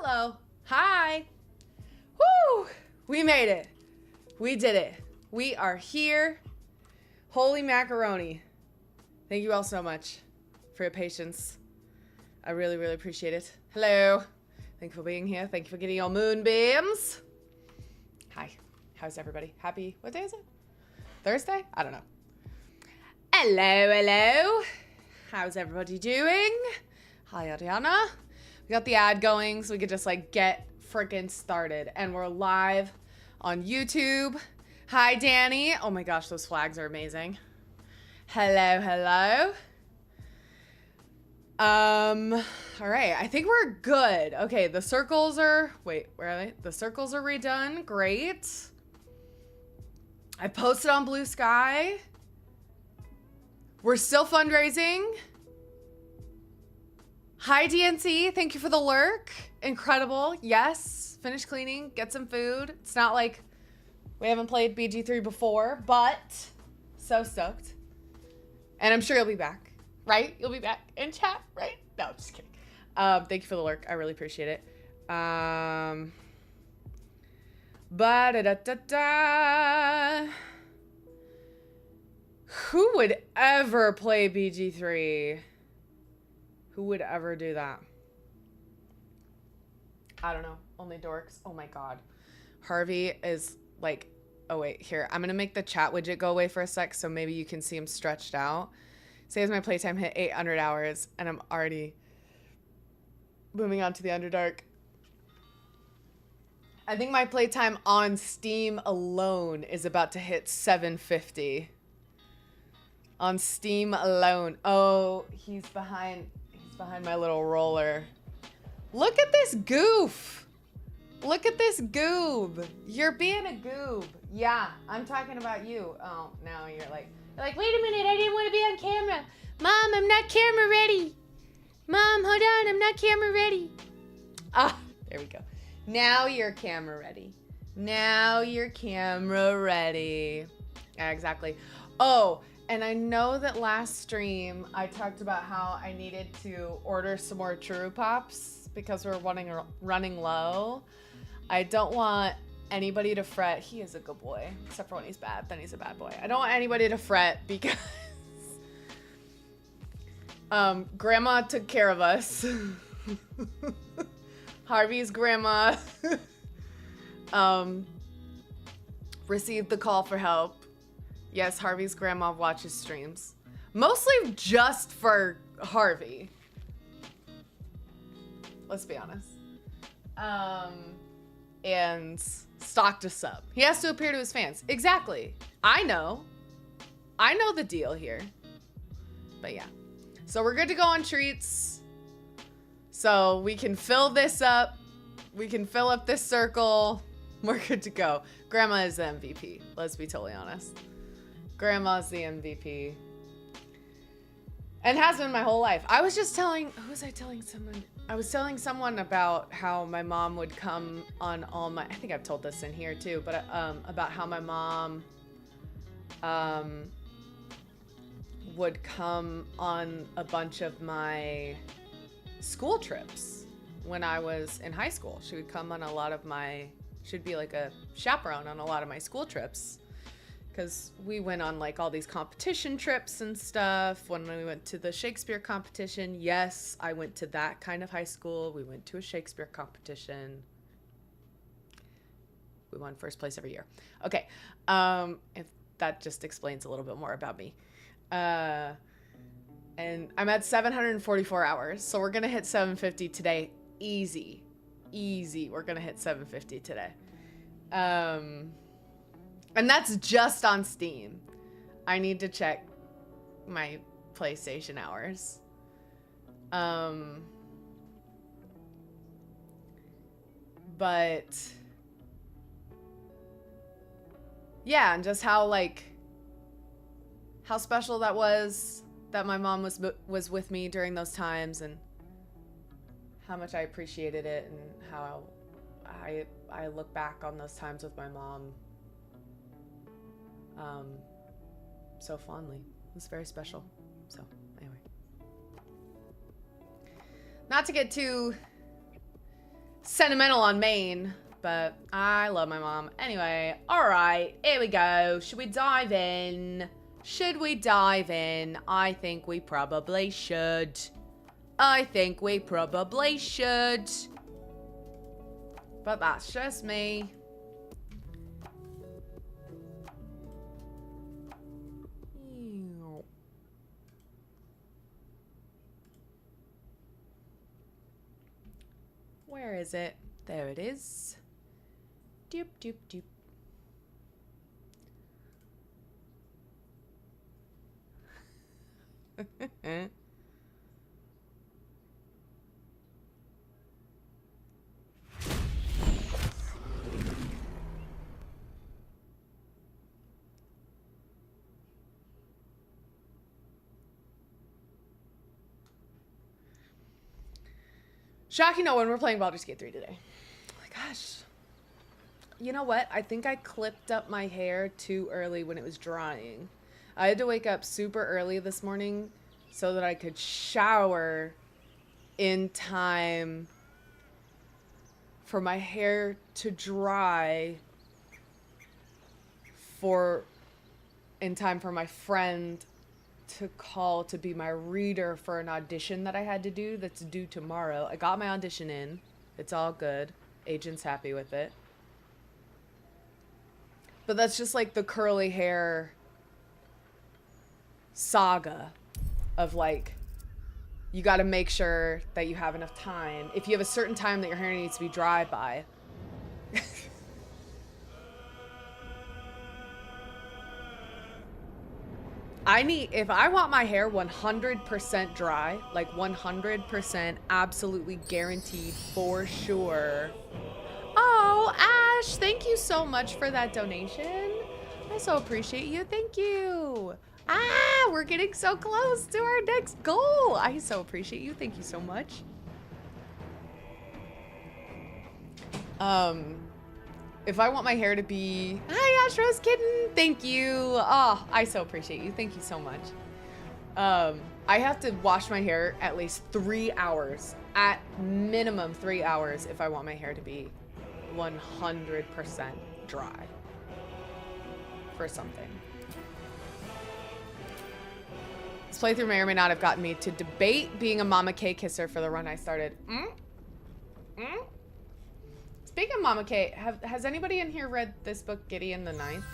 Hello. Hi. Woo! We made it. We did it. We are here. Holy macaroni. Thank you all so much for your patience. I really, really appreciate it. Hello. Thank you for being here. Thank you for getting your moonbeams. Hi. How's everybody? Happy, what day is it? Thursday? I don't know. Hello, hello. How's everybody doing? Hi, Ariana. We got the ad going so we could just like get freaking started. And we're live on YouTube. Hi, Danny. Oh my gosh, those flags are amazing. Hello, hello. All right, I think we're good. Okay, the circles are, wait, where are they? The circles are redone. Great. I posted on Blue Sky. We're still fundraising. Hi, DNC. Thank you for the lurk. Incredible. Yes. Finish cleaning. Get some food. It's not like we haven't played BG3 before, but so stoked. And I'm sure you'll be back. Right? You'll be back in chat, right? No, just kidding. Thank you for the lurk. I really appreciate it. Ba-da-da-da-da. Who would ever play BG3? Who would ever do that? I don't know. Only dorks. Oh my god. Harvey is like... Oh wait, here. I'm gonna make the chat widget go away for a sec so maybe you can see him stretched out. Say as my playtime hit 800 hours and I'm already moving on to the Underdark. I think my playtime on Steam alone is about to hit 750. On Steam alone. Oh, he's behind my little roller. Look at this goof. Look at this goob. You're being a goob. Yeah, I'm talking about you. Oh, now you're like, wait a minute, I didn't want to be on camera. Mom, I'm not camera ready. Mom, hold on, I'm not camera ready. Ah, there we go. Now you're camera ready. Now you're camera ready. Yeah, exactly. Oh, and I know that last stream I talked about how I needed to order some more Churu Pops because we're running low. I don't want anybody to fret. He is a good boy, except for when he's bad. Then he's a bad boy. I don't want anybody to fret because Grandma took care of us. Harvey's grandma received the call for help. Yes, Harvey's grandma watches streams. Mostly just for Harvey. Let's be honest. And stocked us up. He has to appear to his fans. Exactly. I know the deal here. But yeah. So we're good to go on treats. So we can fill this up. We can fill up this circle. We're good to go. Grandma is the MVP. Let's be totally honest. Grandma's the MVP. And has been my whole life. I was just telling, who was I telling someone? I was telling someone about how my mom would come on all my, I think I've told this in here too, but about how my mom would come on a bunch of my school trips when I was in high school. She would come on a lot of my, she'd be like a chaperone on a lot of my school trips. Because we went on like all these competition trips and stuff. When we went to the Shakespeare competition, yes, I went to that kind of high school. We went to a Shakespeare competition. We won first place every year. Okay, if that just explains a little bit more about me. And I'm at 744 hours, so we're gonna hit 750 today. Easy, easy. We're gonna hit 750 today. And that's just on Steam. I need to check my PlayStation hours. But yeah, and just how special that was that my mom was with me during those times, and how much I appreciated it, and how I look back on those times with my mom so fondly. It was very special. So anyway, not to get too sentimental on Maine, but I love my mom. Anyway, all right, here we go. Should we dive in? Should we dive in? I think we probably should. I think we probably should. But that's just me. Where is it? There it is. Doop, doop, doop. Shocking no one, we're playing Baldur's Gate 3 today. Oh my gosh. You know what? I think I clipped up my hair too early when it was drying. I had to wake up super early this morning so that I could shower in time for my hair to dry in time for my friend to call to be my reader for an audition that I had to do that's due tomorrow. I got my audition in. It's all good. Agent's happy with it. But that's just like the curly hair saga of like, you got to make sure that you have enough time. If you have a certain time that your hair needs to be dry by. If I want my hair 100% dry, like 100% absolutely guaranteed for sure. Oh, Ash, thank you so much for that donation. I so appreciate you. Thank you. Ah, we're getting so close to our next goal. I so appreciate you. Thank you so much. If I want my hair to be... Hi, Ash Rose Kitten. Thank you. Oh, I so appreciate you. Thank you so much. I have to wash my hair at least 3 hours. At minimum 3 hours if I want my hair to be 100% dry. For something. This playthrough may or may not have gotten me to debate being a Mama K kisser for the run I started. Speaking of Mama K, has anybody in here read this book, Gideon the Ninth?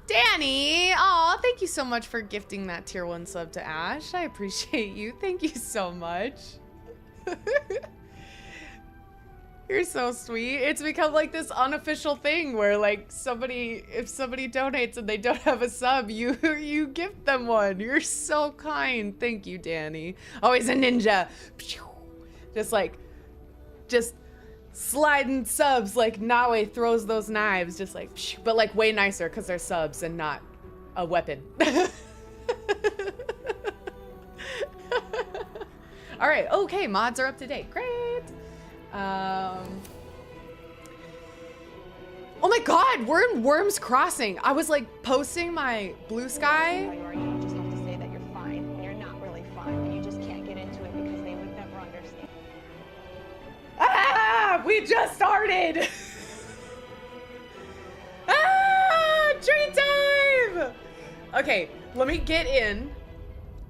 Danny! Aw, thank you so much for gifting that tier 1 sub to Ash. I appreciate you. Thank you so much. You're so sweet. It's become like this unofficial thing where like if somebody donates and they don't have a sub, you gift them one. You're so kind. Thank you, Danny. Always a ninja. Just sliding subs like Nawe throws those knives, just like, but like way nicer because they're subs and not a weapon. All right, okay, mods are up to date. Great. Oh my God, we're in Worms Crossing. I was like posting my blue sky. You just have to say that you're fine when you're not really fine, and you just can't get into it because they would never understand. Ah, we just started. Ah, treat time. Okay, let me get in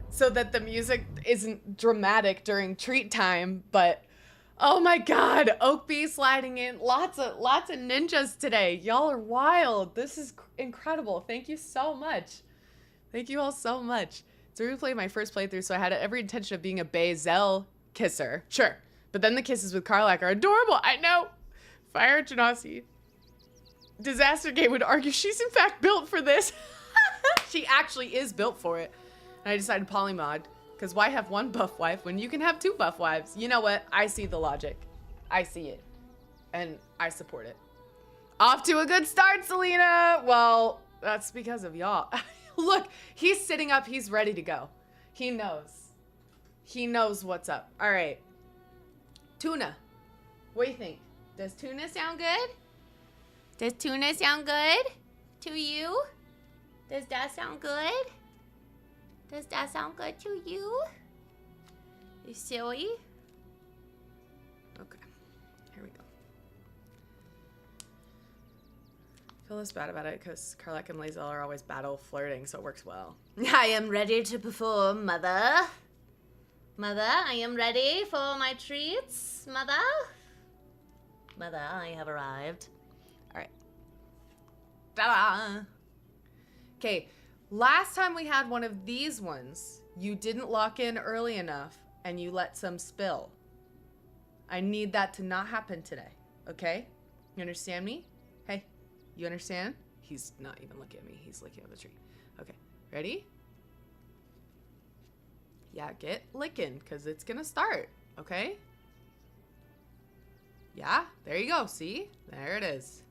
so that the music isn't dramatic during treat time, but oh my God, Oakbee sliding in. Lots of ninjas today. Y'all are wild. This is incredible. Thank you so much. Thank you all so much. So we played my first playthrough, so I had every intention of being a Bazel kisser. Sure. But then the kisses with Karlach are adorable. I know. Fire Genasi. Disaster Game would argue she's in fact built for this. She actually is built for it. And I decided polymod. Because why have one buff wife when you can have 2 buff wives? You know what? I see the logic. I see it. And I support it. Off to a good start, Selena! Well, that's because of y'all. Look, he's sitting up. He's ready to go. He knows. He knows what's up. All right. Tuna. What do you think? Does tuna sound good? Does tuna sound good to you? Does that sound good? Does that sound good to you? You silly? Okay. Here we go. I feel less bad about it because Karlach and Lae'zel are always battle flirting, so it works well. I am ready to perform, Mother. Mother, I am ready for my treats, Mother. Mother, I have arrived. All right. Ta-da! Okay, last time we had one of these ones, you didn't lock in early enough and you let some spill. I need that to not happen today, okay? You understand me? Hey, you understand? He's not even looking at me. He's looking at the tree. Okay, ready? Yeah, get licking, because it's going to start, okay? Yeah, there you go. See? There it is.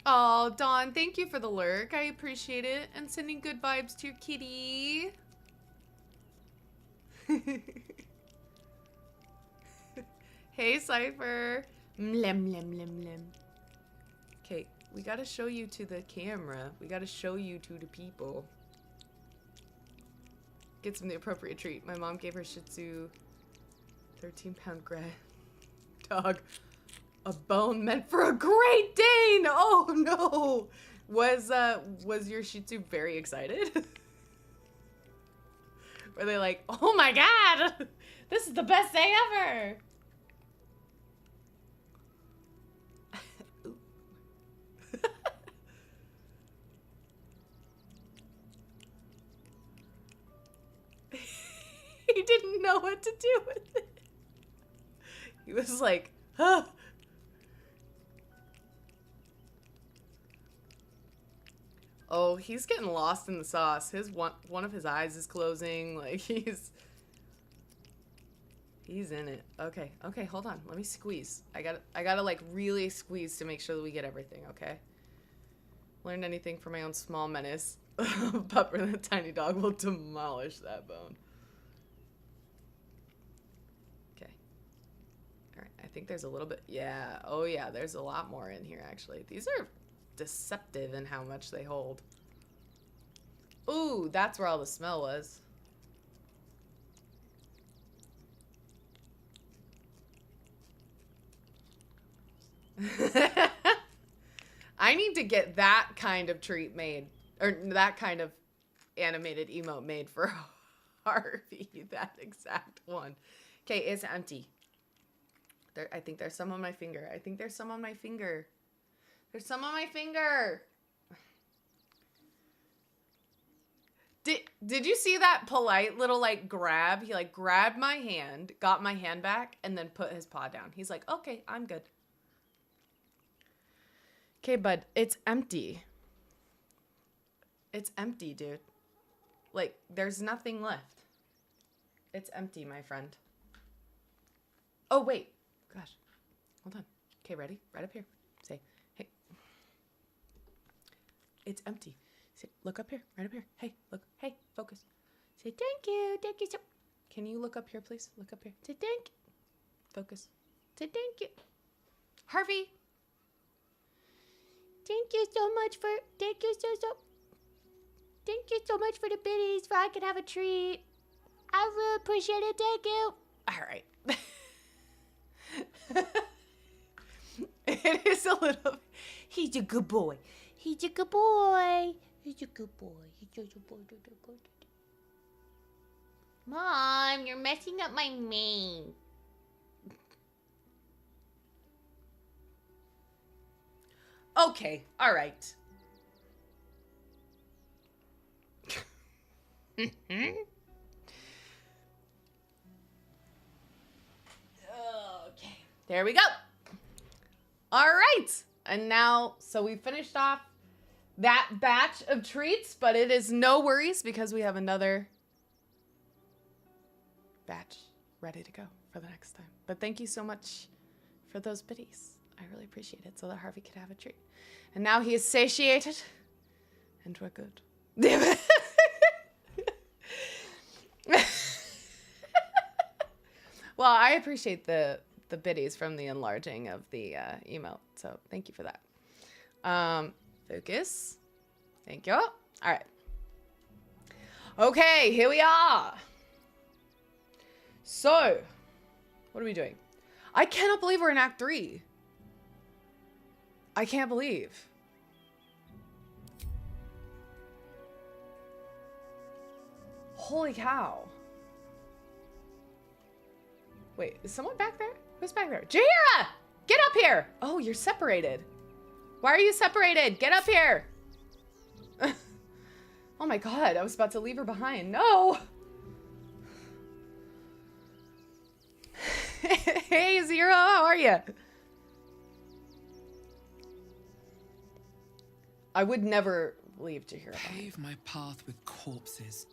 Oh, Dawn, thank you for the lurk. I appreciate it. And sending good vibes to your kitty. Hey, Cypher. Mlem, lem, lem, lem. Okay, we gotta show you to the camera. We gotta show you to the people. Get some the appropriate treat. My mom gave her Shih Tzu 13-pound gray dog a bone meant for a Great Dane. Oh no! Was your Shih Tzu very excited? Were they like, oh my god, this is the best day ever? He didn't know what to do with it. He was like, huh. Oh, he's getting lost in the sauce. His one of his eyes is closing. Like he's in it. Okay, okay, hold on. Let me squeeze. I gotta like really squeeze to make sure that we get everything, okay? Learned anything from my own small menace. Pupper the tiny dog will demolish that bone. Okay. Alright, I think there's a little bit. Yeah, oh yeah, there's a lot more in here actually. These are deceptive in how much they hold. Ooh, that's where all the smell was. I need to get that kind of treat made, or that kind of animated emote made for Harvey. That exact one. Okay, it's empty. There, I think there's some on my finger. I think there's some on my finger. There's some on my finger. Did you see that polite little like grab? He like grabbed my hand, got my hand back, and then put his paw down. He's like, okay, I'm good. Okay, bud, it's empty. It's empty, dude. Like, there's nothing left. It's empty, my friend. Oh, wait. Gosh. Hold on. Okay, ready? Right up here. Say, hey. It's empty. Say, look up here. Right up here. Hey, look. Hey, focus. Say, thank you. Thank you so. Can you look up here, please? Look up here. Say, thank you. Focus. Say, thank you. Harvey. Thank you so much for, thank you so much for the biddies, so I can have a treat. I really appreciate it, thank you. All right. It is a little, he's a good boy. He's a good boy. He's a good boy. He's a good boy. Mom, you're messing up my mane. Okay, all right. Okay. There we go. All right. And now, so we finished off that batch of treats, but it is no worries because we have another batch ready to go for the next time. But thank you so much for those biddies. I really appreciate it so that Harvey could have a treat. And now he is satiated and we're good. Well, I appreciate the biddies from the enlarging of the emote, so thank you for that. Focus. Thank you. All right. Okay, here we are. So, what are we doing? I cannot believe we're in Act 3. I can't believe. Holy cow. Wait, is someone back there? Who's back there? Jaheira! Get up here! Oh, you're separated. Why are you separated? Get up here! Oh my god, I was about to leave her behind. No! Hey, Zero, how are you? I would never leave Jaheira behind. Pave my path with corpses.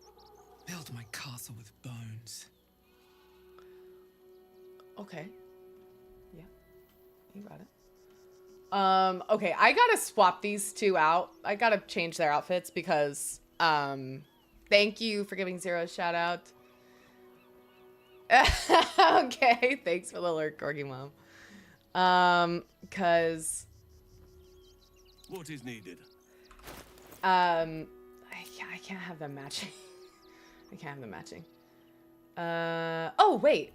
Build my castle with bones. Okay. Yeah. You got it. Okay, I gotta swap these two out. I gotta change their outfits because, thank you for giving Zero a shout out. Okay, thanks for the alert, Corgi Mom. Cause... What is needed? I can't have them matching. I can't have them matching. Oh, wait.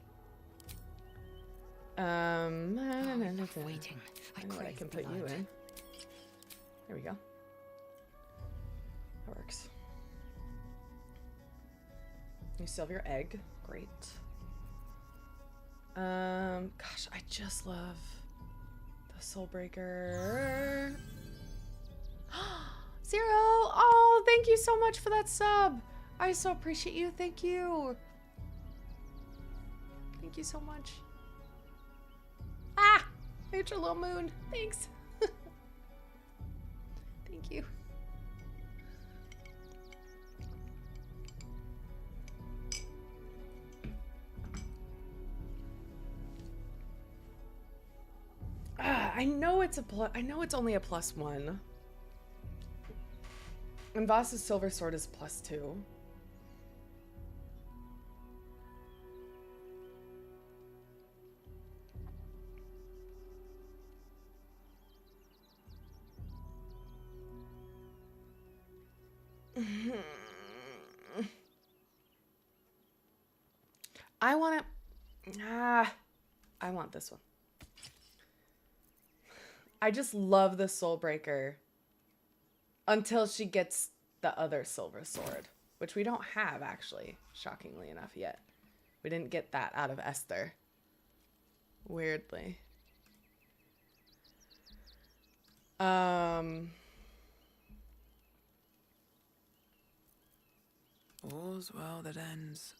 Waiting. I know what I can put you in. There we go. That works. You still have your egg. Great. Gosh, I just love the Soulbreaker. Zero! Oh, thank you so much for that sub. I so appreciate you. Thank you. Thank you so much. Ah! Nature Little Moon. Thanks. Thank you. I know it's a plus. I know it's only a +1. And Voss's Silver Sword is +2. I want to... I want this one. I just love the Soulbreaker until she gets the other Silver Sword, which we don't have, actually, shockingly enough, yet. We didn't get that out of Esther. Weirdly. All's well that ends.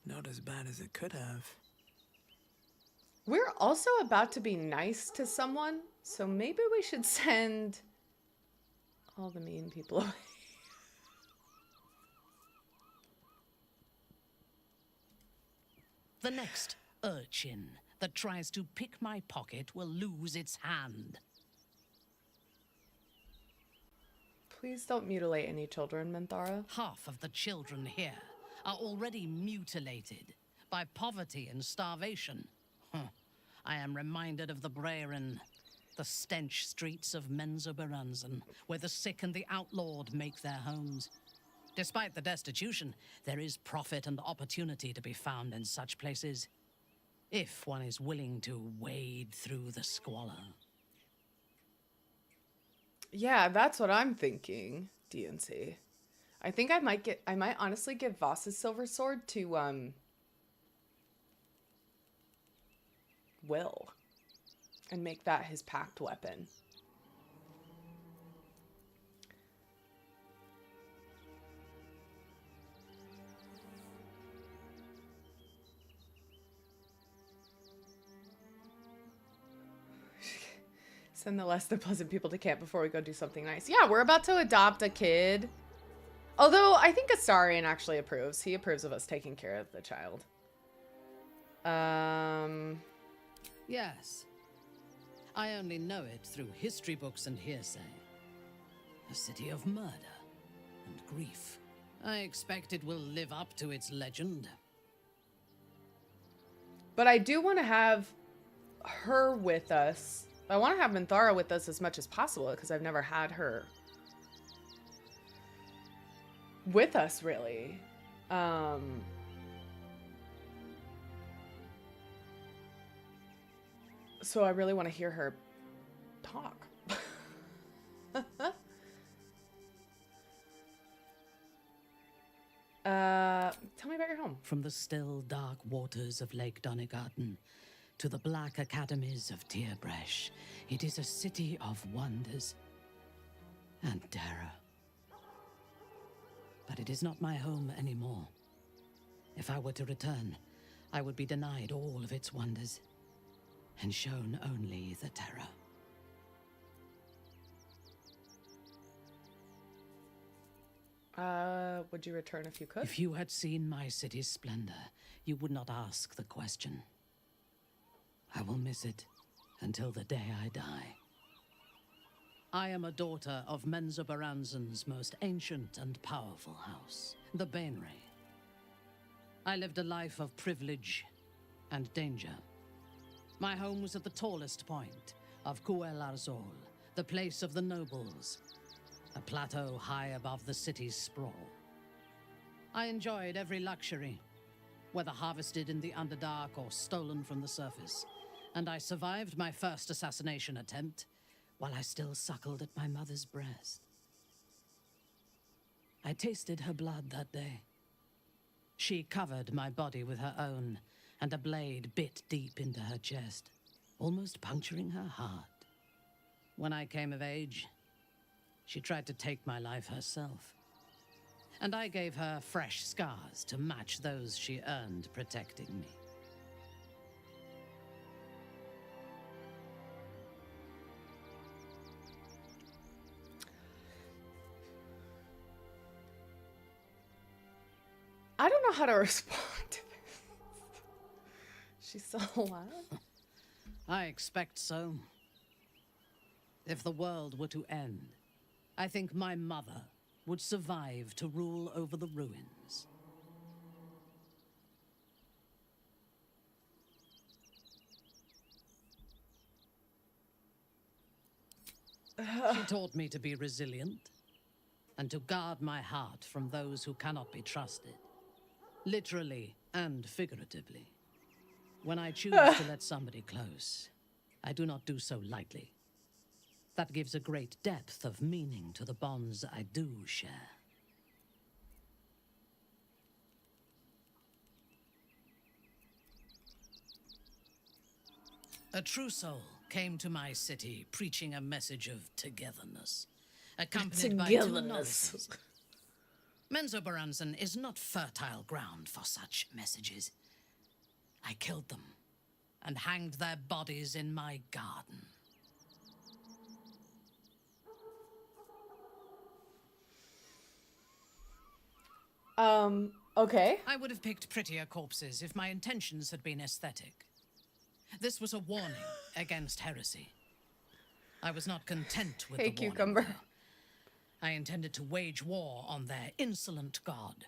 Not as bad as it could have. We're also about to be nice to someone, so maybe we should send all the mean people away. The next urchin that tries to pick my pocket will lose its hand. Please don't mutilate any children, Minthara. Half of the children here are already mutilated by poverty and starvation. I am reminded of the Brehren, the stench streets of Menzoberranzan, where the sick and the outlawed make their homes. Despite the destitution, there is profit and opportunity to be found in such places, if one is willing to wade through the squalor. Yeah, that's what I'm thinking, DNC. I think I might honestly give Voss's Silver Sword to, Will. And make that his pact weapon. Send the less than pleasant people to camp before we go do something nice. Yeah, we're about to adopt a kid. Although, I think Astarion actually approves. He approves of us taking care of the child. Yes. I only know it through history books and hearsay. A city of murder and grief. I expect it will live up to its legend. But I do want to have her with us I want to have Minthara with us as much as possible because I've never had her with us, really. So I really want to hear her talk. Tell me about your home. From the still, dark waters of Lake Donegarten to the black academies of Tierbresh, it is a city of wonders and terror. But it is not my home anymore. If I were to return, I would be denied all of its wonders and shown only the terror. Would you return if you could? If you had seen my city's splendor, you would not ask the question. I will miss it until the day I die. I am a daughter of Menzoberranzan's most ancient and powerful house, the Bainray. I lived a life of privilege and danger. My home was at the tallest point of Cuel Arzol, the place of the nobles, a plateau high above the city's sprawl. I enjoyed every luxury, whether harvested in the Underdark or stolen from the surface, and I survived my first assassination attempt while I still suckled at my mother's breast. I tasted her blood that day. She covered my body with her own, and a blade bit deep into her chest, almost puncturing her heart. When I came of age, she tried to take my life herself, and I gave her fresh scars to match those she earned protecting me. I don't know how to respond to this. She's so loud. I expect so. If the world were to end, I think my mother would survive to rule over the ruins. She taught me to be resilient and to guard my heart from those who cannot be trusted, literally and figuratively. When I choose to let somebody close, I do not do so lightly. That gives a great depth of meaning to the bonds I do share. A true soul came to my city preaching a message of togetherness, accompanied by two novices. Menzoberranzan is not fertile ground for such messages. I killed them and hanged their bodies in my garden. Okay. I would have picked prettier corpses if my intentions had been aesthetic. This was a warning against heresy. I was not content with Hey, the warning, cucumber. though. I intended to wage war on their insolent god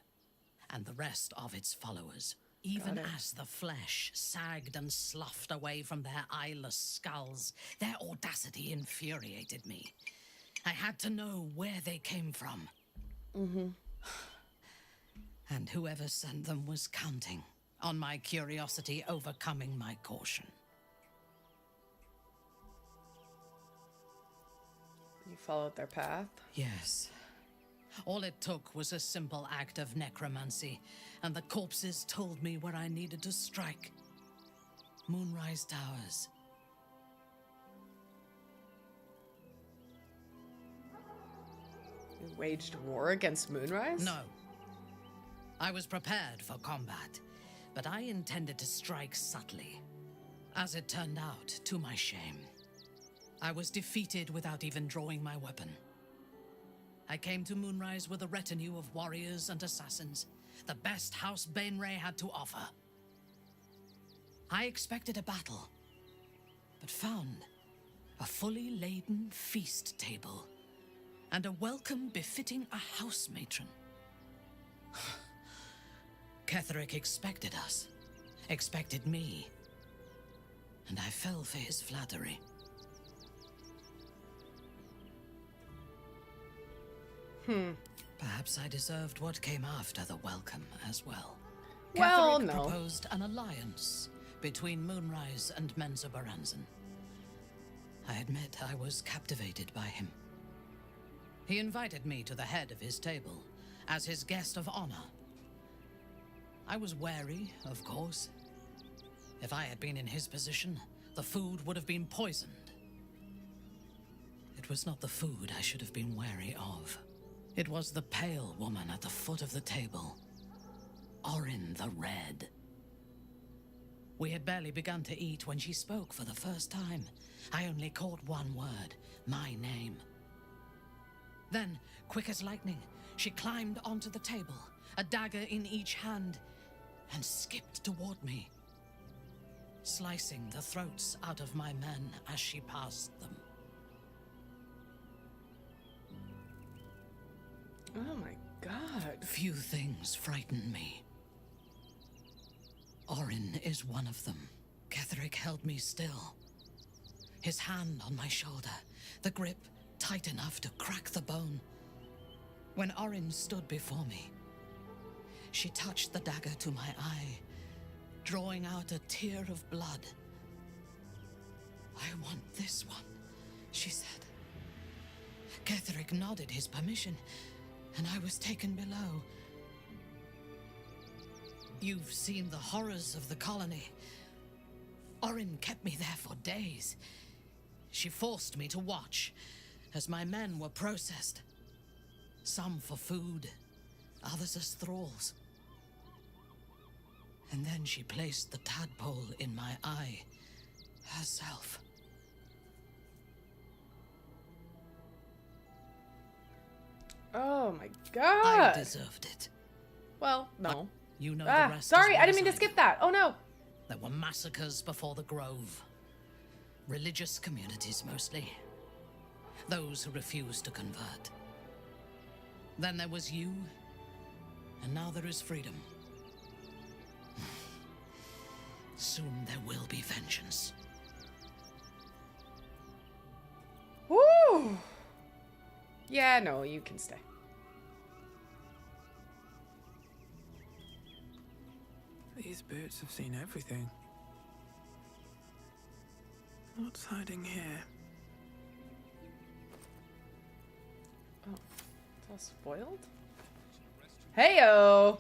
and the rest of its followers, even as the flesh sagged and sloughed away from their eyeless skulls. Their audacity infuriated me. I had to know where they came from. And whoever sent them was counting on my curiosity overcoming my caution. You followed their path. Yes. All it took was a simple act of necromancy, and the corpses told me where I needed to strike. Moonrise Towers. You waged war against Moonrise? No. I was prepared for combat, but I intended to strike subtly. As it turned out, to my shame, I was defeated without even drawing my weapon. I came to Moonrise with a retinue of warriors and assassins, the best House Bainray had to offer. I expected a battle, but found a fully laden feast table and a welcome befitting a house matron. Ketheric expected us, expected me, and I fell for his flattery. Perhaps I deserved what came after the welcome as well. Well, Ketherick no. proposed an alliance between Moonrise and Mensa Baranzan. I admit I was captivated by him. He invited me to the head of his table as his guest of honor. I was wary, of course. If I had been in his position, the food would have been poisoned. It was not the food I should have been wary of. It was the pale woman at the foot of the table. Orin the Red. We had barely begun to eat when she spoke for the first time. I only caught one word, my name. Then, quick as lightning, she climbed onto the table, a dagger in each hand, and skipped toward me, slicing the throats out of my men as she passed them. Oh my god. Few things frighten me. Orin is one of them. Ketherick held me still. His hand on my shoulder, the grip tight enough to crack the bone. When Orin stood before me, she touched the dagger to my eye, drawing out a tear of blood. I want this one, she said. Ketherick nodded his permission, and I was taken below. You've seen the horrors of the colony. Orin kept me there for days. She forced me to watch as my men were processed. Some for food, others as thralls. And then she placed the tadpole in my eye herself. Oh my god. I deserved it. Well, no. You know the rest. Sorry, as I well didn't mean as to skip that. Oh no. There were massacres before the Grove. Religious communities mostly. Those who refused to convert. Then there was you, and now there is freedom. Soon there will be vengeance. Woo! Yeah, no, you can stay. These boots have seen everything. What's hiding here? Oh, it's all spoiled? Heyo!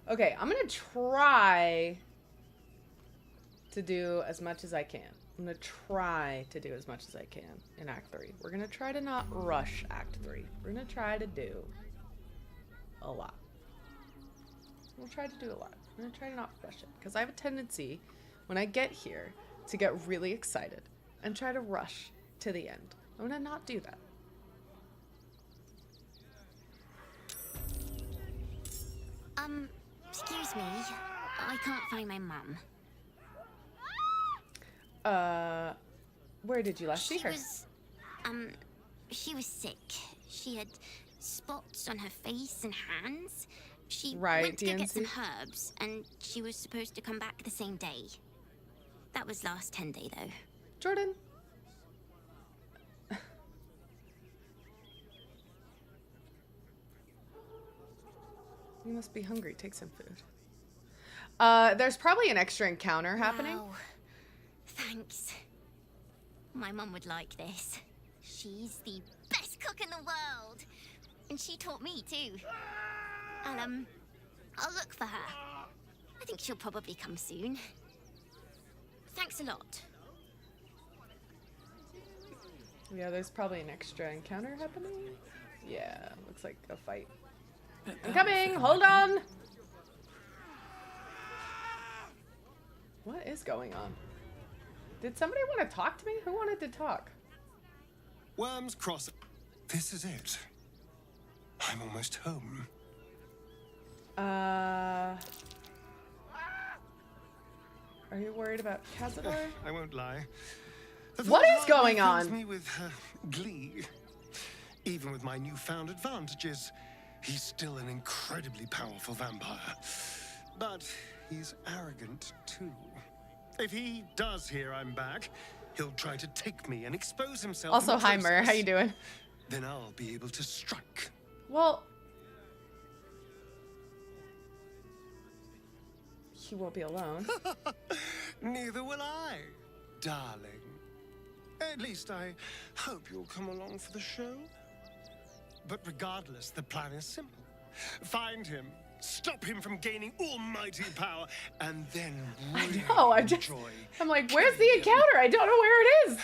Okay, I'm gonna try to do as much as I can. I'm gonna try to do as much as I can in Act 3. We're gonna try to not rush Act 3. We're gonna try to do a lot. We'll try to do a lot. I'm gonna try to not rush it, because I have a tendency, when I get here, to get really excited and try to rush to the end. I'm gonna not do that. Excuse me. I can't find my mum. Where did you last see her? She was sick. She had spots on her face and hands. She Right, went to go get DNC. some herbs, and she was supposed to come back the same day. That was last 10 day, though. Jordan. You must be hungry. Take some food. There's probably an extra encounter happening. Wow. Thanks. My mum would like this. She's the best cook in the world. And she taught me, too. I'll look for her. I think she'll probably come soon. Thanks a lot. Yeah, there's probably an extra encounter happening. Yeah, looks like a fight. I'm coming! Hold on! What is going on? Did somebody want to talk to me? Who wanted to talk? Worms Cross. This is it. I'm almost home. Are you worried about Cazador? I won't lie. What is going fills on? me with glee. Even with my newfound advantages, he's still an incredibly powerful vampire. But he's arrogant too. If he does hear I'm back, He'll try to take me and expose himself. Also, in the hi, Mur. How process. you doing? Then I'll be able to strike. Well, he won't be alone. Neither will I, darling. At least I hope you'll come along for the show. But regardless, the plan is simple. Find him, stop him from gaining almighty power, and then really I'm like, where's the encounter? I don't know where it is.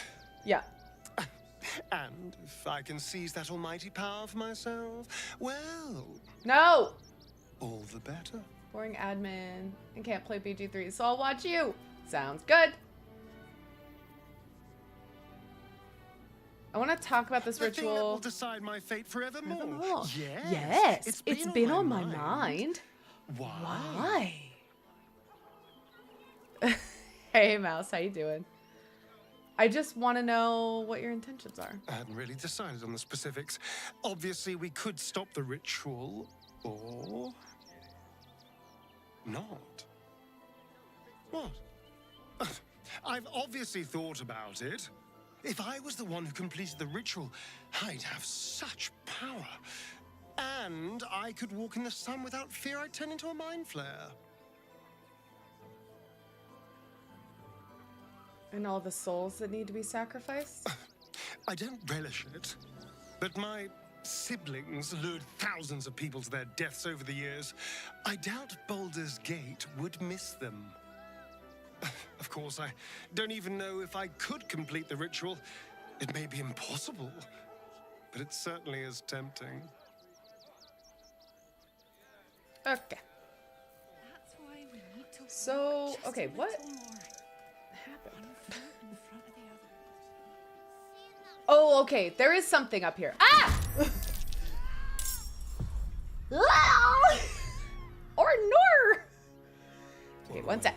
Yeah. And if I can seize that almighty power for myself, well, No. all the better. Boring admin and can't play BG3, so I'll watch you. Sounds good. I want to talk about this The thing that will ritual. decide my fate forevermore. Forevermore. Yes. It's been on my mind. Why? Why? Hey, Mouse, how you doing? I just want to know what your intentions are. I hadn't really decided on the specifics. Obviously, we could stop the ritual, or not. What? I've obviously thought about it. If I was the one who completed the ritual, I'd have such power. And I could walk in the sun without fear I'd turn into a mind flare. And all the souls that need to be sacrificed? I don't relish it, but my siblings lured thousands of people to their deaths over the years. I doubt Baldur's Gate would miss them. Of course, I don't even know if I could complete the ritual. It may be impossible, but it certainly is tempting. Okay. That's why we need to So, walk okay, just a what little more. happened? One foot in front of the other. Oh, okay. There is something up here. Ah! Or nor. Okay, one sec.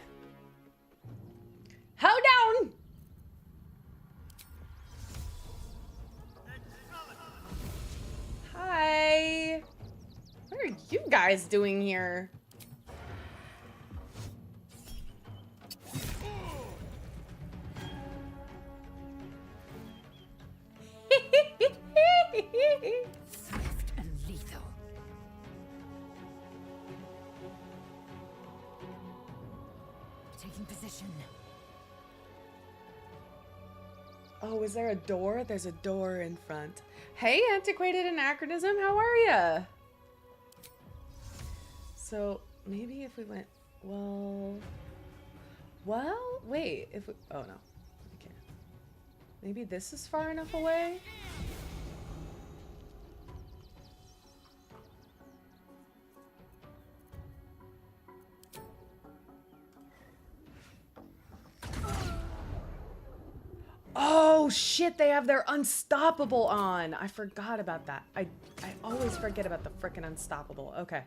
Hold down. Hi. What are you guys doing here? Swift and lethal. Taking position. Oh, is there a door? There's a door in front. Hey, Antiquated Anachronism, how are ya? So, maybe if we went, well, wait, if we, oh no, we can't. Maybe this is far enough away? Oh shit, they have their unstoppable on. I forgot about that. I always forget about the frickin' unstoppable. Okay.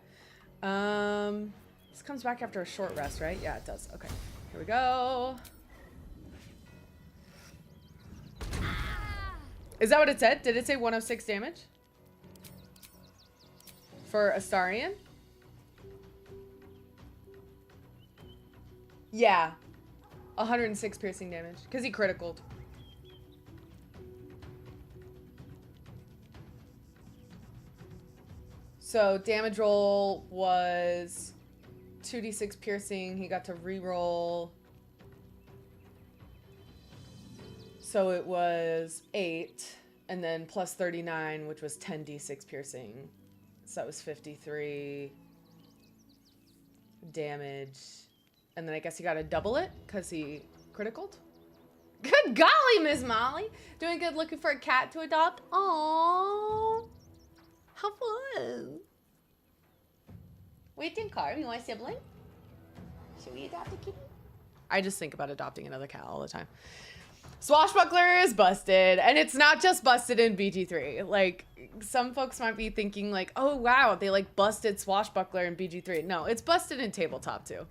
This comes back after a short rest, right? Yeah, it does. Okay. Here we go. Is that what it said? Did it say 106 damage? For Astarion? Yeah. 106 piercing damage. Because he criticaled. So damage roll was 2d6 piercing. He got to reroll. So it was 8. And then plus 39, which was 10d6 piercing. So that was 53 damage. And then I guess he got to double it because he criticaled. Good golly, Miss Molly. Doing good, looking for a cat to adopt. Aww. How fun. What do you think, Carl? You want a sibling? Should we adopt a kitty? I just think about adopting another cat all the time. Swashbuckler is busted, and it's not just busted in BG3. Like, some folks might be thinking like, oh wow, they like busted Swashbuckler in BG3. No, it's busted in tabletop too.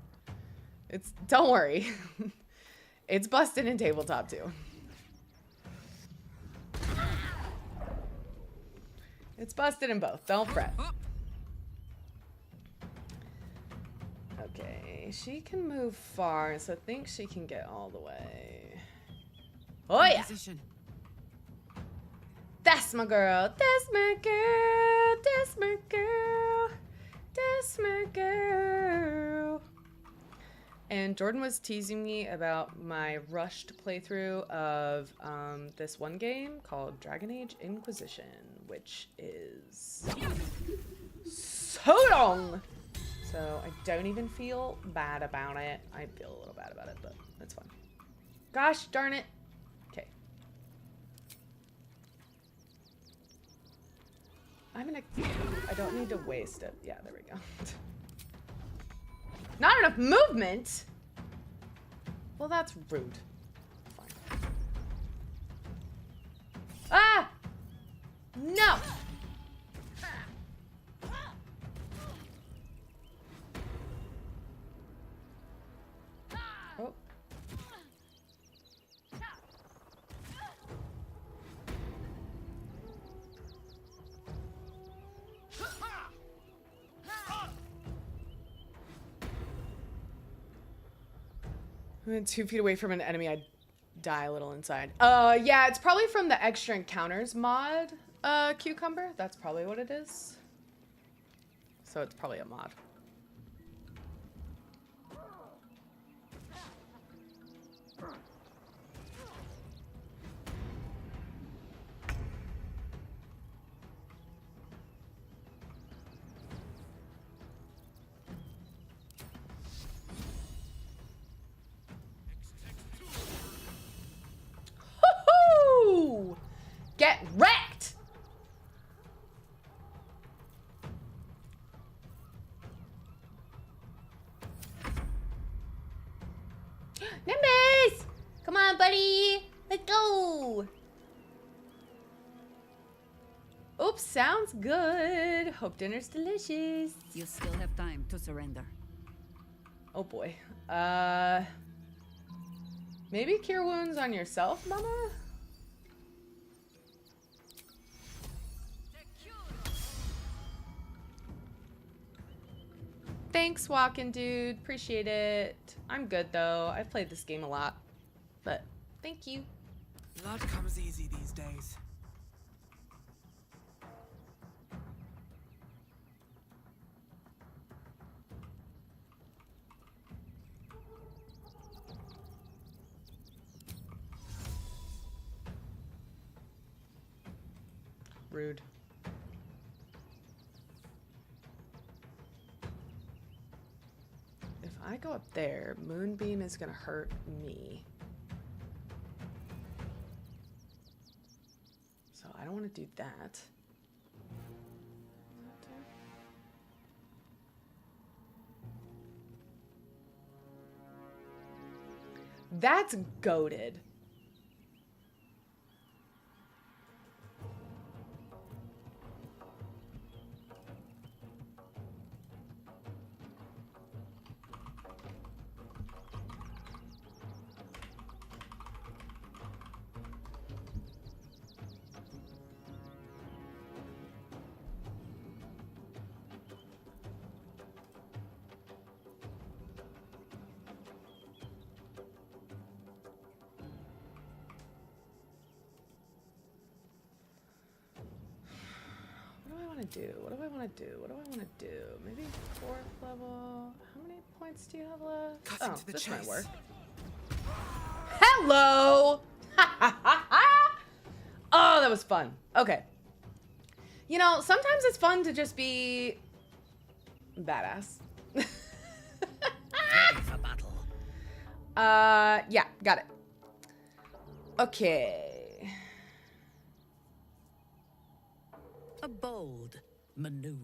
Don't worry. It's busted in tabletop too. It's busted in both. Don't fret. Okay, she can move far, so I think she can get all the way. Oh In yeah. position. That's my girl. That's my girl. That's my girl. That's my girl. And Jordan was teasing me about my rushed playthrough of this one game called Dragon Age Inquisition, which is so long. So I don't even feel bad about it. I feel a little bad about it, but that's fine. Gosh darn it. Okay. I don't need to waste it. Yeah, there we go. Not enough movement? Well, that's rude. Fine. Ah! No! Oh. When 2 feet away from an enemy, I'd die a little inside. Yeah, it's probably from the extra encounters mod, cucumber. That's probably what it is. So it's probably a mod. Woohoo! Get wrecked! Nimbus! Come on, buddy! Let's go! Oops, sounds good. Hope dinner's delicious. You still have time to surrender. Oh boy. Maybe cure wounds on yourself, mama? Thanks, walking dude. Appreciate it. I'm good though. I've played this game a lot. But thank you. Blood comes easy these days. Rude. If I go up there, Moonbeam is gonna hurt me. So I don't want to do that. That's goated. What do I want to do? What do I want to do? Maybe 4th level. How many points do you have left? Cut Oh, into the this chase. might work. Hello! Oh, that was fun. Okay. You know, sometimes it's fun to just be badass. Ready for battle. Yeah, got it. Okay. A bold maneuver.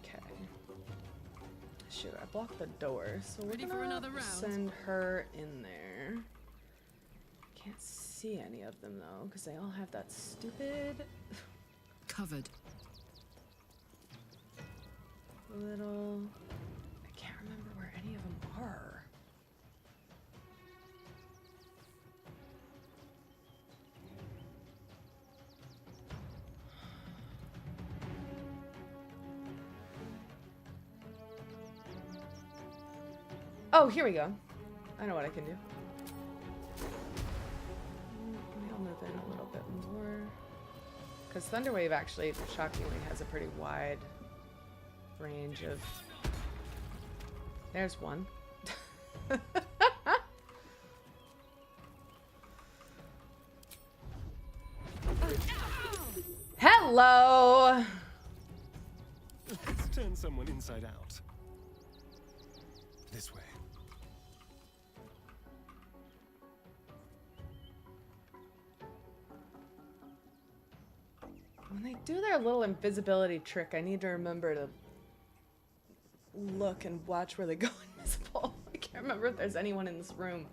Okay. Shoot, I blocked the door, so we're Ready for gonna another round? send her in there. Can't see any of them though, because they all have that stupid Covered. little... I can't remember where any of them are. Oh, here we go. I know what I can do. Maybe I'll move in a little bit more. Because Thunderwave actually, shockingly, has a pretty wide range of... There's one. Hello! Let's turn someone inside out. This way. When they do their little invisibility trick, I need to remember to look and watch where they go invisible. I can't remember if there's anyone in this room.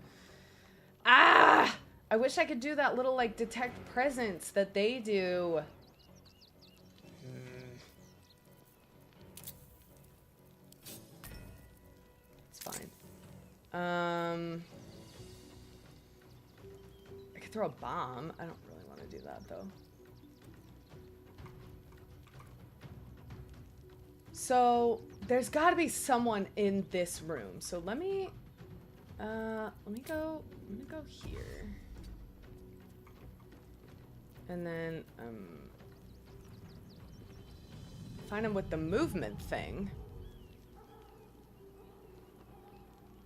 Ah! I wish I could do that little, like, detect presence that they do. It's fine. I could throw a bomb. I don't really want to do that, though. So there's got to be someone in this room. So let me go. I'm gonna go here, and then find him with the movement thing.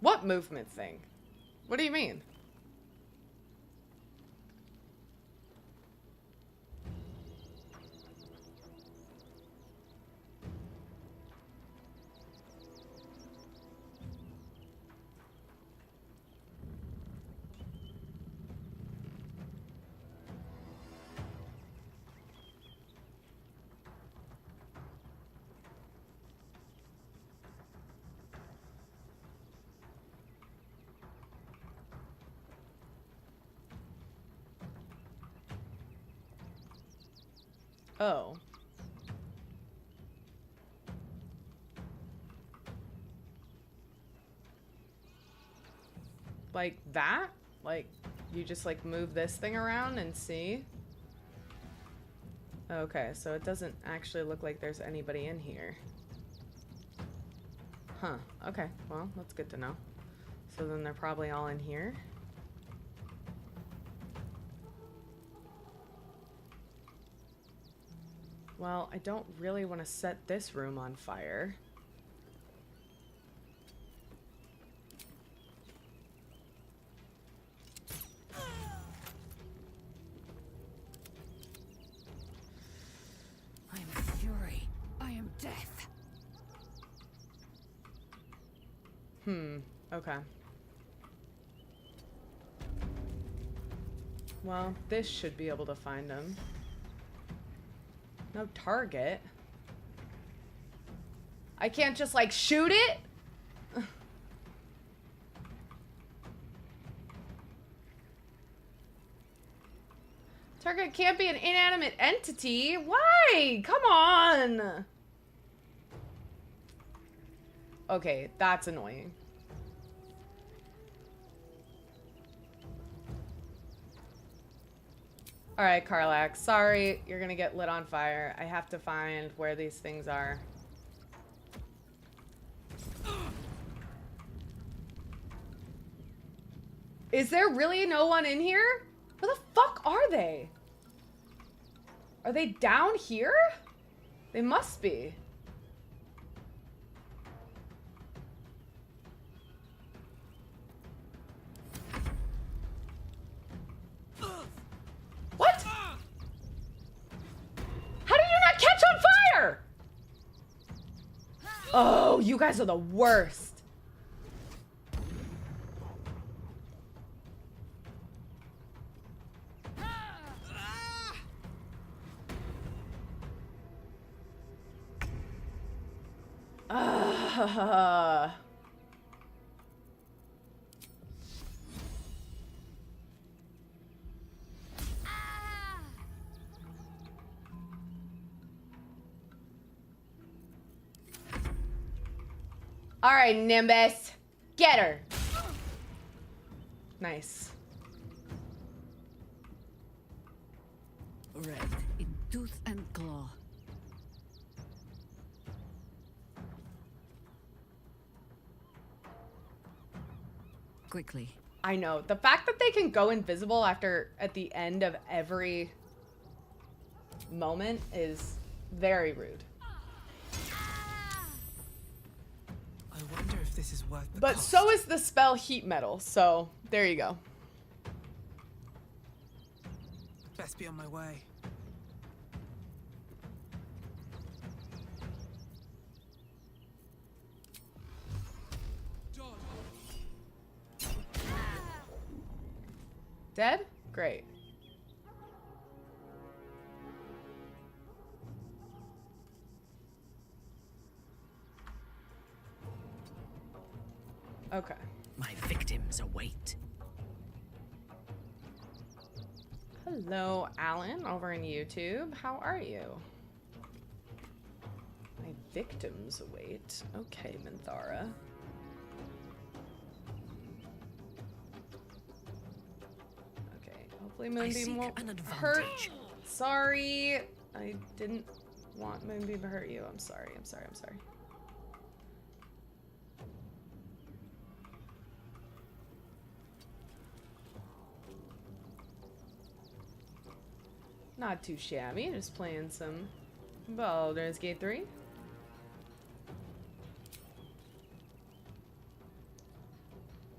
What movement thing? What do you mean? Oh. Like that? Like, you just, like, move this thing around and see? Okay, so it doesn't actually look like there's anybody in here. Huh. Okay, well, that's good to know. So then they're probably all in here. Well, I don't really want to set this room on fire. I am fury. I am death. Okay. Well, this should be able to find him. No target. I can't just, like, shoot it? Target can't be an inanimate entity. Why? Come on. Okay, that's annoying. Alright, Karlach. Sorry, you're gonna get lit on fire. I have to find where these things are. Is there really no one in here? Where the fuck are they? Are they down here? They must be. What? How did you not catch on fire? Oh, you guys are the worst. Ugh. All right, Nimbus. Get her. Nice. Red in tooth and claw. Quickly. I know. The fact that they can go invisible at the end of every moment is very rude. I wonder if this is worth the But cost. so is the spell Heat Metal, so there you go. Best be on my way. Dead? Great. Okay. My victims await. Hello, Alan, over in YouTube. How are you? My victims await. Okay, Minthara. Okay, hopefully Moonbeam won't an hurt. advantage. Sorry, I didn't want Moonbeam to hurt you. I'm sorry. I'm sorry. I'm sorry. Not too shabby, just playing some Baldur's Gate 3.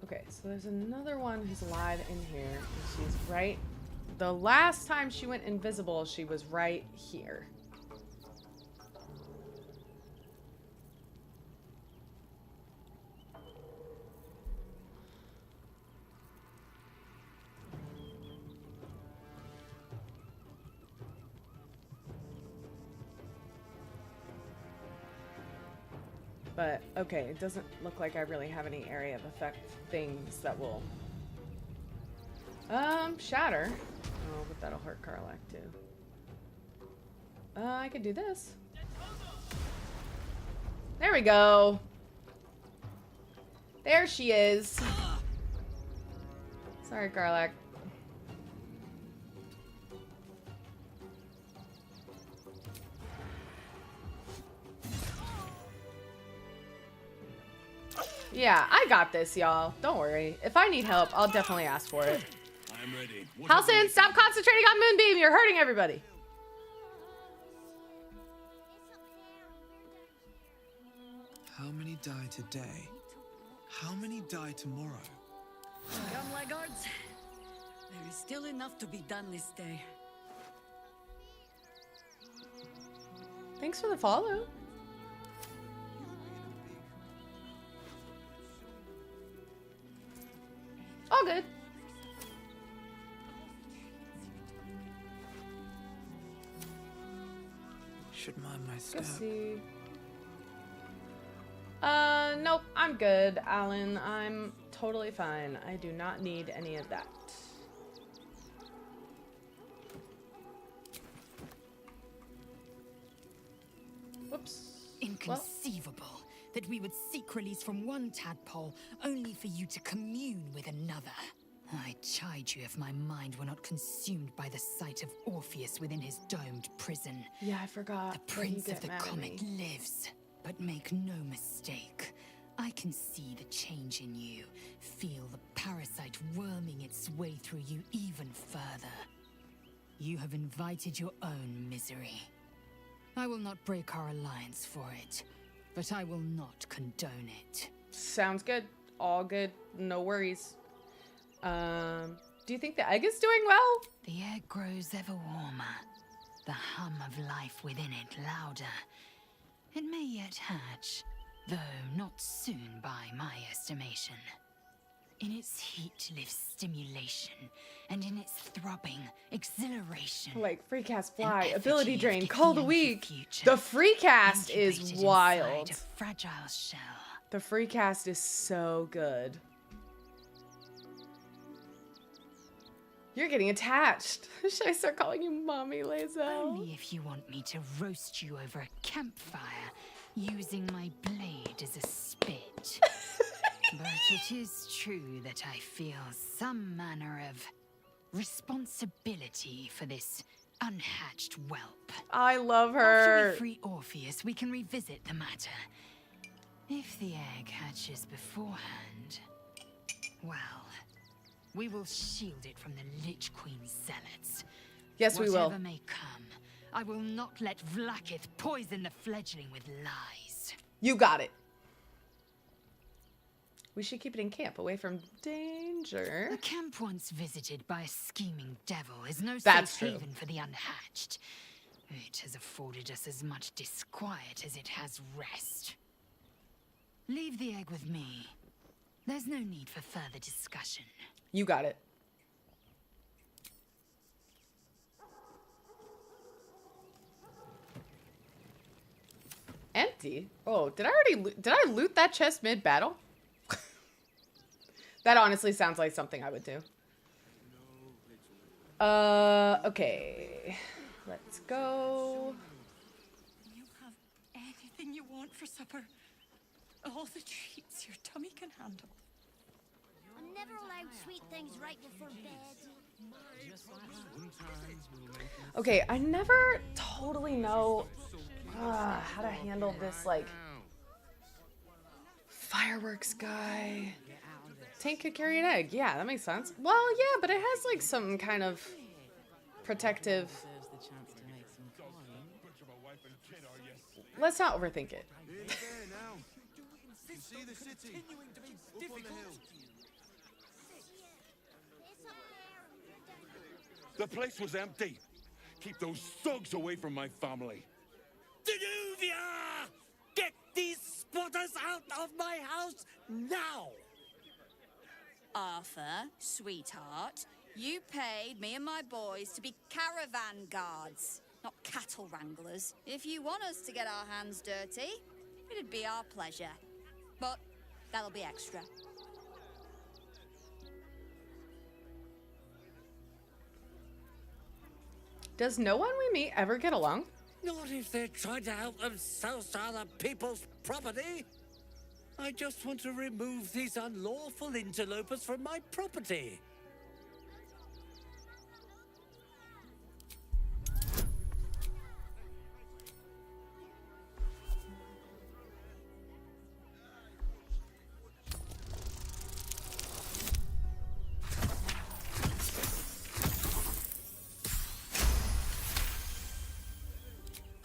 Okay, so there's another one who's alive in here, and she's right... The last time she went invisible, she was right here. But, okay, it doesn't look like I really have any area of effect things that will... Shatter. Oh, but that'll hurt Karlach, too. I could do this. There we go. There she is. Sorry, Karlach. Yeah, I got this, y'all. Don't worry. If I need help, I'll definitely ask for it. I'm ready. Halsin, stop concentrating on Moonbeam. You're hurting everybody. How many die today? How many die tomorrow? Come, laggards. There is still enough to be done this day. Thanks for the follow. All good. Should mind my step. Let's see. Nope, I'm good, Alan. I'm totally fine. I do not need any of that. Whoops. Inconceivable that we would seek release from one tadpole only for you to commune with another. I'd chide you if my mind were not consumed by the sight of Orpheus within his domed prison. Yeah, I forgot. The Prince of the Comet lives, but make no mistake. I can see the change in you, feel the parasite worming its way through you even further. You have invited your own misery. I will not break our alliance for it, but I will not condone it. Sounds good. All good. No worries. Do you think the egg is doing well? The egg grows ever warmer, the hum of life within it louder. It may yet hatch, though not soon by my estimation. In its heat lives stimulation, and in its throbbing, exhilaration. Like free cast An fly, effigy ability of drain, call the Githyanki weak. future, The free cast is incubated wild. inside a fragile shell. The free cast is so good. You're getting attached. Should I start calling you Mommy Lae'zel? Only if you want me to roast you over a campfire, using my blade as a spit. But it is true that I feel some manner of responsibility for this unhatched whelp. I love After her. we free Orpheus, we can revisit the matter. If the egg hatches beforehand, well, we will shield it from the Lich Queen's zealots. Yes, we will. Whatever may come, I will not let Vlaakith poison the fledgling with lies. You got it. We should keep it in camp, away from danger. A camp once visited by a scheming devil is no That's safe true. haven for the unhatched. It has afforded us as much disquiet as it has rest. Leave the egg with me. There's no need for further discussion. You got it. Empty? Oh, did I loot that chest mid-battle? That honestly sounds like something I would do. Okay. Let's go. You have anything you want for supper. All the treats your tummy can handle. I'm never allowed sweet things right before bed. Okay, I never totally know how to handle this, like, fireworks guy. Tank could carry an egg. Yeah, that makes sense. Well, yeah, but it has, like, some kind of protective... Let's not overthink it. The place was empty. Keep those thugs away from my family. Danuvia! Get these spotters out of my house now! Arthur, sweetheart, you paid me and my boys to be caravan guards, not cattle wranglers. If you want us to get our hands dirty, it'd be our pleasure. But that'll be extra. Does no one we meet ever get along? Not if they're trying to help themselves to other people's property. I just want to remove these unlawful interlopers from my property.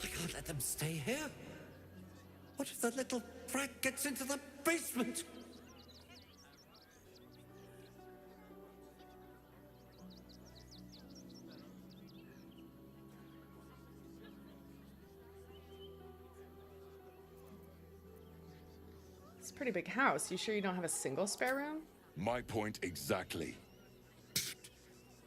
I can't let them stay here. What if the little brat gets into the basement? It's a pretty big house. You sure you don't have a single spare room? My point exactly.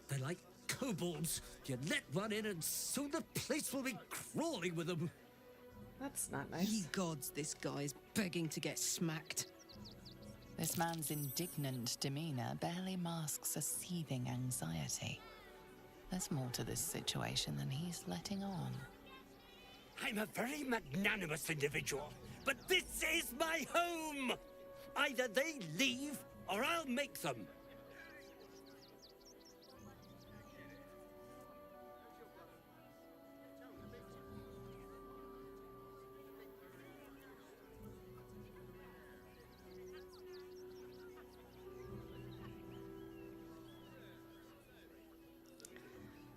They're like kobolds. You let one in and soon the place will be crawling with them. That's not Ye nice. gods, this guy's begging to get smacked. This man's indignant demeanor barely masks a seething anxiety. There's more to this situation than he's letting on. I'm a very magnanimous individual, but this is my home! Either they leave, or I'll make them.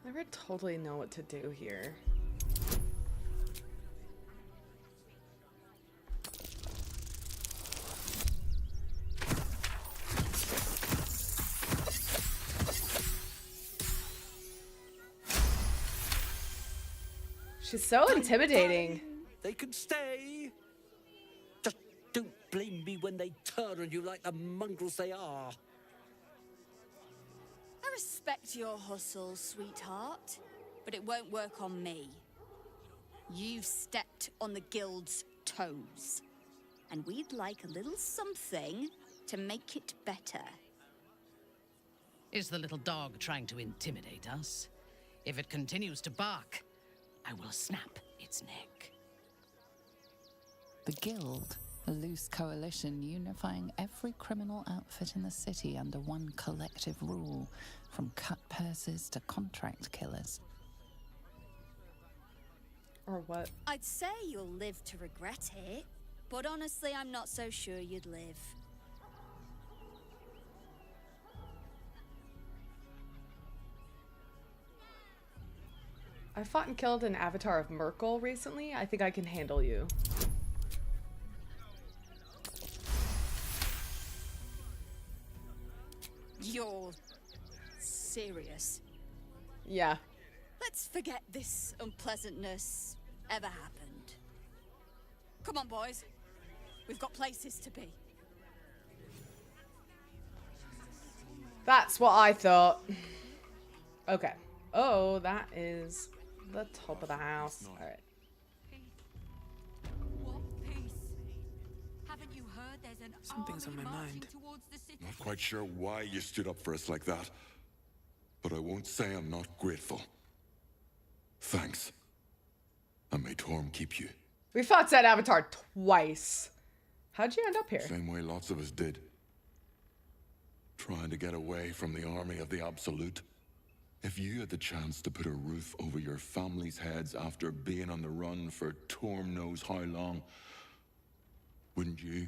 I never totally know what to do here. She's so intimidating. They can stay. Just don't blame me when they turn on you like the mongrels they are. I respect your hustle, sweetheart, but it won't work on me. You've stepped on the guild's toes, and we'd like a little something to make it better. Is the little dog trying to intimidate us? If it continues to bark, I will snap its neck. The Guild, a loose coalition unifying every criminal outfit in the city under one collective rule, from cut purses to contract killers. Or what? I'd say you'll live to regret it, but honestly, I'm not so sure you'd live. I fought and killed an avatar of Merkel recently. I think I can handle you. You're serious? Yeah. Let's forget this unpleasantness ever happened. Come on, boys. We've got places to be. That's what I thought. Okay. Oh, that is the top of the house. All right. What peace? Haven't you heard there's an Something's on army my marching mind. towards the city? Not quite sure why you stood up for us like that, but I won't say I'm not grateful. Thanks. And may Torm keep you. We fought that avatar twice. How'd you end up here? Same way lots of us did. Trying to get away from the army of the Absolute. If you had the chance to put a roof over your family's heads after being on the run for Torm knows how long, wouldn't you?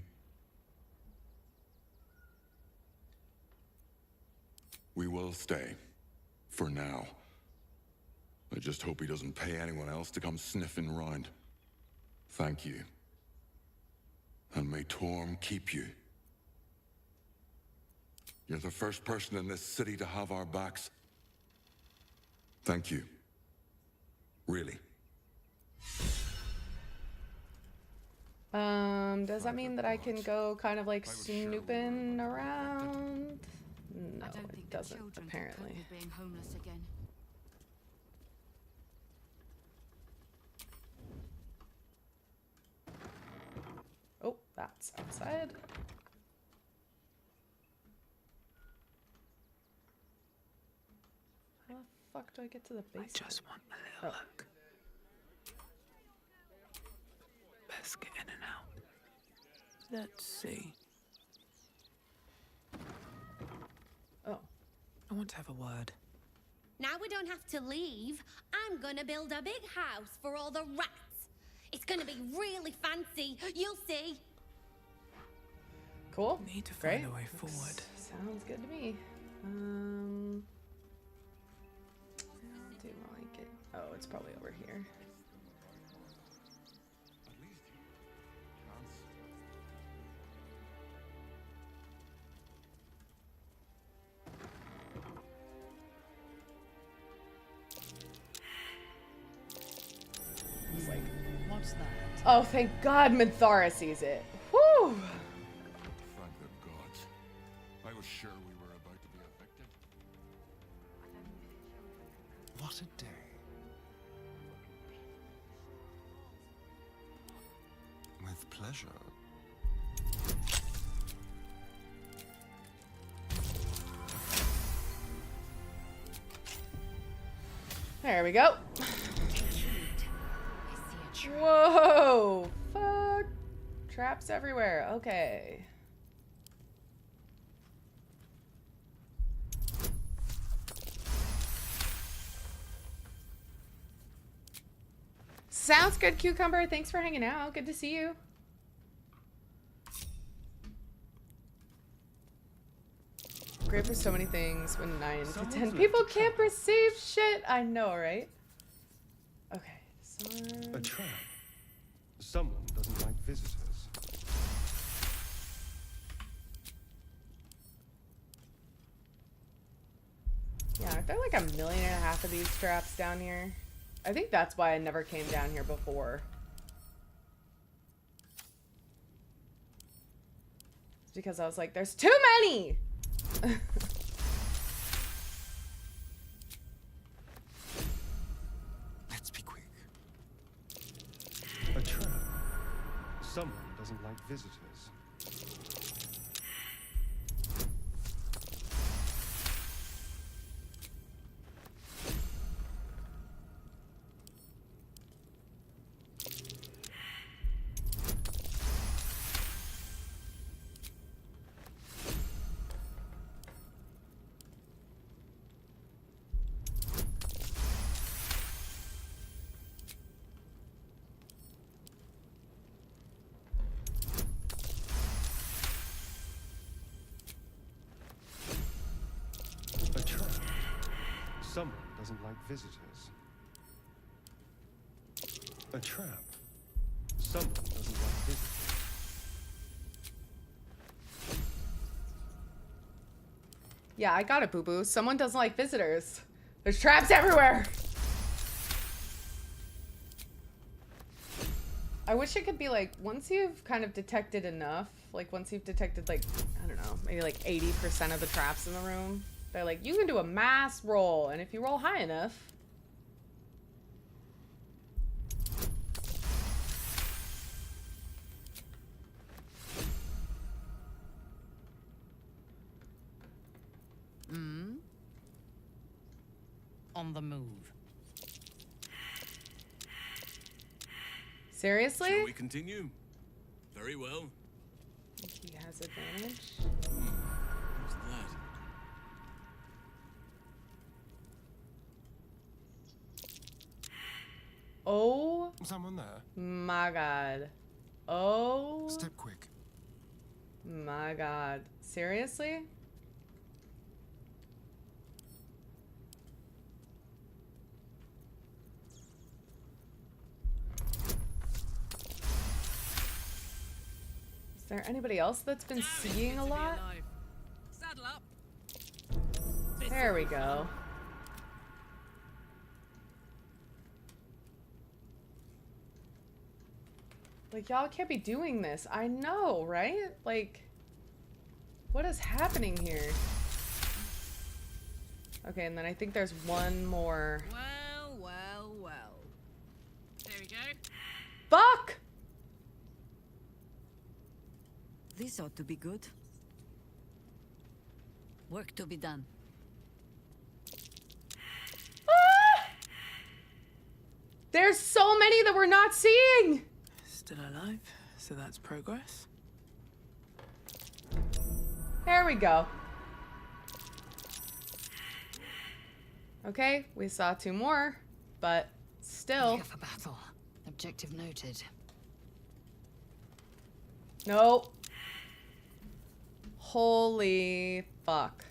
We will stay. For now. I just hope he doesn't pay anyone else to come sniffing round. Thank you. And may Torm keep you. You're the first person in this city to have our backs. Thank you. Really. Does that mean that I can go kind of like snooping around? No, it doesn't, apparently. Being homeless again. Oh, that's outside. How the fuck do I get to the basement? I just want a little look. Best get in and out. Let's see. Oh. I want to have a word. Now we don't have to leave. I'm gonna build a big house for all the rats. It's gonna be really fancy. You'll see. Cool. Need to Great. find a way forward. Sounds good to me. I do like it. Oh, it's probably over here. It's like, What's that? oh, thank God Minthara sees it. Whew. Thank the gods. I was sure we were about to be evicted. What a day. With pleasure. There we go. Whoa! Fuck! Traps everywhere. Okay. Sounds good, Cucumber. Thanks for hanging out. Good to see you. Great for so many things when 9 to 10 people can't perceive shit. I know, right? Okay. A trap. Someone doesn't like visitors. Yeah, aren't there like 1.5 million of these traps down here? I think that's why I never came down here before. It's because I was like, there's too many! doesn't like visitors. A trap. Someone doesn't like visitors. A trap. Someone doesn't like visitors. Yeah, I got it, boo-boo. Someone doesn't like visitors. There's traps everywhere! I wish it could be like, once you've kind of detected enough, like once you've detected like, I don't know, maybe like 80% of the traps in the room, they're like, you can do a mass roll, and if you roll high enough... On the move. Seriously? Shall we continue? Very well. I think he has advantage. What's that? Oh Someone there? my god. Oh Step quick. my god. Seriously? Is there anybody else that's been seeing a lot? Saddle up. There we go. Like, y'all can't be doing this. I know, right? Like, what is happening here? Okay, and then I think there's one more. Well, well, well. There we go. Fuck! This ought to be good. Work to be done. Ah! There's so many that we're not seeing! Still alive, so that's progress. There we go. Okay, we saw two more, but still. Prepare for battle. Objective noted. Nope. Holy fuck.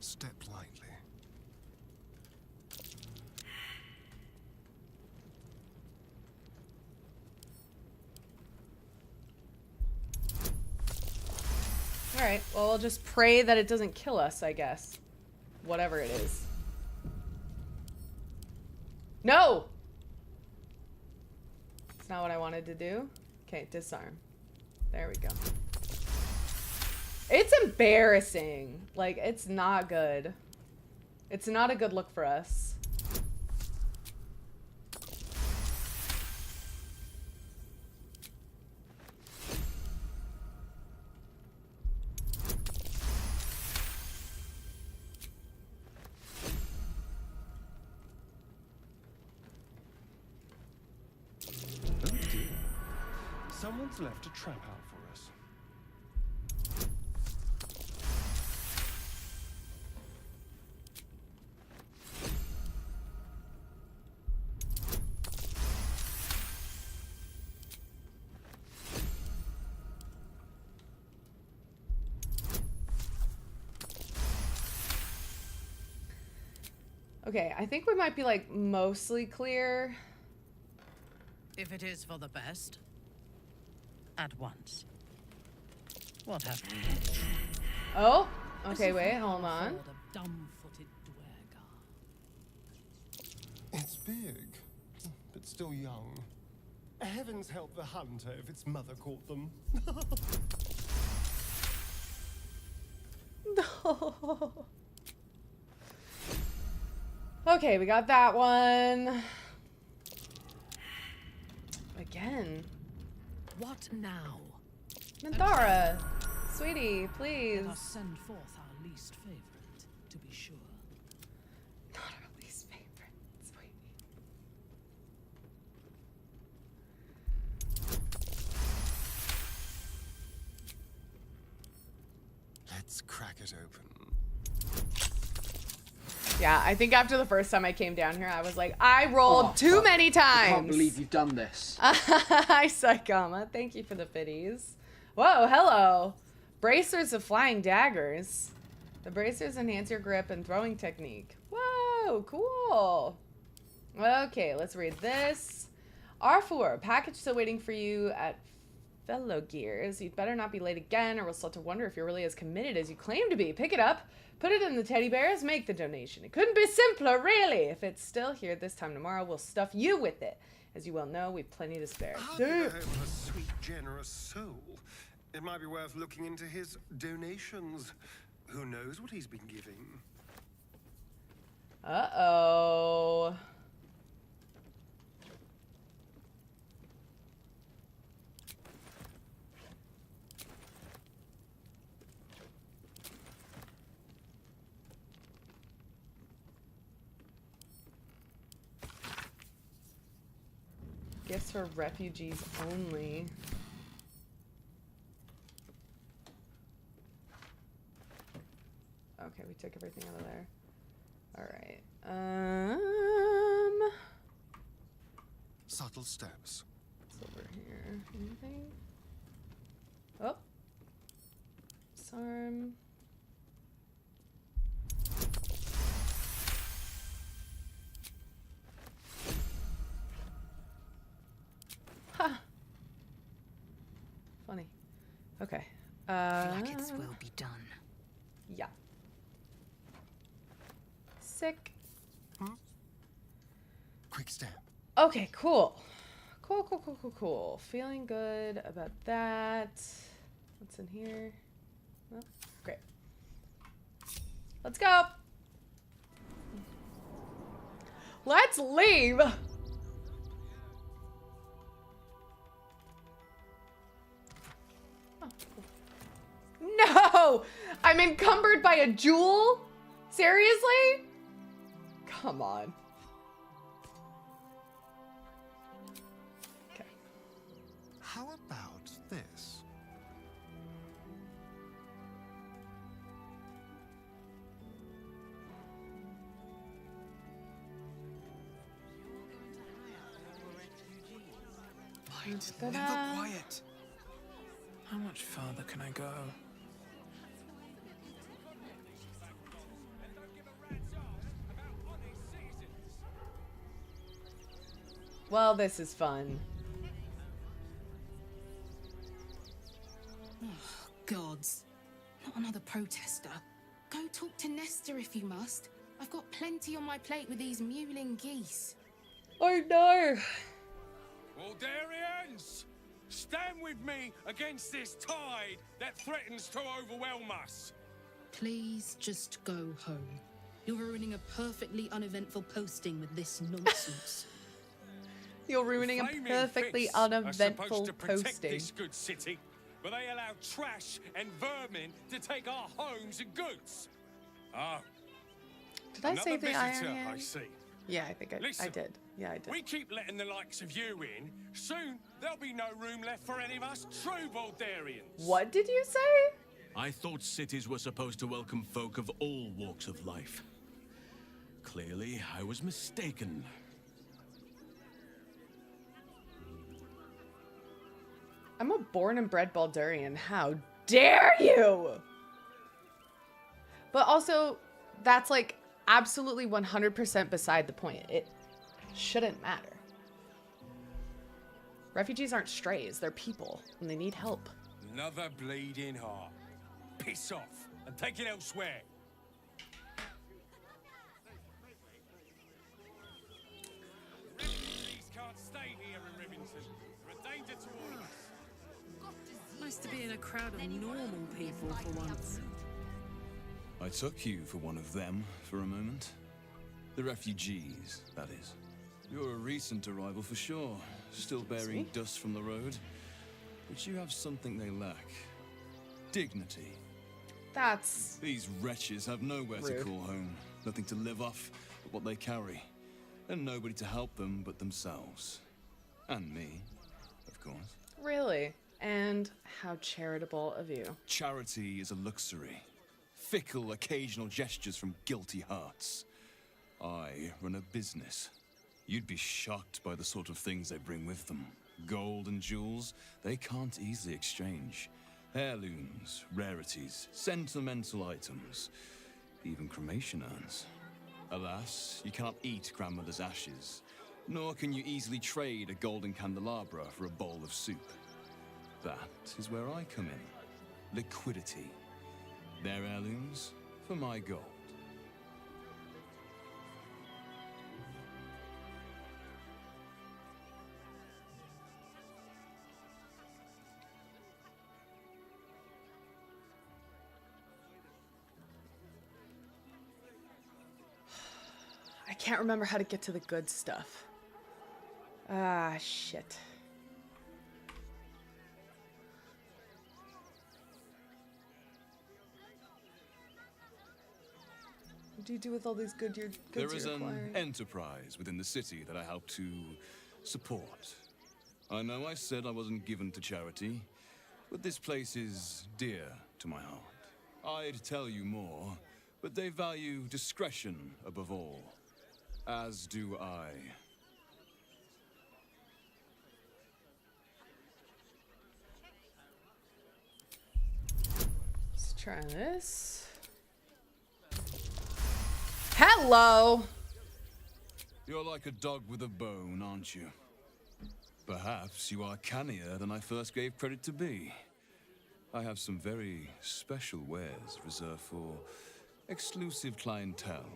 Step lightly. Alright, well, we'll just pray that it doesn't kill us, I guess. Whatever it is. No! It's not what I wanted to do. Okay, disarm. There we go. It's embarrassing. Like, it's not good. It's not a good look for us. Oh dear. Someone's left a trap out for us. Okay, I think we might be, like, mostly clear. If it is for the best. At once. What have we? Oh, okay, wait, hold on. A dumb-footed dwergar. It's big, but still young. Heavens help the hunter if its mother caught them. No. Okay, we got that one. Again. What now? Minthara, sweetie, please. Let us send forth our least favorite, to be sure. Not our least favorite, sweetie. Let's crack it open. Yeah, I think after the first time I came down here, I was like, I rolled too many times. I can't believe you've done this. Hi, Saikama. Thank you for the biddies. Whoa, hello. Bracers of flying daggers. The bracers enhance your grip and throwing technique. Whoa, cool. Okay, let's read this. R4, package still waiting for you at Fellow Gears. You'd better not be late again, or we'll start to wonder if you're really as committed as you claim to be. Pick it up, put it in the teddy bears, make the donation. It couldn't be simpler, really. If it's still here this time tomorrow, we'll stuff you with it. As you well know, we've plenty to spare. A sweet, generous soul. It might be worth looking into his donations. Who knows what he's been giving? Uh-oh. Gifts for refugees only. Okay, we took everything out of there. All right. Subtle steps. What's over here? Anything? Oh. Disarm. Ha. Funny. Okay. Like its will be done. Yeah. Sick. Quick step. Okay, cool. Cool. Feeling good about that. What's in here? Oh, great. Let's go. Let's leave. Oh, cool. No! I'm encumbered by a jewel? Seriously? Come on. Okay. How about this? Light, never quiet. How much farther can I go? Well, this is fun. Oh, gods. Not another protester. Go talk to Nestor if you must. I've got plenty on my plate with these mewling geese. Oh no! Waldarians! Stand with me against this tide that threatens to overwhelm us. Please just go home. You're ruining a perfectly uneventful posting with this nonsense. You're ruining a perfectly uneventful posting. This good city, but they allow trash and vermin to take our homes and goods. Ah. Did I say the Iron visitor, Hand? I see. Yeah, I think I did. Yeah, I did. We keep letting the likes of you in. Soon there'll be no room left for any of us true Baldarians. What did you say? I thought cities were supposed to welcome folk of all walks of life. Clearly, I was mistaken. I'm a born and bred Baldurian. How dare you? But also, that's like absolutely 100% beside the point. It shouldn't matter. Refugees aren't strays. They're people, and they need help. Another bleeding heart. Piss off and take it elsewhere. Refugees can't stay here in Rivington. They're a danger to all of us. Nice to be in a crowd of normal people for once. I took you for one of them for a moment. The refugees, that is. You're a recent arrival for sure. Still bearing dust from the road. But you have something they lack. Dignity. That's... These wretches have nowhere rude. to call home. Nothing to live off but what they carry. And nobody to help them but themselves. And me, of course. Really? And how charitable of you. Charity is a luxury. Fickle, occasional gestures from guilty hearts. I run a business. You'd be shocked by the sort of things they bring with them. Gold and jewels, they can't easily exchange. Heirlooms, rarities, sentimental items, even cremation urns. Alas, you cannot eat grandmother's ashes, nor can you easily trade a golden candelabra for a bowl of soup. That is where I come in. Liquidity. Their heirlooms for my gold. I can't remember how to get to the good stuff. Ah, shit. What do you do with all these goods There is you're an acquiring? enterprise within the city that I help to support. I know I said I wasn't given to charity, but this place is dear to my heart. I'd tell you more, but they value discretion above all. As do I. Let's try this. Hello! You're like a dog with a bone, aren't you? Perhaps you are cannier than I first gave credit to be. I have some very special wares reserved for exclusive clientele.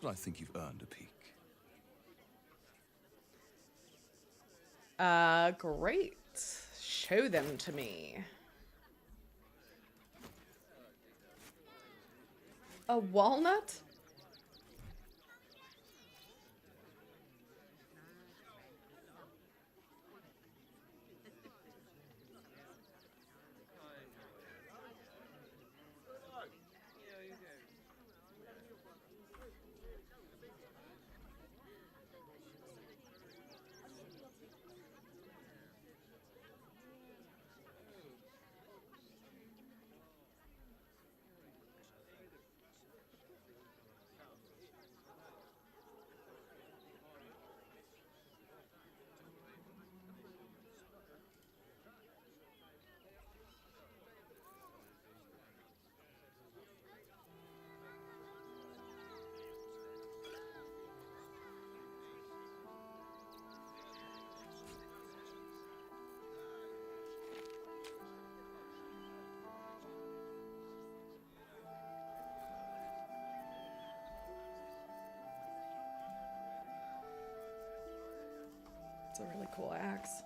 But I think you've earned a peek. Great. Show them to me. A walnut? It's a really cool axe.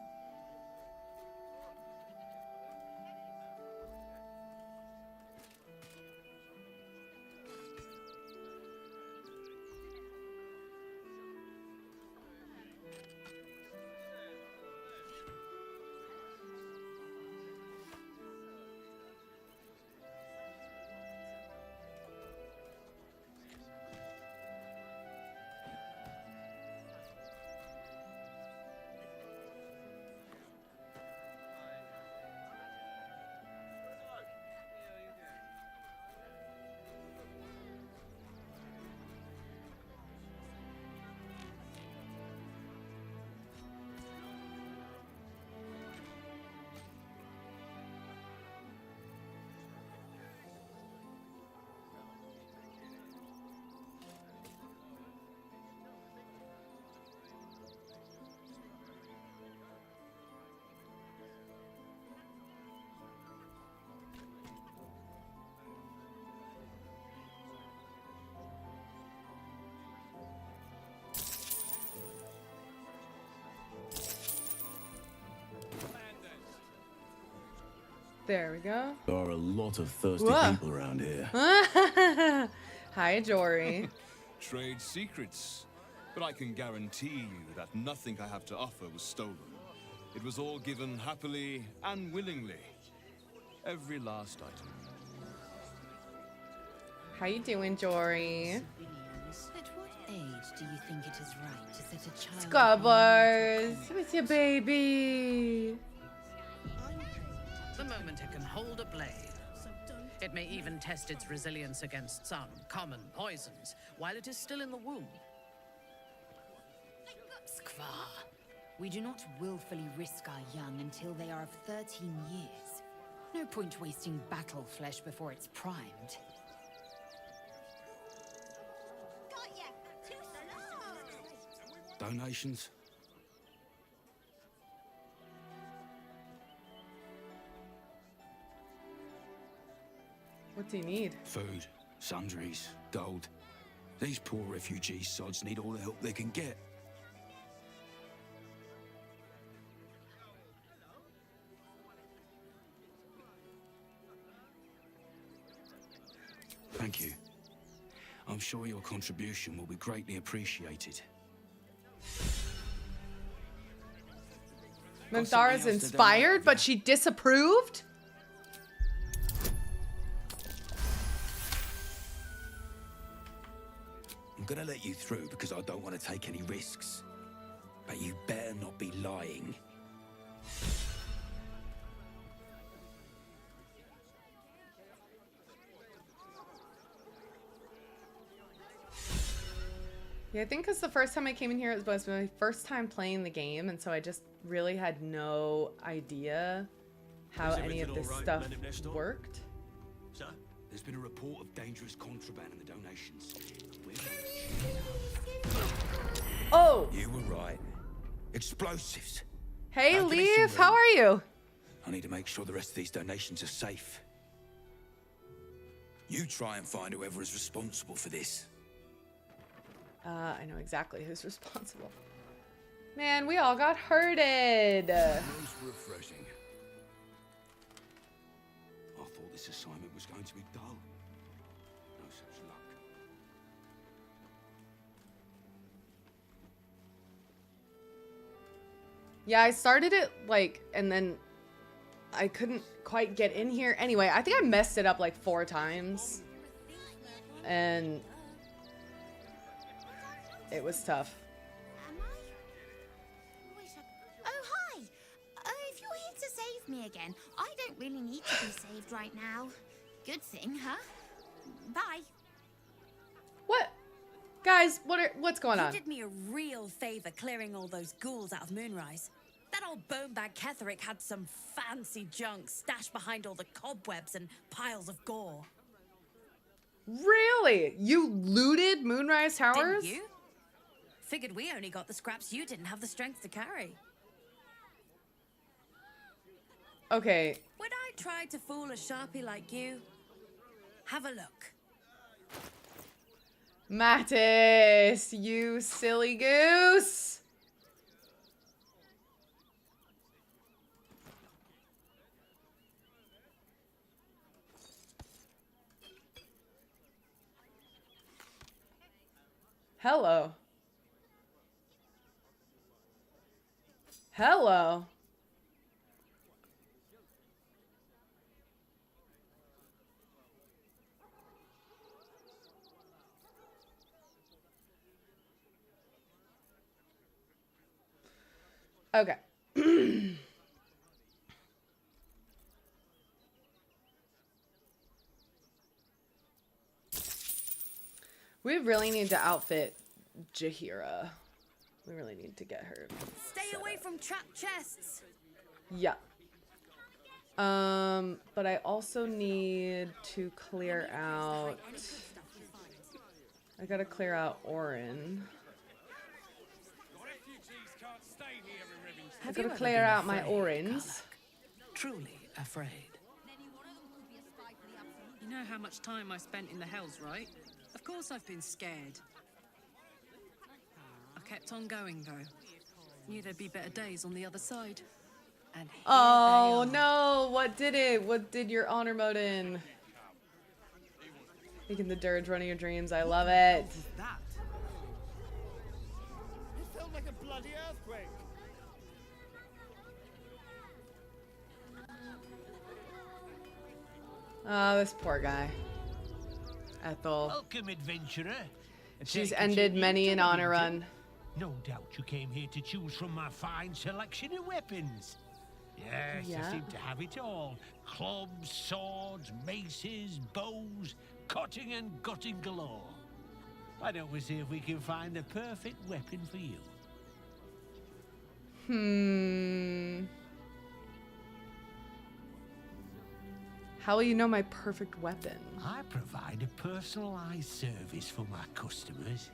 There we go. There are a lot of thirsty Whoa. people around here. Hi, Jory. Trade secrets. But I can guarantee you that nothing I have to offer was stolen. It was all given happily and willingly. Every last item. How you doing, Jory? At what age do you think it is right to set a child? Scubbers, with your baby. The moment it can hold a blade. It may even test its resilience against some common poisons while it is still in the womb. Skvar, we do not willfully risk our young until they are of 13 years. No point wasting battle flesh before it's primed. Donations? What do you need? Food, sundries, gold. These poor refugee sods need all the help they can get. Thank you. I'm sure your contribution will be greatly appreciated. Minthara's inspired, but she disapproved? I'm gonna let you through because I don't want to take any risks. But you better not be lying. Yeah, I think because the first time I came in here, it was my first time playing the game, and so I just really had no idea how any of this stuff worked. Sir? There's been a report of dangerous contraband in the donations. Oh! You were right. Explosives. Hey, Leaf, how are you? I need to make sure the rest of these donations are safe. You try and find whoever is responsible for this. I know exactly who's responsible. Man, we all got hurted. Most refreshing. I thought this assignment was going to be dull. No such luck. Yeah, I started it, like, and then I couldn't quite get in here. Anyway, I think I messed it up like 4 times. And it was tough. Oh, hi! If you're here to save me again, I don't really need to be saved right now. Good thing, huh? Bye. What? Guys, what's going on? You did me a real favor clearing all those ghouls out of Moonrise. That old bonebag Ketherick had some fancy junk stashed behind all the cobwebs and piles of gore. Really? You looted Moonrise Towers? Didn't you? Figured we only got the scraps you didn't have the strength to carry. Okay. Would I try to fool a sharpie like you? Have a look. Mattis, you silly goose. Hello. Hello. Okay. We really need to outfit Jaheira. We really need to get her. Stay away from trapped chests. Yeah. But I also need to clear out. I gotta clear out Orin. I gotta clear out my Orins. Truly afraid. You know how much time I spent in the Hells, right? Of course I've been scared. I kept on going, though. Knew there'd be better days on the other side. And here Oh they are. no, what did it? What did your honor Modin? Making the dirge run of your dreams, I love it. It felt like a bloody earthquake. Oh, this poor guy. Ethel. Welcome, adventurer. She's ended many an honor run. No doubt you came here to choose from my fine selection of weapons. Yes, Yeah. I seem to have it all. Clubs, swords, maces, bows, cutting and gutting galore. Why don't we see if we can find the perfect weapon for you? How will you know my perfect weapon? I provide a personalized service for my customers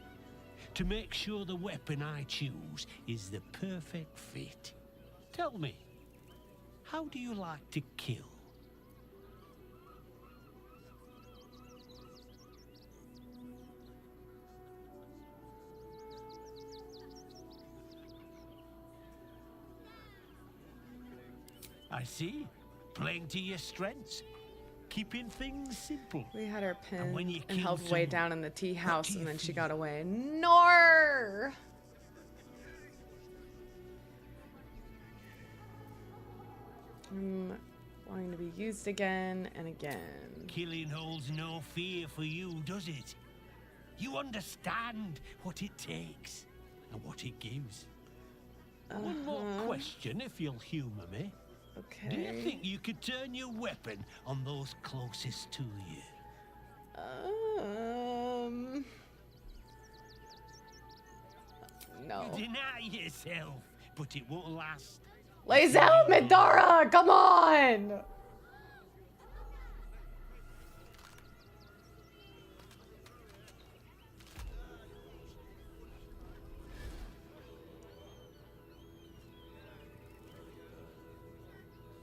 to make sure the weapon I choose is the perfect fit. Tell me, how do you like to kill? I see. Playing to your strengths. Keeping things simple. We had her pinned when you and kill held way someone, down in the tea house, do and you then she feel? got away. Nor. Wanting to be used again and again. Killing holds no fear for you, does it? You understand what it takes and what it gives. One more question, if you'll humor me. Okay. Do you think you could turn your weapon on those closest to you? No. You deny yourself, but it won't last. Lays out, Midara! Come on!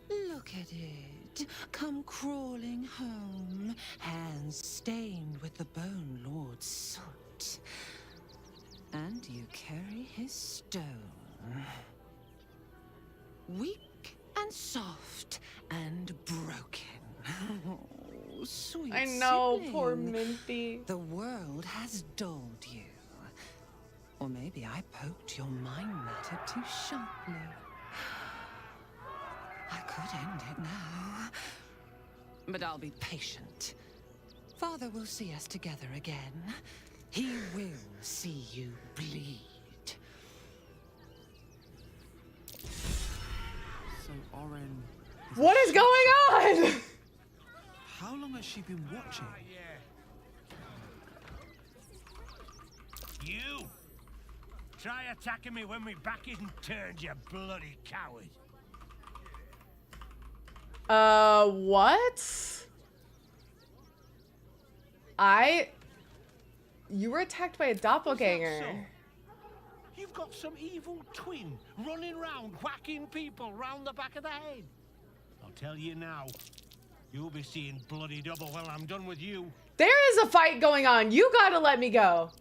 Look at it. Come crawling home, hands stained with the Bone Lord's soot. And you carry his stone. Weak and soft and broken. Oh, sweet I know, sibling. poor Minty. The world has dulled you. Or maybe I poked your mind matter too sharply. I could end it now. But I'll be patient. Father will see us together again. He will see you bleed. So, Oren... What is going on? How long has she been watching? You! Try attacking me when my back isn't turned, you bloody coward. What? You were attacked by a doppelganger. You've got some evil twin running round whacking people round the back of the head. I'll tell you now, you'll be seeing bloody double when I'm done with you. There is a fight going on. You gotta let me go.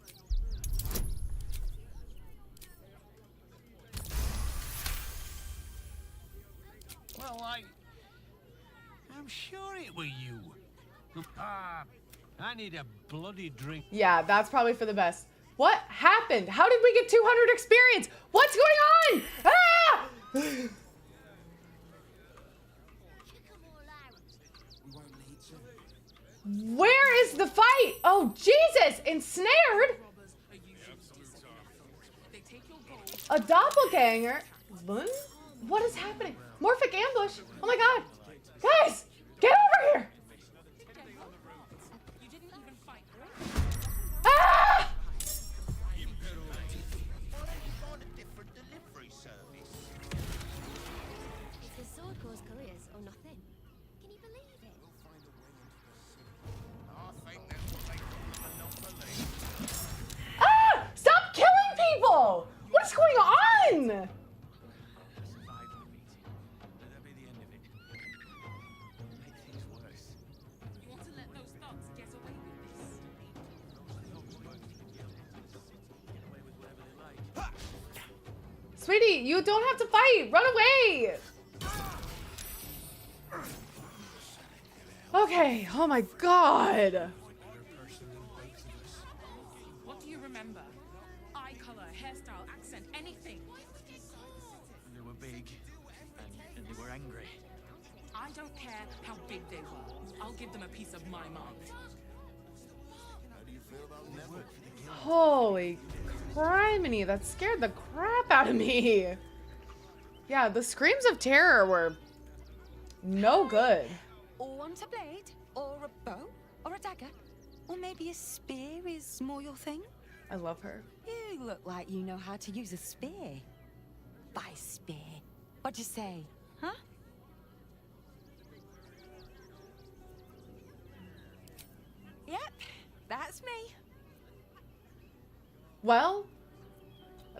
Well, I'm sure it were you. I need a bloody drink. Yeah, that's probably for the best. What happened? How did we get 200 experience? What's going on? Ah! Where is the fight? Oh, Jesus! Ensnared? A doppelganger? What is happening? Morphic ambush? Oh my god! Guys! Get over here! Ah! If the sword caused careers or nothing. Can you believe it? Ah! Stop killing people! What is going on? Sweetie, you don't have to fight. Run away. Okay. Oh my god. What do you remember? Eye color, hairstyle, accent, anything. They were big, and they were angry. I don't care how big they were. I'll give them a piece of my mind. Holy criminy, that scared the crap out of me. Yeah, the screams of terror were no good. Or want a blade? Or a bow? Or a dagger? Or maybe a spear is more your thing? I love her. You look like you know how to use a spear. By spear. What'd you say, huh? Yep, that's me. Well,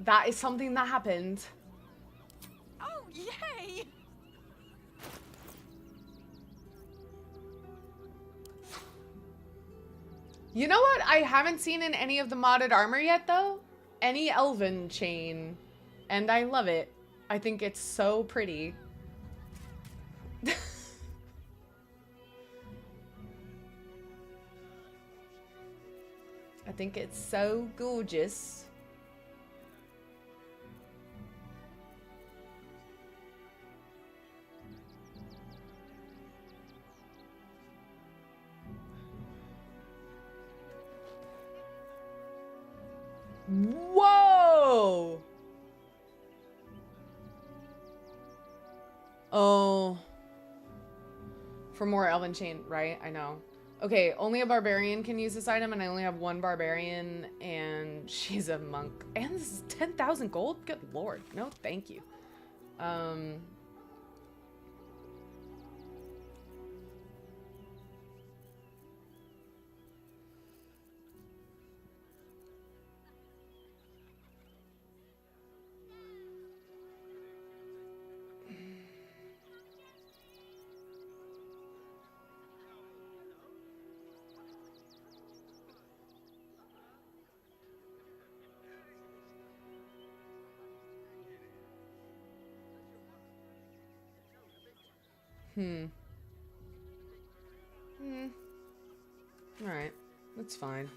that is something that happened. Oh, yay! You know what I haven't seen in any of the modded armor yet, though? Any elven chain. And I love it. I think it's so pretty. I think it's so gorgeous. Whoa! Oh. For more elven chain, right? I know. Okay, only a barbarian can use this item, and I only have one barbarian, and she's a monk. And this is 10,000 gold? Good lord. No, thank you. Alright. That's fine.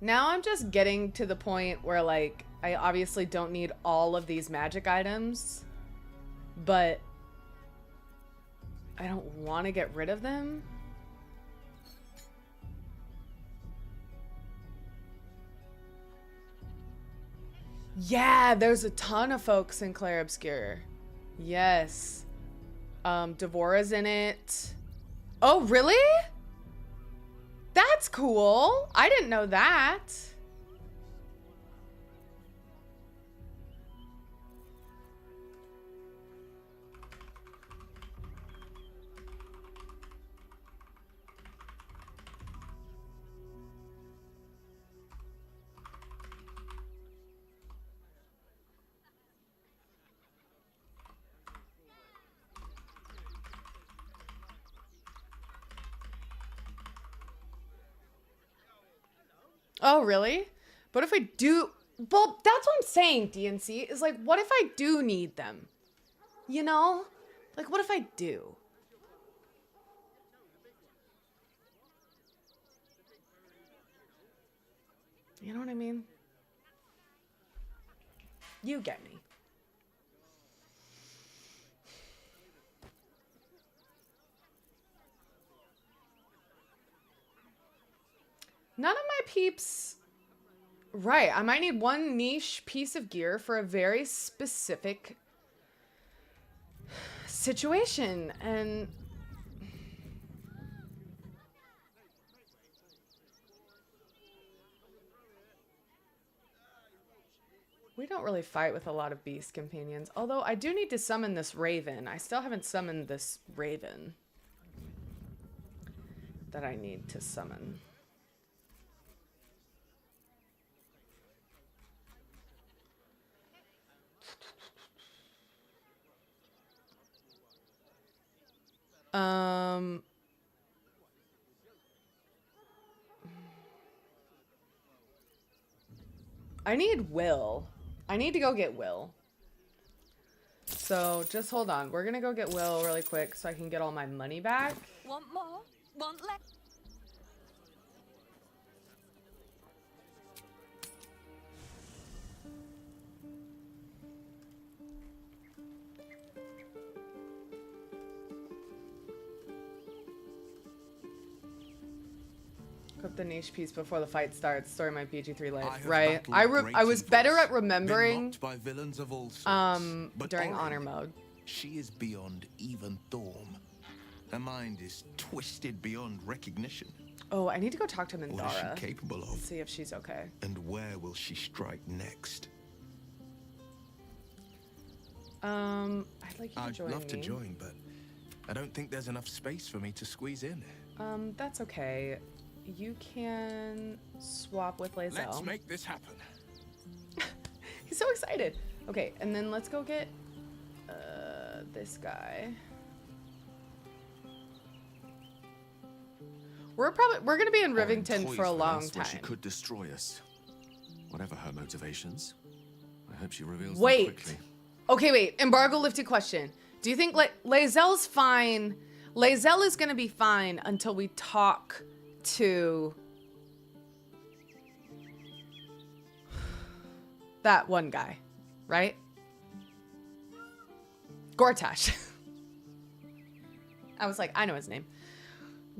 Now I'm just getting to the point where, like, I obviously don't need all of these magic items, but I don't want to get rid of them. Yeah, there's a ton of folks in Clair Obscure. Yes. Devora's in it. Oh, really? That's cool. I didn't know that. Oh, really? But if I do... Well, that's what I'm saying, DNC, is like, what if I do need them? You know? Like, what if I do? You know what I mean? You get me. None of my peeps... Right, I might need one niche piece of gear for a very specific situation, and... We don't really fight with a lot of beast companions, although I do need to summon this raven. I still haven't summoned this raven that I need to summon. I need Will. I need to go get Will. So just hold on. We're gonna go get Will really quick so I can get all my money back. Want more? Want less? Equip the niche piece before the fight starts. Story might PG-3 life. I have Right. battled great I was better events, at remembering been mocked by villains of all sorts. But during Orin, honor mode. She is beyond even Thorm. Her mind is twisted beyond recognition. Oh, I need to go talk to What is Mindara. she capable of? See if she's okay. And where will she strike next? I'd like you to I'd join love to me. join, but I don't think there's enough space for me to squeeze in. That's okay. You can swap with Lae'zel. Let's make this happen. He's so excited. Okay, and then let's go get this guy. We're gonna be in Rivington for a long time. She could destroy us. Whatever her motivations, I hope she reveals them Wait. quickly. Okay, wait. Embargo lifted question. Do you think Lae'zel's fine? Lae'zel is gonna be fine until we talk to that one guy, right? Gortash. I was like, I know his name.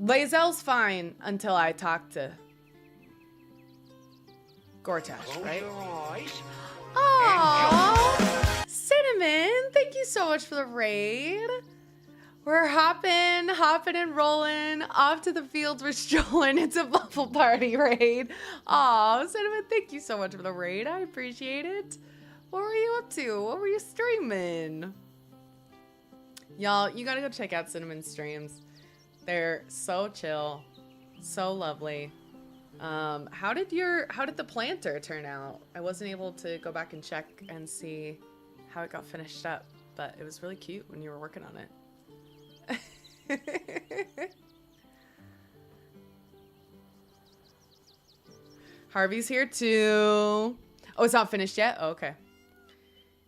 Lae'zel's fine until I talk to Gortash, right? Aww, Cinnamon, thank you so much for the raid. We're hopping and rolling off to the fields. We're strolling. It's a bubble party raid. Aw, Cinnamon, thank you so much for the raid. I appreciate it. What were you up to? What were you streaming? Y'all, you gotta go check out Cinnamon's streams. They're so chill, so lovely. How did the planter turn out? I wasn't able to go back and check and see how it got finished up, but it was really cute when you were working on it. Harvey's here too. Oh, it's not finished yet? Oh, okay.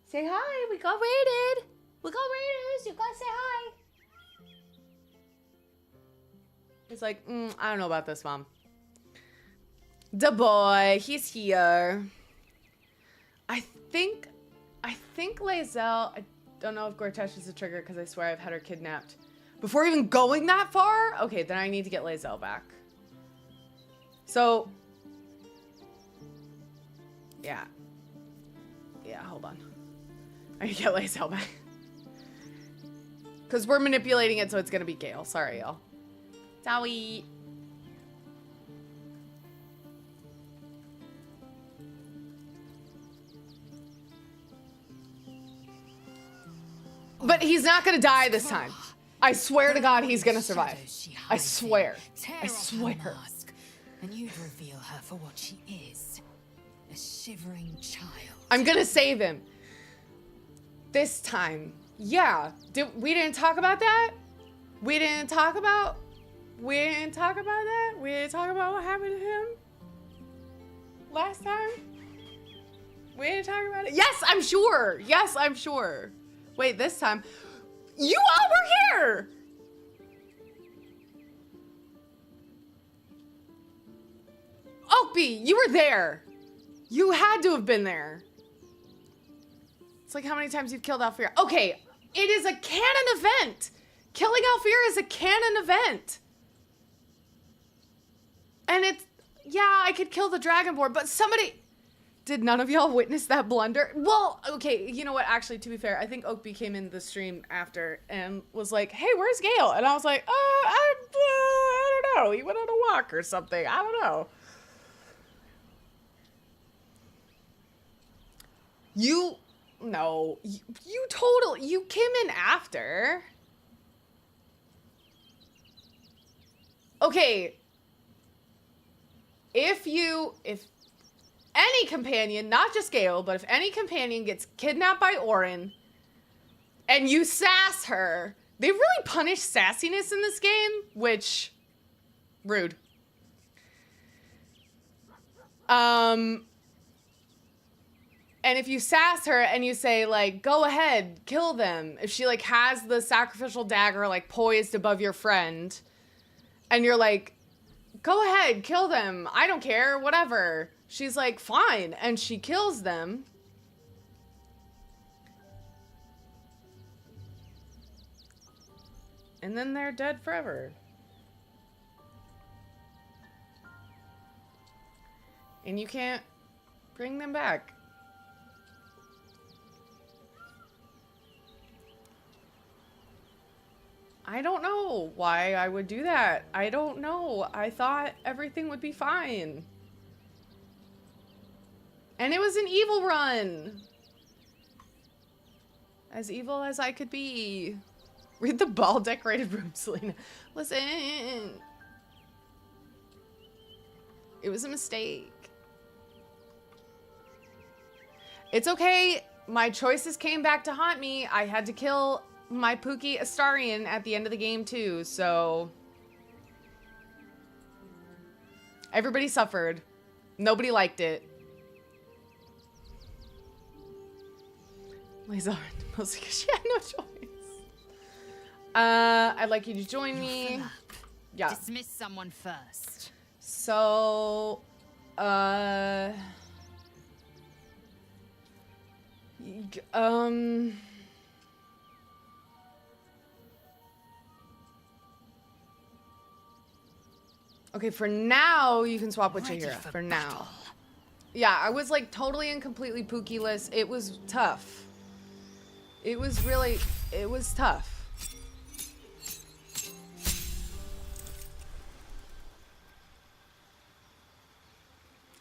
Say hi. We got raided. We got raiders. You gotta say hi. He's like, I don't know about this, Mom. Da boy, he's here. I think Lae'zel, I don't know if Gortash is a trigger because I swear I've had her kidnapped. Before even going that far? Okay, then I need to get Lae'zel back. So, yeah. Yeah, hold on. I need to get Lae'zel back. Because we're manipulating it so it's going to be Gale. Sorry, y'all. Sorry. But he's not going to die this time. I swear to God he's going to survive. I swear. I swear. And you'd reveal her for what she is. A shivering child. I'm going to save him. This time. Yeah. We didn't talk about that? We didn't talk about that? We didn't talk about what happened to him last time? We didn't talk about it? Yes, I'm sure. Yes, I'm sure. Wait, this time. You all were here! Oakby, you were there. You had to have been there. It's like how many times you've killed Alfira. Okay, it is a canon event. Killing Alfira is a canon event. And it's, yeah, I could kill the Dragonborn, but somebody... Did none of y'all witness that blunder? Well, okay, you know what? Actually, to be fair, I think Oakby came in the stream after and was like, hey, where's Gale? And I was like, I don't know. He went on a walk or something. I don't know. You came in after. Okay. If any companion, not just Gale, but if any companion gets kidnapped by Orin and you sass her, they really punish sassiness in this game, which, rude. And if you sass her and you say, like, go ahead, kill them. If she, like, has the sacrificial dagger, like, poised above your friend. And you're like, go ahead, kill them. I don't care, whatever. She's like, fine. And she kills them. And then they're dead forever. And you can't bring them back. I don't know why I would do that. I don't know. I thought everything would be fine. And it was an evil run. As evil as I could be. Read the ball-decorated room, Selena. Listen. It was a mistake. It's okay. My choices came back to haunt me. I had to kill my Pookie Astarion at the end of the game too, so everybody suffered. Nobody liked it. Lazard, mostly because she had no choice. I'd like you to join me. Yeah. Dismiss someone first. So, okay, for now, you can swap with Chihira. For now. Yeah, I was like totally and completely Pookie-less. It was tough. It was tough.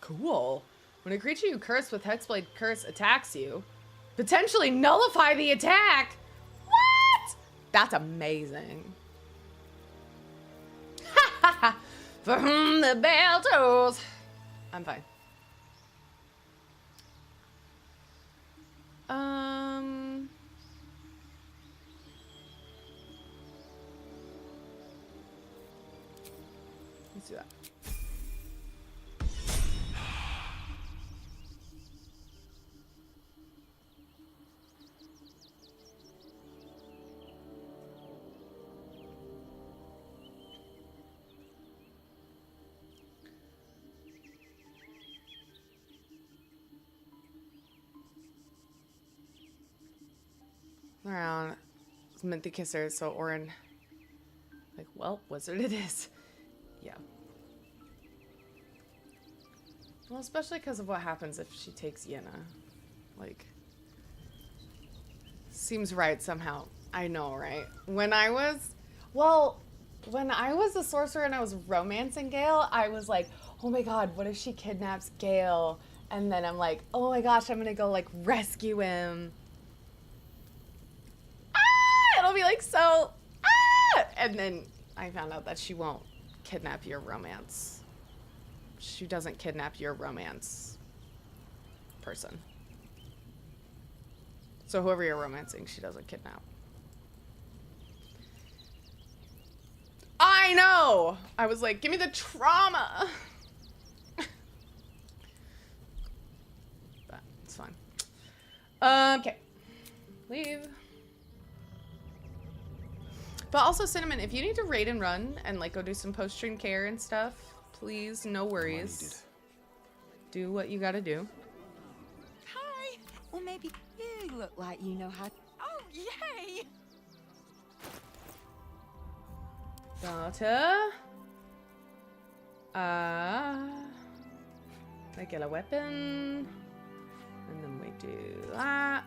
Cool. When a creature you curse with Hexblade Curse attacks you, potentially nullify the attack. What? That's amazing. For whom the bell tolls. I'm fine. Let's do that. Around meant the kisser, so Orin like, well, wizard it is. Yeah. Well, especially because of what happens if she takes Yenna. Like, seems right somehow. I know, right? When I was a sorcerer and I was romancing Gale, I was like, oh my god, what if she kidnaps Gale? And then I'm like, oh my gosh, I'm gonna go like rescue him. It'll be like so, and then I found out that she won't kidnap your romance. She doesn't kidnap your romance person. So whoever you're romancing, she doesn't kidnap. I know! I was like, give me the trauma! But it's fine. Okay. Leave. But also, Cinnamon, if you need to raid and run and like go do some post-stream care and stuff, please, no worries. Do what you gotta do. Hi! Or maybe you look like you know how. Oh, yay! Daughter. Regular weapon. And then we do that.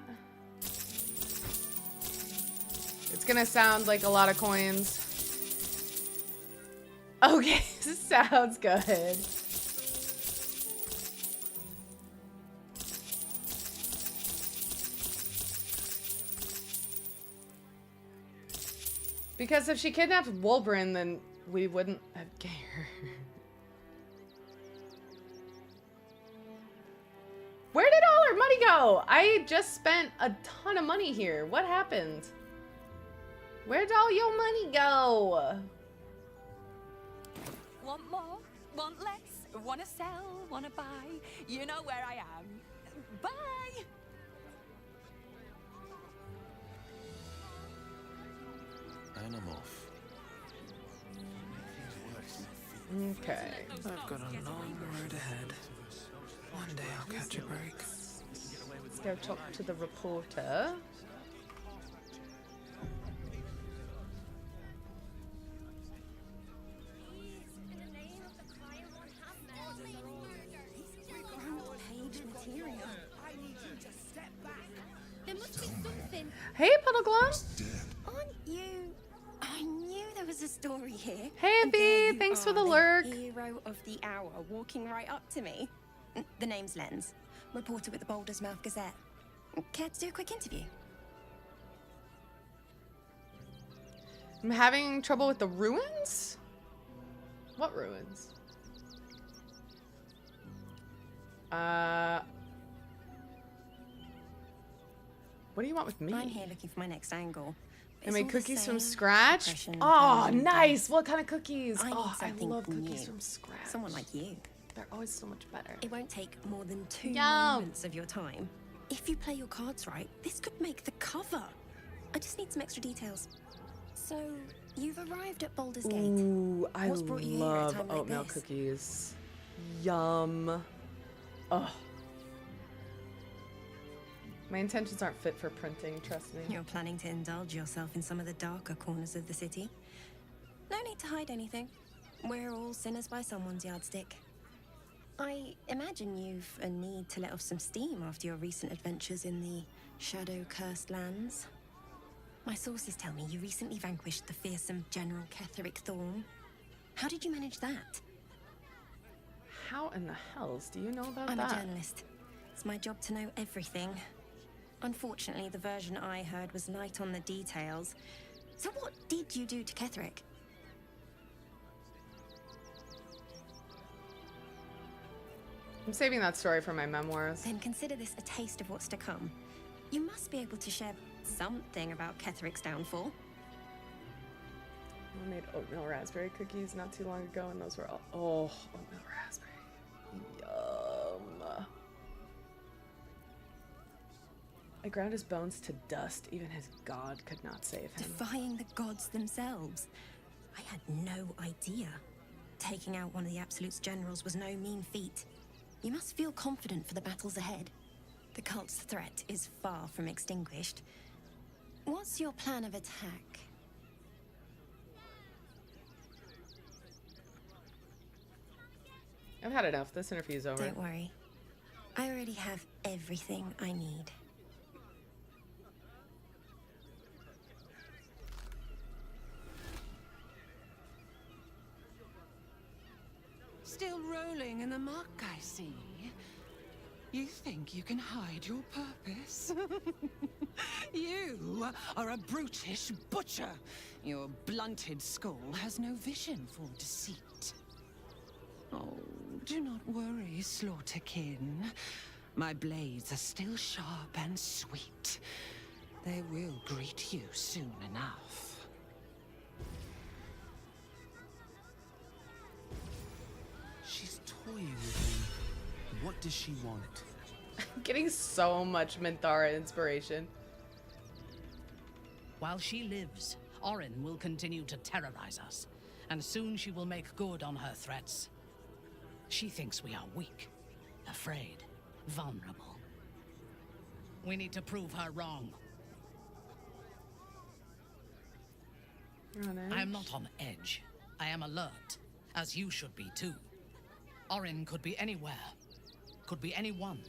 It's gonna sound like a lot of coins. Okay, sounds good. Because if she kidnapped Wolbrin, then we wouldn't have cared. Where did all our money go? I just spent a ton of money here. What happened? Where'd all your money go? Want more? Want less? Wanna sell? Wanna buy? You know where I am. Bye. And I'm off. Okay. I've got a long road ahead. One day I'll catch a break. Let's go talk to the reporter. There must be something. Hey, Puddle Gloss. Aren't you? I knew there was a story here. Hey, And there Bee. you Thanks for are, the lurk. Hero of the hour, walking right up to me. The name's Lens, reporter with the Baldur's Mouth Gazette. Care to do a quick interview? I'm having trouble with the ruins? What ruins? What do you want with me? I'm here looking for my next angle. I made It's all the cookies from same, scratch. depression, Oh, pain, nice. death. What kind of cookies? I need Oh, I something love cookies new. from scratch. Someone like you. They're always so much better. It won't take more than 2 Yum. moments of your time. If you play your cards right, this could make the cover. I just need some extra details. So, you've arrived at Baldur's Gate. Ooh, I What's brought you here at a love time like oatmeal this? cookies. Yum. Oh. My intentions aren't fit for printing, trust me. You're planning to indulge yourself in some of the darker corners of the city. No need to hide anything. We're all sinners by someone's yardstick. I imagine you've a need to let off some steam after your recent adventures in the shadow-cursed lands. My sources tell me you recently vanquished the fearsome General Ketheric Thorn. How did you manage that? How in the hells do you know about I'm that? a journalist. It's my job to know everything. Unfortunately, the version I heard was light on the details. So what did you do to Ketheric? I'm saving that story for my memoirs. Then consider this a taste of what's to come. You must be able to share something about Ketheric's downfall. I made oatmeal raspberry cookies not too long ago, and those were all... Oh, oatmeal raspberry. Yum. I ground his bones to dust. Even his god could not save him. Defying the gods themselves. I had no idea. Taking out one of the Absolute's generals was no mean feat. You must feel confident for the battles ahead. The cult's threat is far from extinguished. What's your plan of attack? I've had enough. This interview's over. Don't worry. I already have everything I need. Still rolling in the muck, I see. You think you can hide your purpose? You are a brutish butcher. Your blunted skull has no vision for deceit. Oh, do not worry, Slaughterkin. My blades are still sharp and sweet. They will greet you soon enough. She's toying with me. What does she want? I'm getting so much Minthara inspiration. While she lives, Orin will continue to terrorize us, and soon she will make good on her threats. She thinks we are weak, afraid, vulnerable. We need to prove her wrong. You're on edge. I am not on edge. I am alert, as you should be too. Orin could be anywhere, could be anyone.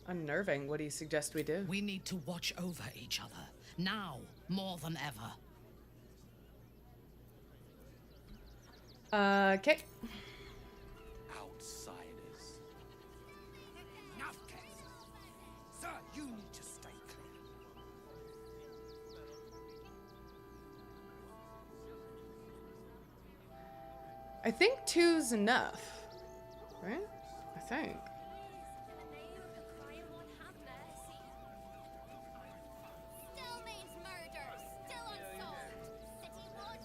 Unnerving. What do you suggest we do? We need to watch over each other, now more than ever. Okay. Outsiders. Enough, Keth. Sir, you need to stay clear. I think 2's enough. Right? I think. Still means murder, still unsolved. City watch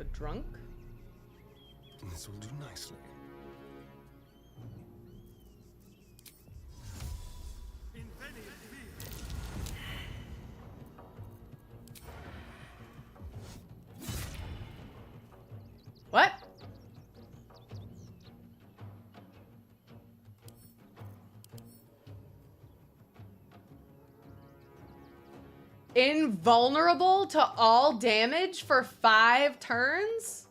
a drunk? This will do nicely. What? Invulnerable to all damage for 5 turns?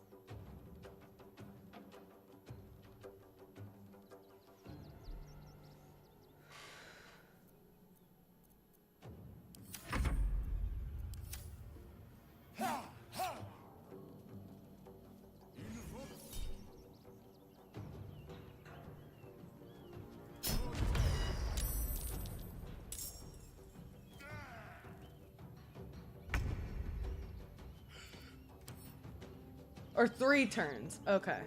Or 3 turns. Okay.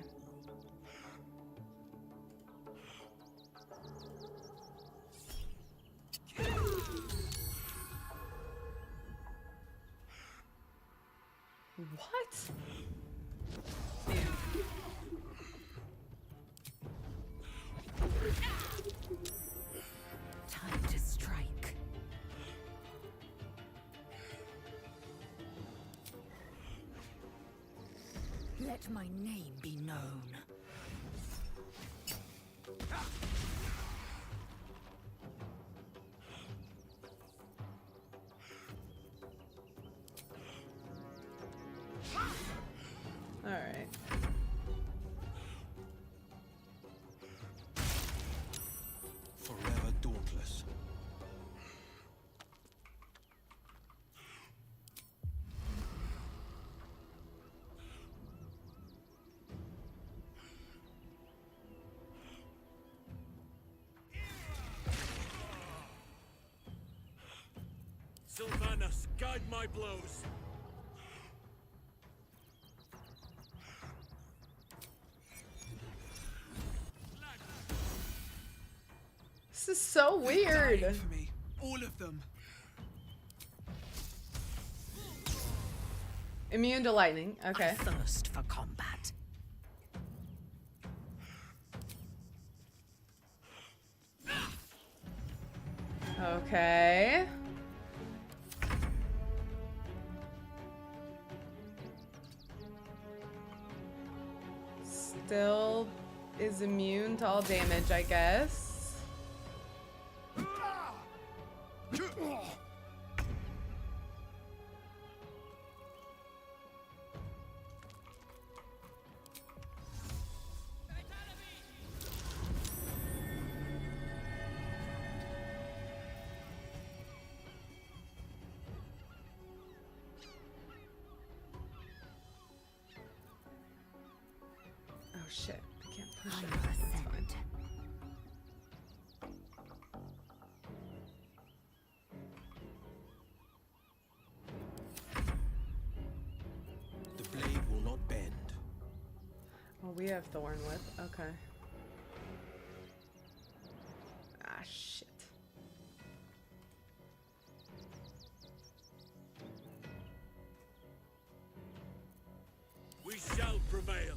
What? Time to strike. Let my name be known. All right. Forever dauntless. Sylvanas, guide my blows. This is so weird. Dying for me. All of them. Immune to lightning. Okay. I thirst for combat. Okay. Still is immune to all damage, I guess. Oh shit, I can't push it. That's fine. The blade will not bend. Well, we have Thorn with. Okay. Ah, shit. We shall prevail.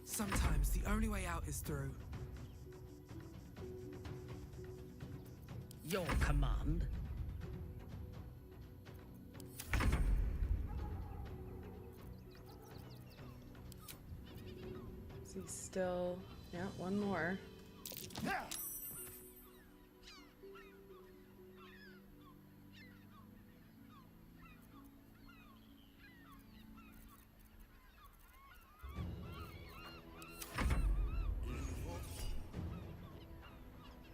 Sometimes the only way out is through. Your command. Is he still... Yeah, one more.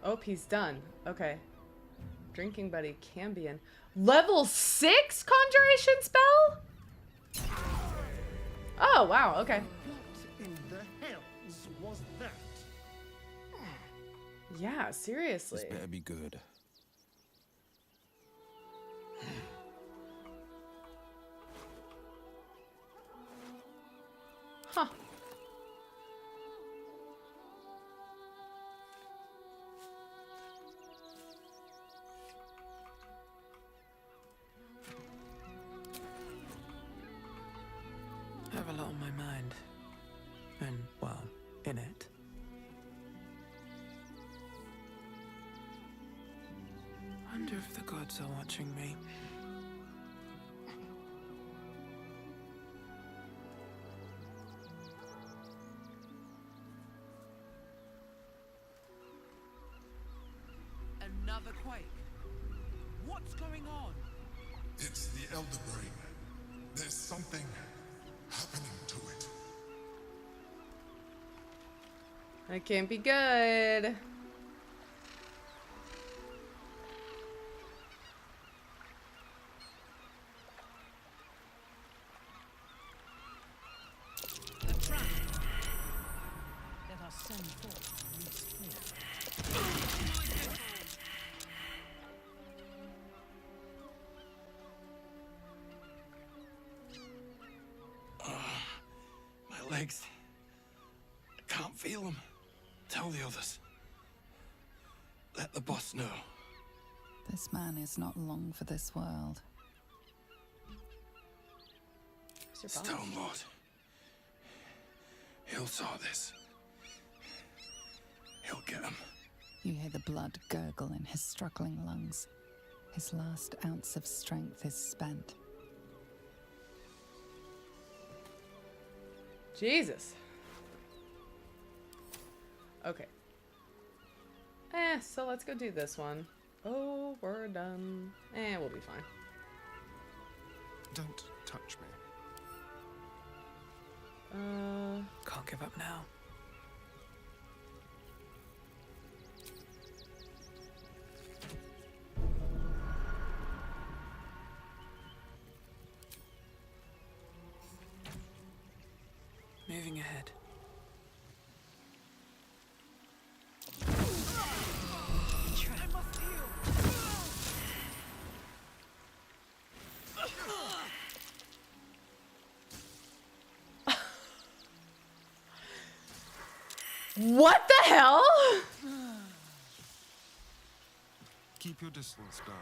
Oh, he's done. Okay. Drinking buddy can be in. Level 6 conjuration spell? Oh, wow. Okay. What in the hells was that? Yeah, seriously. This better be good. Huh. have a lot on my mind. And, well, in it. Wonder if the gods are watching me. Another quake. What's going on? It's the Elder Brain. There's something happening to it. That can't be good. The trap. Let us send forth this forth. My legs. I can't feel them. Tell the others. Let the boss know. This man is not long for this world. Stone Lord. He'll saw this. He'll get him. You hear the blood gurgle in his struggling lungs. His last ounce of strength is spent. Jesus. Okay. So let's go do this one. Oh, we're done. We'll be fine. Don't touch me. Can't give up now. Moving ahead. What the hell? Keep your distance, darling.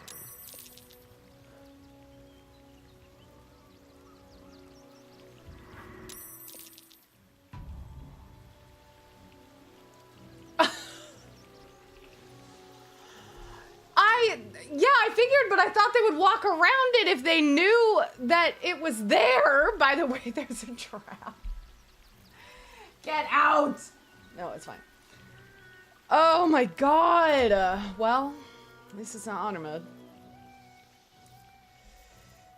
Yeah, I figured, but I thought they would walk around it if they knew that it was there. By the way, there's a trap. Get out! No, it's fine. Oh my god. Well, this is not honor mode.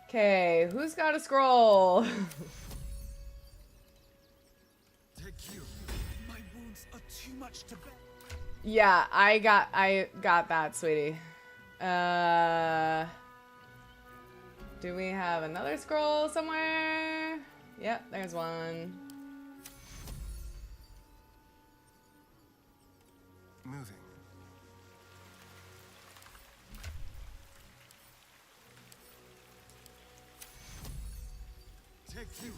Okay, who's got a scroll? Take you. My wounds are too much to bear. Yeah, I got that, sweetie. Do we have another scroll somewhere? Yep, there's one. Moving. Take you.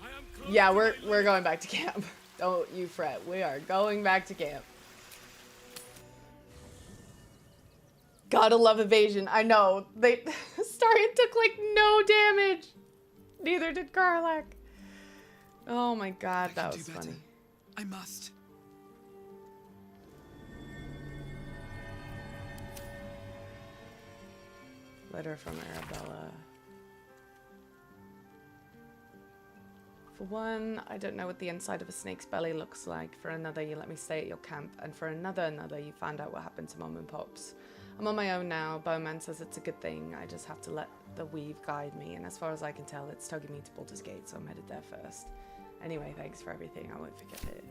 I am close. Yeah, we're going back to camp. Don't you fret. We are going back to camp. Gotta love evasion. I know. Starion took like no damage. Neither did Karlach. Oh my god, that was funny. I must. Letter from Arabella. For one, I don't know what the inside of a snake's belly looks like. For another, you let me stay at your camp. And for another, you found out what happened to Mom and Pops. I'm on my own now. Bowman says it's a good thing. I just have to let the weave guide me. And as far as I can tell, it's tugging me to Baldur's Gate, so I'm headed there first. Anyway, thanks for everything. I won't forget it.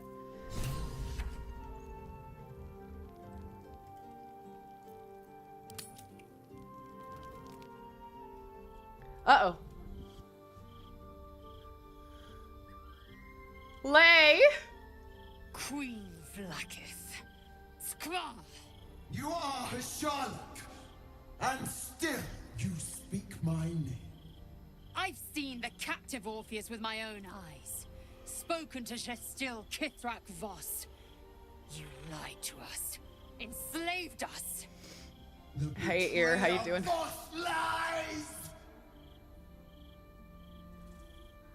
Uh-oh. Lay! Queen Vlakith. Skrar! You are a Karlach, and still you speak my name. I've seen the captive Orpheus with my own eyes. Spoken to Shestil Kithrak Voss. You lied to us. Enslaved us. Hey, Ear, how you doing? Voss lies!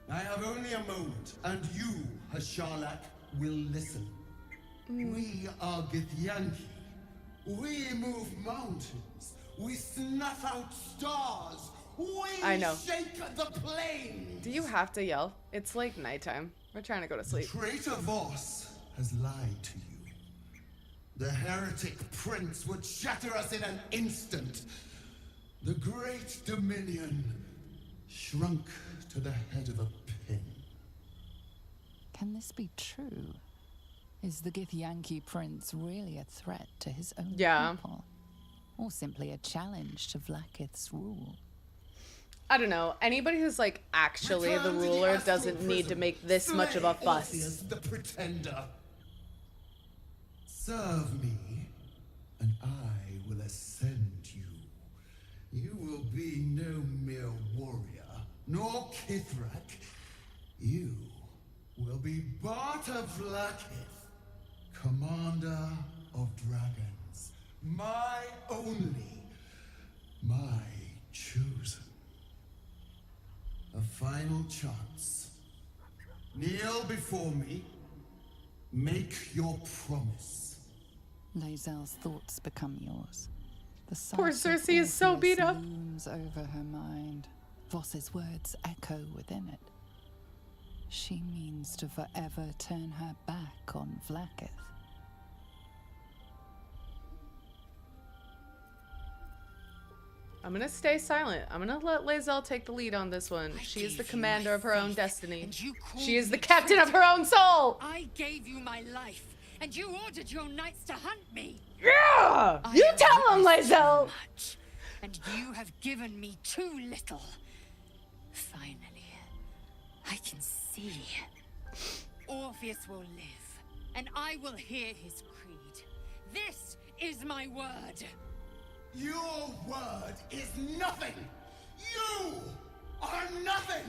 I have only a moment, and you, Hasharlak, will listen. We are Githyanki. We move mountains. We snuff out stars. I We know. shake the plains. Do you have to yell? It's like nighttime. We're trying to go to sleep. Traitor Voss has lied to you. The heretic prince would shatter us in an instant. The great dominion shrunk to the head of a pin. Can this be true? Is the Githyanki prince really a threat to his own people? Or simply a challenge to Vlaakith's rule? I don't know. Anybody who's like actually the ruler doesn't need to make this much of a fuss. Orpheus the pretender. Serve me, and I will ascend you. You will be no mere warrior, nor Kithrak. You will be Barta Vlaakith, commander of dragons. My only, my chosen. A final chance. Kneel before me. Make your promise. Lae'zel's thoughts become yours. The sight Poor of Cersei is so beat Orpheus up. looms over her mind. Voss's words echo within it. She means to forever turn her back on Vlaakith. I'm gonna stay silent. I'm gonna let Lae'zel take the lead on this one. She is the commander of her own destiny. She is the captain of her own soul! I gave you my life, and you ordered your knights to hunt me. Yeah! You tell him, Lae'zel! And you have given me too little. Finally, I can see. Orpheus will live, and I will hear his creed. This is my word. Your word is nothing! You are nothing!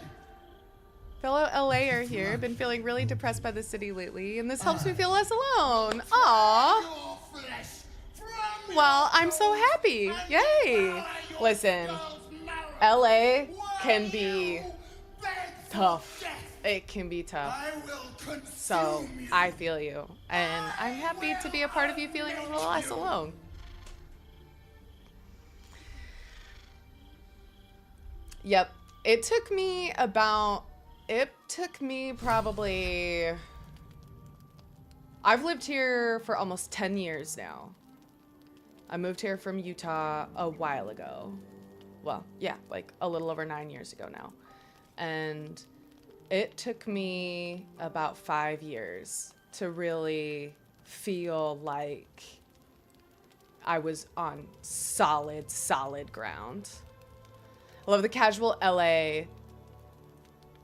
Fellow LAer here. Been feeling really depressed by the city lately, and this helps me feel less alone. Aww. Well, I'm so happy. Yay. Listen, LA can be tough. It can be tough. So I feel you, and I'm happy to be a part of you feeling a little less alone. Yep. It took me probably, I've lived here for almost 10 years now. I moved here from Utah a while ago. Well, yeah, like a little over 9 years ago now. And it took me about 5 years to really feel like I was on solid ground. I love the casual LA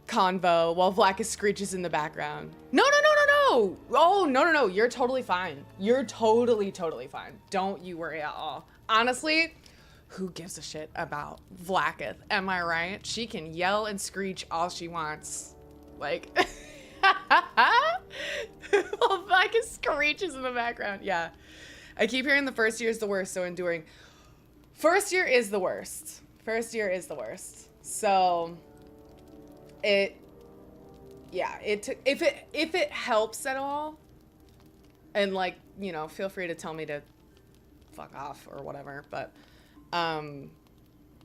convo while Vlaakith screeches in the background. No. Oh, no. You're totally fine. You're totally fine. Don't you worry at all. Honestly, who gives a shit about Vlaakith? Am I right? She can yell and screech all she wants. Like, while Vlaakith screeches in the background. Yeah. I keep hearing the first year is the worst, so enduring. First year is the worst. So it took, if it helps at all, and like, you know, feel free to tell me to fuck off or whatever, but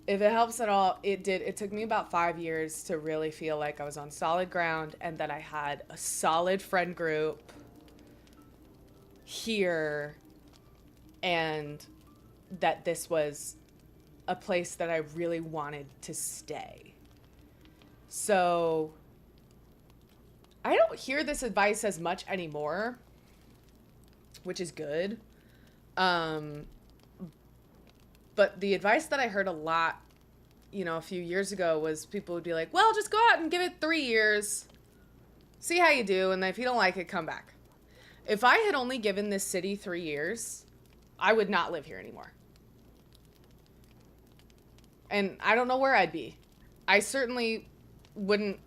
if it helps at all, it took me about 5 years to really feel like I was on solid ground and that I had a solid friend group here, and that this was a place that I really wanted to stay. So I don't hear this advice as much anymore, which is good. But the advice that I heard a lot, you know, a few years ago was people would be like, well, just go out and give it 3 years. See how you do. And if you don't like it, come back. If I had only given this city 3 years, I would not live here anymore. And I don't know where I'd be. I certainly wouldn't,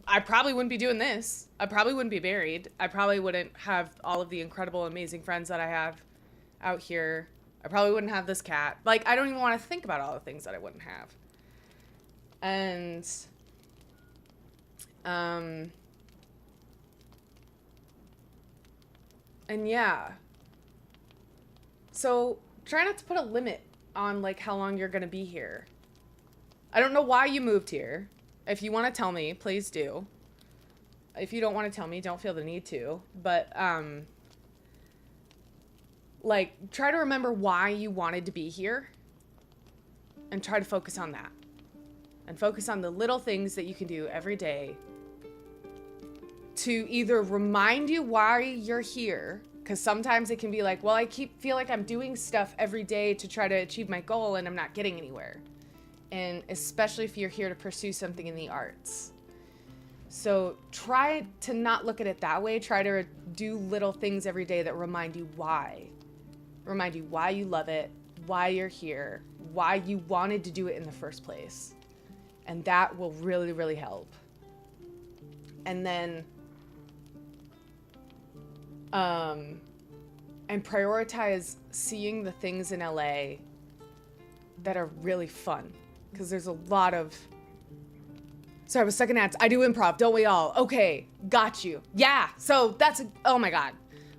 I probably wouldn't be doing this. I probably wouldn't be married. I probably wouldn't have all of the incredible, amazing friends that I have out here. I probably wouldn't have this cat. Like, I don't even want to think about all the things that I wouldn't have. And And yeah. So try not to put a limit on like how long you're gonna be here. I don't know why you moved here. If you want to tell me, please do. If you don't want to tell me, don't feel the need to. But like try to remember why you wanted to be here and try to focus on that. And focus on the little things that you can do every day to either remind you why you're here, because sometimes it can be like, well, I feel like I'm doing stuff every day to try to achieve my goal and I'm not getting anywhere. And especially if you're here to pursue something in the arts. So try to not look at it that way. Try to do little things every day that remind you why. Remind you why you love it, why you're here, why you wanted to do it in the first place. And that will really, really help. And then, and prioritize seeing the things in LA that are really fun. Because there's a lot of, sorry, I was stuck in ads. I do improv, don't we all? Okay, got you. Yeah, so that's, oh my God.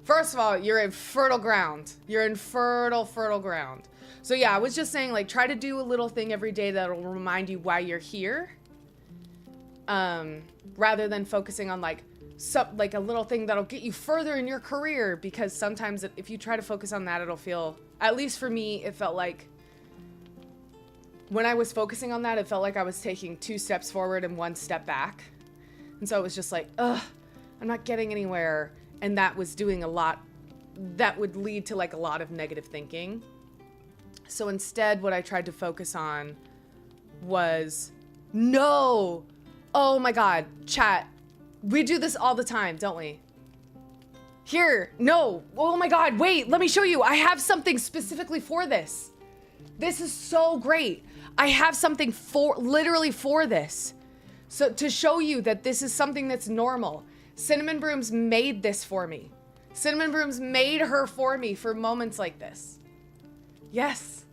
First of all, you're in fertile ground. You're in fertile ground. So yeah, I was just saying, like, try to do a little thing every day that'll remind you why you're here. Rather than focusing on like a little thing that'll get you further in your career, because sometimes if you try to focus on that, it'll feel, at least for me, it felt like when I was focusing on that, it felt like I was taking 2 steps forward and 1 step back. And so it was just like, ugh, I'm not getting anywhere. And that was doing a lot, that would lead to like a lot of negative thinking. So instead, what I tried to focus on was, no, oh my God, chat. We do this all the time, don't we? Here, no, oh my God, wait, let me show you. I have something specifically for this. This is so great. I have something literally for this. So to show you that this is something that's normal. Cinnamon Brooms made this for me. Cinnamon Brooms made her for me for moments like this. Yes.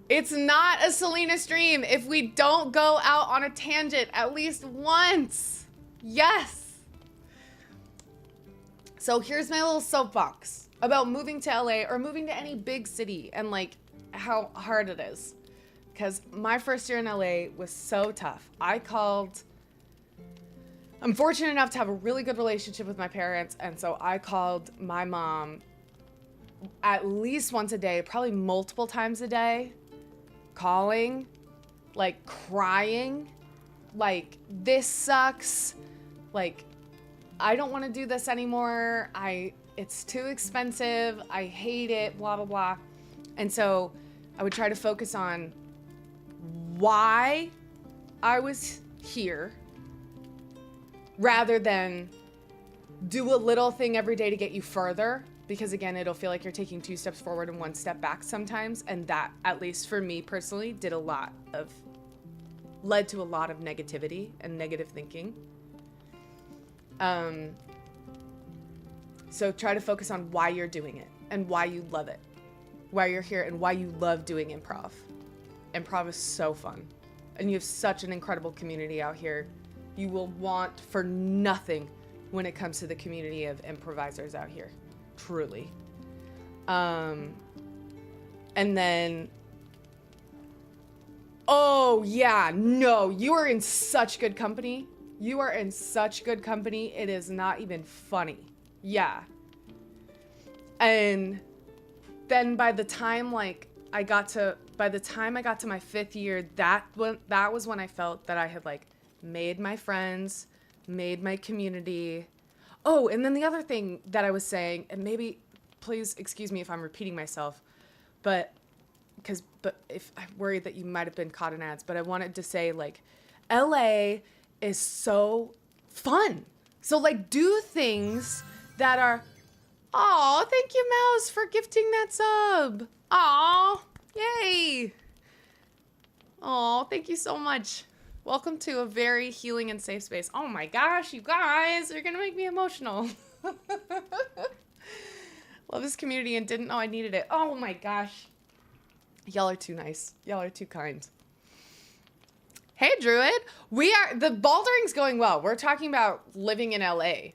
It's not a Selena stream if we don't go out on a tangent at least once. Yes. So here's my little soapbox about moving to LA or moving to any big city and like how hard it is. Because my first year in LA was so tough. I'm fortunate enough to have a really good relationship with my parents, and so I called my mom at least once a day, probably multiple times a day, calling, like crying, like this sucks, like I don't want to do this anymore, it's too expensive, I hate it, blah blah blah. And so I would try to focus on why I was here rather than do a little thing every day to get you further, because again, it'll feel like you're taking 2 steps forward and 1 step back sometimes. And that, at least for me personally, led to a lot of negativity and negative thinking. So try to focus on why you're doing it and why you love it, why you're here and why you love doing improv. Improv is so fun. And you have such an incredible community out here. You will want for nothing when it comes to the community of improvisers out here. Truly. And then, oh yeah, no, you are in such good company. You are in such good company. It is not even funny. Yeah. And then by the time I got to my 5th year, that was when I felt that I had like made my friends, made my community. Oh, and then the other thing that I was saying, and maybe, please excuse me if I'm repeating myself, but if I'm worried that you might have been caught in ads, but I wanted to say like, LA is so fun. So like do things that are, oh, thank you, Mouse, for gifting that sub. Aw, yay. Oh, thank you so much. Welcome to a very healing and safe space. Oh my gosh, you guys, you're gonna make me emotional. Love this community and didn't know I needed it. Oh my gosh. Y'all are too nice. Y'all are too kind. Hey, Druid. The Balduring's going well. We're talking about living in LA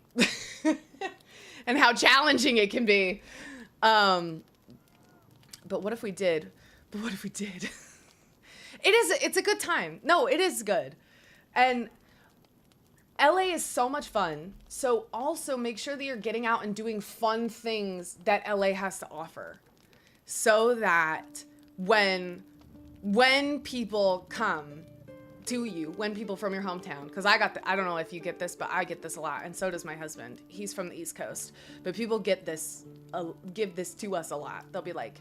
and how challenging it can be. But what if we did? It's a good time. No, it is good. And LA is so much fun. So also make sure that you're getting out and doing fun things that LA has to offer. So that when people come to you, when people from your hometown, because I don't know if you get this, but I get this a lot, and so does my husband. He's from the East Coast, but people give this to us a lot. They'll be like,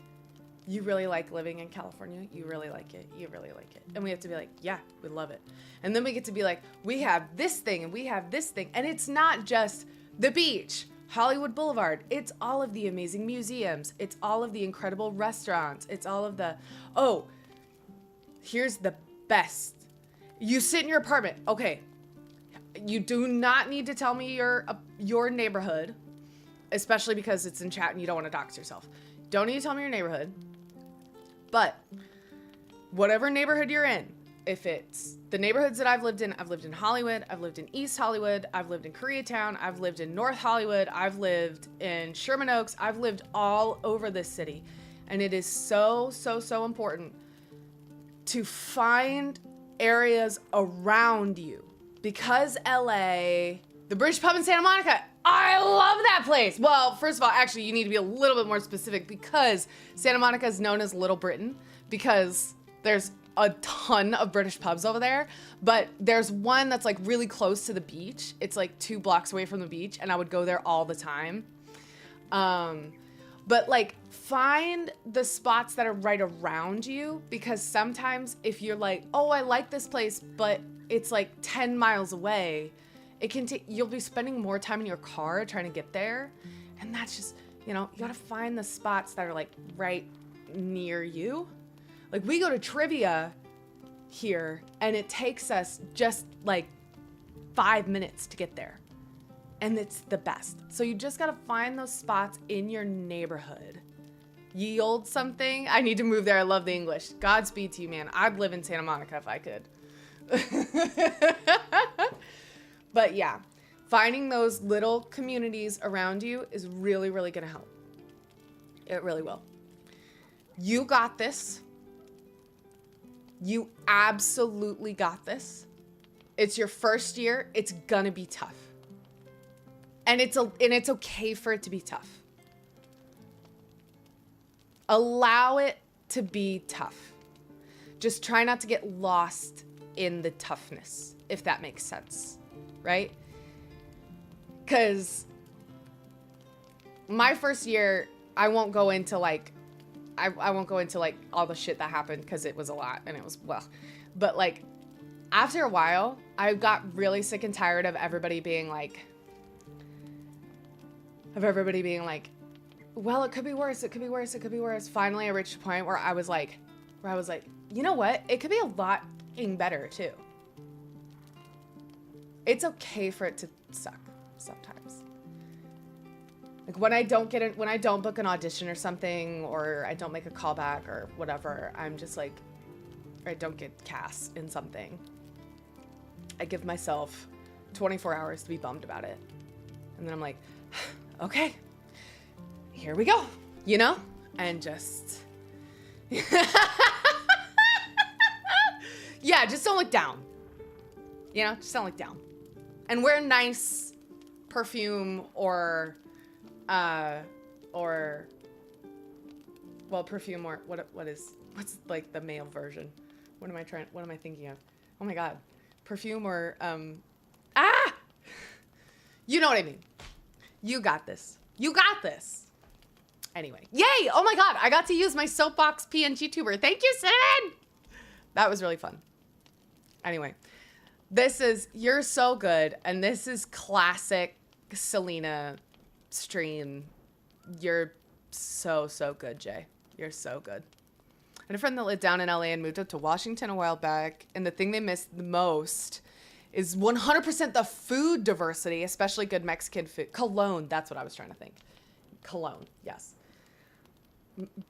you really like living in California? You really like it? You really like it? And we have to be like, yeah, we love it. And then we get to be like, we have this thing and we have this thing. And it's not just the beach, Hollywood Boulevard. It's all of the amazing museums. It's all of the incredible restaurants. It's all of the, here's the best. You sit in your apartment. Okay. You do not need to tell me your neighborhood, especially because it's in chat and you don't want to dox yourself. Don't need to tell me your neighborhood. But whatever neighborhood you're in, if it's the neighborhoods that I've lived in Hollywood, I've lived in East Hollywood, I've lived in Koreatown, I've lived in North Hollywood, I've lived in Sherman Oaks, I've lived all over this city. And it is so, so, so important to find areas around you. Because LA, the British pub in Santa Monica, I love that place. Well, first of all, actually, you need to be a little bit more specific because Santa Monica is known as Little Britain because there's a ton of British pubs over there. But there's one that's like really close to the beach. It's like 2 blocks away from the beach, and I would go there all the time. But like find the spots that are right around you, because sometimes if you're like, oh, I like this place, but it's like 10 miles away, it can take, you'll be spending more time in your car trying to get there. And that's just, you gotta find the spots that are like right near you. Like we go to trivia here and it takes us just like 5 minutes to get there. And it's the best. So you just gotta find those spots in your neighborhood. Ye old something. I need to move there. I love the English. Godspeed to you, man. I'd live in Santa Monica if I could. But yeah, finding those little communities around you is really, really gonna help. It really will. You got this. You absolutely got this. It's your first year. It's gonna be tough. And it's okay for it to be tough. Allow it to be tough. Just try not to get lost in the toughness, if that makes sense, right? Because my first year, I won't go into like all the shit that happened because it was a lot and it was, well, but like after a while, I got really sick and tired of everybody being like, well, it could be worse. It could be worse. It could be worse. Finally, I reached a point where I was like, you know what? It could be a lot better too. It's okay for it to suck sometimes. Like when I don't book an audition or something, or I don't make a callback or whatever, I'm just like, or I don't get cast in something. I give myself 24 hours to be bummed about it. And then I'm like, okay, here we go, and just, yeah, just don't look down, just don't look down, and wear nice perfume or perfume or what's like the male version? What am I thinking of? Oh my God, perfume or, you know what I mean? You got this. You got this. Anyway, yay! Oh my God, I got to use my soapbox PNG tuber. Thank you, Cinnamon! That was really fun. Anyway, you're so good, and this is classic Selena stream. You're so, so good, Jay. You're so good. I had a friend that lived down in LA and moved up to Washington a while back, and the thing they missed the most is 100% the food diversity, especially good Mexican food. Cologne, that's what I was trying to think. Cologne, yes.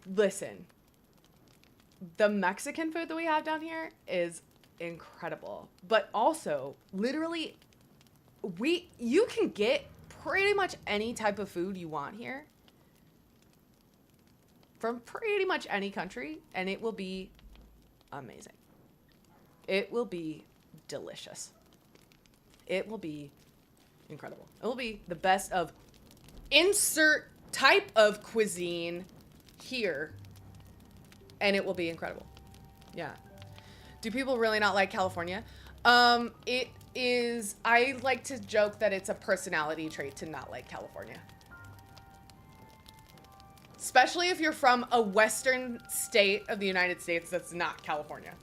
Listen, the Mexican food that we have down here is incredible. But also, literally, you can get pretty much any type of food you want here from pretty much any country, and it will be amazing. It will be delicious. It will be incredible. It will be the best of insert type of cuisine here, and it will be incredible. Yeah. Do people really not like California? It is, I like to joke that it's a personality trait to not like California. Especially if you're from a western state of the United States that's not California.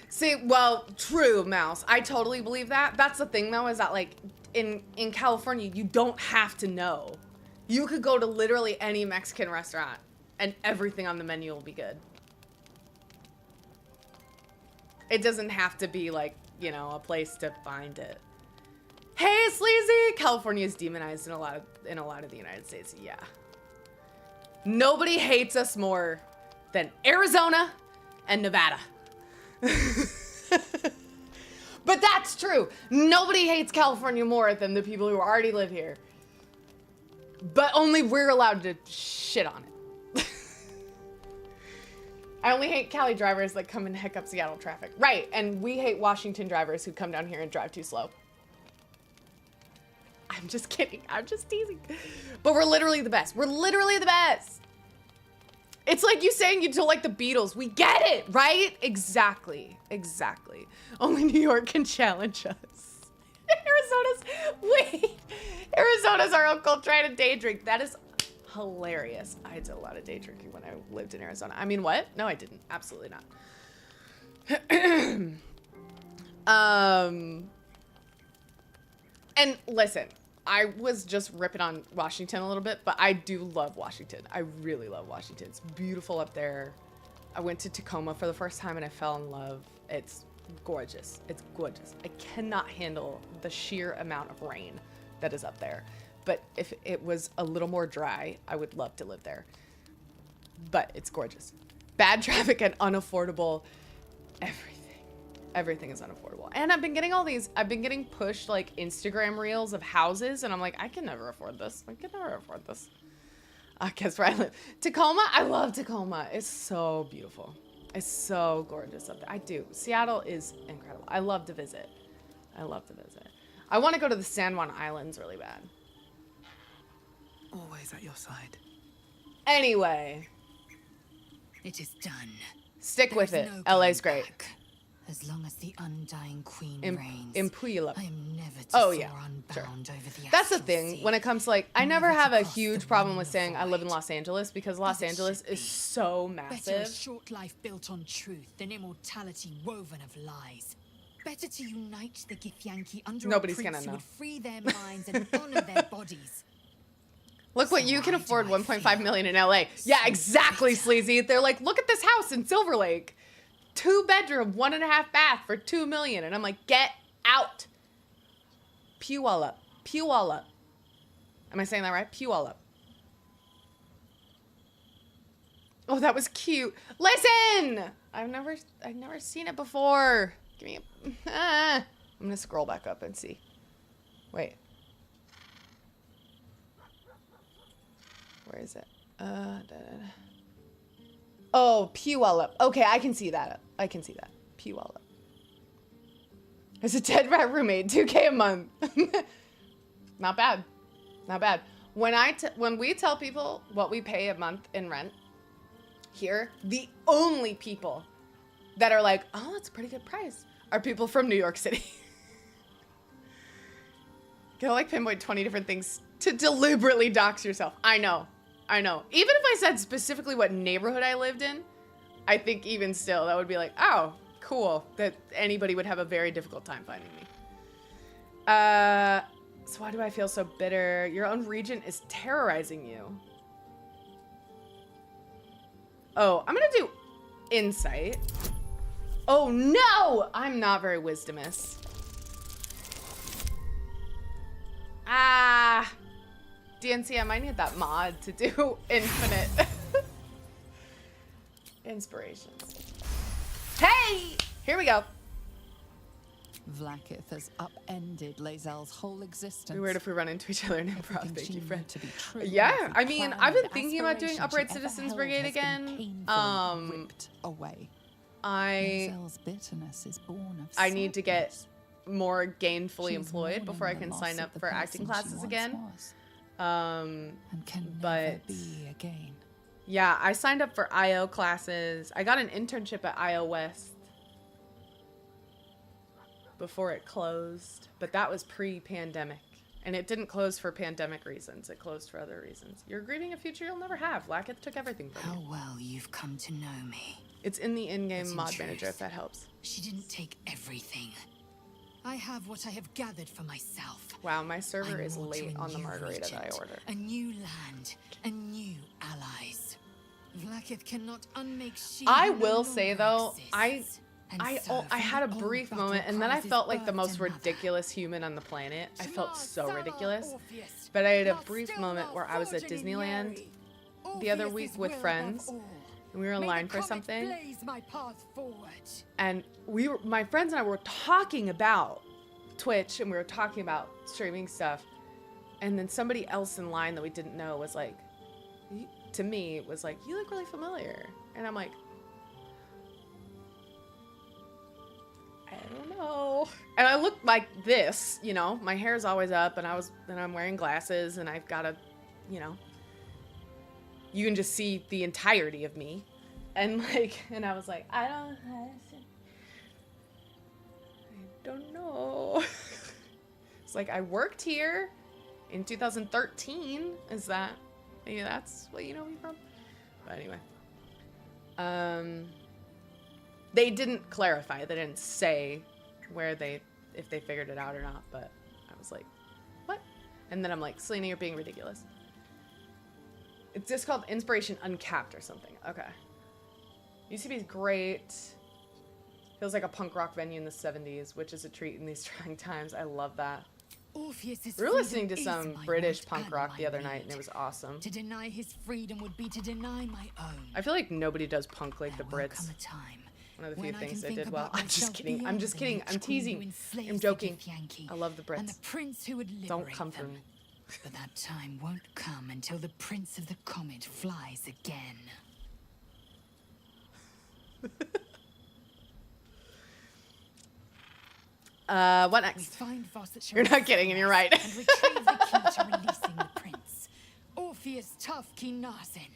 See, well, true, Mouse. I totally believe that. That's the thing, though, is that, like, in California, you don't have to know. You could go to literally any Mexican restaurant, and everything on the menu will be good. It doesn't have to be, like, you know, a place to find it. Hey, Sleazy! California is demonized in a lot of the United States, yeah. Nobody hates us more than Arizona and Nevada. But that's true. Nobody hates California more than the people who already live here. But only we're allowed to shit on it. I only hate Cali drivers that come and hiccup Seattle traffic. Right, and we hate Washington drivers who come down here and drive too slow. I'm just kidding. I'm just teasing. But we're literally the best. We're literally the best. It's like you saying you don't like the Beatles. We get it, right? Exactly. Exactly. Only New York can challenge us. Arizona's our uncle trying to day drink. That is hilarious. I did a lot of day drinking when I lived in Arizona. I mean, what? No, I didn't. Absolutely not. And listen, I was just ripping on Washington a little bit, but I do love Washington. I really love Washington. It's beautiful up there. I went to Tacoma for the first time and I fell in love. It's gorgeous. It's gorgeous. I cannot handle the sheer amount of rain that is up there. But if it was a little more dry, I would love to live there. But it's gorgeous. Bad traffic and unaffordable everything. Everything is unaffordable. And I've been getting pushed like Instagram reels of houses and I'm like, I can never afford this. I can never afford this. I guess where I live. Tacoma, I love Tacoma. It's so beautiful. It's so gorgeous up there. I do. Seattle is incredible. I love to visit. I love to visit. I want to go to the San Juan Islands really bad. Always at your side. Anyway. It is done. Stick with it. LA's great. As long as the undying queen reigns, Impuyallup. I am never to soar unbound over the That's the astral thing sea. when it comes to like, I never have a huge problem with saying I live in Los Angeles because Los Angeles is so Better a massive. short life built on truth than immortality woven of lies. Better to unite the Githyanki under Nobody's a prince gonna who know. would free their minds and honor their bodies. Look what you can afford 1.5 million in LA. Yeah, exactly, Sleazy. They're like, look at this house in Silver Lake. 2-bedroom, 1.5 bath for $2 million. And I'm like, get out. Puyallup. Puyallup. Am I saying that right? Puyallup. Oh, that was cute. Listen! I've never seen it before. Give me a... I'm gonna scroll back up and see. Wait. Where is it? Oh, Puyallup. Okay, I can see that. I can see that. Puyallup. It's a dead rat roommate. $2K a month. Not bad. Not bad. When we tell people what we pay a month in rent here, the only people that are like, oh, that's a pretty good price, are people from New York City. You gotta like pinpoint 20 different things to deliberately dox yourself. I know. I know. Even if I said specifically what neighborhood I lived in, I think even still that would be like, oh, cool. That anybody would have a very difficult time finding me. So why do I feel so bitter? Your own region is terrorizing you. Oh, I'm gonna do insight. Oh no! I'm not very wisdomous. Ah. DNC, I might need that mod to do infinite inspirations. Yay! Here we go. Vlaakith has upended Lae'zel's whole existence. It'd be weird if we run into each other in improv. Thank you, friend. To be true, Yeah, every I mean, plan I've been and thinking about doing aspiration Upright she ever Citizens held Brigade has been again. painfully ripped away. Lae'zel's bitterness is born of I need to get sadness. more gainfully She's employed mourning before I the can loss sign of up the for person acting she classes once again. was, And can but never be again. yeah, I signed up for IO classes. I got an internship at IO West before it closed, but that was pre-pandemic. And it didn't close for pandemic reasons. It closed for other reasons. You're greeting a future you'll never have. Vlaakith took everything from you. How well you've come to know me. It's in the in-game But in mod truth, manager, if that helps. She didn't take everything. I have what I have gathered for myself. Wow, my server I'm is more to late a on the new margarita that I regent, ordered. A new land, and new allies. Vlaakith cannot unmake she I who no will say longer though, exists. And so I had a from the brief old moment, and then I battle felt like cries the his most birth ridiculous human on the planet. I felt so Sala ridiculous. Orpheus, But I had a not brief still moment not where I was at forging in Disneyland Yeri. the other Orpheus week is with will friends, above all. and we were in May line the for comet something, blaze my path forward. and my friends and I were talking about Twitch, and we were talking about streaming stuff, and then somebody else in line that we didn't know was like, to me, was like, "You look really familiar," and I'm like, I don't know. And I look like this, you know, my hair's always up, and I'm wearing glasses, and I've got a, you know, you can just see the entirety of me. And like, and I was like, I don't know. It's like, I worked here in 2013. Is that, maybe that's what you know me from? But anyway. They didn't clarify. They didn't say if they figured it out or not, but I was like, what? And then I'm like, Selena, you're being ridiculous. It's just called Inspiration Uncapped or something. Okay. UCB is great. Feels like a punk rock venue in the 70s, which is a treat in these trying times. I love that. We were listening to some British punk rock the other night, and it was awesome. To deny his freedom would be to deny my own. I feel like nobody does punk like the There will Brits. come a time One of the when few I things can they think did well. about I'm just myself kidding. I'm beyond just the kidding. rich I'm queen who teasing. enslaves I'm the joking. deaf Yankee I love the Brits. and the prince who would liberate Don't come for them. me. But that time won't come until the Prince of the Comet flies again. What next? You're not kidding, and you're right. And retrieve the key to releasing the prince. Orpheus Tufki Narsen.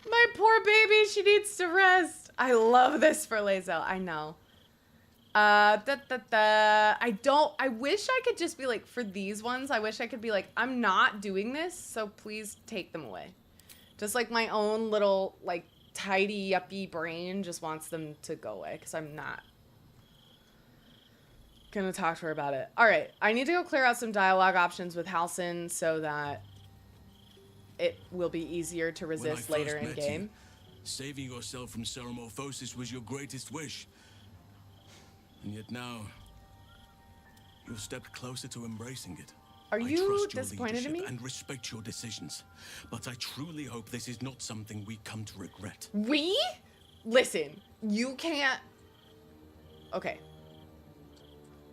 My poor baby, she needs to rest. I love this for Lae'zel. I know. I wish I could just be like, for these ones, I wish I could be like, I'm not doing this, so please take them away. Just like my own little, like, tidy, yuppie brain just wants them to go away, because I'm not gonna talk to her about it. All right, I need to go clear out some dialogue options with Halsin so that it will be easier to resist later in game. Saving yourself from Ceremorphosis was your greatest wish. And yet now, you've stepped closer to embracing it. Are I you trust your disappointed in leadership me? and respect your decisions, but I truly hope this is not something we come to regret. We? Listen, you can't... Okay.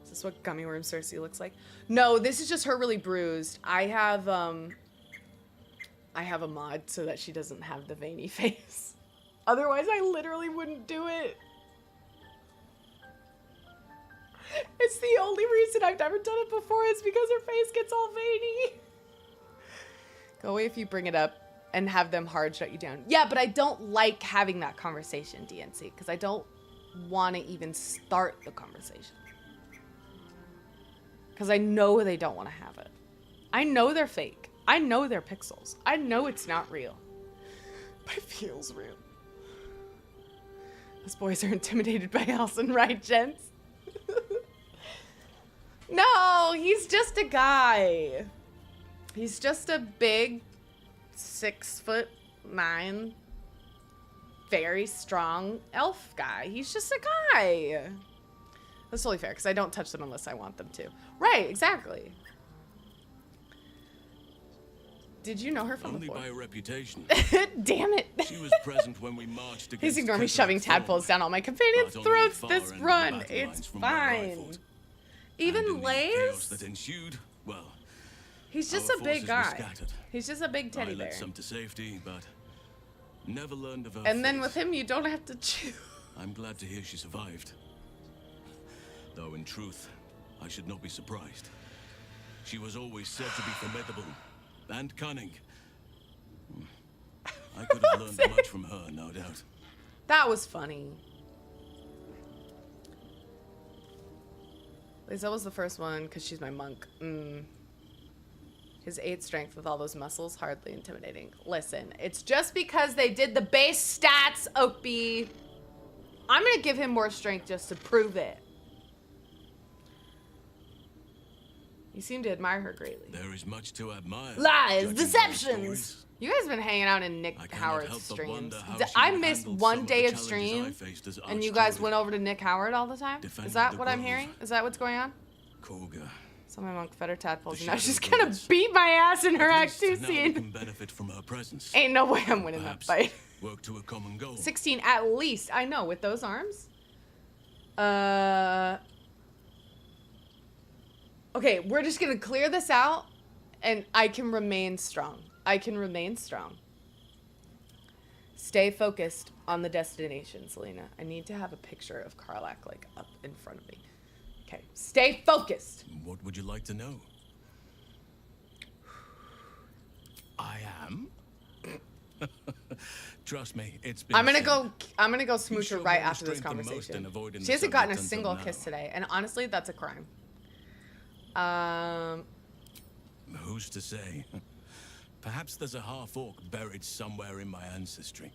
Is this what Gummy Worm Cersei looks like? No, this is just her really bruised. I have a mod so that she doesn't have the veiny face. Otherwise, I literally wouldn't do it. It's the only reason I've never done it before is because her face gets all veiny. Go away if you bring it up and have them hard shut you down. Yeah, but I don't like having that conversation, DNC, because I don't want to even start the conversation. Because I know they don't want to have it. I know they're fake. I know they're pixels. I know it's not real. But it feels real. Those boys are intimidated by Halsin, right, gents? No, he's just a guy. He's just a big 6'9", very strong elf guy. He's just a guy. That's totally fair, because I don't touch them unless I want them to. Right, exactly. Did you know her from Only before? by reputation. Damn it. She was present when we marched against He's ignoring me Karlach shoving tadpoles down all my companions' but only throats far this end of the run. battle It's lines from where I fine. fought. Even And in the chaos Lays? that ensued, well, He's just our a big forces were guy. scattered. He's just a big teddy I led bear. some to safety, but never learned of her And then fate. with him, you don't have to choose. I'm glad to hear she survived. Though in truth, I should not be surprised. She was always said to be formidable and cunning. I could have learned much from her, no doubt. That was funny. Lisa was the first one because she's my monk. His 8 strength with all those muscles, hardly intimidating. Listen, it's just because they did the base stats, Opie. I'm gonna give him more strength just to prove it. You seem to admire her greatly. There is much to admire. Lies, judging by deceptions. You guys been hanging out in Nick cannot Howard's help but streams. wonder how I she missed handled one some of day the of challenges I stream, faced as and you guys Archduke. went over to Nick Howard all the time. Is Defended that the what I'm grove. hearing? Is that what's going on? Koga. So my monk fed her tadpoles, The and now she's shadow gonna birds. beat my ass in her At Act least 2 now we scene. can benefit from her presence. Ain't no way I'm winning that Perhaps fight. work to a common goal. 16 at least. I know, with those arms. Okay, we're just gonna clear this out, and I can remain strong. I can remain strong. Stay focused on the destination, Selena. I need to have a picture of Karlach, like, up in front of me. Okay, stay focused. What would you like to know? I am. Trust me, it's been. I'm gonna go You smooch her showed right more after this restraint than most conversation. in avoiding She the hasn't gotten a subject single until kiss now. today, and honestly, that's a crime. Who's to say? Perhaps there's a half-orc buried somewhere in my ancestry.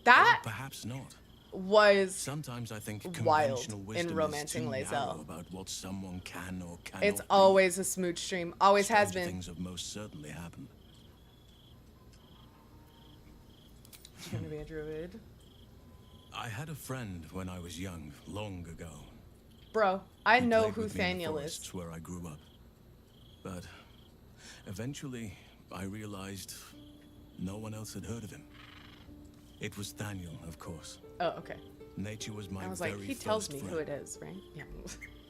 That Or perhaps not. was Sometimes I think wild conventional in wisdom romancing is too narrow Lae'zel. about what someone can or cannot It's be. always a smooch stream. Always has Stranger been. Things have most certainly happened. You're gonna be a druid. I had a friend when I was young, long ago. Bro, I He know played who with me in the Thaniel is. forests where I grew up. But eventually, I realized no one else had heard of him. It was Thaniel, of course. Oh, okay. Nature was my I was very like, he tells first me friend. who it is, right? Yeah.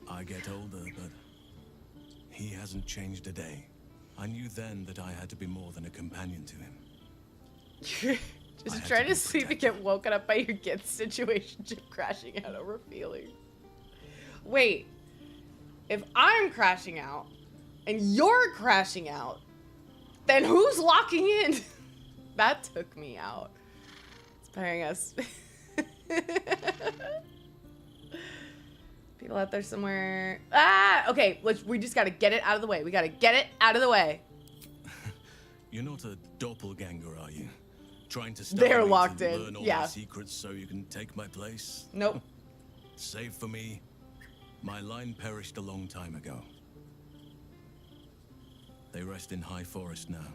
I get older, but he hasn't changed a day. I knew then that I had to be more than a companion to him. You're just trying to sleep and get woken up by your kid's situationship crashing out over feelings. Wait, if I'm crashing out and you're crashing out, then who's locking in? That took me out. It's pairing us. People out there somewhere. Ah, okay. We just gotta get it out of the way. We gotta get it out of the way. You're not a doppelganger, are you? Trying to They're me locked to in, learn all yeah. my secrets so you can take my place? Nope. Save for me, my line perished a long time ago. They rest in high forest now,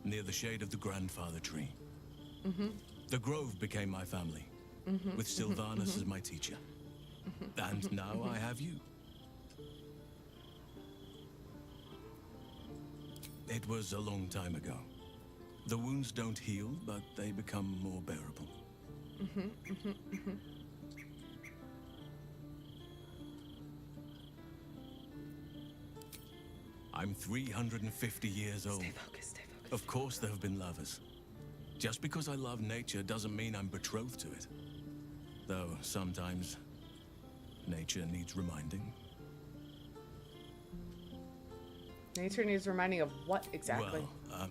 near the shade of the grandfather tree. Mm-hmm. The grove became my family, Mhm, with mhm, Sylvanas mhm. as my teacher. And now I have you. It was a long time ago. The wounds don't heal, but they become more bearable. Mhm, mhm, mhm. I'm 350 years old. Stay focused, stay focused. Of course there have been lovers. Just because I love nature doesn't mean I'm betrothed to it. Though sometimes nature needs reminding. Nature needs reminding of what exactly? Well,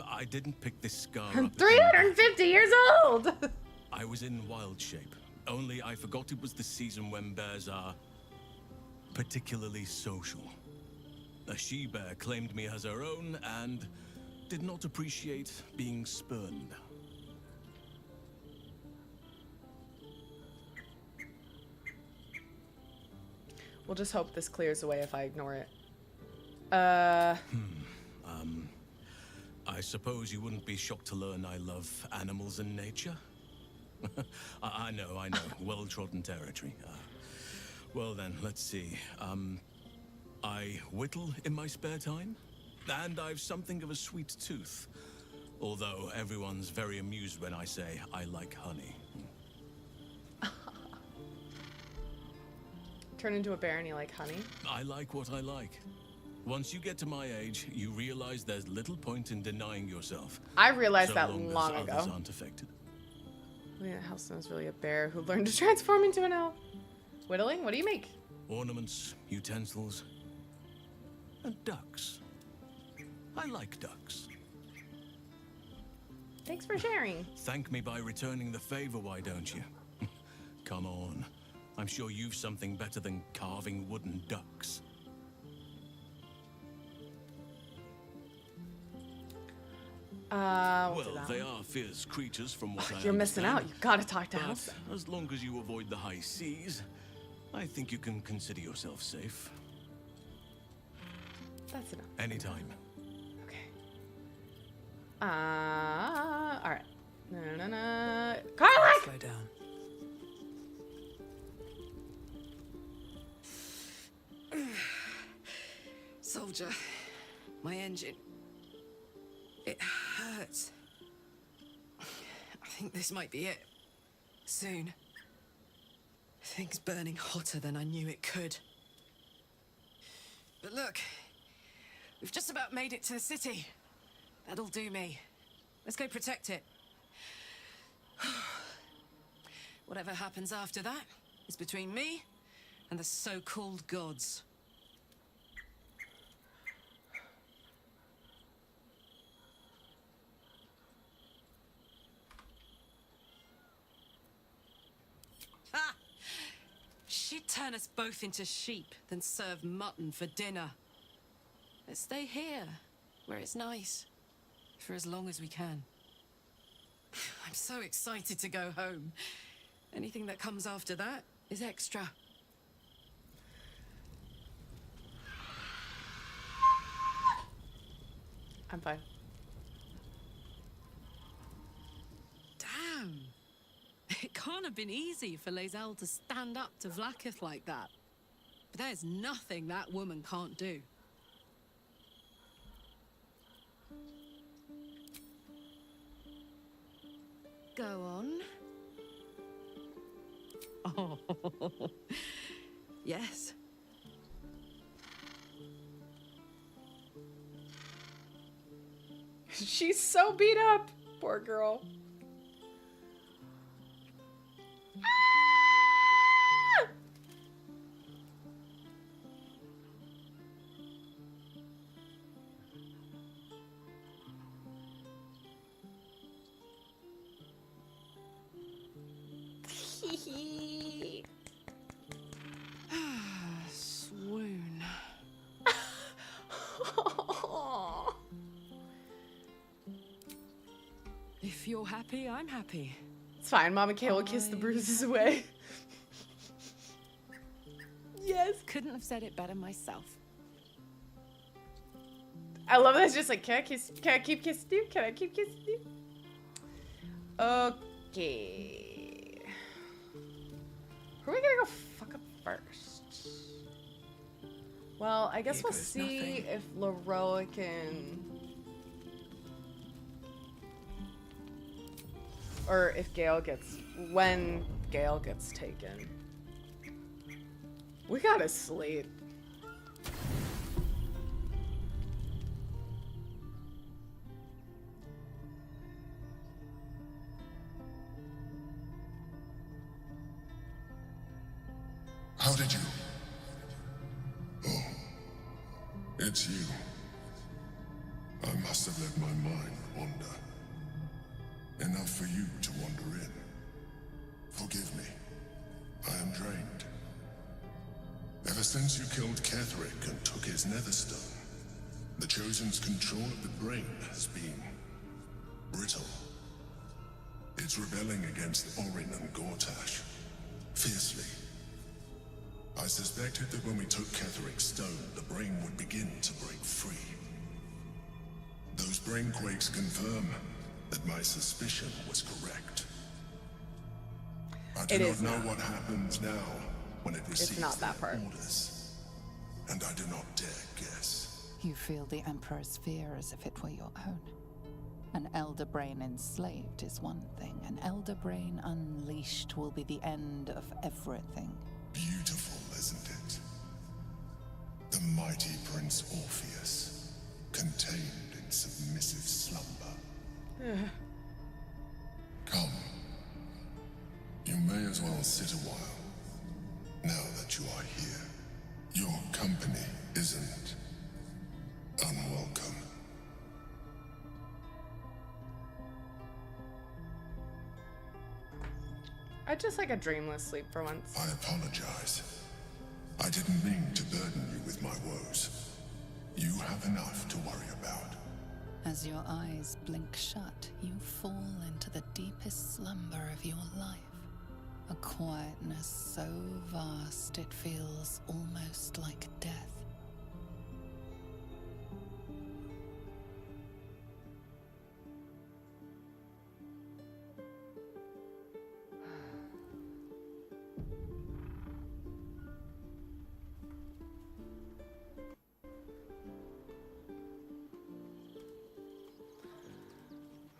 I didn't pick this scar I'm up. 350 years old! I was in wild shape. Only I forgot it was the season when bears are particularly social. A she-bear claimed me as her own and did not appreciate being spurned. We'll just hope this clears away if I ignore it. I suppose you wouldn't be shocked to learn I love animals and nature? I know. Well-trodden territory. Well then, let's see. I whittle in my spare time. And I've something of a sweet tooth. Although everyone's very amused when I say I like honey. Turn into a bear and you like honey? I like what I like. Once you get to my age, you realize there's little point in denying yourself. I realized so that long long as ago. others aren't affected. Lena Halston is really a bear who learned to transform into an elf. Whittling? What do you make? Ornaments, utensils, and ducks. I like ducks. Thanks for sharing. Thank me by returning the favor, why don't you? Come on. I'm sure you've something better than carving wooden ducks. Well, they are fierce creatures from what I You're missing out. You gotta talk to But House. as long as you avoid the high seas, I think you can consider yourself safe. That's enough. Anytime. Alright. No. Karlach! Slow down. Soldier, my engine. It hurts. I think this might be it. Soon. Things burning hotter than I knew it could. But look, we've just about made it to the city. That'll do me. Let's go protect it. Whatever happens after that is between me and the so-called gods. Ha! She'd turn us both into sheep, then serve mutton for dinner. Let's stay here, where it's nice, for as long as we can. I'm so excited to go home. Anything that comes after that is extra. I'm fine. Damn. It can't have been easy for Lae'zel to stand up to Vlaakith like that. But there's nothing that woman can't do. Go on. Oh. Yes. She's so beat up. Poor girl. Swoon. If you're happy, I'm happy. It's fine. Mama Kay will kiss the bruises away. Yes. Couldn't have said it better myself. I love that. It's just like, can I keep kissing you? Can I keep kissing you? Okay. Who are we gonna go fuck up first? Well, I guess we'll see if Leroy can... Or if Gale gets... When Gale gets taken. We gotta sleep. How did you? Oh, it's you. I must have let my mind wander. Enough for you to wander in. Forgive me. I am drained. Ever since you killed Ketherick and took his netherstone, the Chosen's control of the brain has been brittle. It's rebelling against Orin and Gortash, fiercely. I suspected that when we took Ketherick's stone, the brain would begin to break free. Those brain quakes confirm that my suspicion was correct. I do not know what happens now when it receives not that part. orders, and I do not dare guess. You feel the Emperor's fear as if it were your own. An elder brain enslaved is one thing. An elder brain unleashed will be the end of everything. Beautiful, isn't it? The mighty Prince Orpheus, contained in submissive slumber. Come. You may as well sit a while, now that you are here. Your company isn't unwelcome. I'd just like a dreamless sleep for once. I apologize. I didn't mean to burden you with my woes. You have enough to worry about. As your eyes blink shut, you fall into the deepest slumber of your life. A quietness so vast it feels almost like death.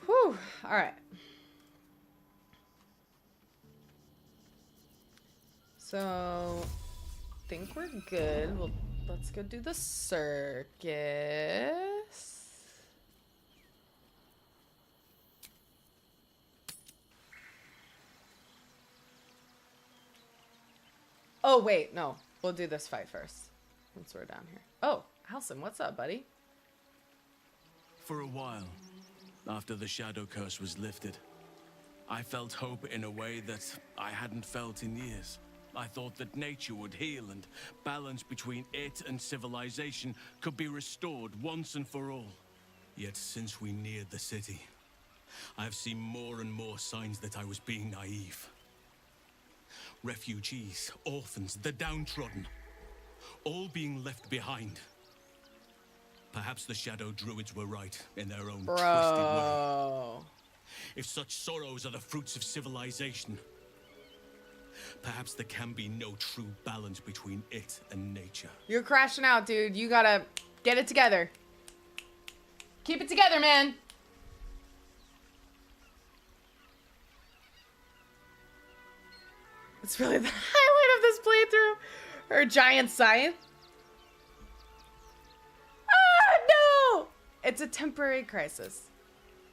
Whew. All right. So, think we're good. Well, let's go do the circus. Oh, wait, no. We'll do this fight first. Once we're down here. Oh, Halson, what's up, buddy? For a while, after the shadow curse was lifted, I felt hope in a way that I hadn't felt in years. I thought that nature would heal and balance between it and civilization could be restored once and for all. Yet since we neared the city, I've seen more and more signs that I was being naive. Refugees, orphans, the downtrodden, all being left behind. Perhaps the Shadow Druids were right in their own twisted way. If such sorrows are the fruits of civilization, perhaps there can be no true balance between it and nature. You're crashing out, dude. You gotta get it together. Keep it together, man. It's really the highlight of this playthrough. Her giant scythe. Ah, no! It's a temporary crisis.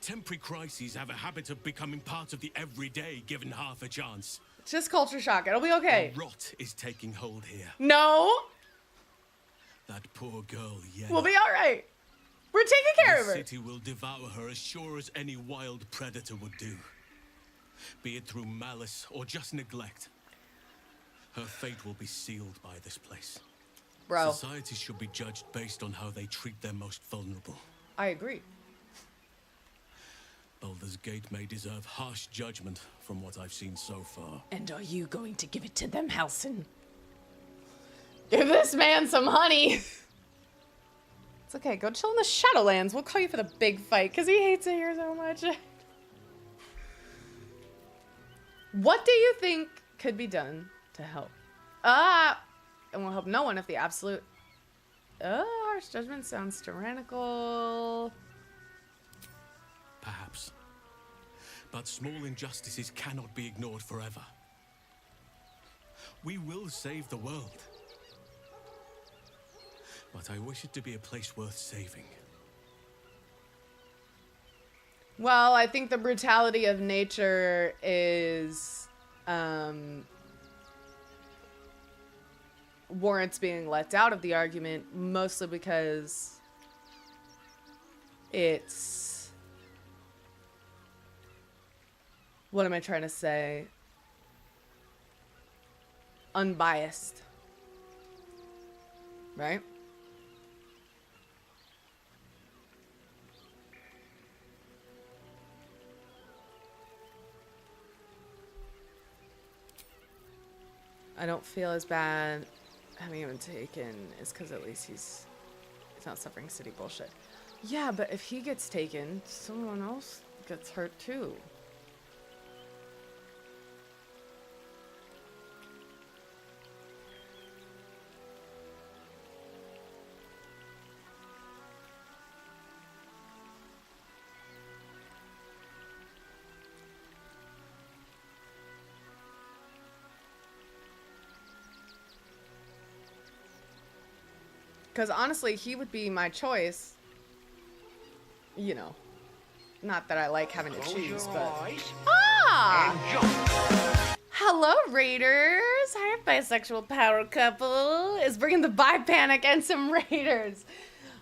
Temporary crises have a habit of becoming part of the everyday, given half a chance. It's just culture shock. It'll be okay. The rot is taking hold here. No! That poor girl, Yenna. We'll be alright. We're taking care of her. The city will devour her as sure as any wild predator would do. Be it through malice or just neglect. Her fate will be sealed by this place. Bro. Society should be judged based on how they treat their most vulnerable. I agree. Baldur's Gate may deserve harsh judgment from what I've seen so far. And are you going to give it to them, Halson? Give this man some honey. It's okay. Go chill in the Shadowlands. We'll call you for the big fight because he hates it here so much. What do you think could be done to help? And will help no one if the absolute... harsh judgment sounds tyrannical. Perhaps. But small injustices cannot be ignored forever. We will save the world. But I wish it to be a place worth saving. Well, I think the brutality of nature is warrants being left out of the argument, mostly because it's... What am I trying to say? Unbiased. Right? I don't feel as bad having him taken is because at least he's not suffering city bullshit. Yeah, but if he gets taken, someone else gets hurt too. Because honestly, he would be my choice. You know. Not that I like having to choose, but... Ah! Hello, Raiders! Our bisexual power couple is bringing the bi panic and some Raiders.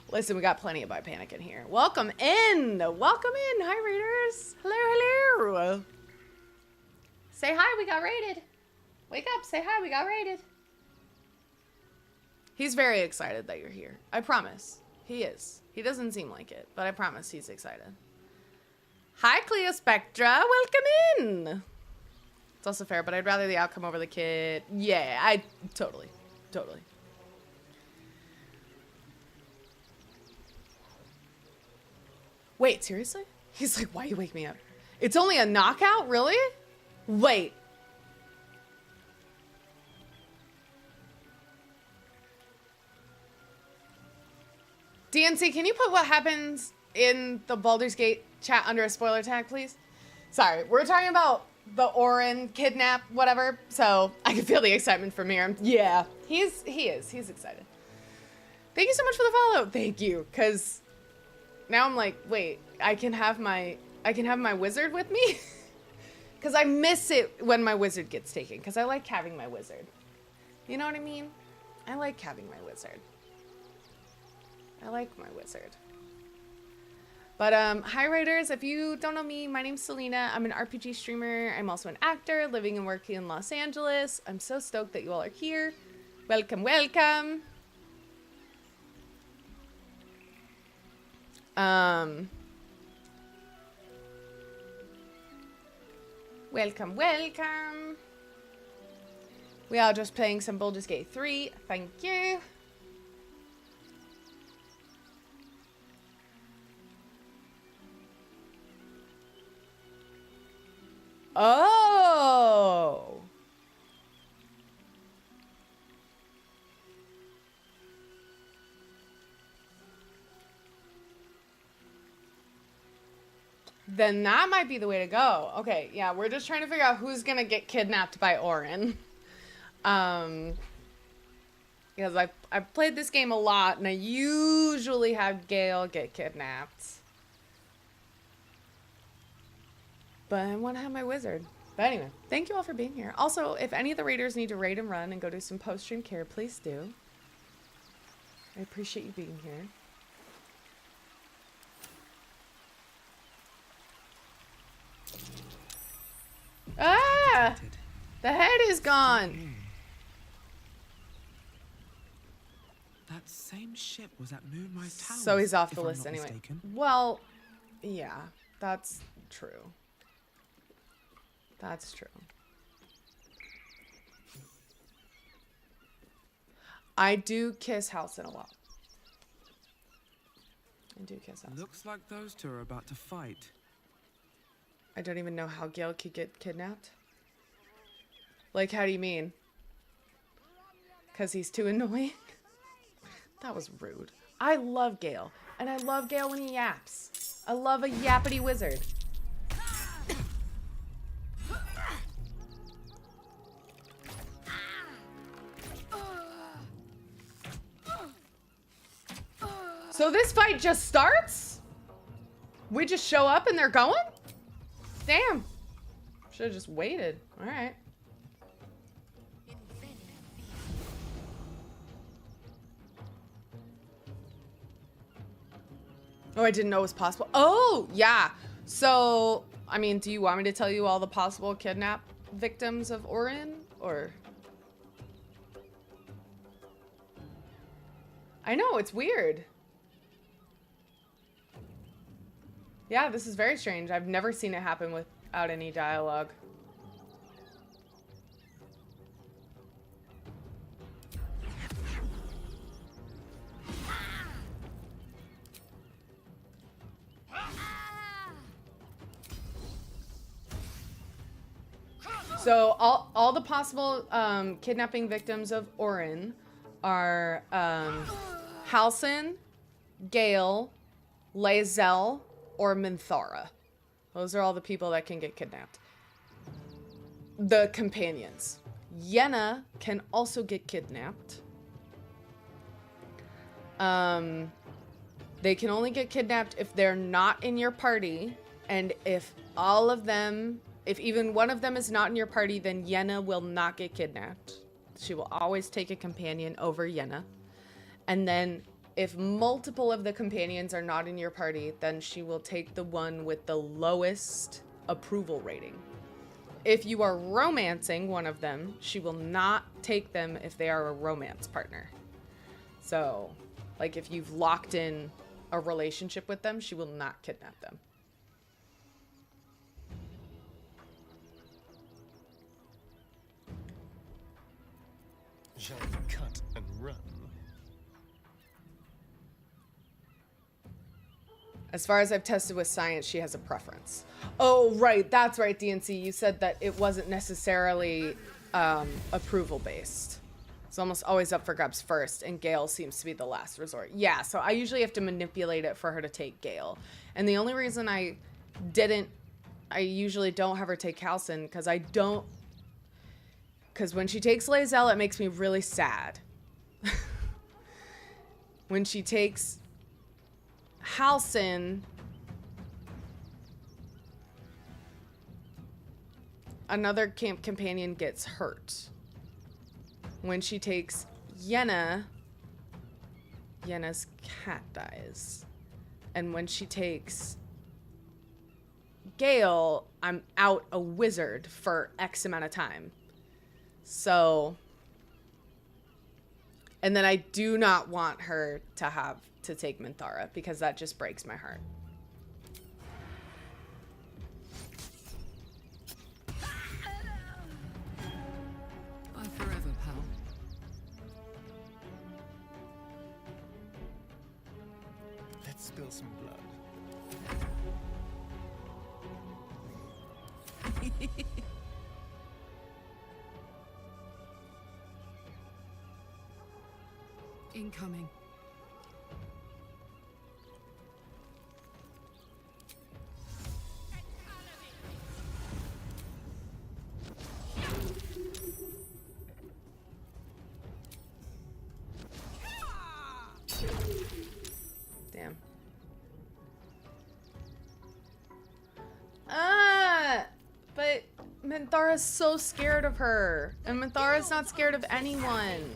Listen, we got plenty of bi panic in here. Welcome in! Welcome in! Hi, Raiders! Hello, hello! Say hi, we got raided. Wake up, say hi, we got raided. He's very excited that you're here. I promise. He is. He doesn't seem like it, but I promise he's excited. Hi, Cleo Spectra. Welcome in. It's also fair, but I'd rather the outcome over the kid. Yeah, I totally. Wait, seriously? He's like, why you wake me up? It's only a knockout? Really? Wait. DNC, can you put what happens in the Baldur's Gate chat under a spoiler tag, please? Sorry, we're talking about the Orin kidnap, whatever, so I can feel the excitement from here. Yeah, he is. He's excited. Thank you so much for the follow. Thank you, because now I'm like, wait, I can have my wizard with me? Because I miss it when my wizard gets taken, because I like having my wizard. You know what I mean? I like having my wizard. I like my wizard. But hi Raiders, if you don't know me, my name's Selena. I'm an RPG streamer. I'm also an actor living and working in Los Angeles. I'm so stoked that you all are here. Welcome, welcome. Welcome, welcome. We are just playing some Baldur's Gate 3. Thank you. Oh. Then that might be the way to go. Okay, yeah, we're just trying to figure out who's gonna get kidnapped by Orin. Because I've played this game a lot, and I usually have Gale get kidnapped. But I want to have my wizard. But anyway, thank you all for being here. Also, if any of the raiders need to raid and run and go do some post-stream care, please do. I appreciate you being here. Ah! The head is gone. That same ship was at Moonrise Towers. So he's off the if I'm list not anyway. mistaken. Well, yeah, that's true. That's true. I do kiss Halcyon a lot. I do kiss Halcyon. Looks like those two are about to fight. I don't even know how Gale could get kidnapped. Like, how do you mean? Because he's too annoying? That was rude. I love Gale. And I love Gale when he yaps. I love a yappity wizard. So this fight just starts? We just show up and they're going? Damn. Should've just waited. Alright. Oh, I didn't know it was possible. Oh, yeah. So, I mean, do you want me to tell you all the possible kidnap victims of Orin? Or... I know, it's weird. Yeah, this is very strange. I've never seen it happen without any dialogue. So all the possible kidnapping victims of Orin are Halcyon, Gale, Lae'zel, or Minthara. Those are all the people that can get kidnapped. The companions. Yenna can also get kidnapped. They can only get kidnapped if they're not in your party, and if all of them, if even one of them is not in your party, then Yenna will not get kidnapped. She will always take a companion over Yenna. And then if multiple of the companions are not in your party, then she will take the one with the lowest approval rating. If you are romancing one of them, she will not take them if they are a romance partner. So, like if you've locked in a relationship with them, she will not kidnap them. Shall we cut and run? As far as I've tested with science, she has a preference. Oh, right. That's right, DNC. You said that it wasn't necessarily approval based. It's almost always up for grabs first, and Gale seems to be the last resort. Yeah, so I usually have to manipulate it for her to take Gale. And the only reason I usually don't have her take Halsin, because when she takes Lae'zel, it makes me really sad. When she takes Halsin, another camp companion gets hurt. When she takes Yenna, Yenna's cat dies. And when she takes Gale, I'm out a wizard for X amount of time. So, and then I do not want her to take Minthara, because that just breaks my heart. Bye forever, pal. Let's spill some blood. Incoming. Damn. But Minthara's so scared of her, and Minthara's not scared of anyone.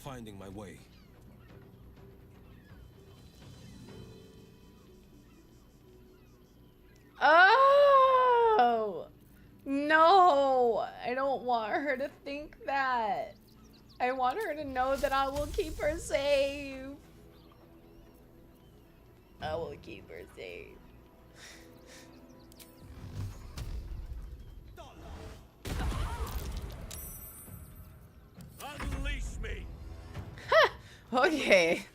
Finding my way. Oh! No! I don't want her to think that. I want her to know that I will keep her safe. I will keep her safe. Unleash me! Okay.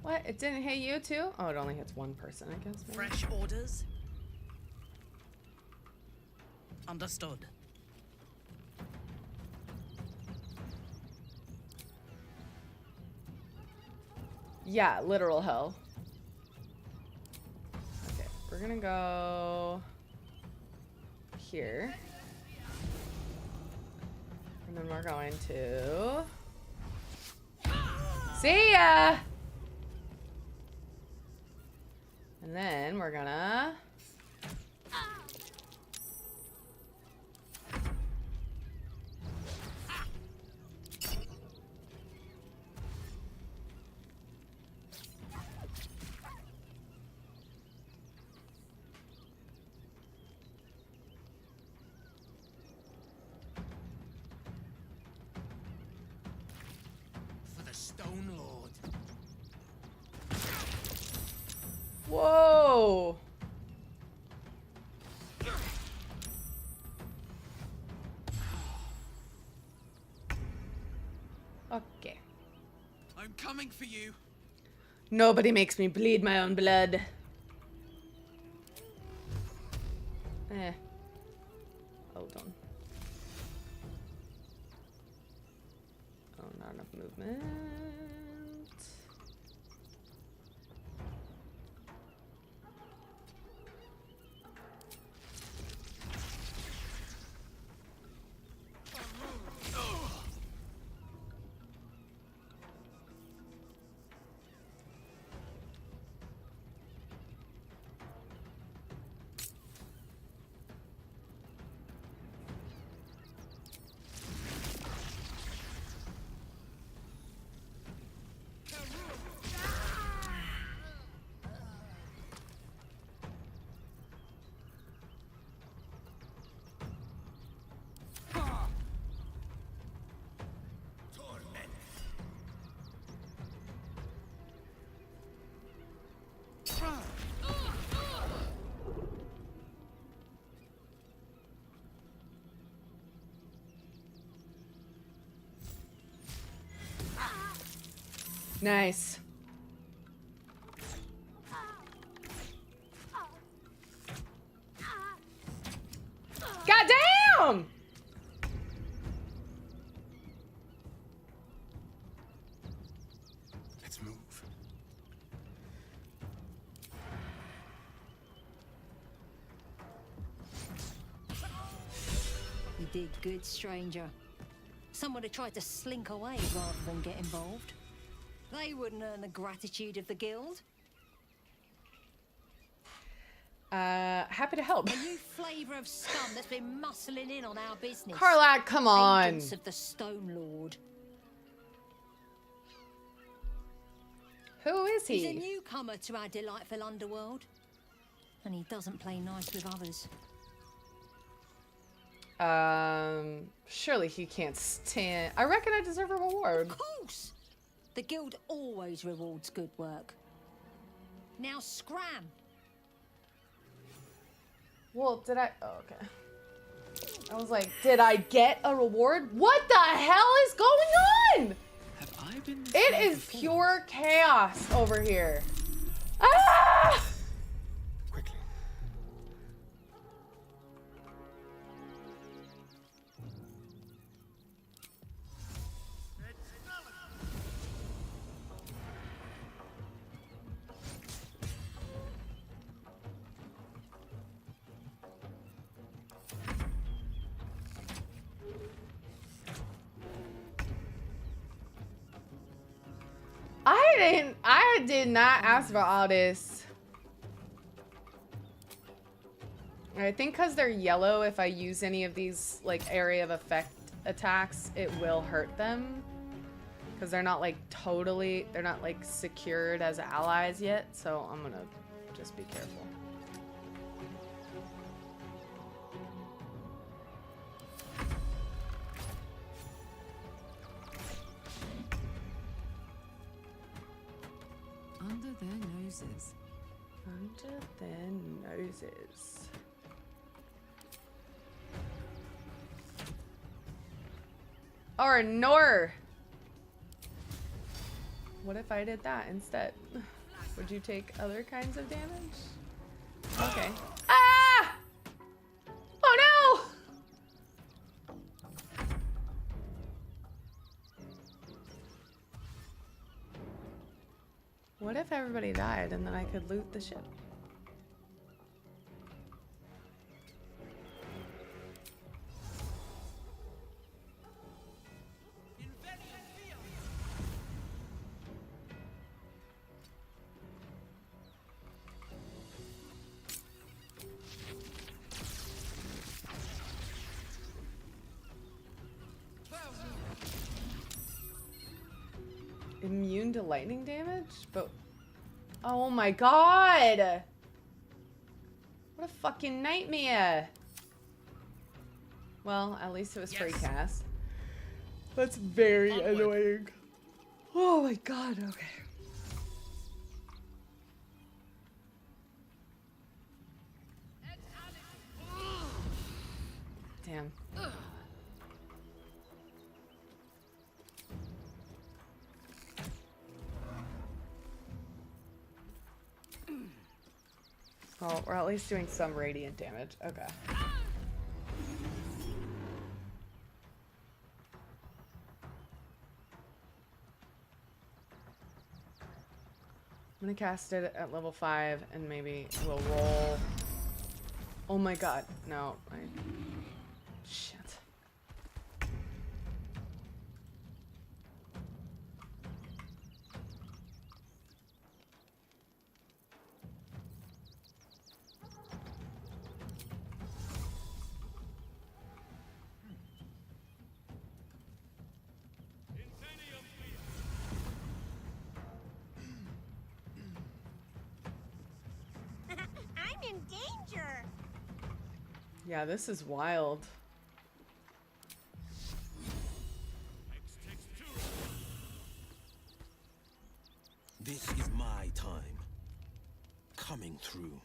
What? It didn't hit you too? Oh, it only hits one person, I guess. Maybe. Fresh orders? Understood. Yeah, literal hell. Okay, we're gonna go here. And then we're going to... See ya! And then we're gonna... Stone Lord. Whoa. Okay. I'm coming for you. Nobody makes me bleed my own blood. Hold on. Oh, not enough movement. Nice. God damn! Let's move. You did good, stranger. Someone had tried to slink away rather than get involved. They wouldn't earn the gratitude of the guild. Happy to help. A new flavour of scum that's been muscling in on our business. Karlach, come on. Agents of the Stone Lord. Who is he? He's a newcomer to our delightful underworld. And he doesn't play nice with others. Surely he can't stand. I reckon I deserve a reward. Of course! The guild always rewards good work. Now scram! Well, did I? Oh, okay. I was like, did I get a reward? What the hell is going on? Have I been? It is pure chaos over here. Ah! Quickly. I did not ask for all this. I think because they're yellow, if I use any of these like area of effect attacks, it will hurt them. Because they're not like totally, they're not like secured as allies yet. So I'm gonna just be careful. Under their noses. Under their noses. Or nor. What if I did that instead? Would you take other kinds of damage? Okay. Ah! Oh no! What if everybody died and then I could loot the ship? Immune to lightning damage? But oh my god! What a fucking nightmare! Well, at least it was free cast. That's very annoying. Oh my god, okay. Damn. Well, we're at least doing some radiant damage. Okay. I'm gonna cast it at level 5 and maybe we'll roll. Oh my god. No. Shit. I'm in danger. Yeah, this is wild. This is my time. Coming through.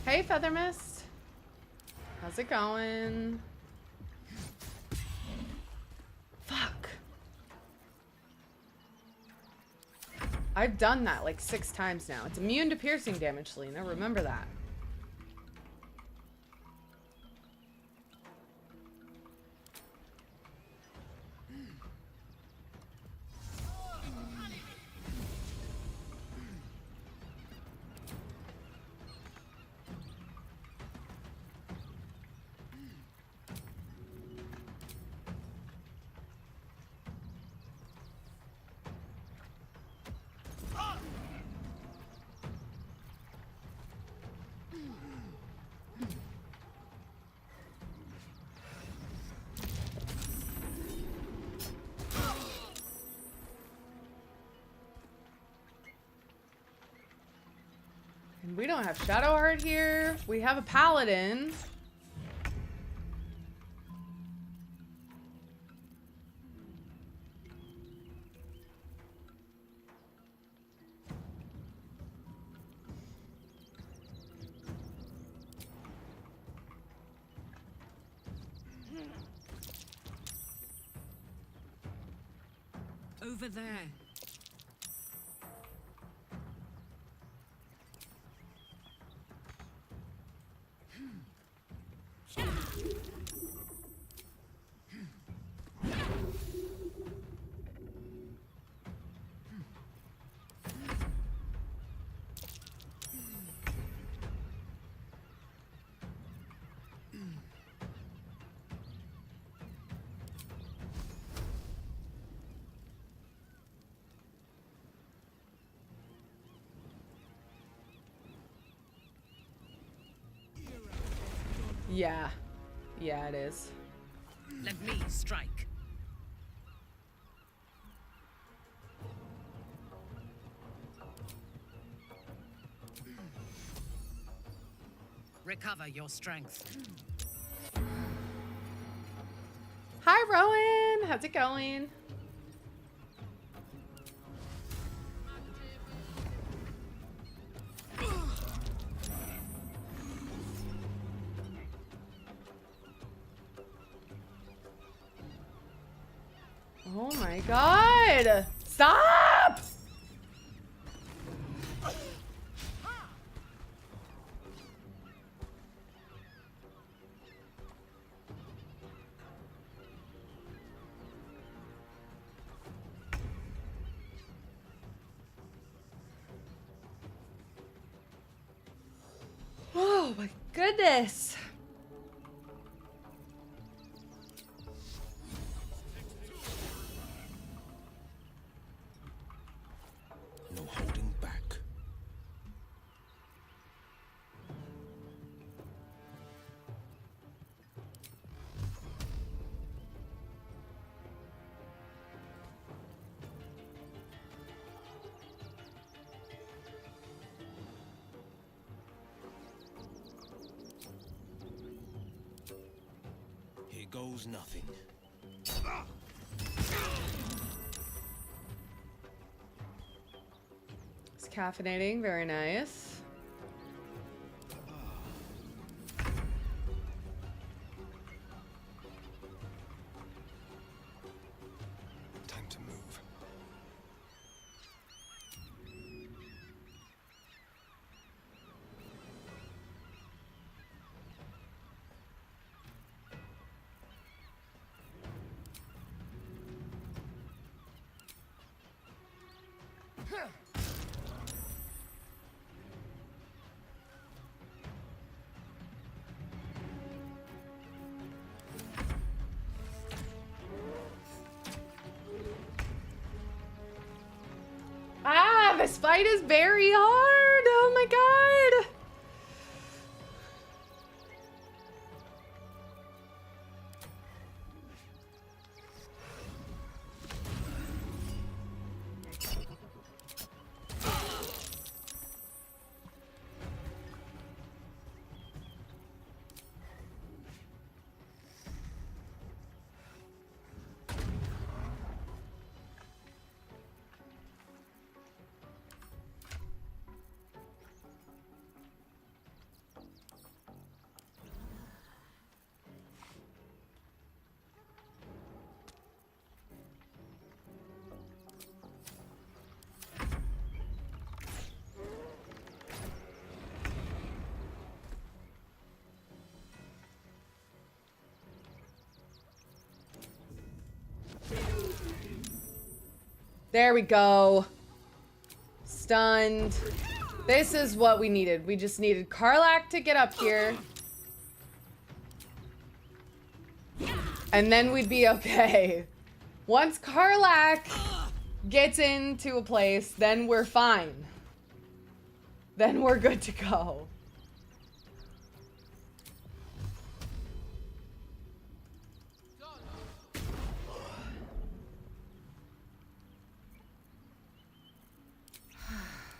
Hey, Feather Mist. How's it going? Fuck. I've done that like 6 times now. It's immune to piercing damage, Lena. Remember that. We don't have Shadowheart here. We have a paladin. Over there. Yeah. Yeah, it is. Let me strike. Recover your strength. Hi, Rowan. How's it going? Oh my god! Stop! Goodness. No holding back. Here goes nothing. It's caffeinating, very nice. Time to move. Ah, this fight is very hard. Oh my god. There we go. Stunned. This is what we needed. We just needed Karlach to get up here. And then we'd be okay. Once Karlach gets into a place, then we're fine. Then we're good to go.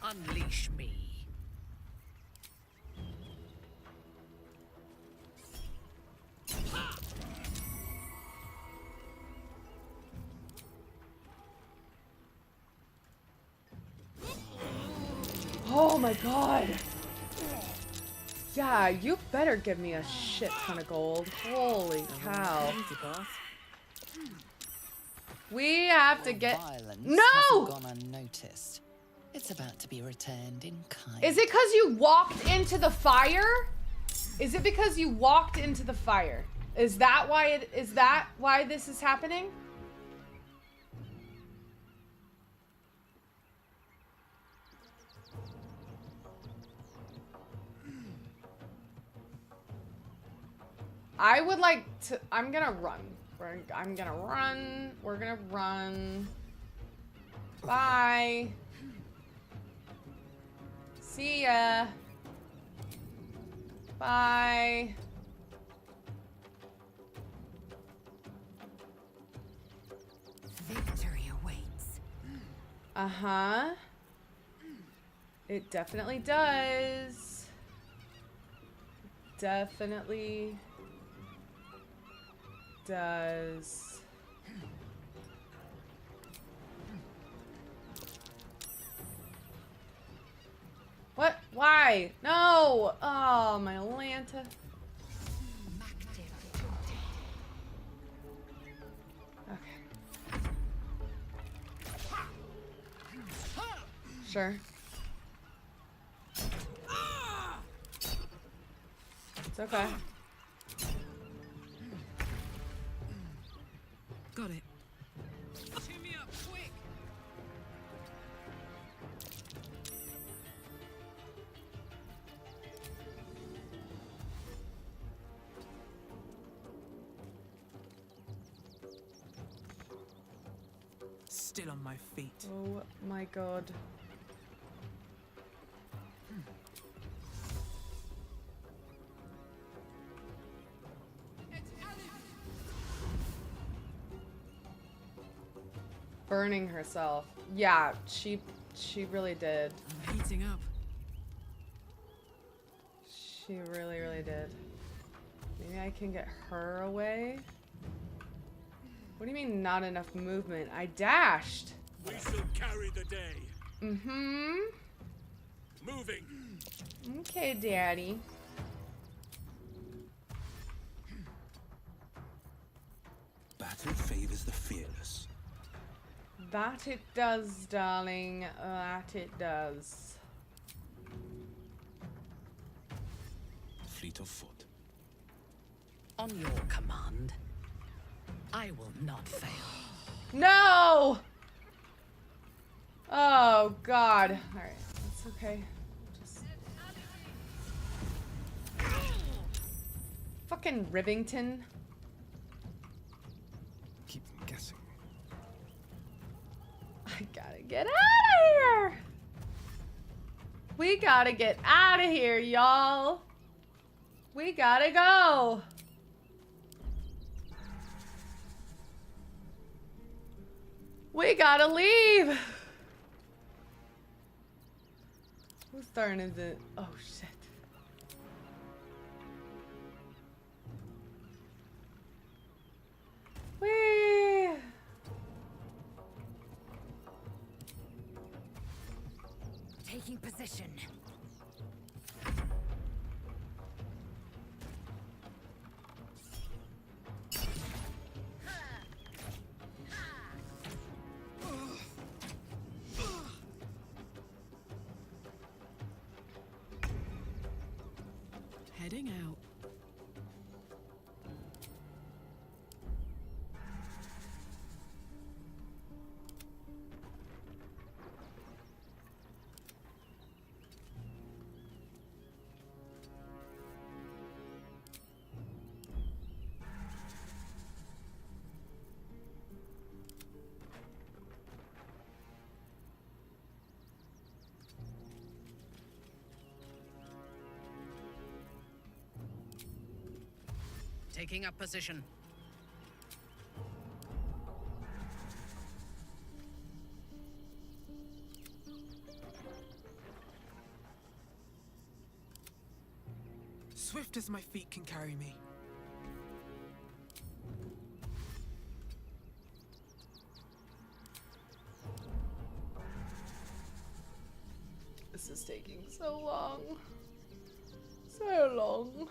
Unleash me. Oh my god. Yeah, you better give me a shit ton of gold. Holy cow. We have to get... No! Gone unnoticed. It's about to be returned in kind. Is it because you walked into the fire? Is it because you walked into the fire? Is that why this is happening? I would like to... I'm gonna run. I'm gonna run. We're gonna run. Bye. See ya. Bye. Victory awaits. Uh-huh. It definitely does. Definitely does. What? Why? No! Oh, my Lanta. Okay. Sure. It's okay. Got it. Cheer me up, quick! still on my feet. Oh my god. Burning herself. Yeah, she really did. I'm heating up. She really did. Maybe I can get her away? What do you mean not enough movement? I dashed. We shall carry the day. Mm-hmm. Moving. Okay, Daddy. Battle favors the fearless. That it does, darling. That it does. Fleet of foot. On your command, I will not fail. No! Oh, God. Alright, that's okay. Just... Fucking Rivington. Keep them guessing. I gotta get out of here! We gotta get out of here, y'all! We gotta go! We gotta leave! Whose turn is it? Oh, shit. Whee! Taking position. Heading out. Taking up position. Swift as my feet can carry me. This is taking so long. So long.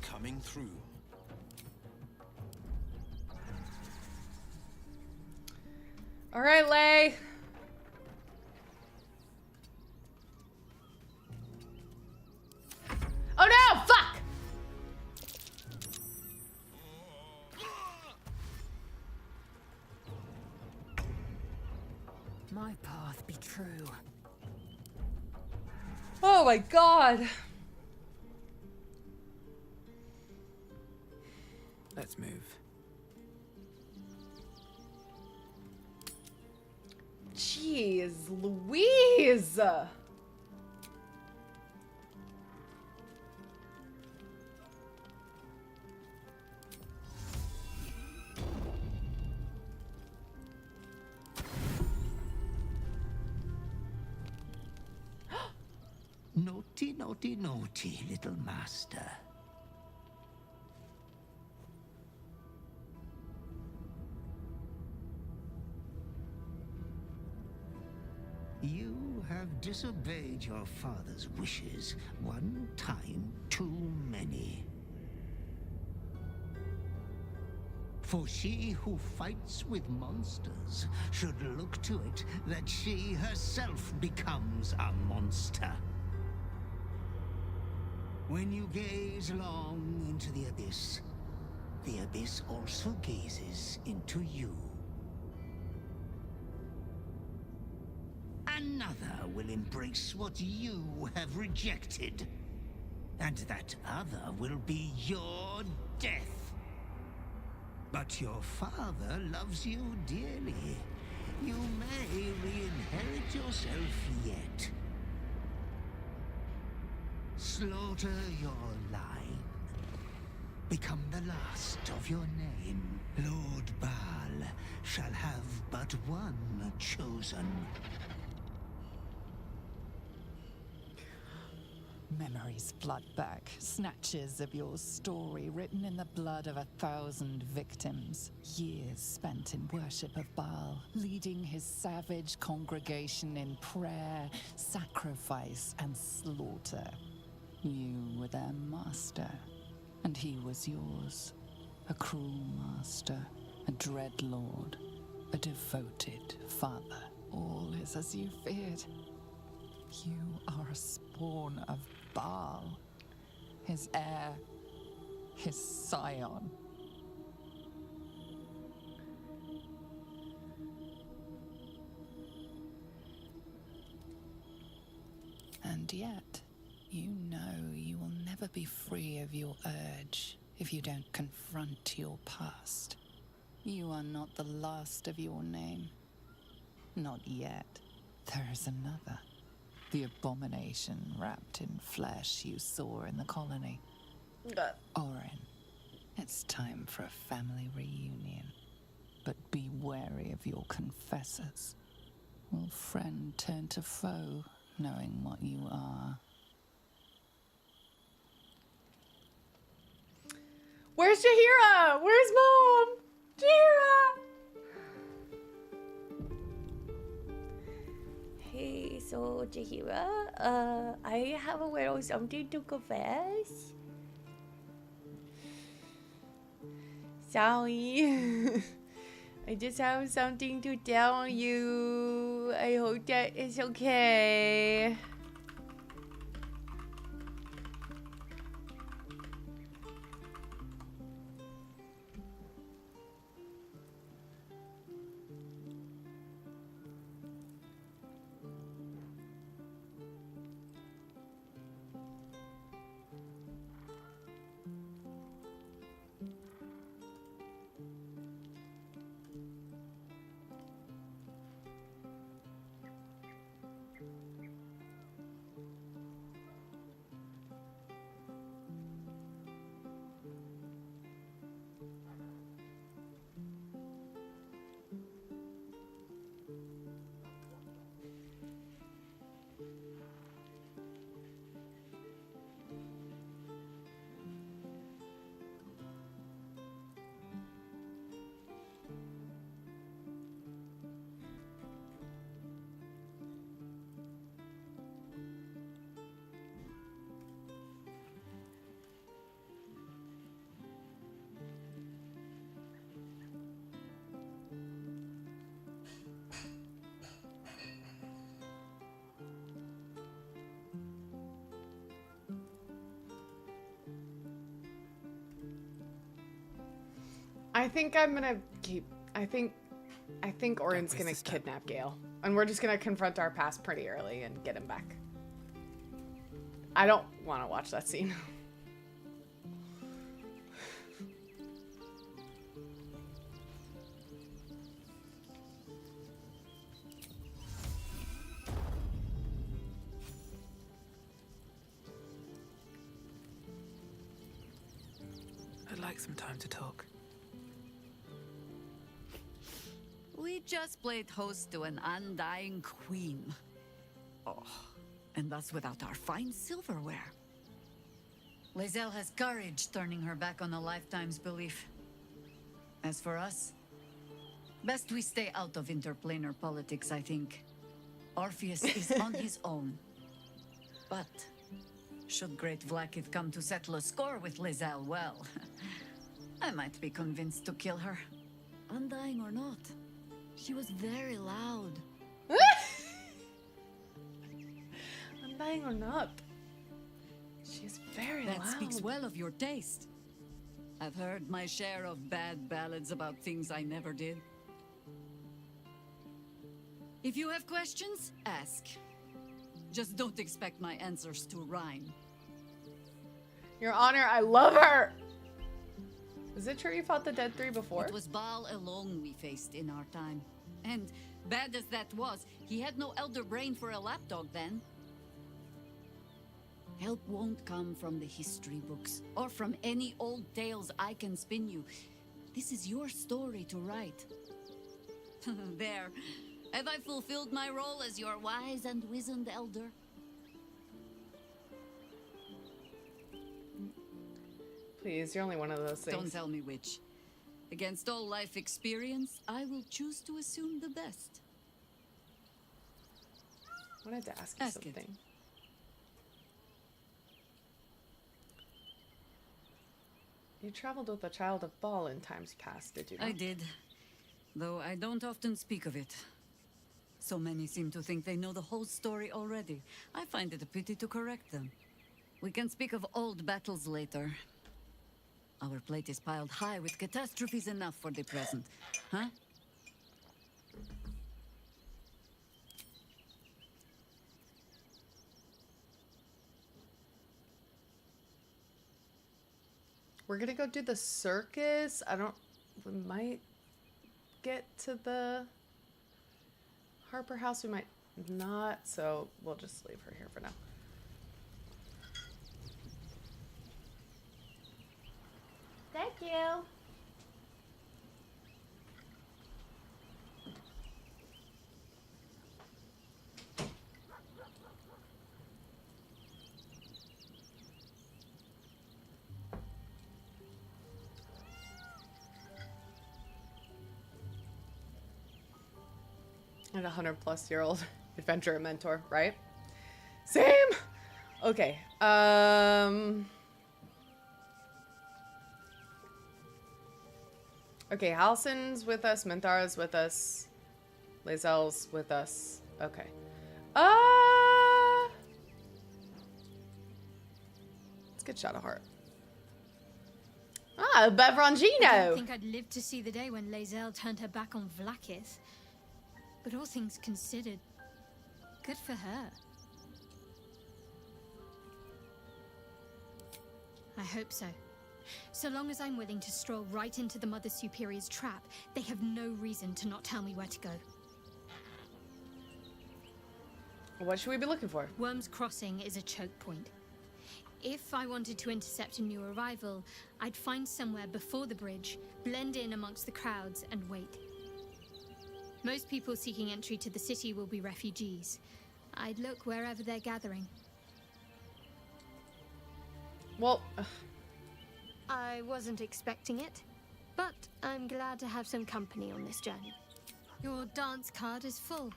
Coming through. All right, Lay. Oh no! Fuck! My path be true. Oh my god. Let's move. Jeez Louise! Naughty, naughty, naughty, little master. You have disobeyed your father's wishes one time too many. For she who fights with monsters should look to it that she herself becomes a monster. When you gaze long into the abyss also gazes into you. another will embrace what you have rejected. And that other will be your death. But your father loves you dearly. You may re-inherit yourself yet. Slaughter your line. Become the last of your name. Lord Baal shall have but one chosen. Memories flood back, snatches of your story written in the blood of 1,000 victims. Years spent in worship of Baal, leading his savage congregation in prayer, sacrifice, and slaughter. You were their master, and he was yours. A cruel master, a dread lord, a devoted father. All is as you feared. You are a spawn of Baal, his heir, his scion. And yet, you know you will never be free of your urge if you don't confront your past. You are not the last of your name. Not yet. There is another. The abomination wrapped in flesh you saw in the colony. Orin, it's time for a family reunion. But be wary of your confessors. Will friend turn to foe, knowing what you are? Where's Jaheira? Where's Mom? Jaheira! Hey, so Jaheira, I have a little something to confess. Sorry. I just have something to tell you. I hope that it's okay. I think I'm gonna keep. I think Orin's gonna kidnap Gale, and we're just gonna confront our past pretty early and get him back. I don't want to watch that scene. I'd like some time to talk. We just played host to an undying queen. Oh, and that's without our fine silverware. Lae'zel has courage turning her back on a lifetime's belief. As for us, best we stay out of interplanar politics, I think. Orpheus is on his own. But should Great Vlaakith come to settle a score with Lae'zel, well, I might be convinced to kill her. Undying or not. She was very loud. Undying or not, she's very loud. That speaks well of your taste. I've heard my share of bad ballads about things I never did. If you have questions, ask. Just don't expect my answers to rhyme. Your Honor, I love her! Is it true you fought the Dead Three before? It was Baal alone we faced in our time. And bad as that was, he had no elder brain for a lapdog then. Help won't come from the history books, or from any old tales I can spin you. This is your story to write. There. Have I fulfilled my role as your wise and wizened elder? Please, you're only one of those things. Don't tell me which. Against all life experience, I will choose to assume the best. I wanted to ask you something. You traveled with a child of Baal in times past, did you not? I did. Though I don't often speak of it. So many seem to think they know the whole story already. I find it a pity to correct them. We can speak of old battles later. Our plate is piled high with catastrophes enough for the present. Huh? We're gonna go do the circus. We might get to the Harper house. We might not, so we'll just leave her here for now. Thank you. And a 100-plus-year-old adventurer mentor, right? Same. Okay. Okay, Halsin's with us, Minthara's with us, Lae'zel's with us. Okay. Let's get Shadowheart. Ah, I Bevrangino! didn't think I'd live to see the day when Lae'zel turned her back on Vlaakith. But all things considered, good for her. I hope so. So long as I'm willing to stroll right into the Mother Superior's trap, they have no reason to not tell me where to go. What should we be looking for? Worm's Crossing is a choke point. If I wanted to intercept a new arrival, I'd find somewhere before the bridge, blend in amongst the crowds, and wait. Most people seeking entry to the city will be refugees. I'd look wherever they're gathering. Well, I wasn't expecting it, but I'm glad to have some company on this journey. Your dance card is full.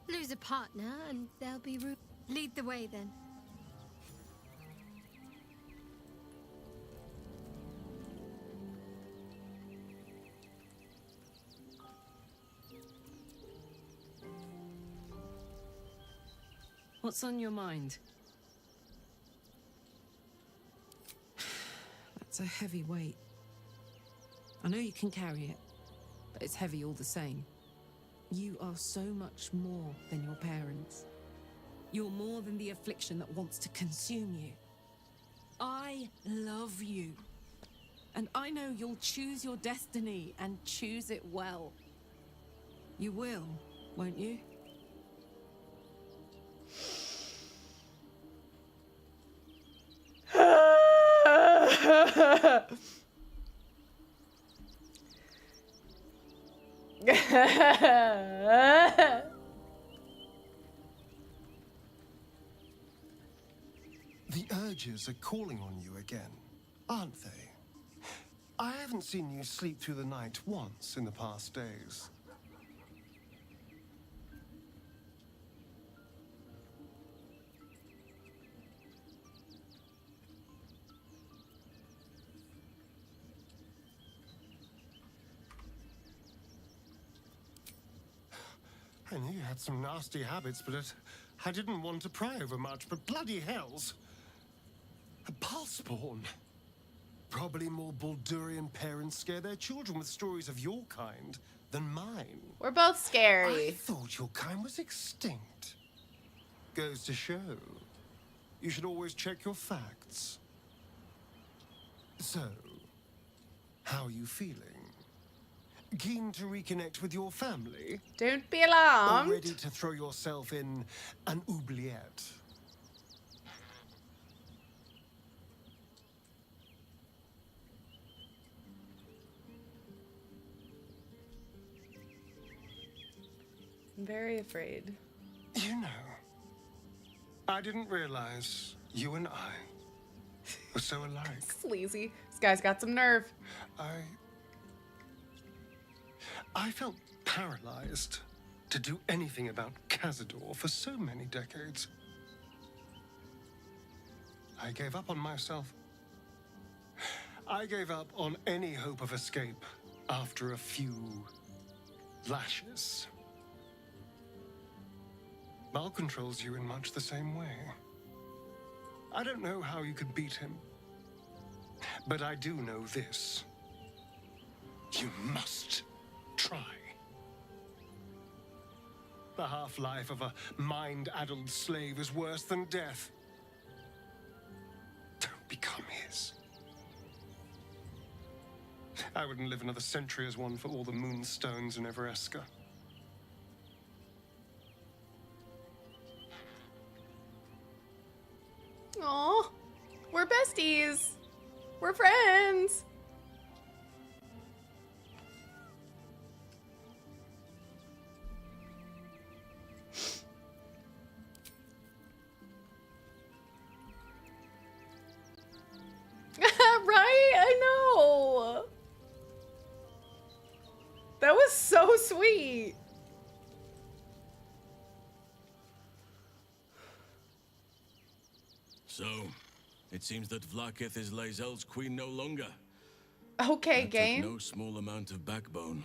Lose a partner and there'll be room. Lead the way then. What's on your mind? That's a heavy weight. I know you can carry it, but it's heavy all the same. You are so much more than your parents. You're more than the affliction that wants to consume you. I love you. And I know you'll choose your destiny and choose it well. You will, won't you? The urges are calling on you again, aren't they? I haven't seen you sleep through the night once in the past days. I knew you had some nasty habits, but I didn't want to pry over much, but bloody hells. A pulse spawn. Probably more Baldurian parents scare their children with stories of your kind than mine. We're both scary. I thought your kind was extinct. Goes to show, you should always check your facts. So, how are you feeling? Keen to reconnect with your family? Don't be alarmed. Or ready to throw yourself in an oubliette? I'm very afraid. You know, I didn't realize you and I were so alike. Sleazy. This guy's got some nerve. I felt paralyzed to do anything about Cazador for so many decades. I gave up on myself. I gave up on any hope of escape after a few lashes. Mal controls you in much the same way. I don't know how you could beat him, but I do know this. You must try. The half-life of a mind-addled slave is worse than death. Don't become his. I wouldn't live another century as one for all the moonstones in Everesca. Aw, we're besties. We're friends. Right? I know. That was so sweet. So, it seems that Vlaakith is Lae'zel's queen no longer. Okay, That game. took no small amount of backbone.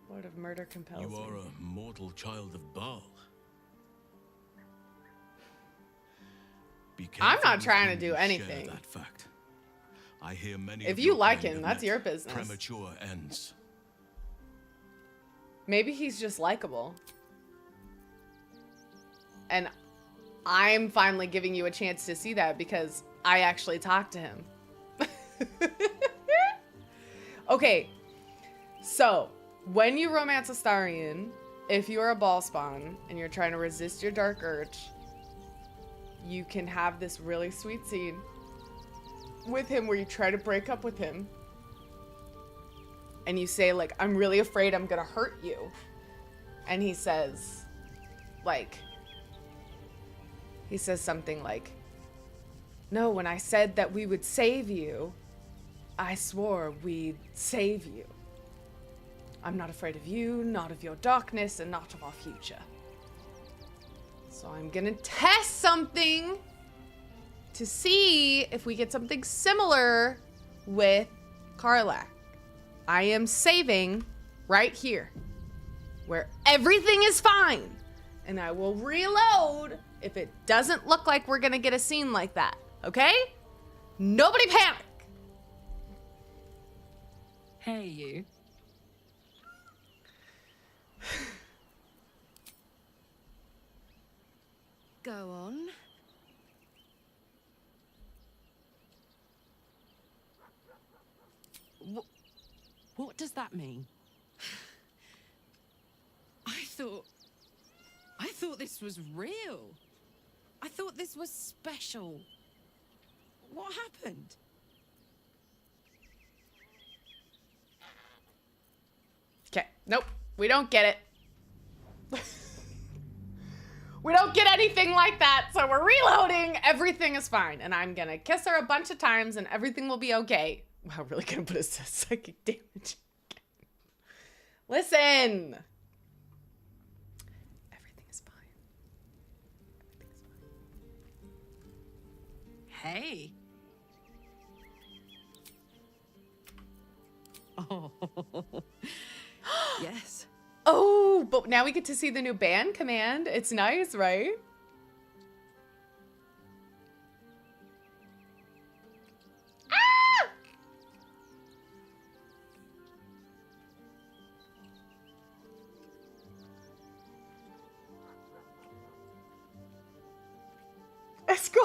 Lord of Murder compels You are me. a mortal child of Baal. Be I'm careful not with trying to whom do you share anything. that fact. I hear many If of you your like kind him, have that's met your business. Premature ends. Maybe he's just likable. And I'm finally giving you a chance to see that because I actually talked to him. Okay, so when you romance Astarion, if you're a ball spawn and you're trying to resist your dark urge, you can have this really sweet scene with him where you try to break up with him. And you say, like, I'm really afraid I'm gonna hurt you. And he says, like, he says something like, no, when I said that we would save you, I swore we'd save you. I'm not afraid of you, not of your darkness, and not of our future. So I'm gonna test something to see if we get something similar with Karlach. I am saving right here, where everything is fine. And I will reload if it doesn't look like we're gonna get a scene like that, okay? Nobody panic! Hey, you. Go on. What does that mean? I thought this was real. I thought this was special. What happened? Okay, nope, we don't get it. We don't get anything like that, so we're reloading. Everything is fine, and I'm gonna kiss her a bunch of times, and everything will be okay. Wow, really gonna put us to psychic damage. Listen. Everything is fine. Hey. Oh. Yes. Oh, but now we get to see the new band command. It's nice, right?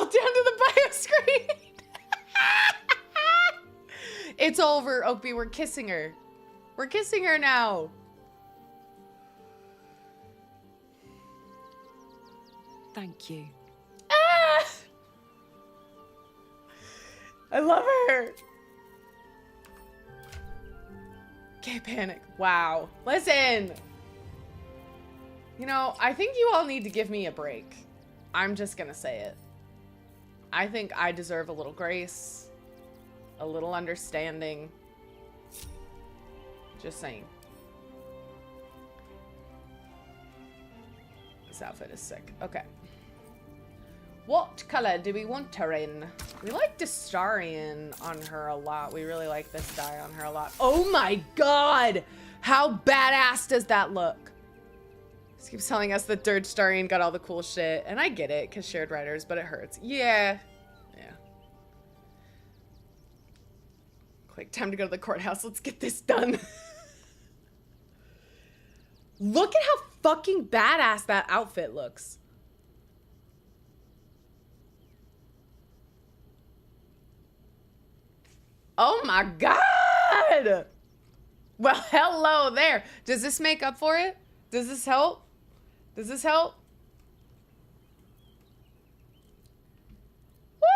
down to the bio screen. It's over, Opie. We're kissing her. We're kissing her now. Thank you. Ah! I love her. Okay, panic. Wow. Listen. You know, I think you all need to give me a break. I'm just gonna say it. I think I deserve a little grace, a little understanding. Just saying. This outfit is sick. Okay. What color do we want her in? We like Destarian on her a lot. We really like this dye on her a lot. Oh my god! How badass does that look? This keeps telling us that Dirge Starian got all the cool shit. And I get it, because shared writers, but it hurts. Yeah. Yeah. Quick, time to go to the courthouse. Let's get this done. Look at how fucking badass that outfit looks. Oh my god! Well, hello there. Does this make up for it? Does this help? Does this help? Woo!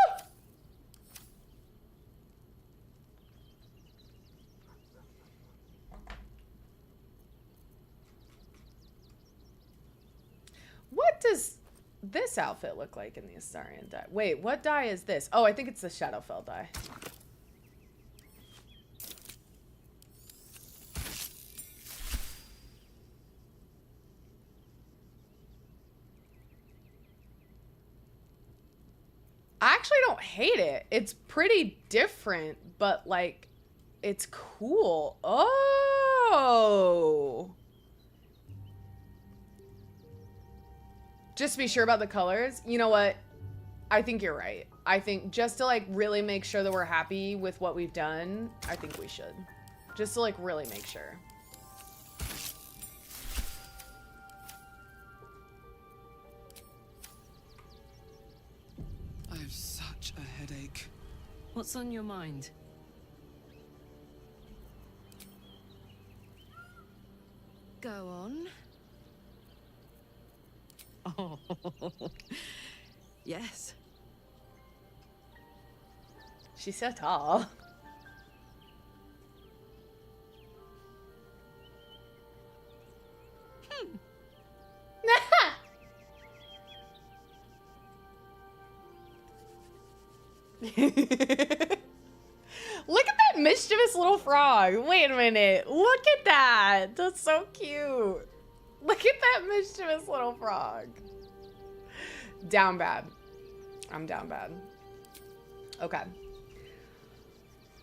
What does this outfit look like in the Astarian dye? Wait, what dye is this? Oh, I think it's the Shadowfell dye. I actually don't hate it. It's pretty different, but like, it's cool. Oh. Just to be sure about the colors. You know what? I think you're right. I think just to like really make sure that we're happy with what we've done, I think we should. Just to like really make sure. I have such a headache. What's on your mind? Go on. Oh, yes. She's so tall. Look at that mischievous little frog. Wait a minute. Look at that. That's so cute. Look at that mischievous little frog. Down bad. I'm down bad. Okay.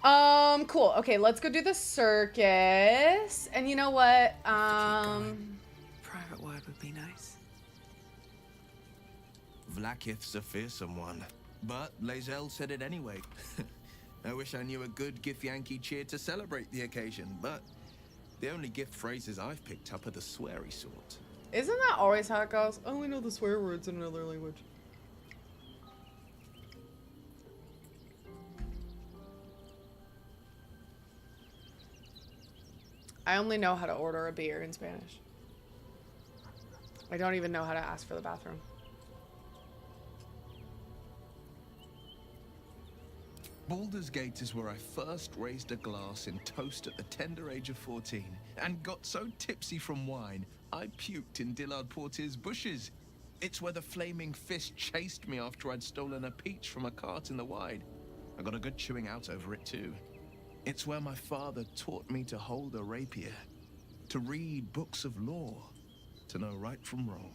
Cool. Okay, let's go do the circus. And you know what? Private word would be nice. Vlaakith's a fearsome one, but Lae'zel said it anyway. I wish I knew a good Githyanki cheer to celebrate the occasion, but the only gift phrases I've picked up are the sweary sort. Isn't that always how it goes? I only know the swear words in another language. I only know how to order a beer in Spanish. I don't even know how to ask for the bathroom. Baldur's Gate is where I first raised a glass in toast at the tender age of 14 and got so tipsy from wine, I puked in Dillard Portier's bushes. It's where the flaming fist chased me after I'd stolen a peach from a cart in the Wide. I got a good chewing out over it too. It's where my father taught me to hold a rapier, to read books of law, to know right from wrong.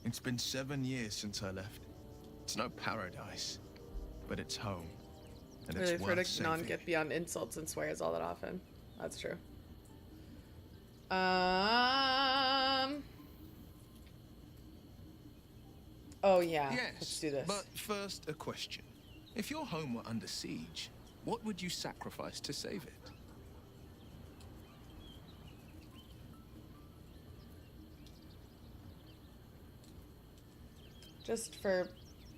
It's been 7 years since I left. It's no paradise, but it's home. And Really, it's for worth to non saving. get beyond insults and swears all that often. That's true. Oh yeah. Yes, Let's do this. but first a question. If your home were under siege, what would you sacrifice to save it? Just for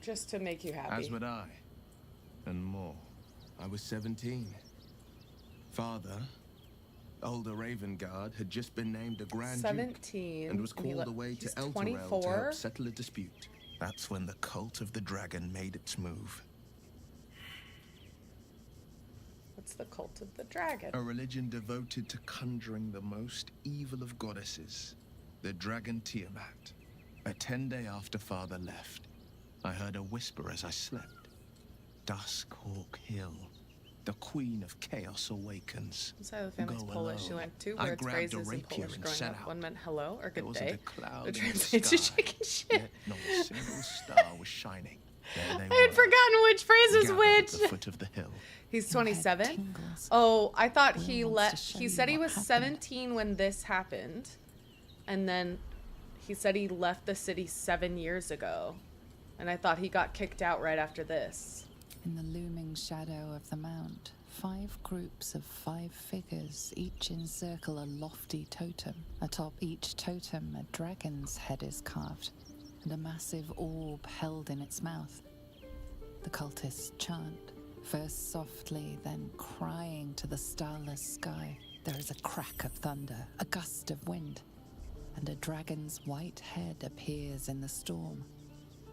just to make you happy. As would I. And more. I was 17. Father, older Ravengard, had just been named a Grand 17. Duke and was called away to Elturel 24. to help settle a dispute. That's when the cult of the dragon made its move. What's the cult of the dragon? A religion devoted to conjuring the most evil of goddesses, the dragon Tiamat. A 10-day after Father left, I heard a whisper as I slept. Dusk Hawk Hill. The Queen of Chaos awakens. Inside the family's Go Polish. She alone. learned two I words, grabbed phrases a in rapier Polish and growing set up. out. One meant hello or There good wasn't day. a cloud The in the translates to sky, chicken shit. yet not a single star was shining. There they I had were, forgotten which phrase was gathered at which. the foot of the hill. He's 27. Oh, I thought he said he was 17 when this happened. And then he said he left the city 7 years ago. And I thought he got kicked out right after this. In the looming shadow of the mount, 5 groups of 5 figures each encircle a lofty totem. Atop each totem, a dragon's head is carved, and a massive orb held in its mouth. The cultists chant, first softly, then crying to the starless sky. There is a crack of thunder, a gust of wind, and a dragon's white head appears in the storm.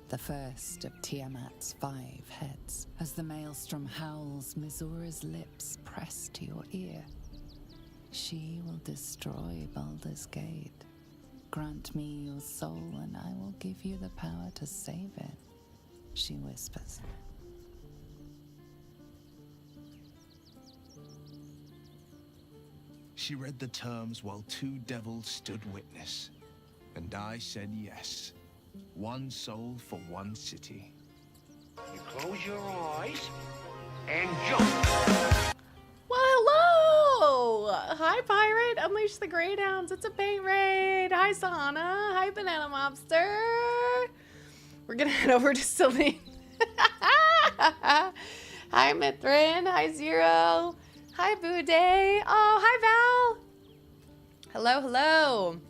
The first of Tiamat's 5 heads. As the maelstrom howls, Mizura's lips press to your ear. She will destroy Baldur's Gate. Grant me your soul, and I will give you the power to save it, she whispers. She read the terms while 2 devils stood witness, and I said yes. 1 soul for 1 city. You close your eyes and jump. Well, hello! Hi, Pirate. Unleash the Greyhounds. It's a paint raid. Hi, Sahana. Hi, Banana Mobster. We're gonna head over to Celine. Hi, Mithrin. Hi, Zero. Hi, Boudet. Oh, hi, Val. Hello, hello.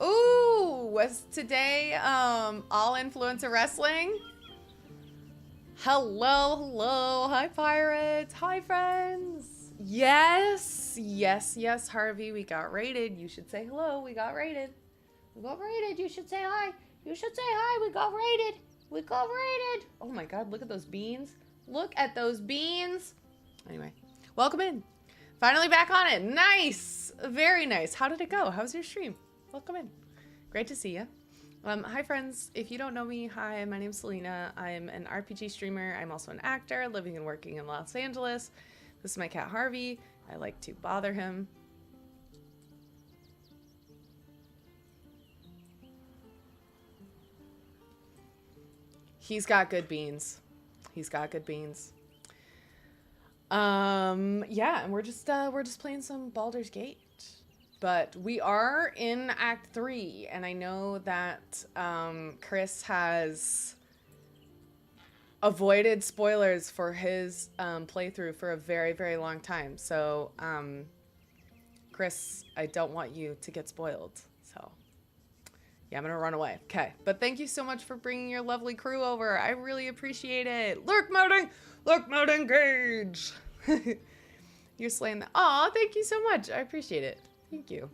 Ooh, was today all influencer wrestling? Hello, hello. Hi, pirates. Hi, friends. Yes, yes, yes, Harvey. We got raided. You should say hello. We got raided. We got raided. You should say hi. You should say hi. We got raided. We got raided. Oh my God, look at those beans. Look at those beans. Anyway, welcome in. Finally back on it. Nice. Very nice. How did it go? How's your stream? Welcome in. Great to see you. Hi friends, if you don't know me, hi, my name's Selena. I'm an RPG streamer. I'm also an actor living and working in Los Angeles. This is my cat Harvey. I like to bother him. He's got good beans. He's got good beans. Yeah, and we're just playing some Baldur's Gate. But we are in Act 3, and I know that Chris has avoided spoilers for his playthrough for a very, very long time. So, Chris, I don't want you to get spoiled. So, yeah, I'm going to run away. Okay, but thank you so much for bringing your lovely crew over. I really appreciate it. Lurk mode engage. You're slaying that. Aw, thank you so much. I appreciate it. Thank you.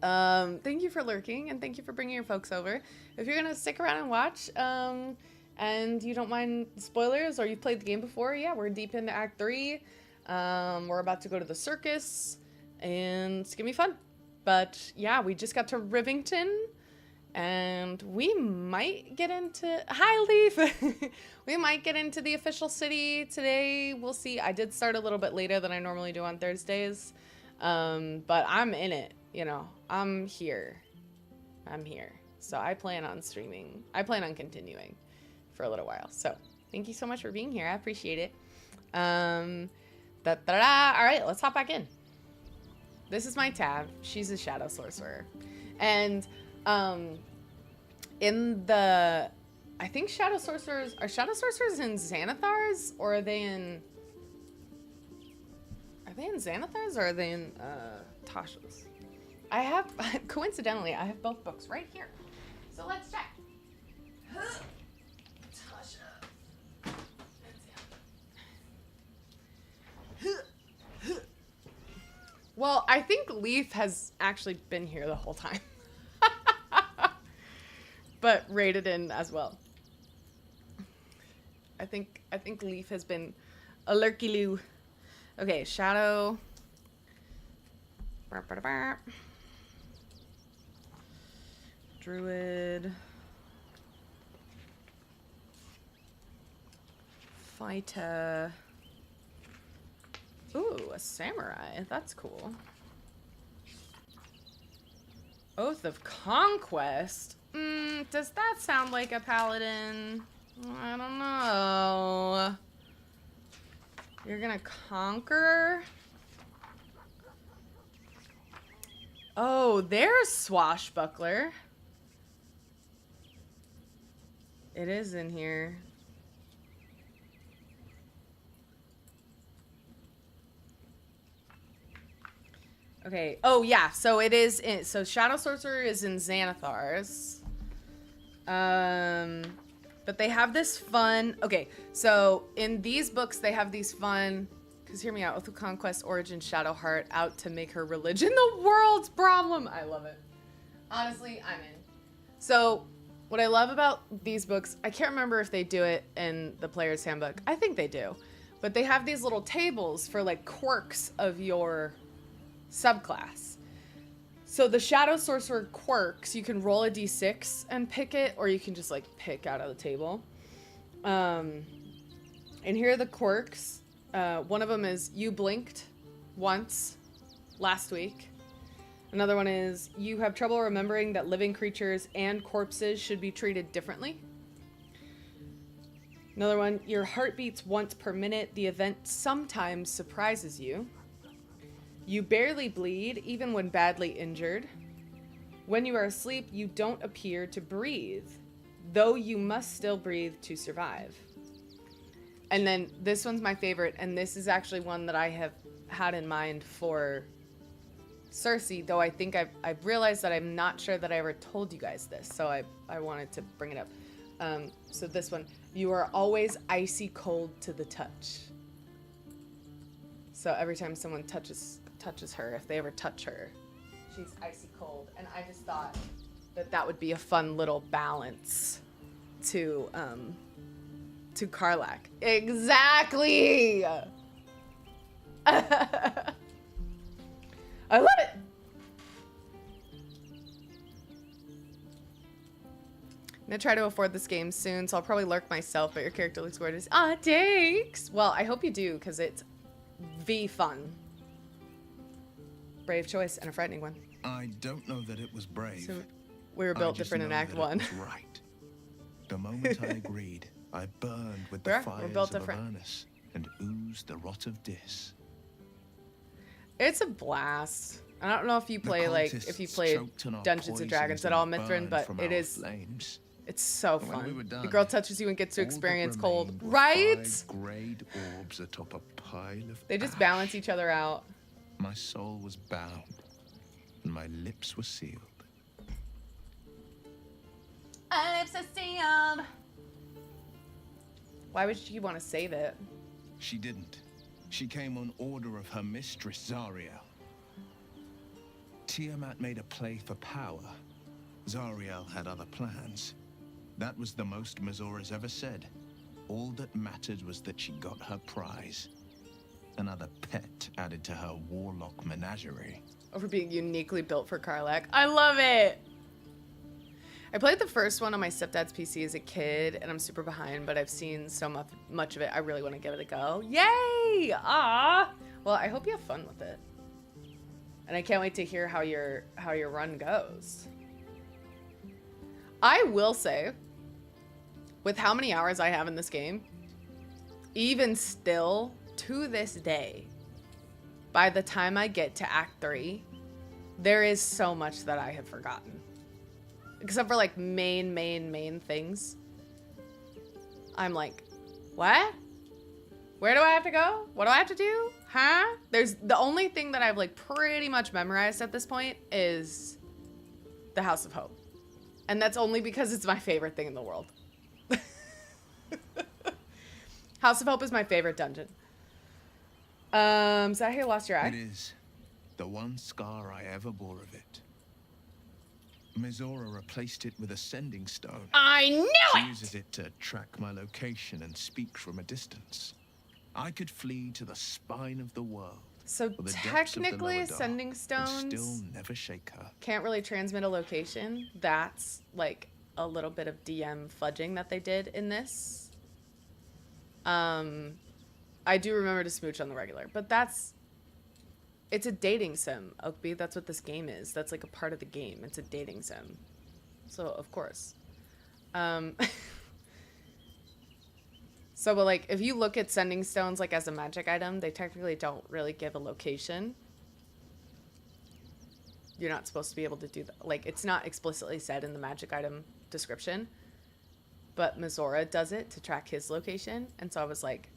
Thank you for lurking, and thank you for bringing your folks over. If you're gonna stick around and watch, and you don't mind spoilers, or you've played the game before, yeah, we're deep into Act 3. We're about to go to the circus, and it's gonna be fun. But yeah, we just got to Rivington, and we might get into... Hi, Leaf! We might get into the official city today. We'll see. I did start a little bit later than I normally do on Thursdays. But I'm in it, you know, I'm here. So I plan on streaming. I plan on continuing for a little while. So thank you so much for being here. I appreciate it. All right, let's hop back in. This is my tab. She's a shadow sorcerer. And, I think shadow sorcerers, are shadow sorcerers in Xanathar's, or are they in Xanathar's, or are they in Tasha's? I have, coincidentally, I have both books right here. So let's check. Well, I think Leaf has actually been here the whole time. But raided in as well. I think Leaf has been a lurky-loo. Okay, Shadow. Druid. Fighter. Ooh, a samurai. That's cool. Oath of Conquest? Does that sound like a paladin? I don't know. You're gonna conquer? Oh, there's Swashbuckler. It is in here. Okay. Oh, yeah. So it is in... So Shadow Sorcerer is in Xanathar's. But they have this fun... Okay, so in these books, they have these fun... Because hear me out. Oath of Conquest, Origin, Shadowheart, out to make her religion the world's problem. I love it. Honestly, I'm in. So what I love about these books... I can't remember if they do it in the Player's Handbook. I think they do. But they have these little tables for, like, quirks of your subclass. So the Shadow Sorcerer quirks, you can roll a d6 and pick it, or you can just like pick out of the table. And here are the quirks. One of them is you blinked once last week. Another one is you have trouble remembering that living creatures and corpses should be treated differently. Another one, your heart beats once per minute. The event sometimes surprises you. You barely bleed, even when badly injured. When you are asleep, you don't appear to breathe, though you must still breathe to survive. And then this one's my favorite, and this is actually one that I have had in mind for Cersei, though I think I've realized that I'm not sure that I ever told you guys this, so I wanted to bring it up. So this one, you are always icy cold to the touch. So every time someone touches her, if they ever touch her, she's icy cold. And I just thought that that would be a fun little balance to Karlach. Exactly. I love it. I'm gonna try to afford this game soon, so I'll probably lurk myself, but your character looks gorgeous. Ah, thanks. Well, I hope you do, because it's fun. Brave choice and a frightening one. I don't know that it was brave. So we were built different in Act 1. Right. The moment I agreed, I burned with the fires of Avernus and oozed the rot of Dis. It's a blast. I don't know if you play Dungeons and Dragons at all, Mithrin, but it is. Flames. It's so fun. We were done, the girl touches you and gets to experience cold, right? 5 greyed orbs atop a pile of They just ash. balance each other out. My soul was bound, and my lips were sealed. My lips are sealed. Why would she want to save it? She didn't. She came on order of her mistress, Zariel. Tiamat made a play for power. Zariel had other plans. That was the most Mazora's ever said. All that mattered was that she got her prize. Another pet added to her warlock menagerie. Over being uniquely built for Karlach. I love it! I played the first one on my stepdad's PC as a kid, and I'm super behind, but I've seen so much of it, I really want to give it a go. Yay! Ah! Well, I hope you have fun with it. And I can't wait to hear how your run goes. I will say, with how many hours I have in this game, even still, to this day, by the time I get to Act 3, there is so much that I have forgotten. Except for like main things. I'm like, what? Where do I have to go? What do I have to do? Huh? There's the only thing that I've like pretty much memorized at this point is the House of Hope. And that's only because it's my favorite thing in the world. House of Hope is my favorite dungeon. Is that how you lost your eye? It is. The one scar I ever bore of it. Mizora replaced it with a sending stone. I knew She it! uses it to track my location and speak from a distance. I could flee to the spine of the world. So or the depths of the technically, lower dark, sending and stones still never shake her. can't really transmit a location. That's like a little bit of DM fudging that they did in this. I do remember to smooch on the regular, but it's a dating sim, Oakby. That's what this game is. That's like a part of the game. It's a dating sim. So, of course. So, but like, if you look at sending stones like as a magic item, they technically don't really give a location. You're not supposed to be able to do that. Like, it's not explicitly said in the magic item description, but Mizora does it to track his location. And so I was like,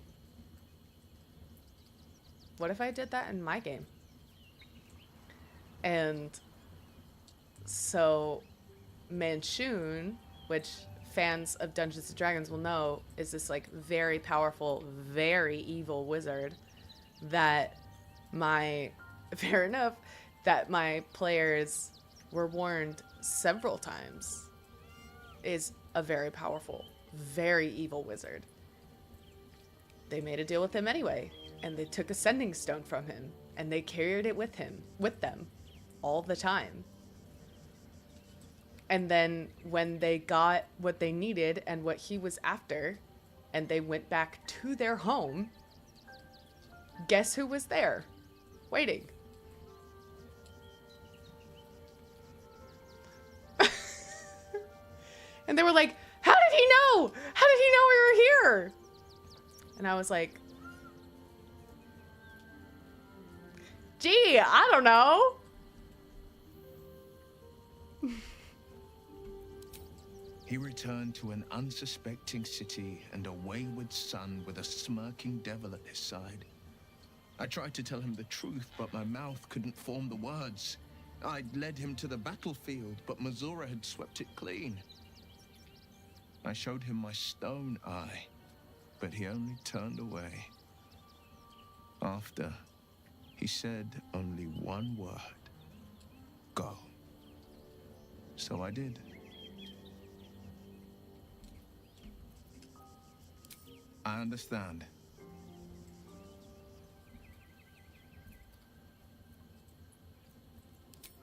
what if I did that in my game? And so Manchun, which fans of Dungeons & Dragons will know, is this like very powerful, very evil wizard that fair enough, that my players were warned several times is a very powerful, very evil wizard. They made a deal with him anyway, and they took a sending stone from him, and they carried it with them all the time. And then when they got what they needed and what he was after, and they went back to their home, guess who was there? Waiting. And they were like, how did he know? How did he know we were here? And I was like, gee, I don't know. He returned to an unsuspecting city and a wayward son with a smirking devil at his side. I tried to tell him the truth, but my mouth couldn't form the words. I'd led him to the battlefield, but Mizora had swept it clean. I showed him my stone eye, but he only turned away. After, he said only one word. Go. So I did. I understand.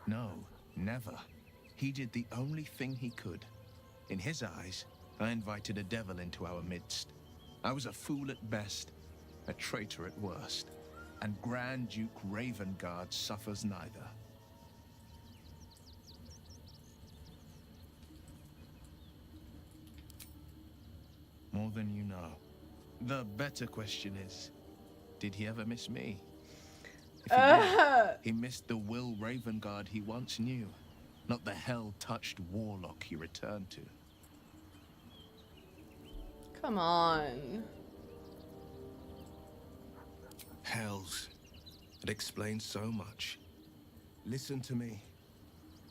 No, never. He did the only thing he could. In his eyes, I invited a devil into our midst. I was a fool at best, a traitor at worst, and Grand Duke Ravengard suffers neither. More than you know. The better question is, did he ever miss me? If he did, he missed the Will Ravengard he once knew, not the hell-touched warlock he returned to. Come on. Hells. It explains so much. Listen to me.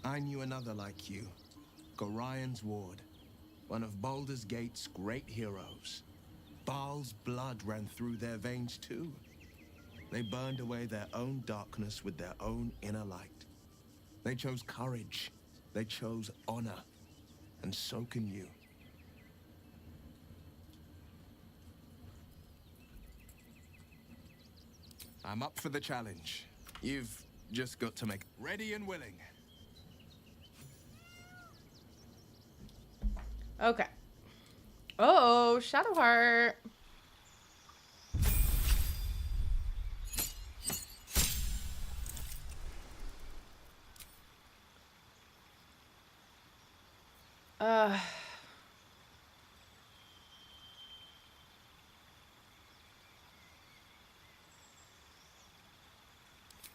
I knew another like you. Gorion's ward. One of Baldur's Gate's great heroes. Baal's blood ran through their veins too. They burned away their own darkness with their own inner light. They chose courage. They chose honor. And so can you. I'm up for the challenge. You've just got to make ready and willing. Okay. Oh, Shadowheart.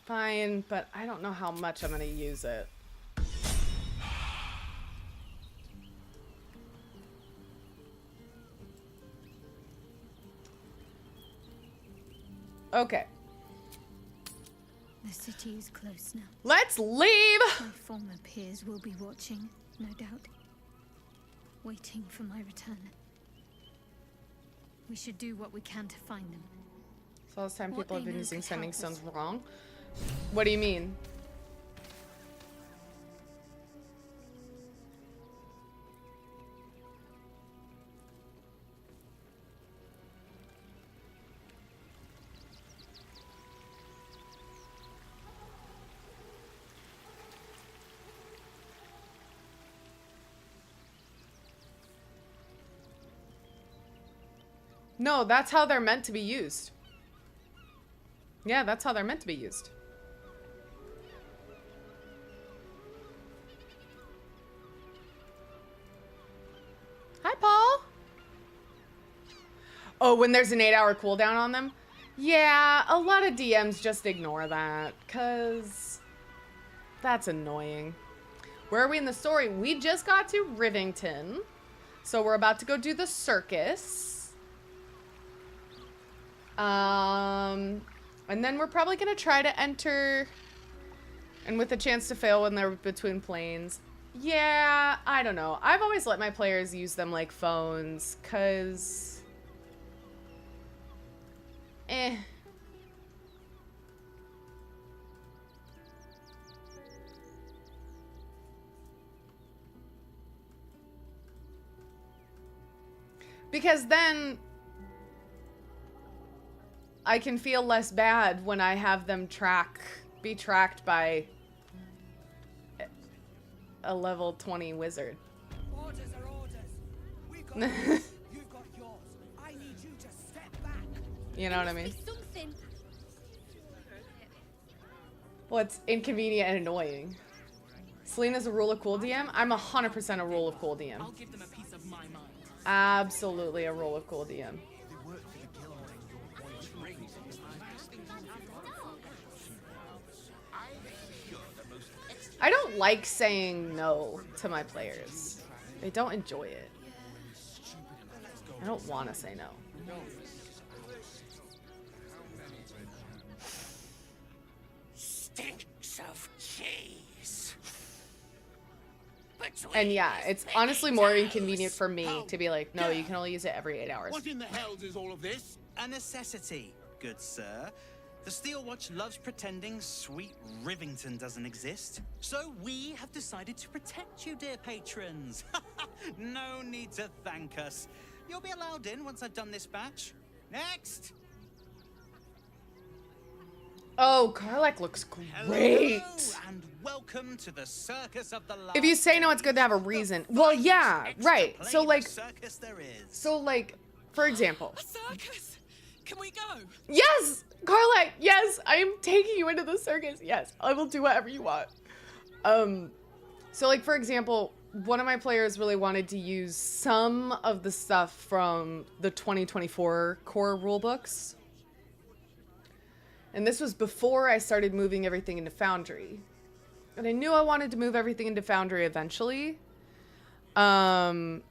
Fine, but I don't know how much I'm gonna use it. Okay. The city is close now. Let's leave! My former peers will be watching, no doubt. Waiting for my return. We should do what we can to find them. So all this time What people have they been know using could sending help us. stones wrong. What do you mean? No, that's how they're meant to be used. Yeah, that's how they're meant to be used. Hi, Paul. Oh, when there's an 8-hour cooldown on them? Yeah, a lot of DMs just ignore that, because that's annoying. Where are we in the story? We just got to Rivington, so we're about to go do the circus. And then we're probably gonna try to enter, and with a chance to fail when they're between planes. Yeah, I don't know. I've always let my players use them like phones, cause because then I can feel less bad when I have them be tracked by a level 20 wizard. Orders are orders. We've got yours. You've got yours. I need you to step back. You know what I mean? Well, it's inconvenient and annoying. Selena's a rule of cool DM? I'm 100% a rule of cool DM. I'll give them a piece of my mind. Absolutely a rule of cool DM. I don't like saying no to my players. They don't enjoy it. I don't want to say no. Stinks of cheese. And yeah, it's honestly more inconvenient for me to be like, no, you can only use it every 8 hours. What in the hell is all of this? A necessity, good sir. The Steel Watch loves pretending sweet Rivington doesn't exist. So we have decided to protect you, dear patrons. No need to thank us. You'll be allowed in once I've done this batch. Next! Oh, Karlach looks great. Hello, and welcome to the Circus of the Last. If you say no, it's good to have a reason. Well, yeah, right. So like, for example. A circus? Can we go? Yes! Karlach, yes! I am taking you into the circus. Yes, I will do whatever you want. So like, for example, one of my players really wanted to use some of the stuff from the 2024 core rulebooks. And this was before I started moving everything into Foundry. And I knew I wanted to move everything into Foundry eventually. And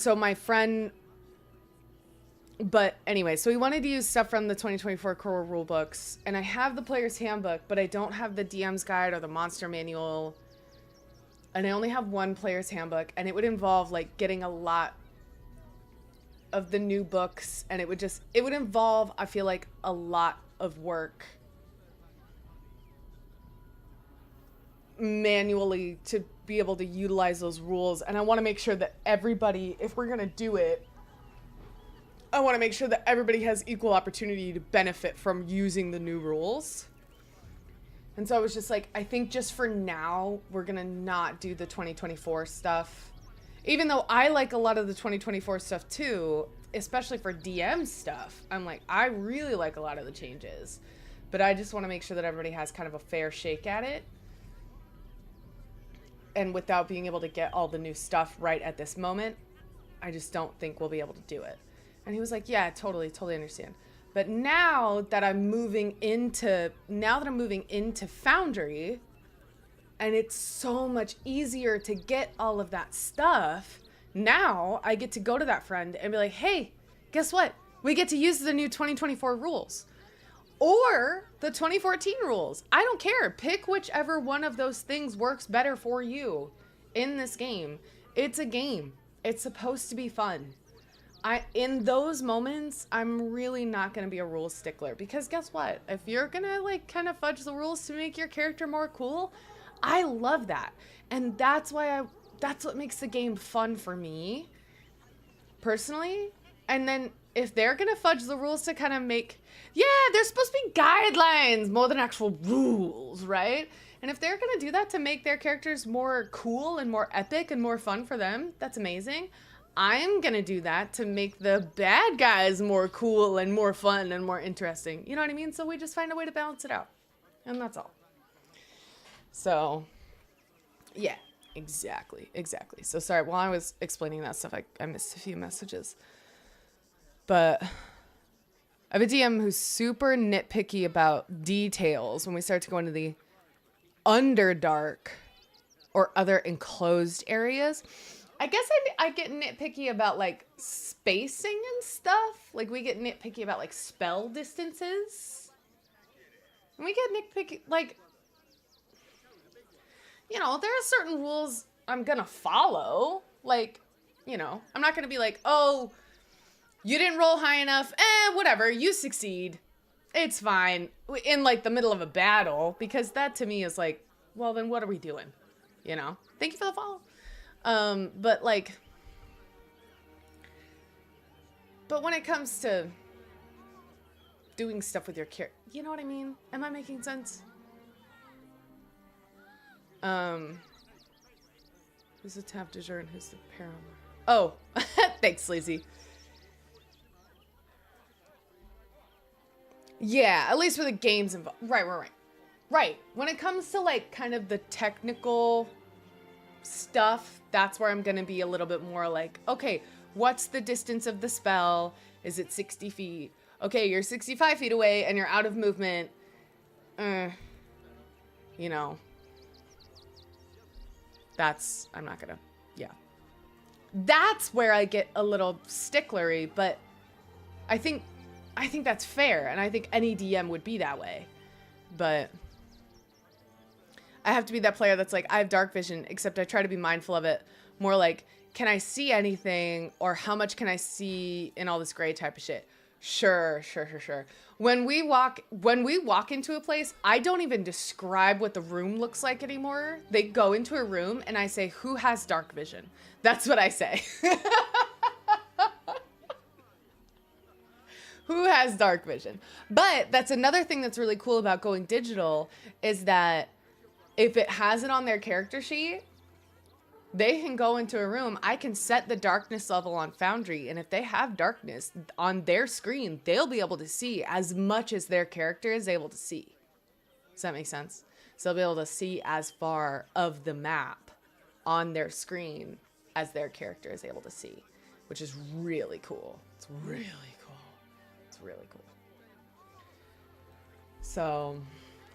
so my friend, but anyway, so we wanted to use stuff from the 2024 core rulebooks, and I have the player's handbook, but I don't have the DM's guide or the monster manual, and I only have one player's handbook, and it would involve like getting a lot of the new books, and it would involve, I feel like, a lot of work manually to be able to utilize those rules. And I want to make sure that everybody, if we're gonna do it, I want to make sure that everybody has equal opportunity to benefit from using the new rules. And so I was just like, I think just for now we're gonna not do the 2024 stuff, even though I like a lot of the 2024 stuff too, especially for DM stuff. I'm like, I really like a lot of the changes, but I just want to make sure that everybody has kind of a fair shake at it. And without being able to get all the new stuff right at this moment, I just don't think we'll be able to do it. And he was like, yeah, totally understand. But now that I'm moving into Foundry, and it's so much easier to get all of that stuff, now I get to go to that friend and be like, hey, guess what? We get to use the new 2024 rules. Or the 2014 rules. I don't care. Pick whichever one of those things works better for you in this game. It's a game. It's supposed to be fun. in those moments, I'm really not going to be a rule stickler, because guess what? If you're going to like kind of fudge the rules to make your character more cool, I love that. And that's what makes the game fun for me personally. And then if they're going to fudge the rules to kind of make, yeah, there's supposed to be guidelines more than actual rules, right? And if they're going to do that to make their characters more cool and more epic and more fun for them, that's amazing. I'm going to do that to make the bad guys more cool and more fun and more interesting. You know what I mean? So we just find a way to balance it out. And that's all. So, yeah, exactly. So sorry, while I was explaining that stuff, I missed a few messages. But I have a DM who's super nitpicky about details when we start to go into the Underdark or other enclosed areas. I guess I get nitpicky about like spacing and stuff. Like we get nitpicky about like spell distances. And we get nitpicky, like, you know, there are certain rules I'm gonna follow. Like, you know, I'm not gonna be like, oh, you didn't roll high enough. Whatever, you succeed. It's fine. In like the middle of a battle, because that to me is like, well, then what are we doing? You know? Thank you for the follow. But when it comes to doing stuff with your character, you know what I mean? Am I making sense? Who's the tap de jour and who's the paramour? Oh, thanks, Sleazy. Yeah, at least for the games involved. Right. When it comes to like kind of the technical stuff, that's where I'm going to be a little bit more like, okay, what's the distance of the spell? Is it 60 feet? Okay, you're 65 feet away and you're out of movement. You know, I'm not gonna, yeah. That's where I get a little sticklery, but I think that's fair, and I think any DM would be that way. But I have to be that player that's like, I have dark vision, except I try to be mindful of it. More like, can I see anything, or how much can I see in all this gray type of shit? Sure. When we walk into a place, I don't even describe what the room looks like anymore. They go into a room and I say, who has dark vision? That's what I say. Who has dark vision? But that's another thing that's really cool about going digital, is that if it has it on their character sheet, they can go into a room. I can set the darkness level on Foundry, and if they have darkness on their screen, they'll be able to see as much as their character is able to see. Does that make sense? So they'll be able to see as far of the map on their screen as their character is able to see, which is really cool. It's really cool. So,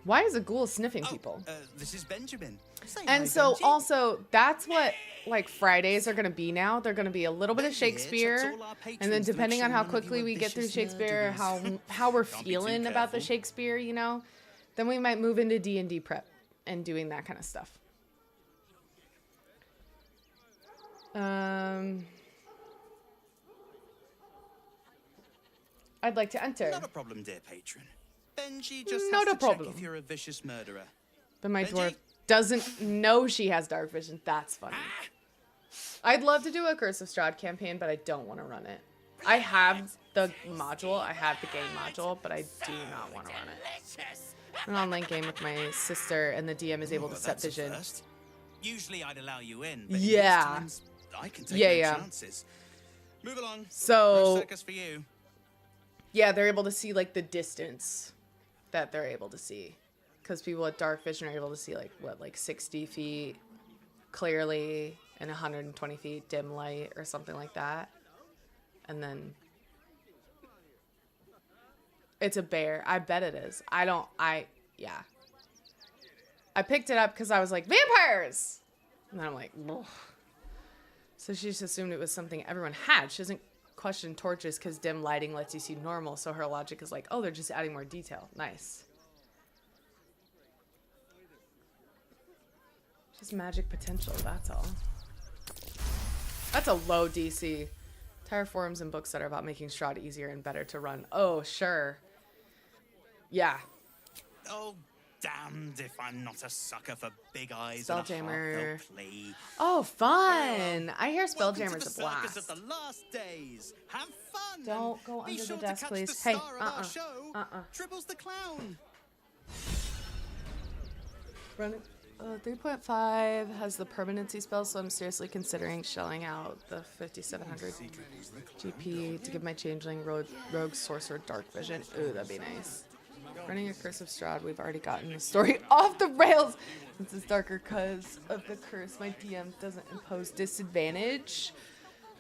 why is a ghoul sniffing people? This is Benjamin. And so also, that's what like Fridays are going to be now. They're going to be a little bit of Shakespeare, and then depending on how quickly we get through Shakespeare, how we're feeling about the Shakespeare, you know, then we might move into D&D prep and doing that kind of stuff. I'd like to enter. Not a problem, dear patron. Benji just has to check if you're a vicious murderer. But my dwarf doesn't know she has dark vision. That's funny. I'd love to do a Curse of Strahd campaign, but I don't want to run it. I have the module. I have the game module, but I do not want to run it. An online game with my sister, and the DM is able to set vision. Usually I'd allow you in, but yeah. I can take no chances. Move along. So, no circus for you. Yeah, they're able to see like the distance that they're able to see, because people with dark vision are able to see like 60 feet clearly and 120 feet dim light or something like that. And then it's a bear. I bet it is. Yeah. I picked it up because I was like, vampires! And then I'm like, ugh. So she just assumed it was something everyone had. She doesn't question torches because dim lighting lets you see normal. So her logic is like, oh, they're just adding more detail. Nice. Just magic potential, that's all. That's a low DC Entire forums and books that are about making Strahd easier and better to run. Oh, sure. Yeah. Oh, damned if I'm not a sucker for big eyes Spelljammer. and a heartfelt plea. Oh, fun! I hear Welcome to Spelljammer's the a blast. circus of the last days. Have fun. Don't go Be under sure the to desk, catch please. the Hey, star of our show, Tribbles the Clown. Running 3.5 has the permanency spell, so I'm seriously considering shelling out the 5,700 GP to give my changeling rogue sorcerer dark vision. Ooh, that'd be nice. Running a Curse of Strahd, we've already gotten the story off the rails. Since it's darker because of the curse, my DM doesn't impose disadvantage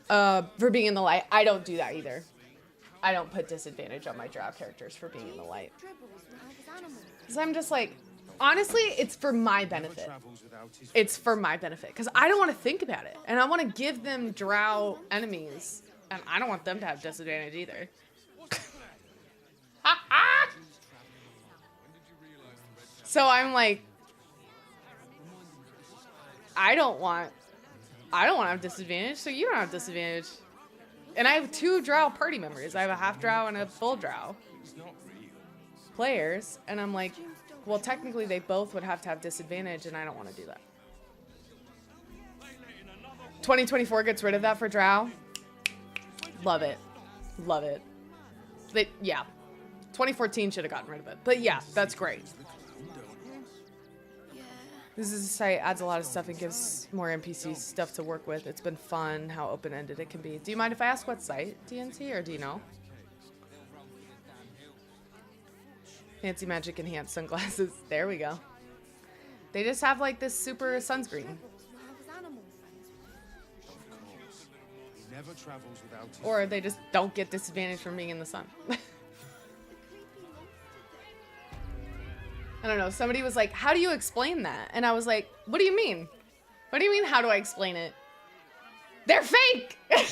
for being in the light. I don't do that either. I don't put disadvantage on my drow characters for being in the light. Because I'm just like, honestly, it's for my benefit. It's for my benefit. Because I don't want to think about it. And I want to give them drow enemies. And I don't want them to have disadvantage either. So I'm like, I don't want to have disadvantage, so you don't have disadvantage. And I have 2 drow party members. I have a half drow and a full drow players. And I'm like, well, technically they both would have to have disadvantage, and I don't want to do that. 2024 gets rid of that for drow. Love it. Love it. But yeah, 2014 should have gotten rid of it. But yeah, that's great. This is a site, adds a lot of stuff and gives more NPC stuff to work with. It's been fun how open-ended it can be. Do you mind if I ask what site, DNT, or do you know? Fancy Magic Enhanced sunglasses. There we go. They just have like this super sunscreen. Or they just don't get disadvantage from being in the sun. I don't know. Somebody was like, how do you explain that? And I was like, what do you mean? What do you mean, how do I explain it? They're fake! I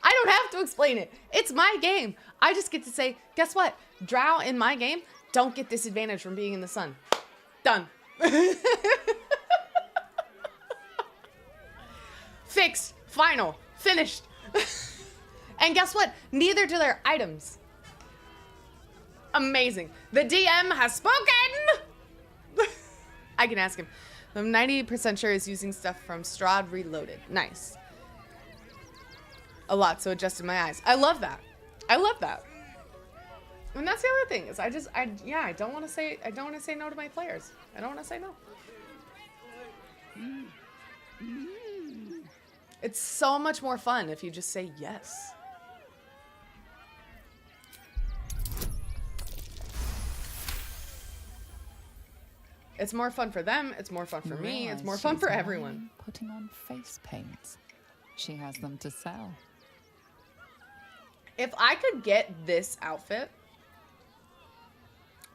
don't have to explain it. It's my game. I just get to say, guess what? Drow in my game don't get disadvantage from being in the sun. Done. Fixed. Final. Finished. And guess what? Neither do their items. Amazing. The DM has spoken! I can ask him. I'm 90% sure he's using stuff from Strahd Reloaded. Nice. A lot, so adjusted my eyes. I love that. I love that. And that's the other thing is I don't want to say no to my players. I don't want to say no. It's so much more fun if you just say yes. It's more fun for them. It's more fun for me. It's more fun for everyone. Putting on face paint. She has them to sell. If I could get this outfit,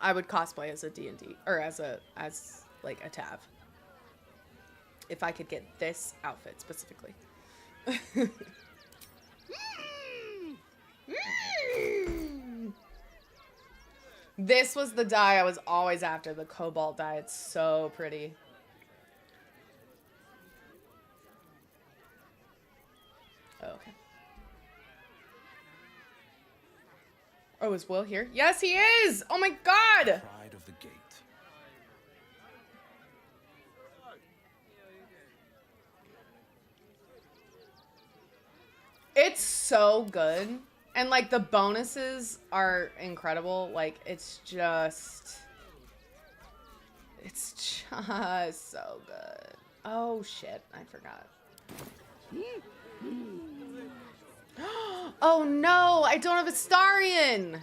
I would cosplay as a D&D or as like a Tav. If I could get this outfit specifically. This was the dye I was always after, the cobalt dye. It's so pretty. Oh, okay. Oh, is Will here? Yes, he is! Oh my god! Pride of the gate. It's so good. And like the bonuses are incredible. Like it's just so good. Oh shit, I forgot. Oh no, I don't have a Starion.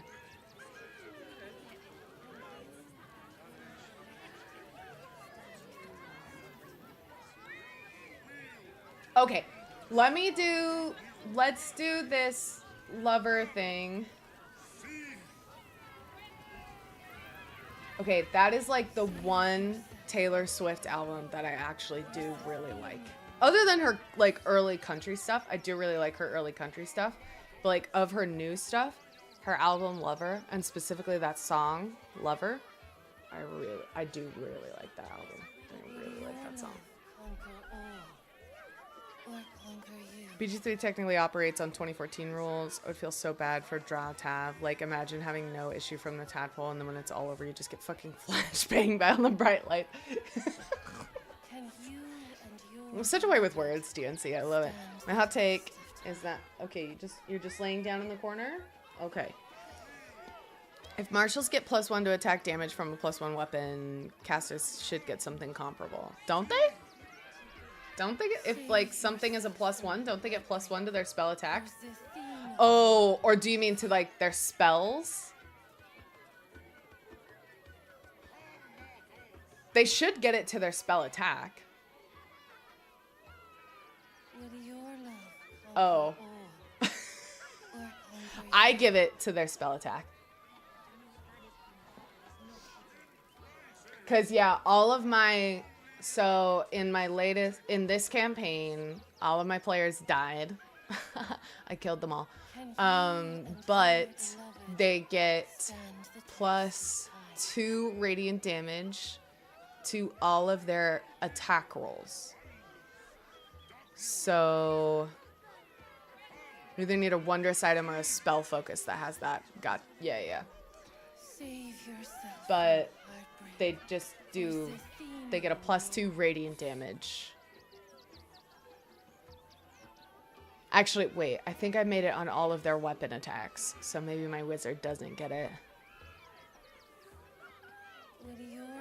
Okay, let's do this lover thing. Okay, that is like the one Taylor Swift album that I actually do really like. Other than her like early country stuff, I do really like her early country stuff. But like of her new stuff, her album Lover, and specifically that song Lover, I do really like that album. I really like that song. Conquer all, or conquer you. BG3 technically operates on 2014 rules. I would feel so bad for Drow Tav. Like, imagine having no issue from the tadpole, and then when it's all over, you just get fucking flashbang by on the bright light. I'm such a way with words, DNC. I love it. My hot take is that okay. You're just laying down in the corner. Okay. If marshals get +1 to attack damage from a +1 weapon, casters should get something comparable, don't they? Don't they get, if like something is a +1, don't they get +1 to their spell attack? Oh, or do you mean to like their spells? They should get it to their spell attack. Oh. I give it to their spell attack. Cause yeah, all of my, so in this campaign, all of my players died. I killed them all. But they get +2 radiant damage to all of their attack rolls. So you either need a wondrous item or a spell focus that has that. Yeah. But they just do, they get a +2 radiant damage. Actually, wait, I think I made it on all of their weapon attacks, so maybe my wizard doesn't get it.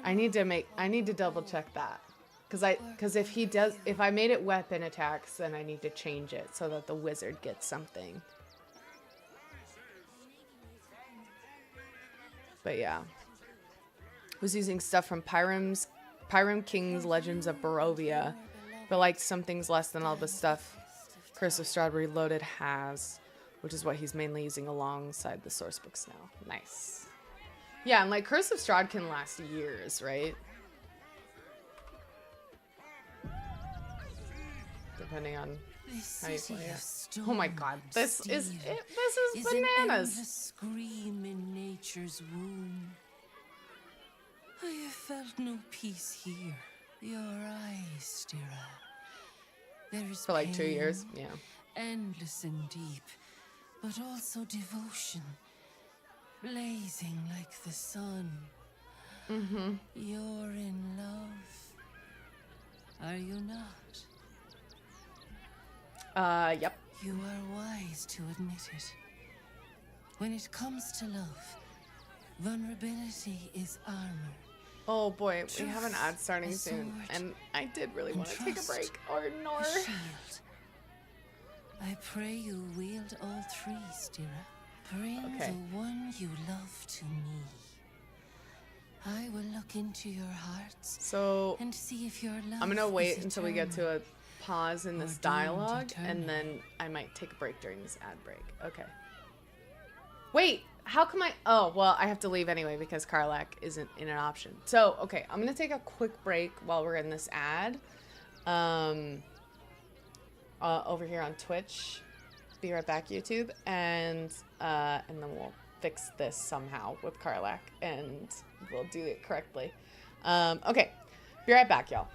I need to double check that. Cause if I made it weapon attacks, then I need to change it so that the wizard gets something. But yeah. Was using stuff from Pyram King's Legends of Barovia, but liked some things less than all the stuff Curse of Strahd Reloaded has, which is what he's mainly using alongside the source books now. Nice. Yeah, and like Curse of Strahd can last years, right? Depending on how you play it. Oh my god, this is bananas. An scream in nature's womb. I have felt no peace here. Your eyes, Stira. There is for like 2 years, yeah. Endless and deep, but also devotion, blazing like the sun. Mm-hmm. You're in love, are you not? Yep. You are wise to admit it. When it comes to love, vulnerability is armor. Oh boy, we have an ad starting soon, and I did really want to take a break. Or ignore. I pray you wield all three, Stira. Bring the one you love to me. I will look into your hearts. So and see if your love I'm gonna wait is until we get to a pause in this or dialogue, doomed and then I might take a break during this ad break. Okay. Wait, how come Oh, well, I have to leave anyway because Karlach isn't in an option. So, okay, I'm gonna take a quick break while we're in this ad. Over here on Twitch. Be right back, YouTube, and then we'll fix this somehow with Karlach, and we'll do it correctly. Okay, be right back, y'all.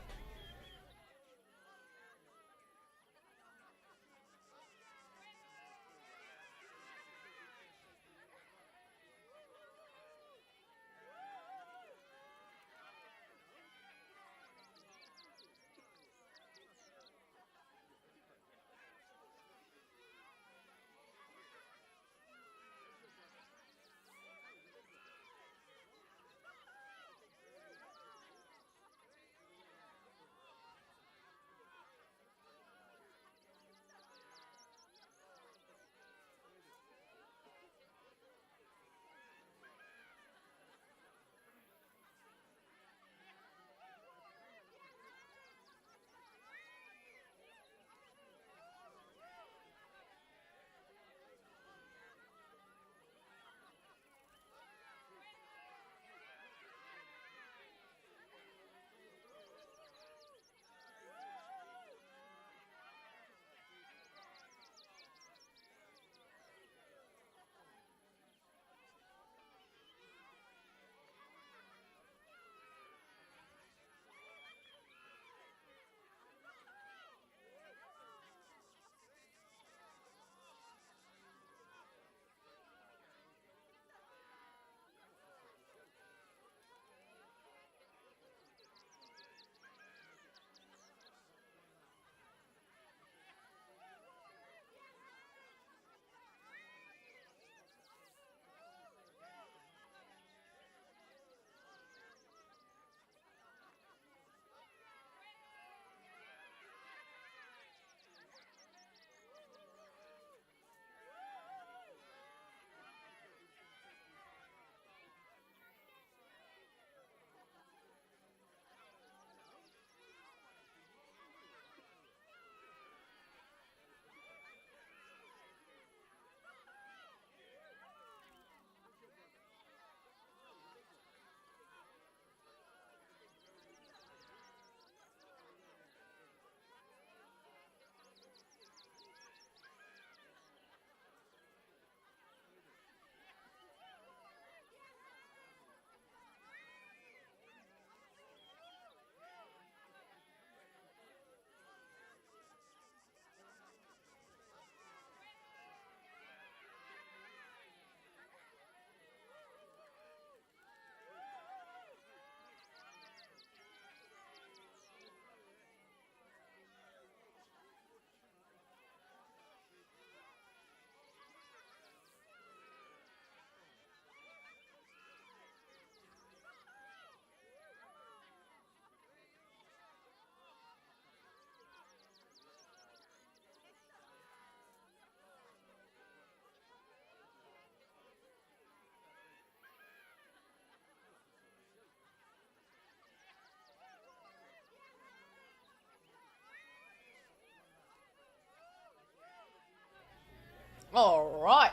All right.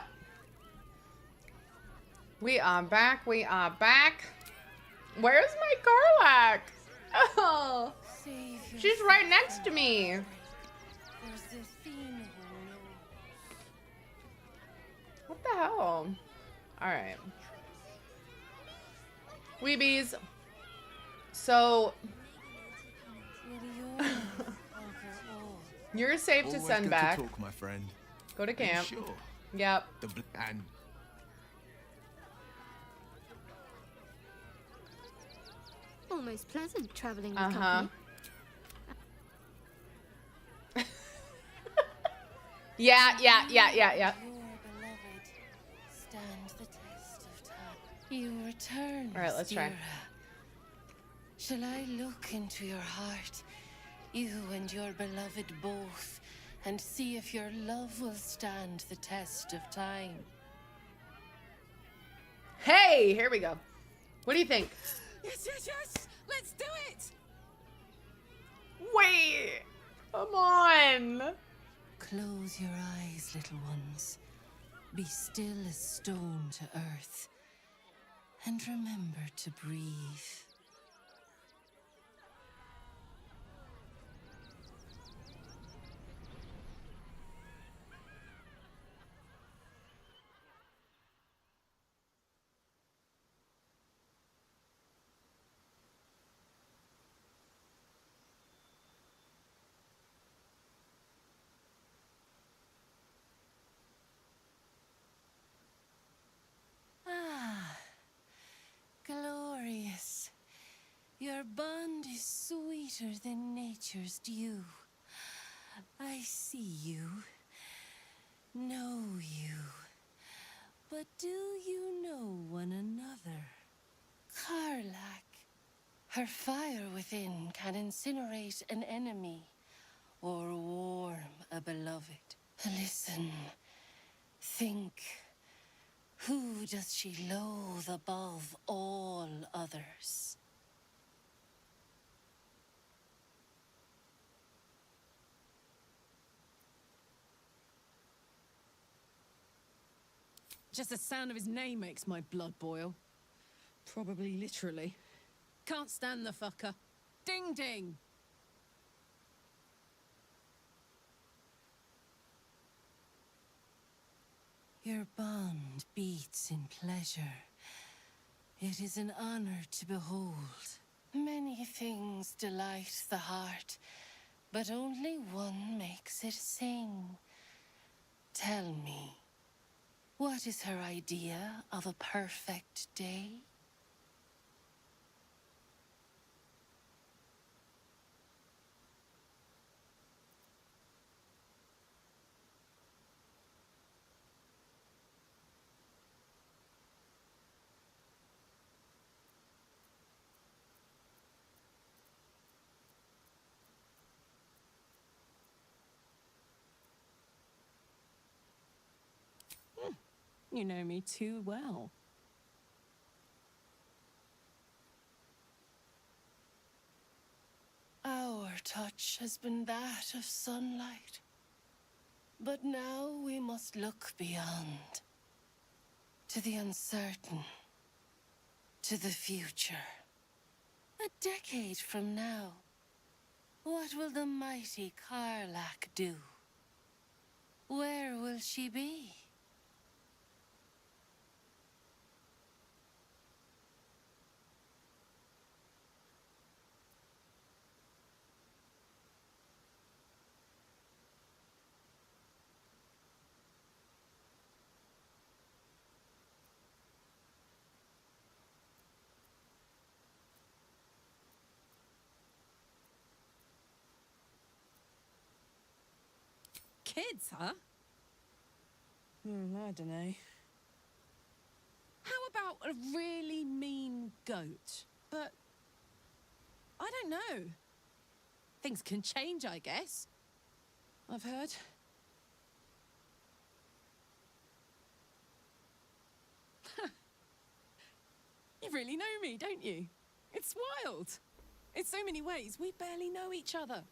We are back. We are back. Where's my Karlach? Oh, she's right next to me. What the hell? All right. Weebies. So you're safe to Always send good back. To talk, my friend. Go to Are you camp. sure? Yep. And Almost pleasant traveling with company. Yeah. Your beloved stand the test of time. You return. All right, let's try. Shall I look into your heart, you and your beloved both, and see if your love will stand the test of time? Hey, here we go. What do you think? Yes! Let's do it! Wait. Come on. Close your eyes, little ones. Be still as stone to earth. And remember to breathe. Glorious. Your bond is sweeter than nature's dew. I see you, know you, but do you know one another? Karlach. Her fire within can incinerate an enemy or warm a beloved. Listen, think. Who does she loathe above all others? Just the sound of his name makes my blood boil. Probably literally. Can't stand the fucker. Ding ding! Your bond beats in pleasure. It is an honor to behold. Many things delight the heart, but only one makes it sing. Tell me, what is her idea of a perfect day? You know me too well. Our touch has been that of sunlight. But now we must look beyond. To the uncertain. To the future. A decade from now, what will the mighty Karlach do? Where will she be? Kids, huh? I don't know. How about a really mean goat? But I don't know. Things can change, I guess. I've heard. You really know me, don't you? It's wild. In so many ways, we barely know each other.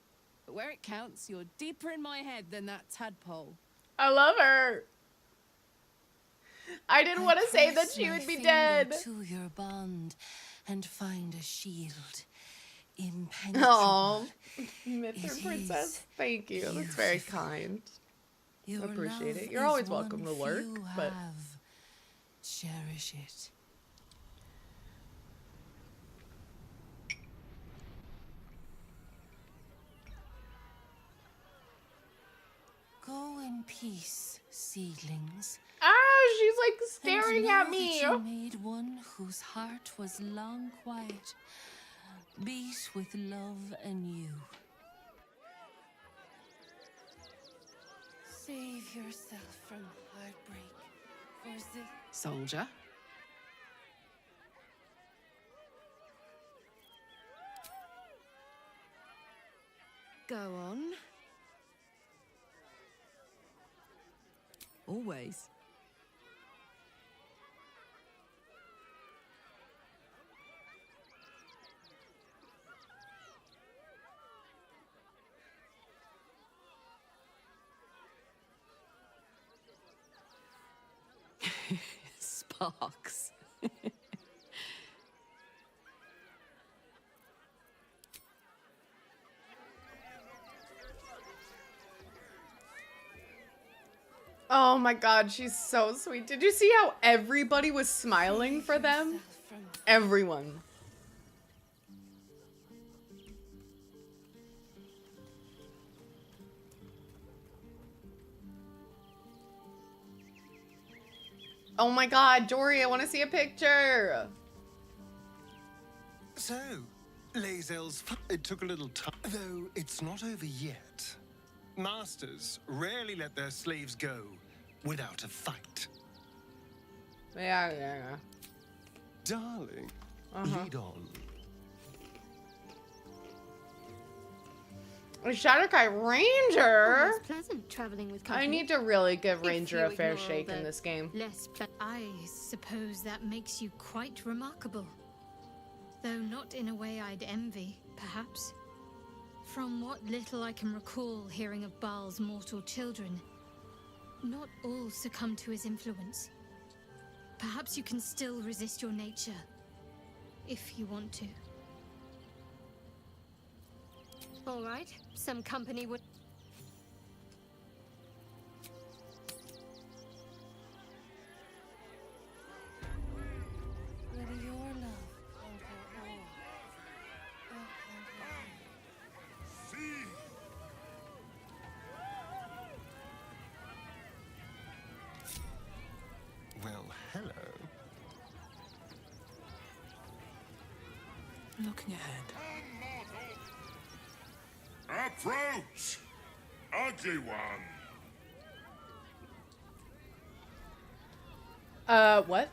But where it counts, you're deeper in my head than that tadpole. I love her. I didn't want to say that she would be dead. To your bond and find a shield Oh, impenetrable. Mr. Princess, thank you. That's very kind. Appreciate it. You're always welcome to lurk, but cherish it. Go in peace, seedlings. Ah, she's like staring And at know me. that you made one whose heart was long quiet, beat with love anew. Save yourself from heartbreak, for this Soldier. Go on. Always. Sparks. Oh my god, she's so sweet. Did you see how everybody was smiling for them? Everyone. Oh my god, Jory, I want to see a picture. So, Lae'zel's it took a little time, though it's not over yet. Masters rarely let their slaves go without a fight. Yeah. Darling, lead on. A Shadowkai Ranger? It's pleasant traveling with I company. need to really give If Ranger you a fair ignore shake in the this game. I suppose that makes you quite remarkable. Though not in a way I'd envy, perhaps. From what little I can recall hearing of Baal's mortal children, not all succumb to his influence. Perhaps you can still resist your nature, if you want to. All right, some company would... Let your love conquer all. Well, hello. Looking ahead. Approach! Ugly one! What?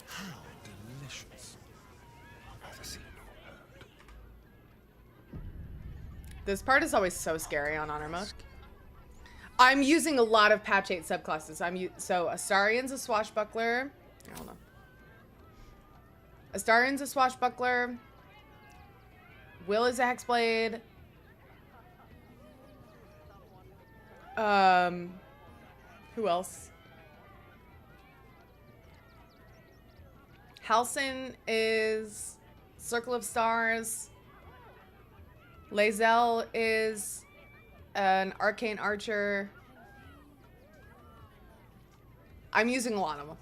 How delicious. Neither seen nor heard. This part is always so scary on Honor Mode. I'm using a lot of patch 8 subclasses. So Astarian's a swashbuckler. Hold on. Astarian's a swashbuckler. Will is a hexblade. Who else? Halsin is Circle of Stars. Lae'zel is an arcane archer. I'm using a lot of them.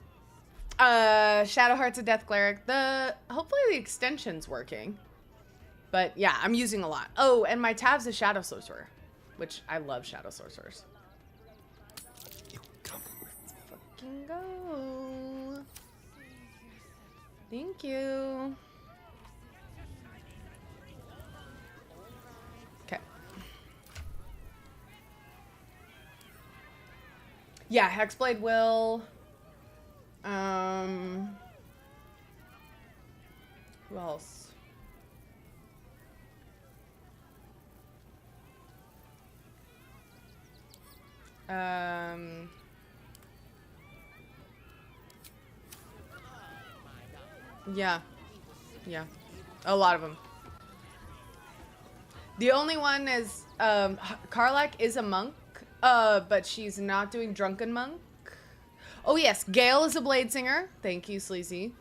Shadowheart's a death cleric. Hopefully the extension's working. But yeah, I'm using a lot. Oh, and my Tav's a shadow sorcerer, which I love shadow sorcerers. Fucking go. Thank you. Okay. Yeah, Hexblade will. Who else? Yeah. Yeah. A lot of them. The only one is, Karlach is a monk, but she's not doing Drunken Monk. Oh yes, Gale is a blade singer. Thank you, Sleazy.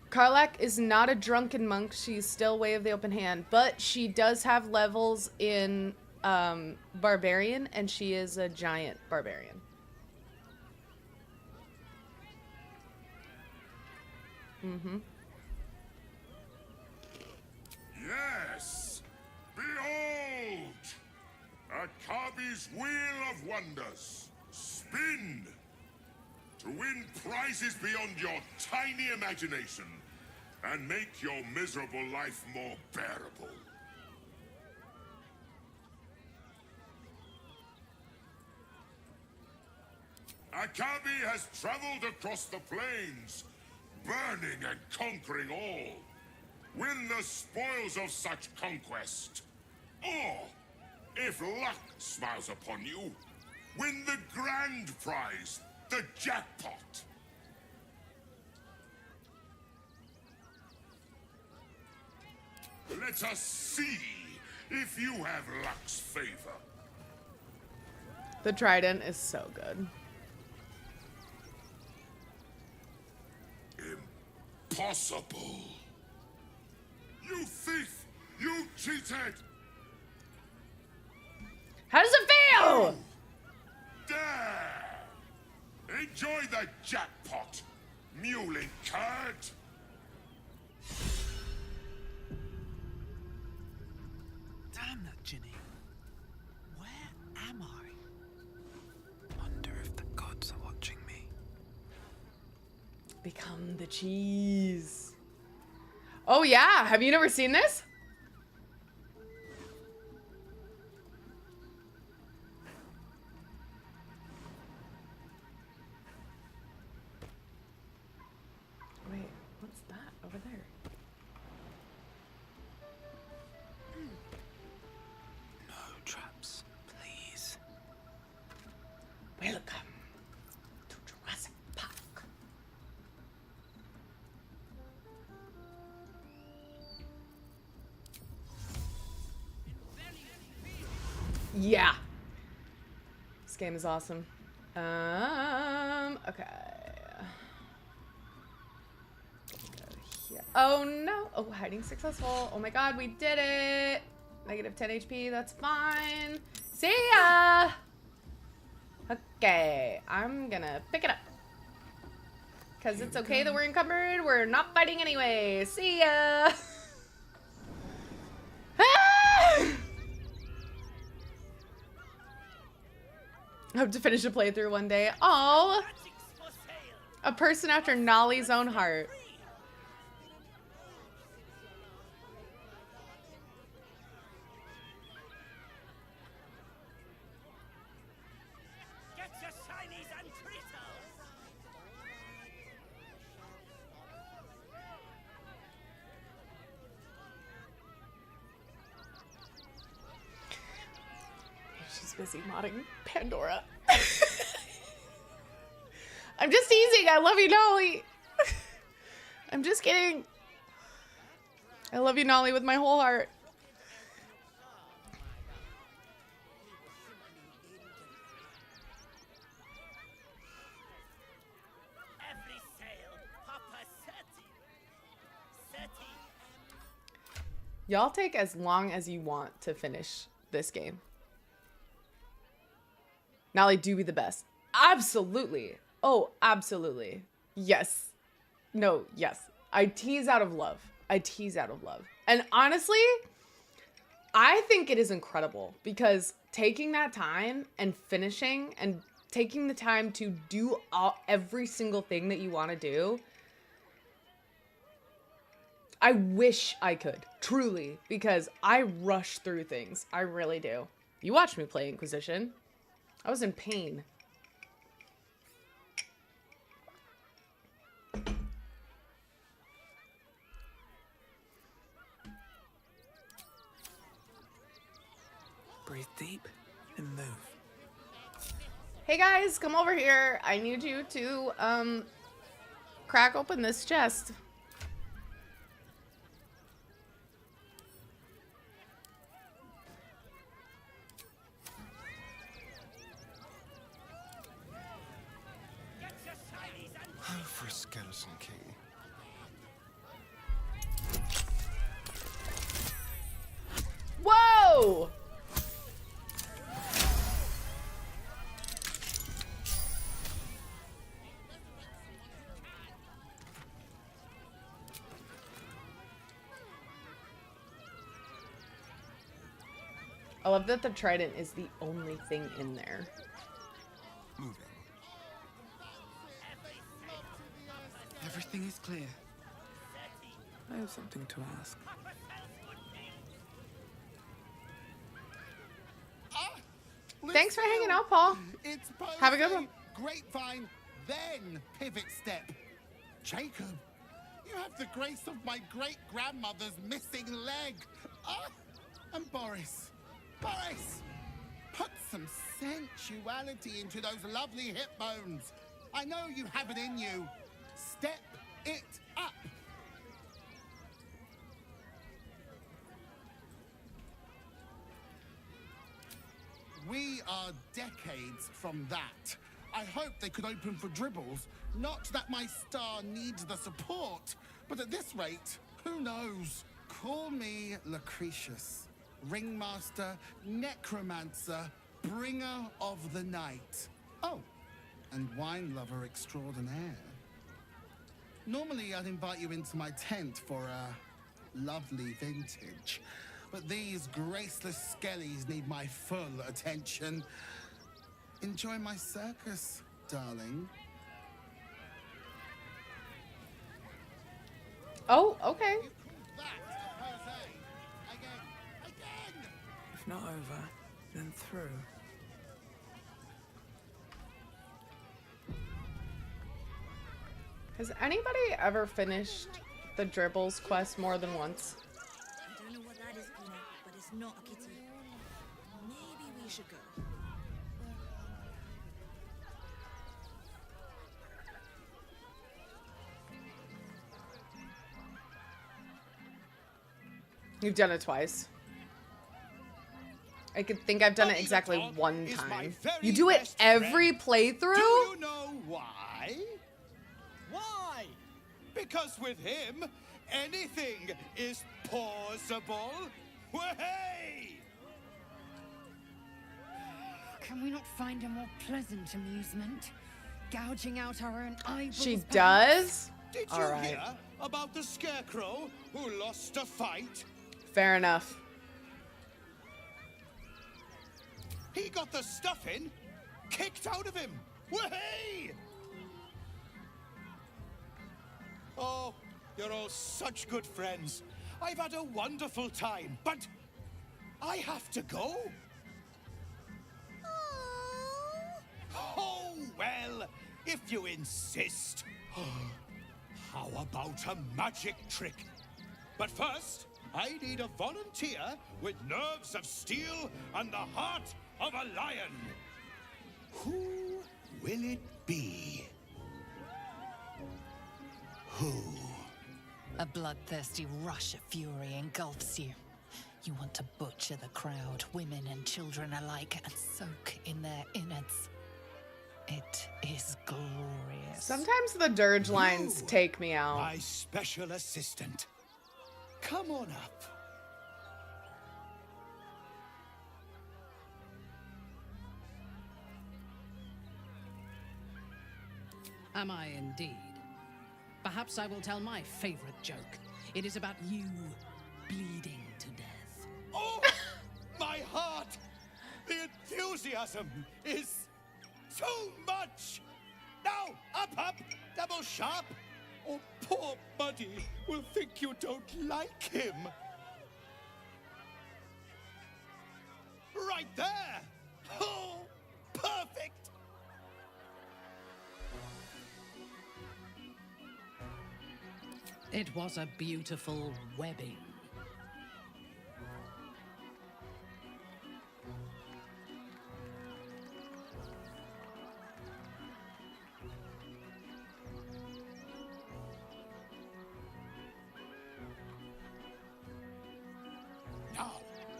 Karlach is not a Drunken Monk. She's still Way of the Open Hand, but she does have levels in Barbarian, and she is a giant Barbarian. Mm-hmm. Yes! Behold! Akabi's Wheel of Wonders. Spin! To win prizes beyond your tiny imagination and make your miserable life more bearable. Akabi has traveled across the plains, burning and conquering all. Win the spoils of such conquest. Or, if luck smiles upon you, win the grand prize, the jackpot. Let us see if you have luck's favor. The trident is so good. Impossible. You thief! You cheated! How does it feel? There! Enjoy the jackpot, mewling card! Damn that, Ginny. Where am I? Wonder if the gods are watching me. Become the cheese. Oh yeah, have you never seen this? Wait, what's that over there? No traps, please. Welcome to Jurassic Park. Yeah. This game is awesome. Okay. Oh no. Oh, hiding successful. Oh my god, we did it. Negative 10 HP, that's fine. See ya. Okay, I'm gonna pick it up. Because it's okay that we're encumbered. We're not fighting anyway. See ya. I hope to finish a playthrough one day. Oh, a person after Nolly's own heart. Get your shinies and treatos! She's busy modding Pandora. I'm just teasing. I love you, Nolly. I'm just kidding. I love you, Nolly, with my whole heart. Every sale, Papa Seti. Y'all take as long as you want to finish this game. Nolly, do be the best. Absolutely. Oh, absolutely. Yes. No, yes. I tease out of love. I tease out of love. And honestly, I think it is incredible because taking that time and finishing and taking the time to do every single thing that you want to do, I wish I could, truly, because I rush through things. I really do. You watched me play Inquisition. I was in pain. Breathe deep and move. Hey guys, come over here. I need you to, crack open this chest. Skeleton King. Whoa! I love that the trident is the only thing in there. Moving. Everything is clear. I have something to ask. Thanks for hanging out, Paul. It's Have a good one. Grapevine, then pivot step. Jacob, you have the grace of my great-grandmother's missing leg. And Boris, put some sensuality into those lovely hip bones. I know you have it in you. Step it up. We are decades from that. I hope they could open for dribbles. Not that my star needs the support, but at this rate, who knows? Call me Lucretius, ringmaster, necromancer, bringer of the night. Oh, and wine lover extraordinaire. Normally, I'd invite you into my tent for a lovely vintage. But these graceless skellies need my full attention. Enjoy my circus, darling. Oh, okay. If not over, then through. Has anybody ever finished the Dribbles quest more than once? I don't know what that is, Peanut, but it's not a kitty. Maybe we should go. You've done it twice. I could think I've done it exactly one time. You do it every playthrough? Do you know why? Why? Because with him, anything is possible. Way! Can we not find a more pleasant amusement? Gouging out our own eyeballs? She does? Did All you right. hear about the scarecrow who lost a fight? Fair enough. He got the stuffing kicked out of him. Way! Oh, you're all such good friends. I've had a wonderful time, but I have to go. Oh, well, if you insist. How about a magic trick? But first, I need a volunteer with nerves of steel and the heart of a lion. Who will it be? Who? A bloodthirsty rush of fury engulfs you. You want to butcher the crowd, women and children alike, and soak in their innards. It is glorious. Sometimes the dirge lines take me out. My special assistant. Come on up. Am I indeed? Perhaps I will tell my favorite joke. It is about you bleeding to death. Oh, my heart! The enthusiasm is too much! Now, up, double sharp, or poor Buddy will think you don't like him. Right there! Oh, perfect! It was a beautiful webbing. Now,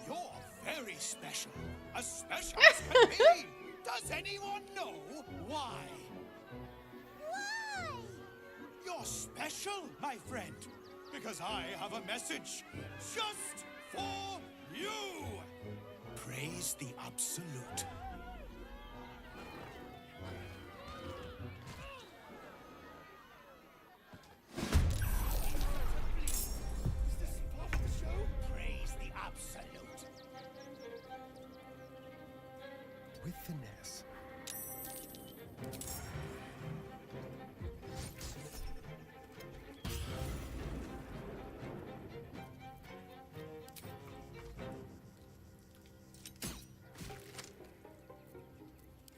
you're very special. As special as can be. Does anyone know why? Why? You're special, my friend, because I have a message just for you. Praise the Absolute. Praise the Absolute. With finesse.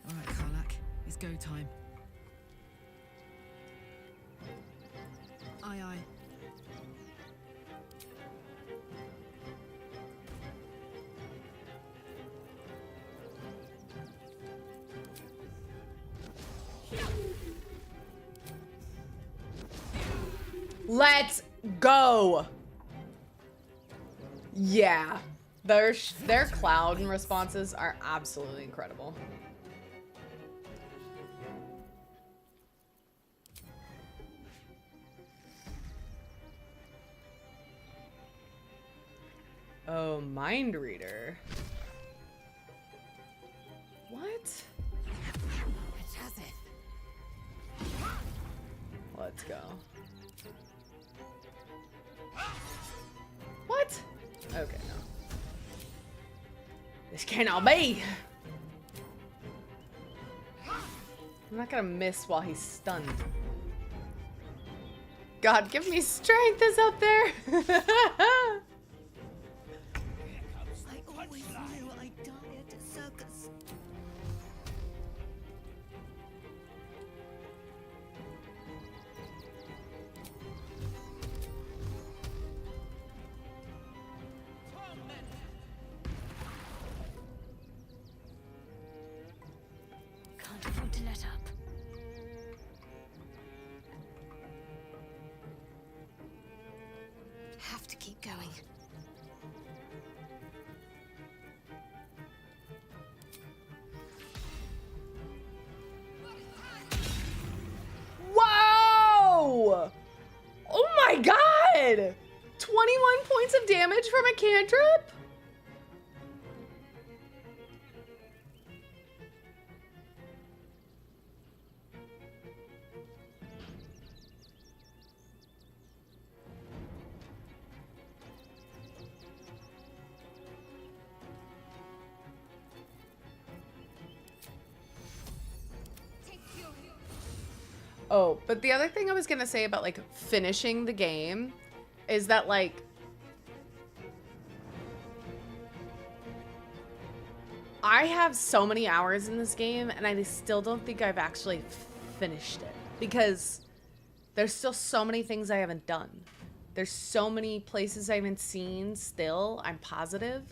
All right, Karlach, it's go time. Aye, aye. Let's go. Yeah. Their cloud responses are absolutely incredible. Oh, mind reader. What? Let's go. What? Okay, no. This cannot be. I'm not gonna miss while he's stunned. God, give me strength is up there. I always knew I'd die at a circus. Can't afford to let up. Have to keep going. Whoa! Oh my god! 21 points of damage from a cantrip? Oh, but the other thing I was gonna say about like finishing the game is that like I have so many hours in this game and I still don't think I've actually finished it because there's still so many things I haven't done. There's so many places I haven't seen still, I'm positive.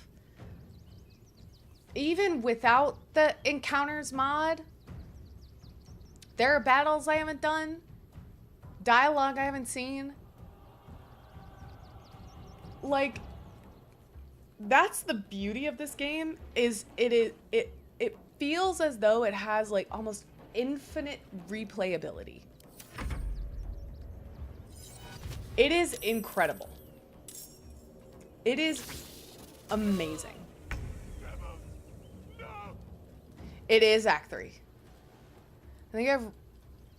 Even without the encounters mod, there are battles I haven't done, dialogue I haven't seen. Like, that's the beauty of this game, is it feels as though it has like almost infinite replayability. It is incredible. It is amazing. It is Act 3. I think I've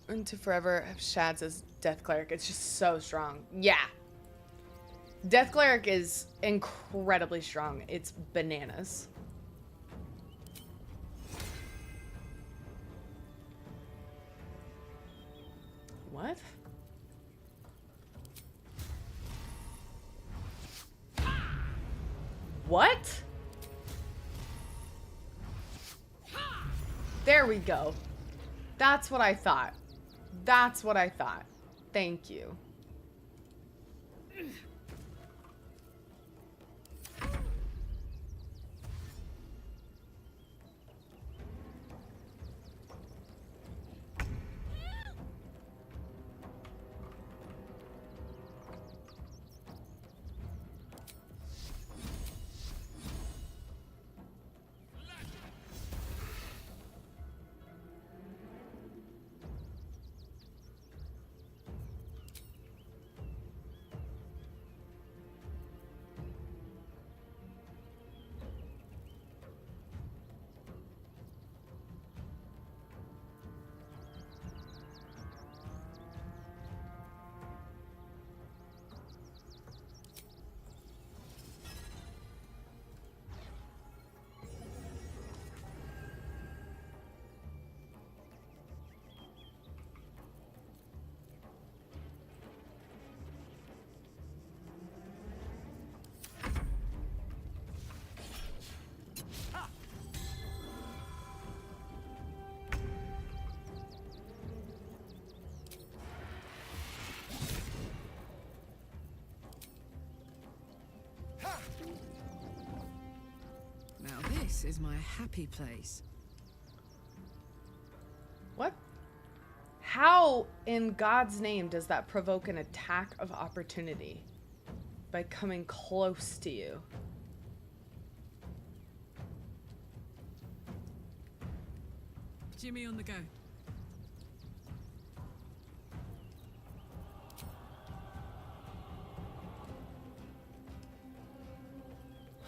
into forever have Shads as Death Cleric. It's just so strong. Yeah. Death Cleric is incredibly strong. It's bananas. What? What? There we go. That's what I thought. That's what I thought. Thank you. This is my happy place. What? How in God's name does that provoke an attack of opportunity? By coming close to you. Jimmy on the go.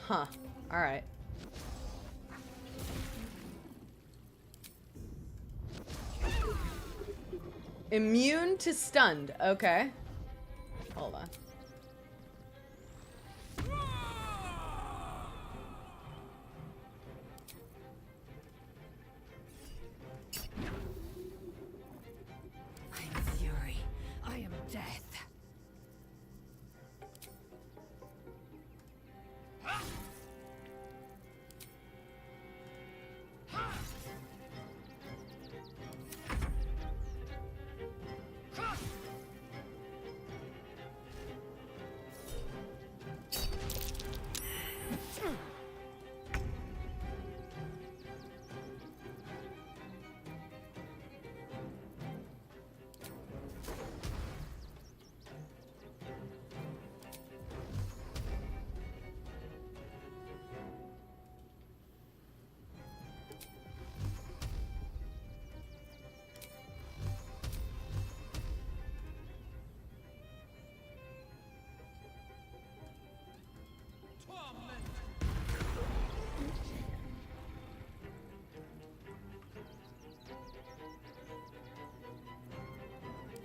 Huh. Alright. Immune to stunned. Okay. Hold on. I'm fury. I am death.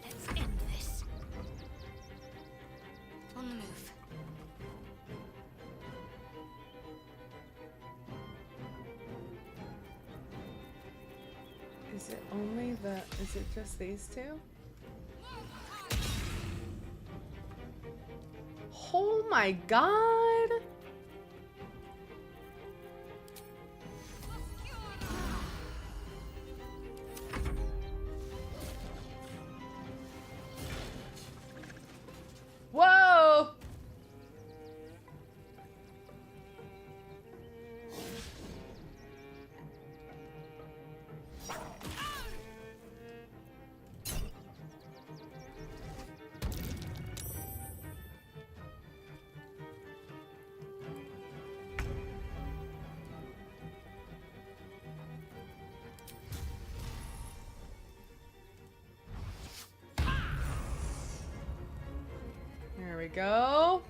Let's end this. On the move. Is it only the... Is it just these two? Oh my god! Whoa! There we go.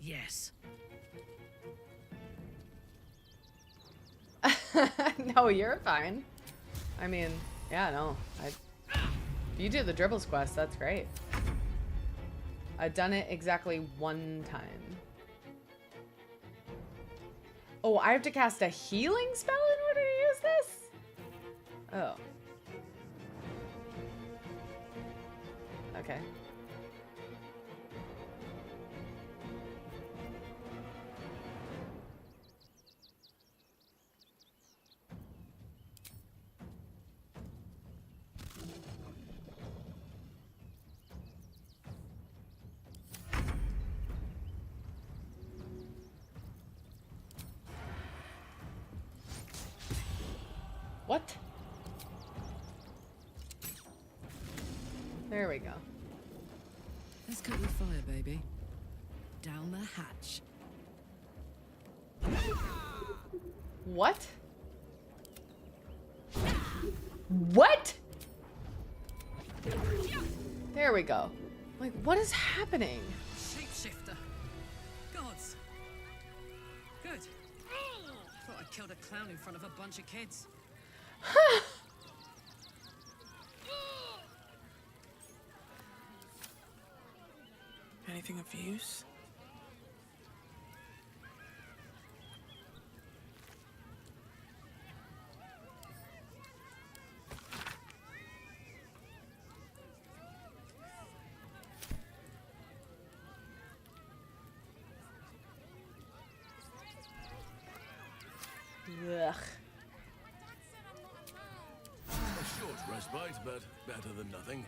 Yes. No, you're fine. I mean, yeah, no. You do the dribbles quest, that's great. I've done it exactly one time. Oh, I have to cast a healing spell in order to use this? Oh. Okay. What? There we go. Let's cut your fire, baby. Down the hatch. What? What? There we go. Like, what is happening? Shapeshifter. Gods. Good. Thought I killed a clown in front of a bunch of kids. Anything of use? Ugh. A short respite, but better than nothing.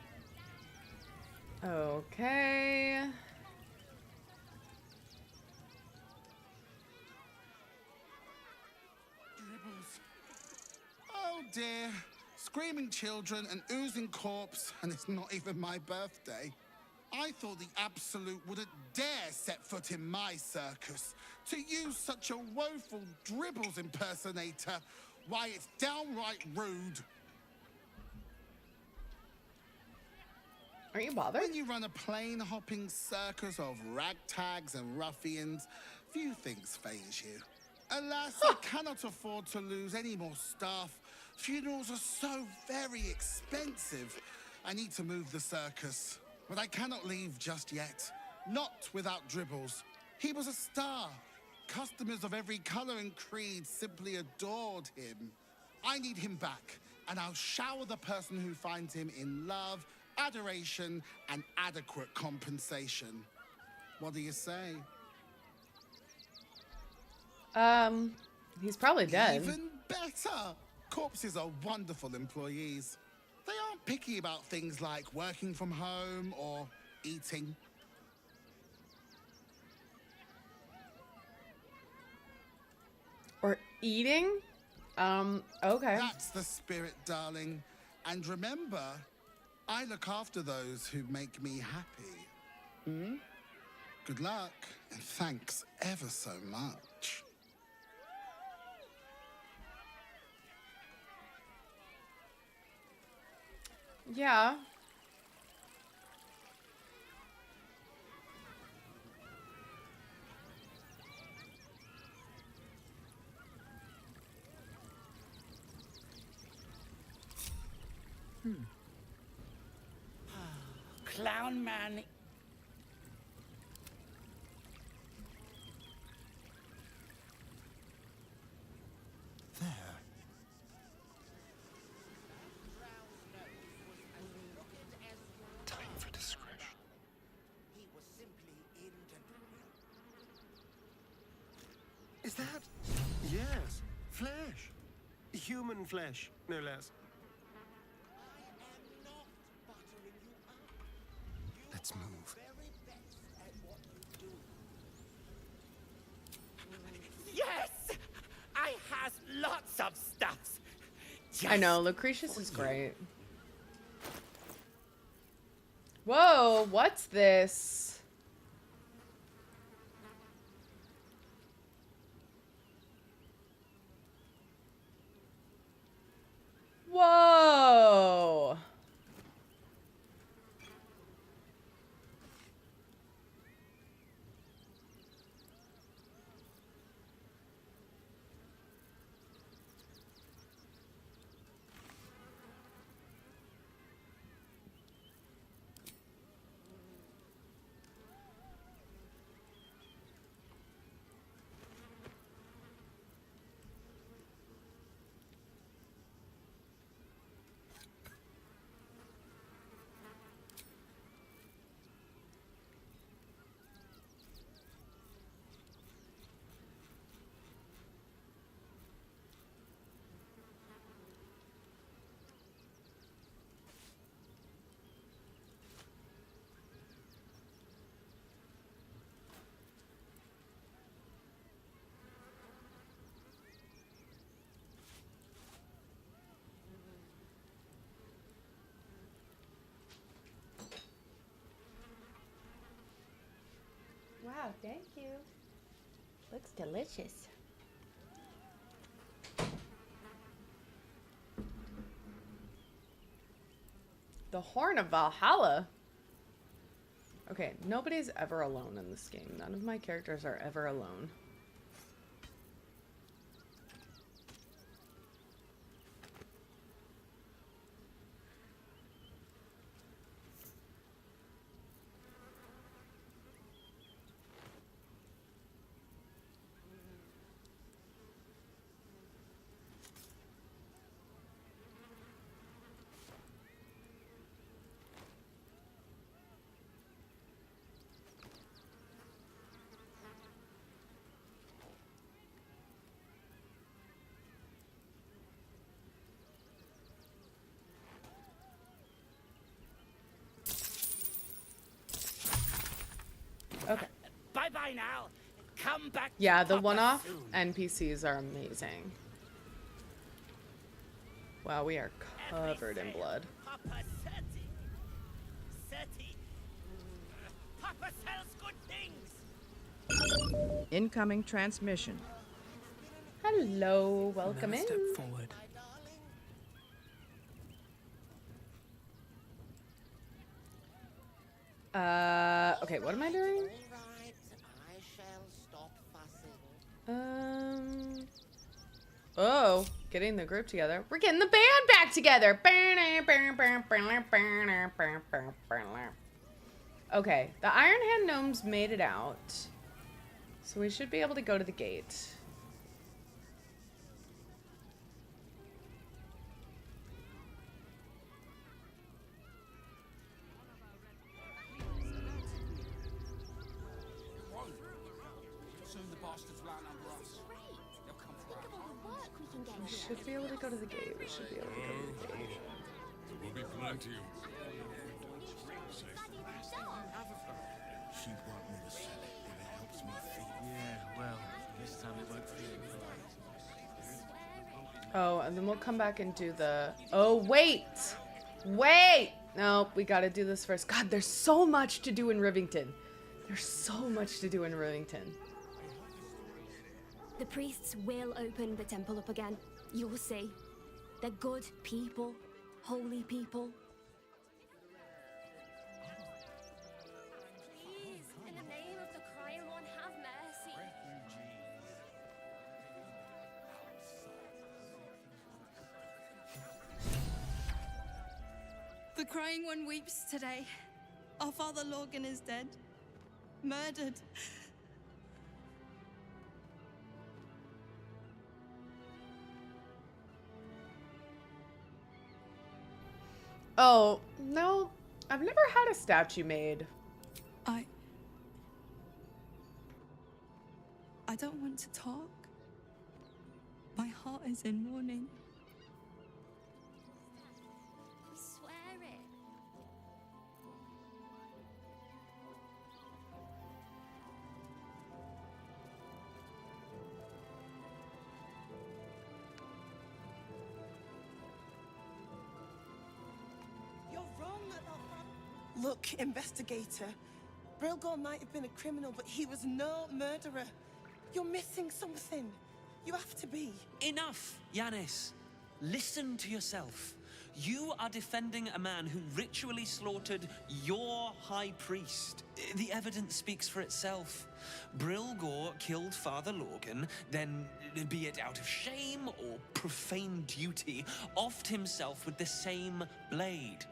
Okay. dear. Screaming children, an oozing corpse, and it's not even my birthday. I thought the Absolute wouldn't dare set foot in my circus. To use such a woeful Dribbles impersonator, why, it's downright rude. Are you bothered? When you run a plane-hopping circus of ragtags and ruffians, few things faze you. Alas, I cannot afford to lose any more staff. Funerals are so very expensive. I need to move the circus, but I cannot leave just yet. Not without Dribbles. He was a star. Customers of every color and creed simply adored him. I need him back, and I'll shower the person who finds him in love, adoration, and adequate compensation. What do you say? He's probably dead. Even better! Corpses are wonderful employees. They aren't picky about things like working from home or eating. Or eating? Okay. That's the spirit, darling. And remember, I look after those who make me happy. Hmm? Good luck, and thanks ever so much. Yeah. Clown man. There. Time for discretion. Is that? Yes, flesh. Human flesh, no less. Let's move. Yes! I has lots of stuff. I know, Lucretius is great. Whoa, what's this? Whoa! Wow, thank you. Looks delicious. The Horn of Valhalla. Okay, nobody's ever alone in this game. None of my characters are ever alone. Okay. Bye-bye now. Come back. Yeah, the Papa one-off soon. NPCs are amazing. Wow, we are covered in blood. Papa Seti. Seti. Papa sells good things. Incoming transmission. Hello, welcome in. Step forward. Okay, what am I doing? Oh, getting the group together. We're getting the band back together. Okay, the Iron Hand gnomes made it out. So we should be able to go to the gate. We should be able to go to the gate. We should be able to go to the gate. There will be plenty of... She'd want me to sell it if it helps me feed. Yeah, well, this time it won't feel like. Oh, and then we'll come back and do the... Oh, wait! Wait! No, we gotta do this first. God, there's so much to do in Rivington. There's so much to do in Rivington. The priests will open the temple up again. You'll see. They're good people. Holy people. Please, in the name of the crying one, have mercy. The crying one weeps today. Our father Lorgan is dead. Murdered. Oh, no. I've never had a statue made. I don't want to talk. My heart is in mourning. I swear it. You're wrong about that. Look, investigator. Brilgor might have been a criminal, but he was no murderer. You're missing something. You have to be. Enough, Yanis. Listen to yourself. You are defending a man who ritually slaughtered your high priest. The evidence speaks for itself. Brilgor killed Father Lorgan, then, be it out of shame or profane duty, offed himself with the same blade.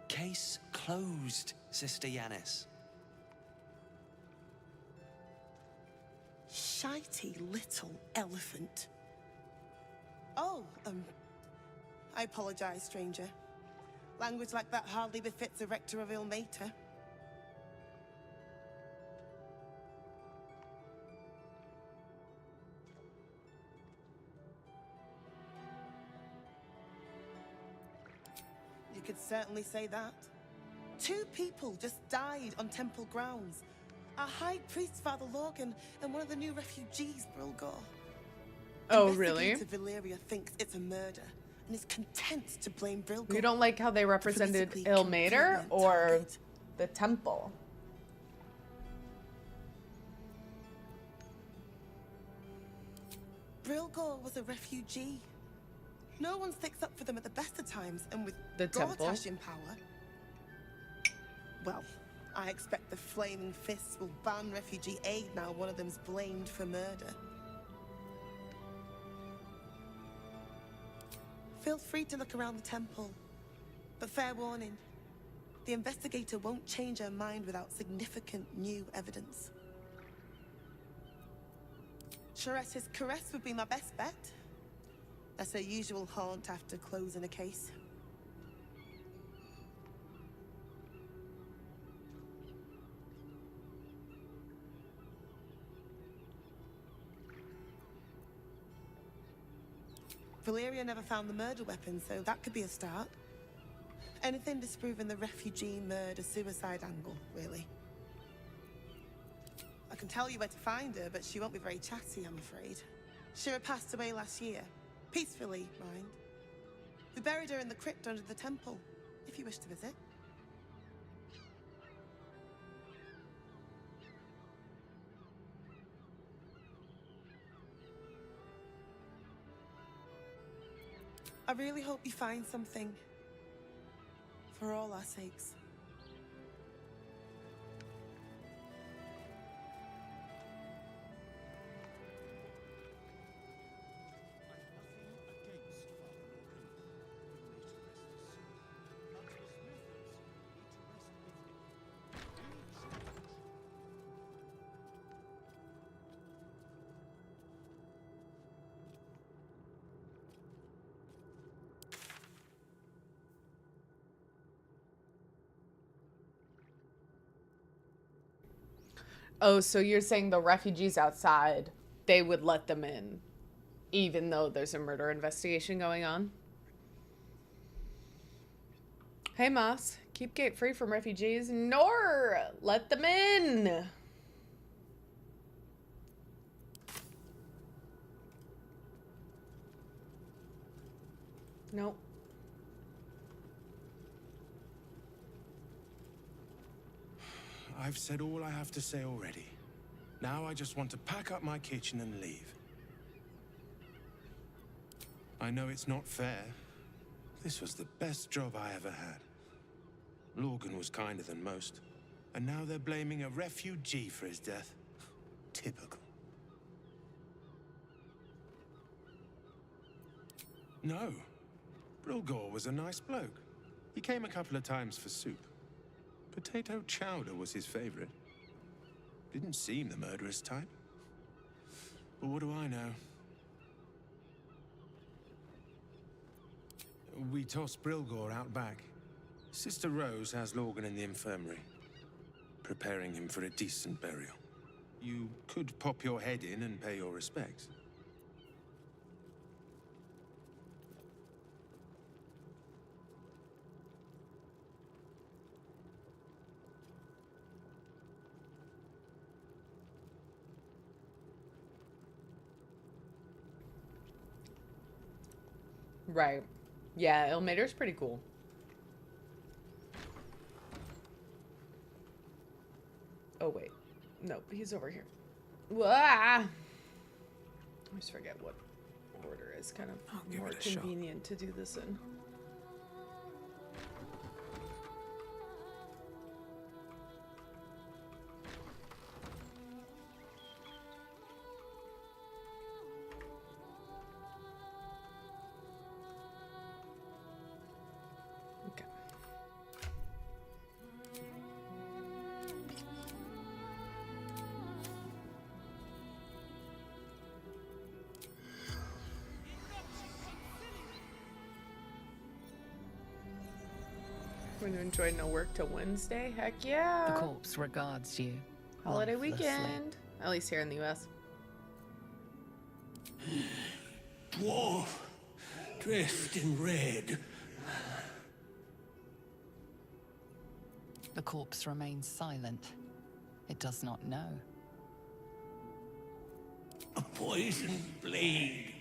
Case closed, Sister Yanis. Shitey little elephant. Oh, I apologize, stranger. Language like that hardly befits a rector of Ilmater. You could certainly say that. 2 people just died on temple grounds. Our high priest, Father Lorgan, and one of the new refugees, Brilgor. Oh, really? Investigator Valeria thinks it's a murder and is content to blame Brilgor. You don't like how they represented Ilmater or the temple? Brilgor was a refugee. No one sticks up for them at the best of times, and with the temple in power, well, I expect the Flaming Fists will ban refugee aid now one of them's blamed for murder. Feel free to look around the temple, but fair warning, the investigator won't change her mind without significant new evidence. Chares's caress would be my best bet. That's her usual haunt after closing a case. Valeria never found the murder weapon, so that could be a start. Anything disproving the refugee murder-suicide angle, really. I can tell you where to find her, but she won't be very chatty, I'm afraid. Shira passed away last year. Peacefully, mind. We buried her in the crypt under the temple, if you wish to visit. I really hope you find something. For all our sakes. Oh, so you're saying the refugees outside, they would let them in, even though there's a murder investigation going on? Hey, Moss. Keep gate free from refugees, nor let them in. Nope. I've said all I have to say already. Now I just want to pack up my kitchen and leave. I know it's not fair. This was the best job I ever had. Lorgan was kinder than most. And now they're blaming a refugee for his death. Typical. No. Brilgor was a nice bloke. He came a couple of times for soup. Potato chowder was his favorite. Didn't seem the murderous type. But what do I know? We tossed Brilgor out back. Sister Rose has Lorgan in the infirmary, preparing him for a decent burial. You could pop your head in and pay your respects. Right. Yeah, Ilmater's pretty cool. Oh, wait. Nope, he's over here. Wah! I always forget what order is kind of more convenient to do this in. Going to enjoy no work till Wednesday? Heck yeah! The corpse regards you. Holiday lifelessly. weekend. At least here in the US. Dwarf, dressed in red. The corpse remains silent. It does not know. A poisoned blade.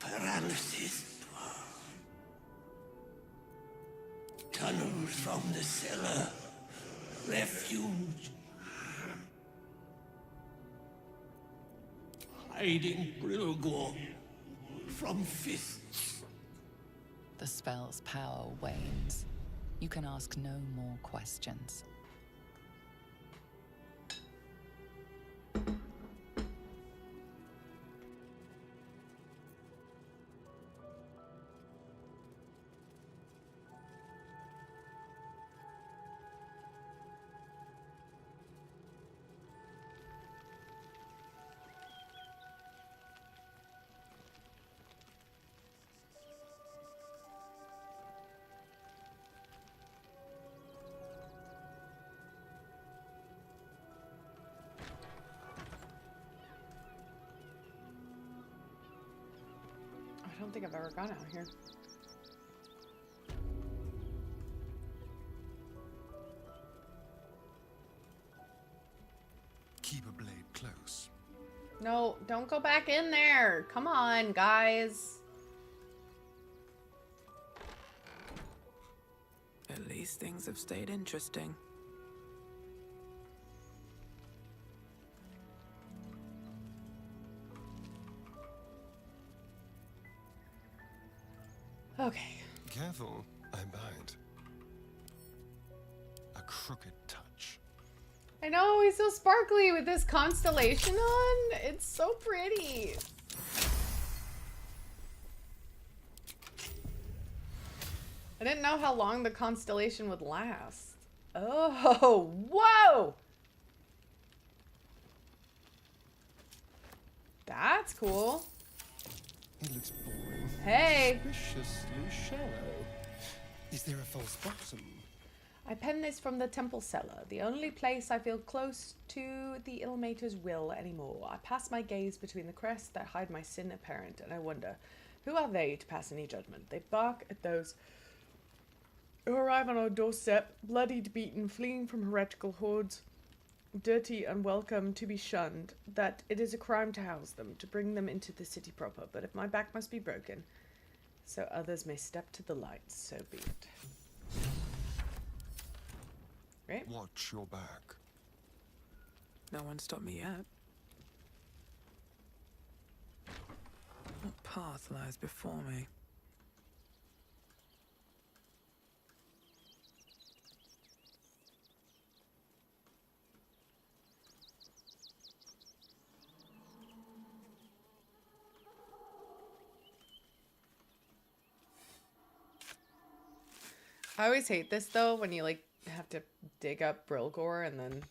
Paralysis. Tunnels from the cellar. Refuge. Hiding Brilgor from fists. The spell's power wanes. You can ask no more questions. I don't think I've ever gone out here. Keep a blade close. No, don't go back in there. Come on, guys. least things have stayed interesting. Okay. Careful, I bite. A crooked touch. I know, he's so sparkly with this constellation on. It's so pretty. I didn't know how long the constellation would last. Oh, whoa! That's cool. It looks boring. Hey! Suspiciously shallow. Is there a false bottom? I pen this from the temple cellar, the only place I feel close to the Illmater's will anymore. I pass my gaze between the crests that hide my sin apparent, and I wonder, who are they to pass any judgment? They bark at those who arrive on our doorstep, bloodied, beaten, fleeing from heretical hordes, dirty, unwelcome, to be shunned, that it is a crime to house them, to bring them into the city proper. But if my back must be broken, so others may step to the light, so be it. Right? Watch your back. No one stopped me yet. What path lies before me? I always hate this though, when you like have to dig up Brilgor and then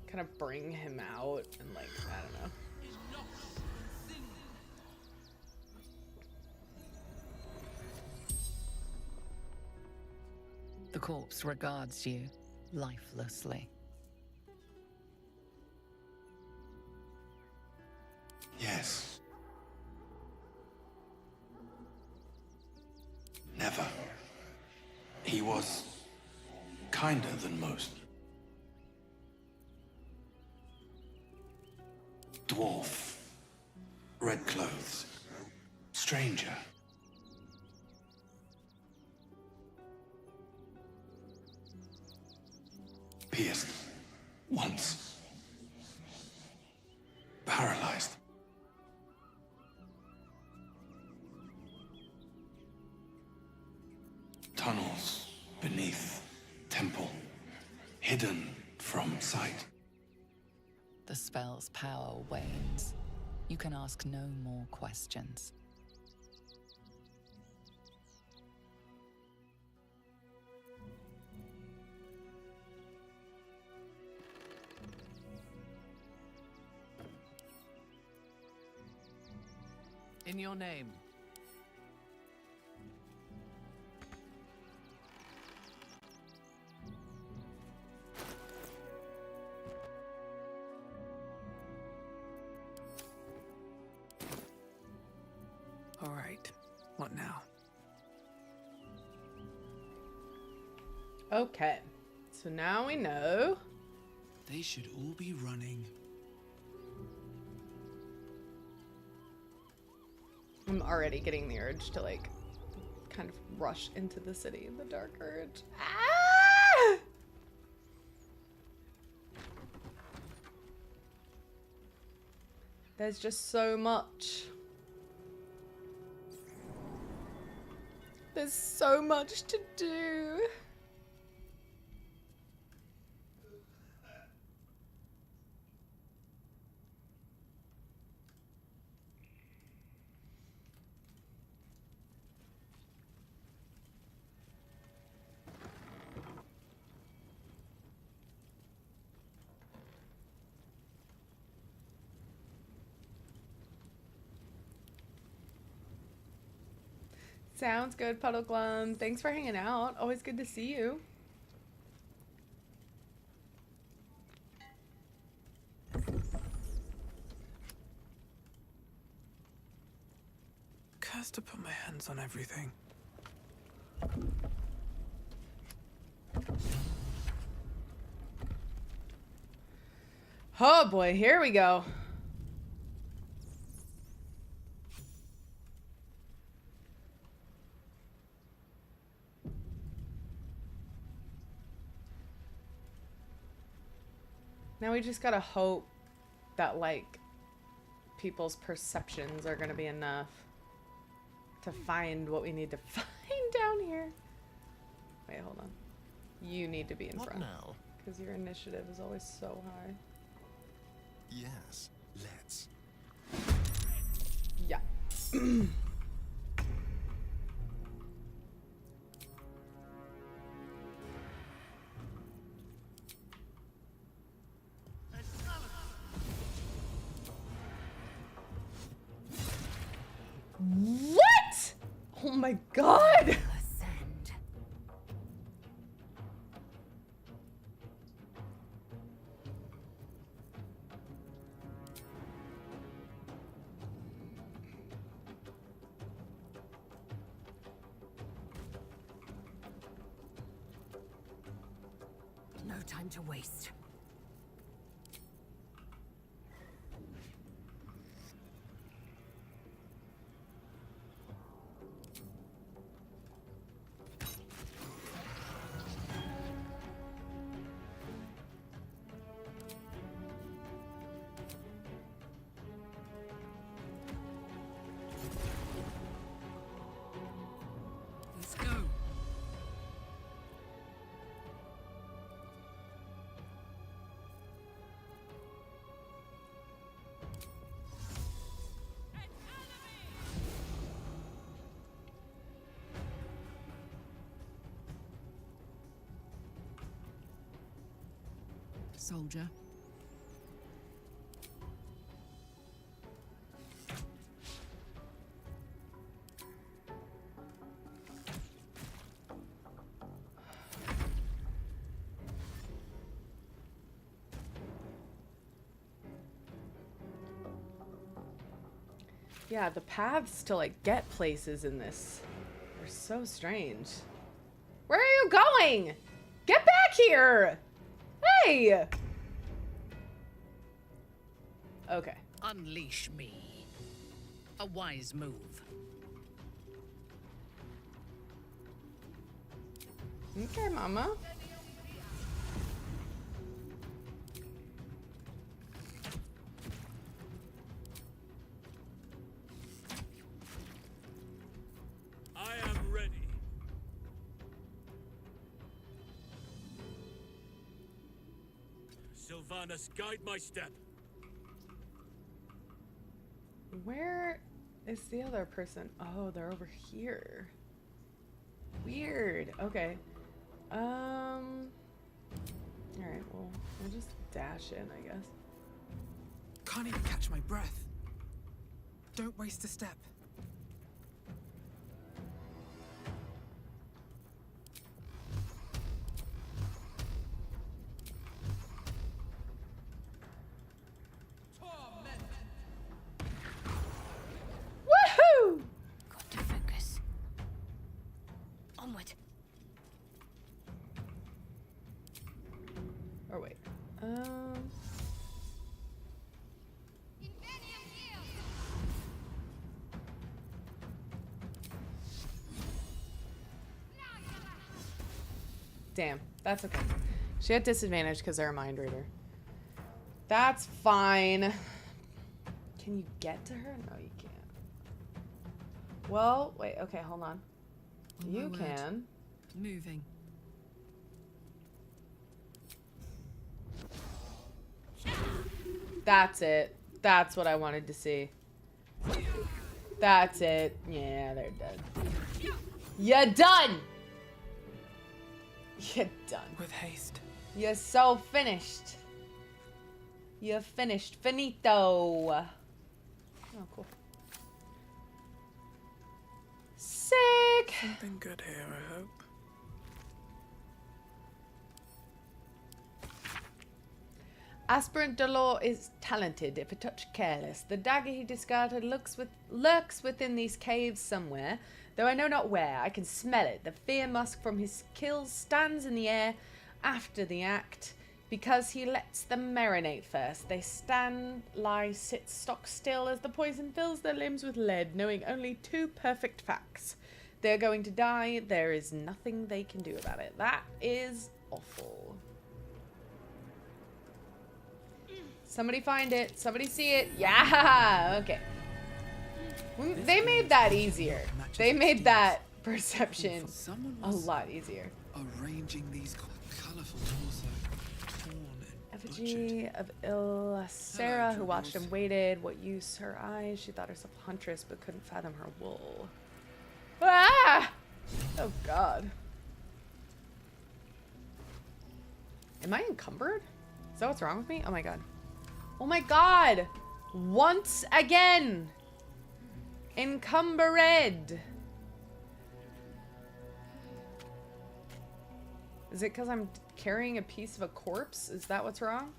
kind of bring him out and like, I don't know. The corpse regards you lifelessly. Yes. Never. He was kinder than most. Dwarf. Red clothes. Stranger. Pierced. Once. Paralyzed. Tunnels beneath temple. Hidden from sight. The spell's power wanes. You can ask no more questions. In your name. All right. What now? Okay. So now we know. They should all be running. I'm already getting the urge to like kind of rush into the city in the dark urge. Ah! There's just so much. There's so much to do. Sounds good, Puddleglum. Thanks for hanging out. Always good to see you. Cursed to put my hands on everything. Oh boy, here we go. Now we just gotta hope that, like, people's perceptions are gonna be enough to find what we need to find down here. Wait, hold on. You need to be in front. Now? Because your initiative is always so high. Yes, let's. Yeah. What? Oh my god! No time to waste. Let's go. Soldier. Yeah, the paths to, like, get places in this are so strange. Where are you going? Get back here! Hey! Okay. Unleash me. A wise move. Okay, mama. I am ready. Sylvanas, guide my step. Where is the other person? Oh, they're over here. Weird. Okay. Alright, well, we'll just dash in, I guess. Can't even catch my breath. Don't waste a step. Woohoo! Got to focus. Onward. Or wait. Damn, that's okay. She had disadvantage because they're a mind reader. That's fine. Can you get to her? No, you can't. Well, wait, okay, hold on. You can. Moving. That's it. That's what I wanted to see. That's it. Yeah, they're dead. You're done! You're done. With haste. You're so finished. You're finished. Finito. Oh, cool. Sick. Something good here, I hope. Aspirant Delore is talented, if a touch careless. The dagger he discarded lurks within these caves somewhere, though I know not where. I can smell it. The fear musk from his kills stands in the air after the act. Because he lets them marinate first. They stand, lie, sit stock still as the poison fills their limbs with lead, knowing only two perfect facts. They're going to die. There is nothing they can do about it. That is awful. Somebody find it. Somebody see it. Yeah. Okay. They made that easier. They made that perception a lot easier. Arranging these colorful torso, torn and Effigy of Sarah, who watched and waited. What use her eyes? She thought herself a huntress, but couldn't fathom her wool. Ah! Oh God. Am I encumbered? Is that what's wrong with me? Oh my God. Oh my God! Once again! Encumbered! Is it because I'm carrying a piece of a corpse? Is that what's wrong?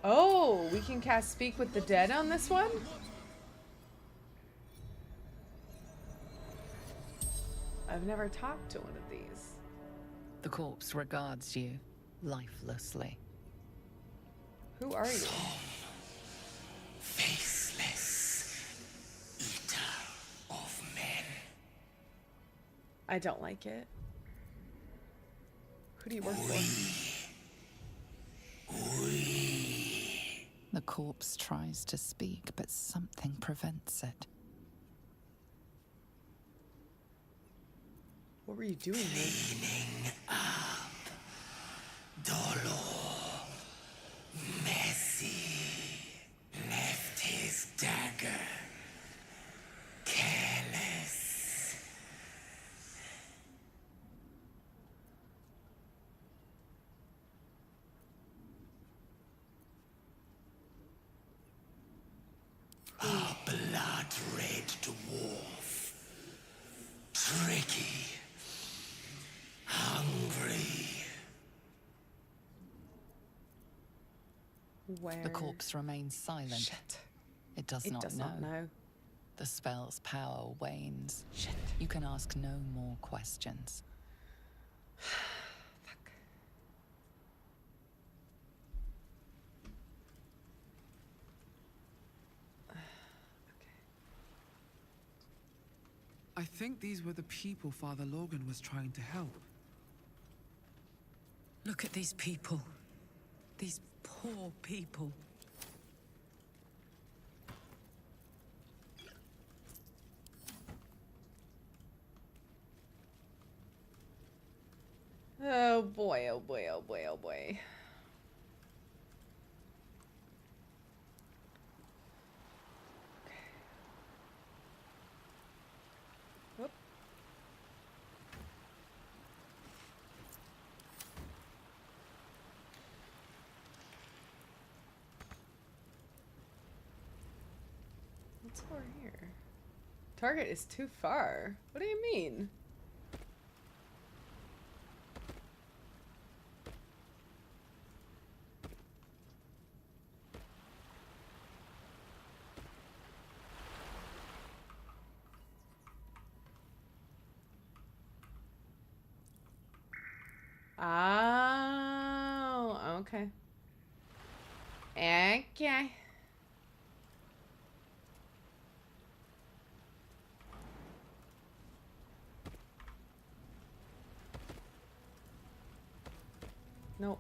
Oh, we can cast Speak with the Dead on this one? I've never talked to one of these. The corpse regards you lifelessly. Who are you? Faceless eater of men. I don't like it. Who do you work for? The corpse tries to speak, but something prevents it. What were you doing here? Cleaning up. Dolor. Messy. Left his dagger. Careless. A blood-red dwarf. Tricky. Hungry. Where? The corpse remains silent. Shit. It does not know. The spell's power wanes. Shit. You can ask no more questions. Fuck. I think these were the people Father Logan was trying to help. Look at these people. These poor people. Oh boy, oh boy, oh boy, oh boy. Whoop. What's over here? Target is too far. What do you mean? Oh, okay. Okay. Nope.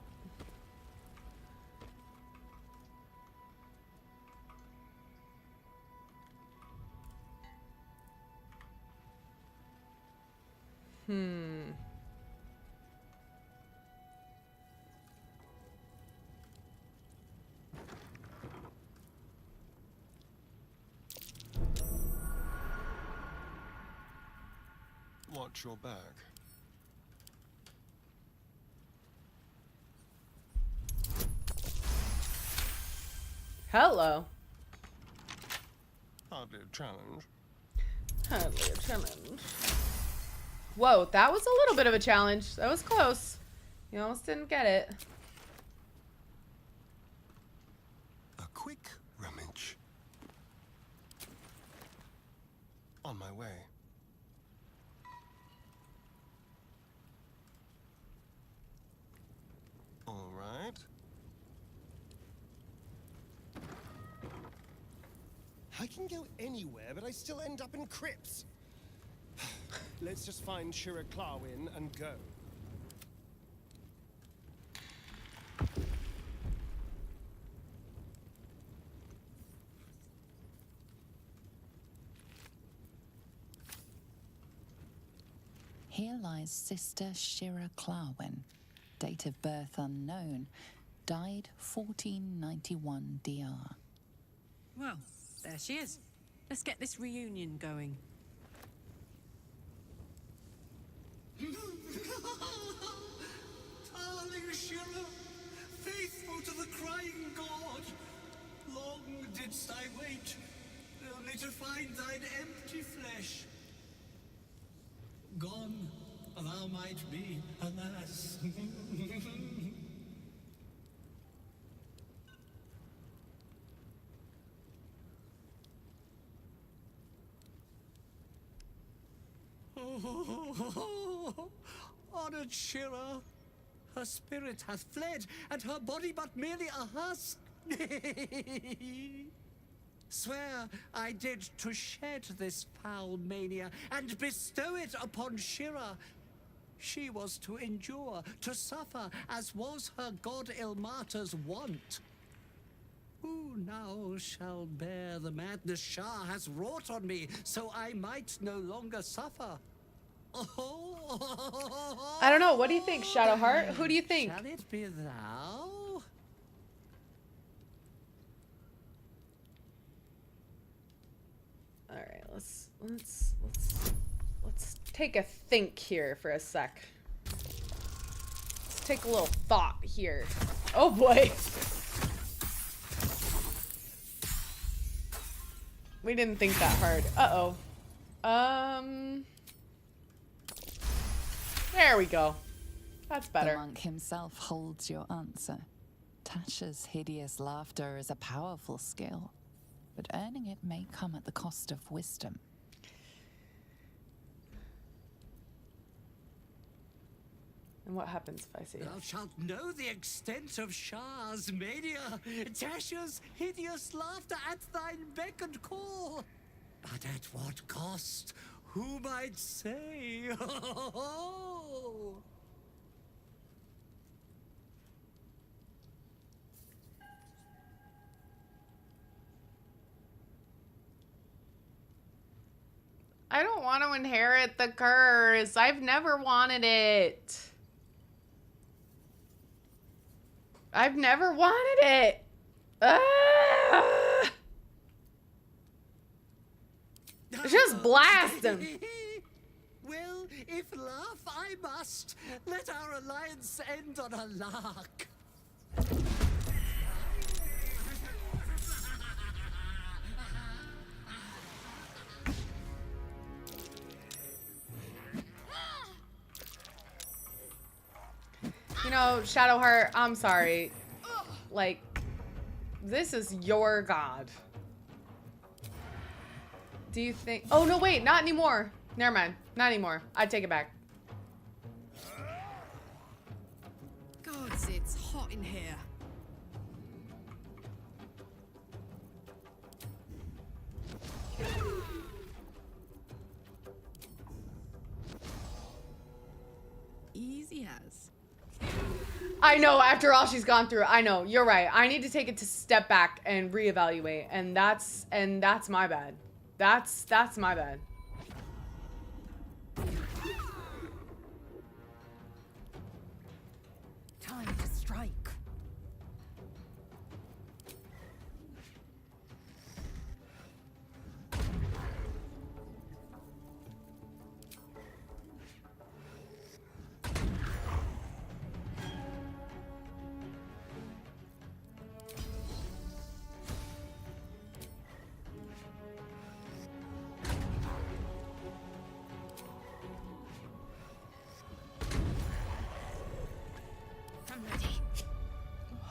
Watch your back. Hello. Hardly a challenge. Hardly a challenge. Whoa, that was a little bit of a challenge. That was close. You almost didn't get it. A quick rummage. On my way. I can go anywhere, but I still end up in crypts. Let's just find Shira Clarwin and go. Here lies Sister Shira Clarwin, date of birth unknown, died 1491 DR. Well, there she is. Let's get this reunion going. Darling Shira, faithful to the crying god, long didst I wait, only to find thine empty flesh. Gone thou might be, alas. Honored Shira, her spirit hath fled, and her body but merely a husk. Swear I did to shed this foul mania and bestow it upon Shira. She was to endure, to suffer, as was her god Ilmata's wont. Who now shall bear the madness Shah has wrought on me, so I might no longer suffer? I don't know. What do you think, Shadowheart? Who do you think? Shall it be thou? All right, let's take a think here for a sec. Let's take a little thought here. Oh boy. We didn't think that hard. Uh-oh. There we go. That's better. The monk himself holds your answer. Tasha's hideous laughter is a powerful skill, but earning it may come at the cost of wisdom. And what happens if I see it? Thou shalt know the extent of Shah's mania, Tasha's hideous laughter at thine beck and call. But at what cost? Who might say? I don't want to inherit the curse. I've never wanted it. I've never wanted it. Ah! Just blast him. Well, if laugh I must, let our alliance end on a lark. You know, Shadowheart, I'm sorry. Like, this is your god. Do you think... Oh, no, wait. Not anymore. Never mind. Not anymore. I take it back. Gods, it's hot in here. Easy as. I know, after all she's gone through. I know. You're right. I need to take it to step back and reevaluate. And that's my bad. That's my bad. Time to strike.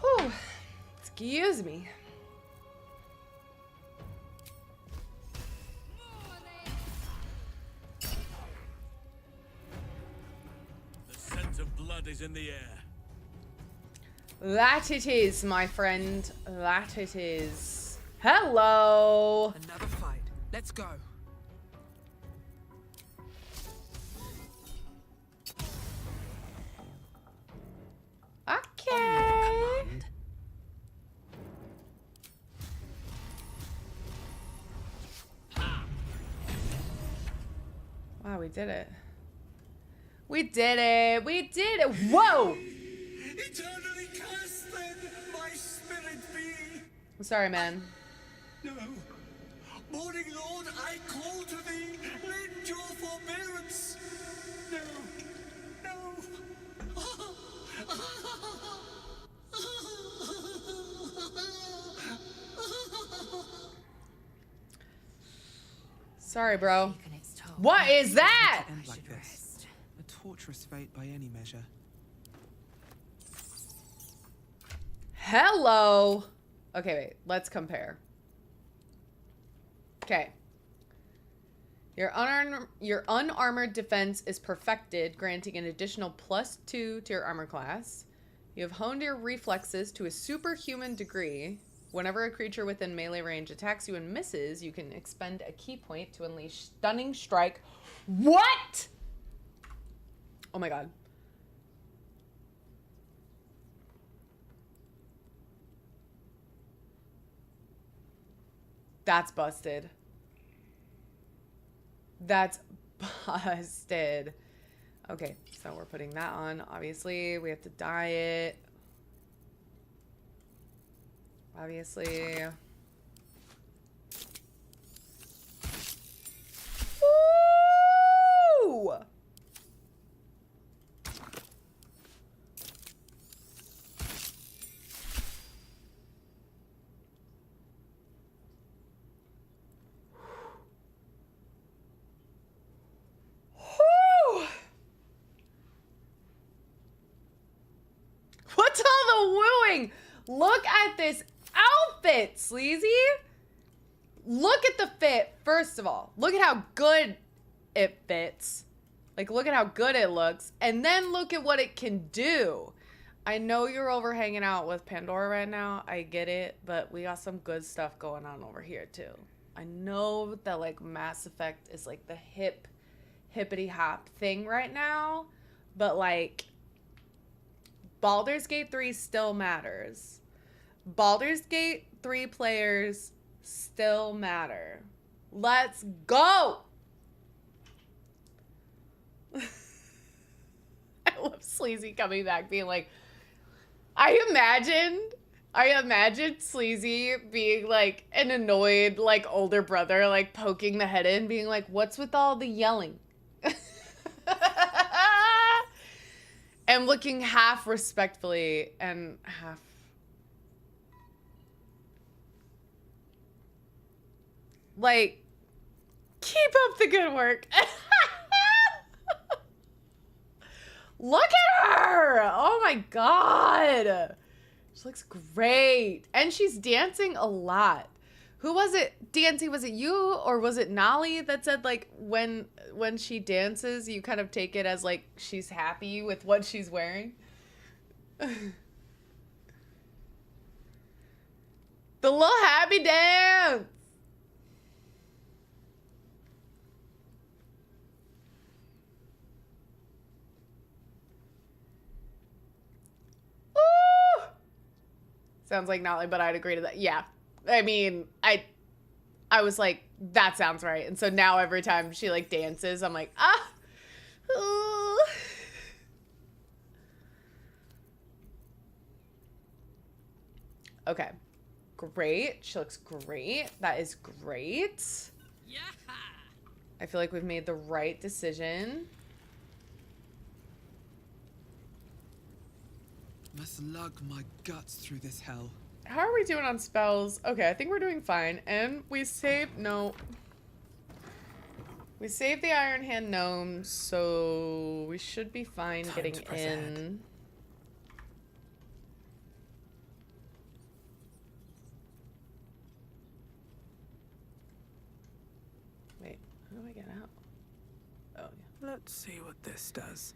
Whew. Excuse me. The scent of blood is in the air. That it is, my friend. That it is. Hello. Another fight. Let's go. Okay. Wow, we did it. We did it. We did it. Whoa. Eternally cast then my spirit be. I'm sorry, man. No. Morning Lord, I call to thee. Lend your forbearance. No. No. Sorry, bro. What is that? End like this. A torturous fate by any measure. Hello. Okay, wait. Let's compare. Okay. Your unarmored defense is perfected, granting an additional +2 to your armor class. You have honed your reflexes to a superhuman degree. Whenever a creature within melee range attacks you and misses, you can expend a key point to unleash Stunning Strike. What? Oh my god. That's busted. That's busted. Okay, so we're putting that on. Obviously, we have to dye it. Obviously. Woo! What's all the wooing? Look at this outfit, Sleazy. Look at the fit, first of all. Look at how good it fits. Like, look at how good it looks. And then look at what it can do. I know you're over hanging out with Pandora right now. I get it. But we got some good stuff going on over here, too. I know that, like, Mass Effect is, like, the hippity-hop thing right now. But, like, Baldur's Gate 3 still matters. Baldur's Gate 3 players still matter. Let's go! I love Sleazy coming back being like, I imagined Sleazy being like an annoyed like older brother like poking the head in being like, what's with all the yelling? And looking half respectfully and half like, keep up the good work. Look at her! Oh my god! She looks great. And she's dancing a lot. Who was it? Dancy, was it you or was it Nolly that said like when she dances, you kind of take it as like she's happy with what she's wearing? The little happy dance! Ooh! Sounds like Nolly, but I'd agree to that. Yeah. I mean, I was like, that sounds right. And so now every time she like dances, I'm like, ah. Ooh. Okay. Great. She looks great. That is great. Yeah. I feel like we've made the right decision. Must lug my guts through this hell. How are we doing on spells? Okay, I think we're doing fine. And we saved... No. We saved the Iron Hand Gnome, so we should be fine getting in. Wait, how do I get out? Oh, yeah. Let's see what this does.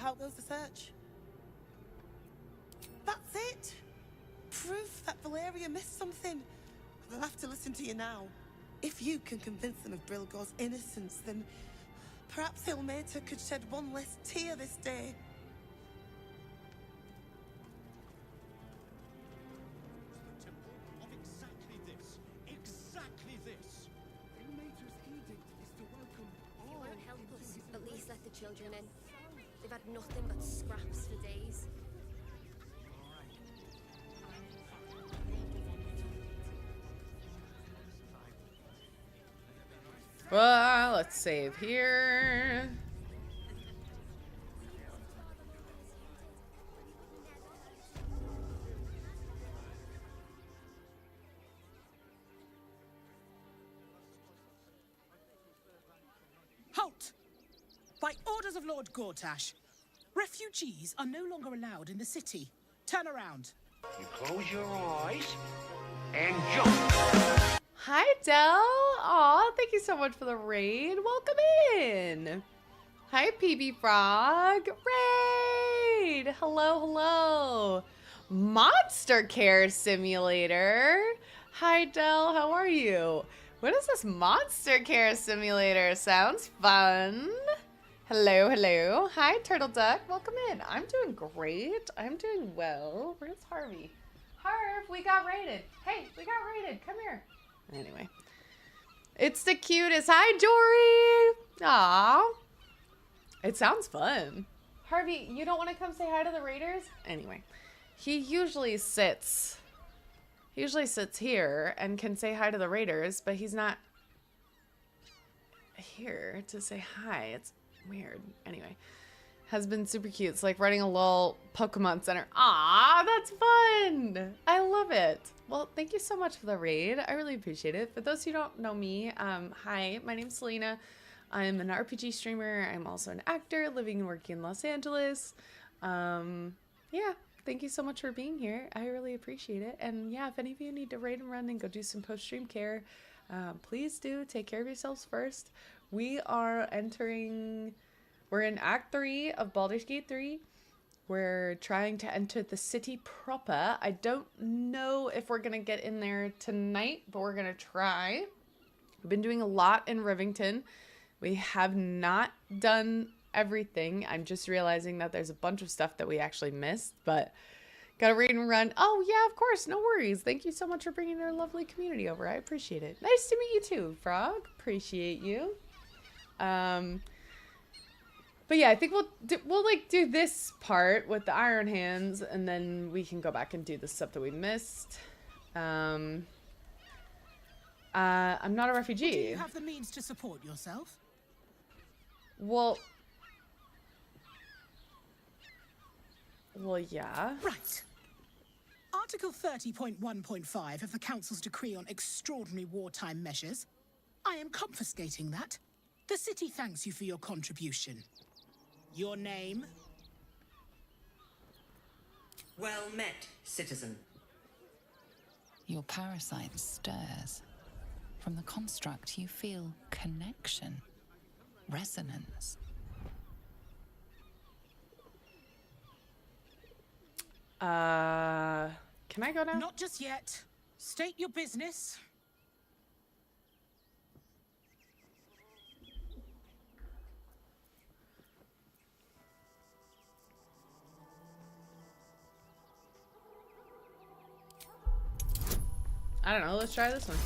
how goes the search? That's it! Proof that Valeria missed something. They'll have to listen to you now. If you can convince them of Brilgor's innocence, then perhaps Ilmater could shed one less tear this day. Exactly this. Exactly this. Ilmater's edict is to welcome If you won't help us, at least let the children in. They've had nothing but scraps for days. Well, let's save here. Halt! By orders of Lord Gortash, refugees are no longer allowed in the city. Turn around. You close your eyes and jump. Hi, Del. Aw, thank you so much for the raid. Welcome in. Hi, PB Frog. Raid. Hello, hello. Monster Care Simulator. Hi, Del. How are you? What is this Monster Care Simulator? Sounds fun. Hello, hello. Hi, Turtle Duck. Welcome in. I'm doing great. I'm doing well. Where's Harvey? Harv, we got raided. Hey, we got raided. Come here. Anyway. It's the cutest. Hi, Jory. Aw. It sounds fun. Harvey, you don't want to come say hi to the raiders? Anyway. He usually sits here and can say hi to the raiders, but he's not here to say hi. It's weird. Anyway. Has been super cute. It's like running a little Pokemon Center. Ah, that's fun. I love it. Well, thank you so much for the raid. I really appreciate it. For those who don't know me, hi, my name's Selena. I'm an RPG streamer. I'm also an actor living and working in Los Angeles. Yeah, thank you so much for being here. I really appreciate it. And yeah, if any of you need to raid and run and go do some post-stream care, please do. Take care of yourselves first. We are entering... We're in Act 3 of Baldur's Gate 3. We're trying to enter the city proper. I don't know if we're going to get in there tonight, but we're going to try. We've been doing a lot in Rivington. We have not done everything. I'm just realizing that there's a bunch of stuff that we actually missed, but gotta read and run. Oh, yeah, of course. No worries. Thank you so much for bringing our lovely community over. I appreciate it. Nice to meet you too, Frog. Appreciate you. But yeah, I think we'll like do this part with the Iron Hands, and then we can go back and do the stuff that we missed. I'm not a refugee. Do you have the means to support yourself? Well, yeah. Right. Article 30.1.5 of the Council's Decree on Extraordinary Wartime Measures. I am confiscating that. The city thanks you for your contribution. Your name? Well met, citizen. Your parasite stirs. From the construct, you feel connection, resonance. Can I go now? Not just yet. State your business. I don't know. Let's try this one.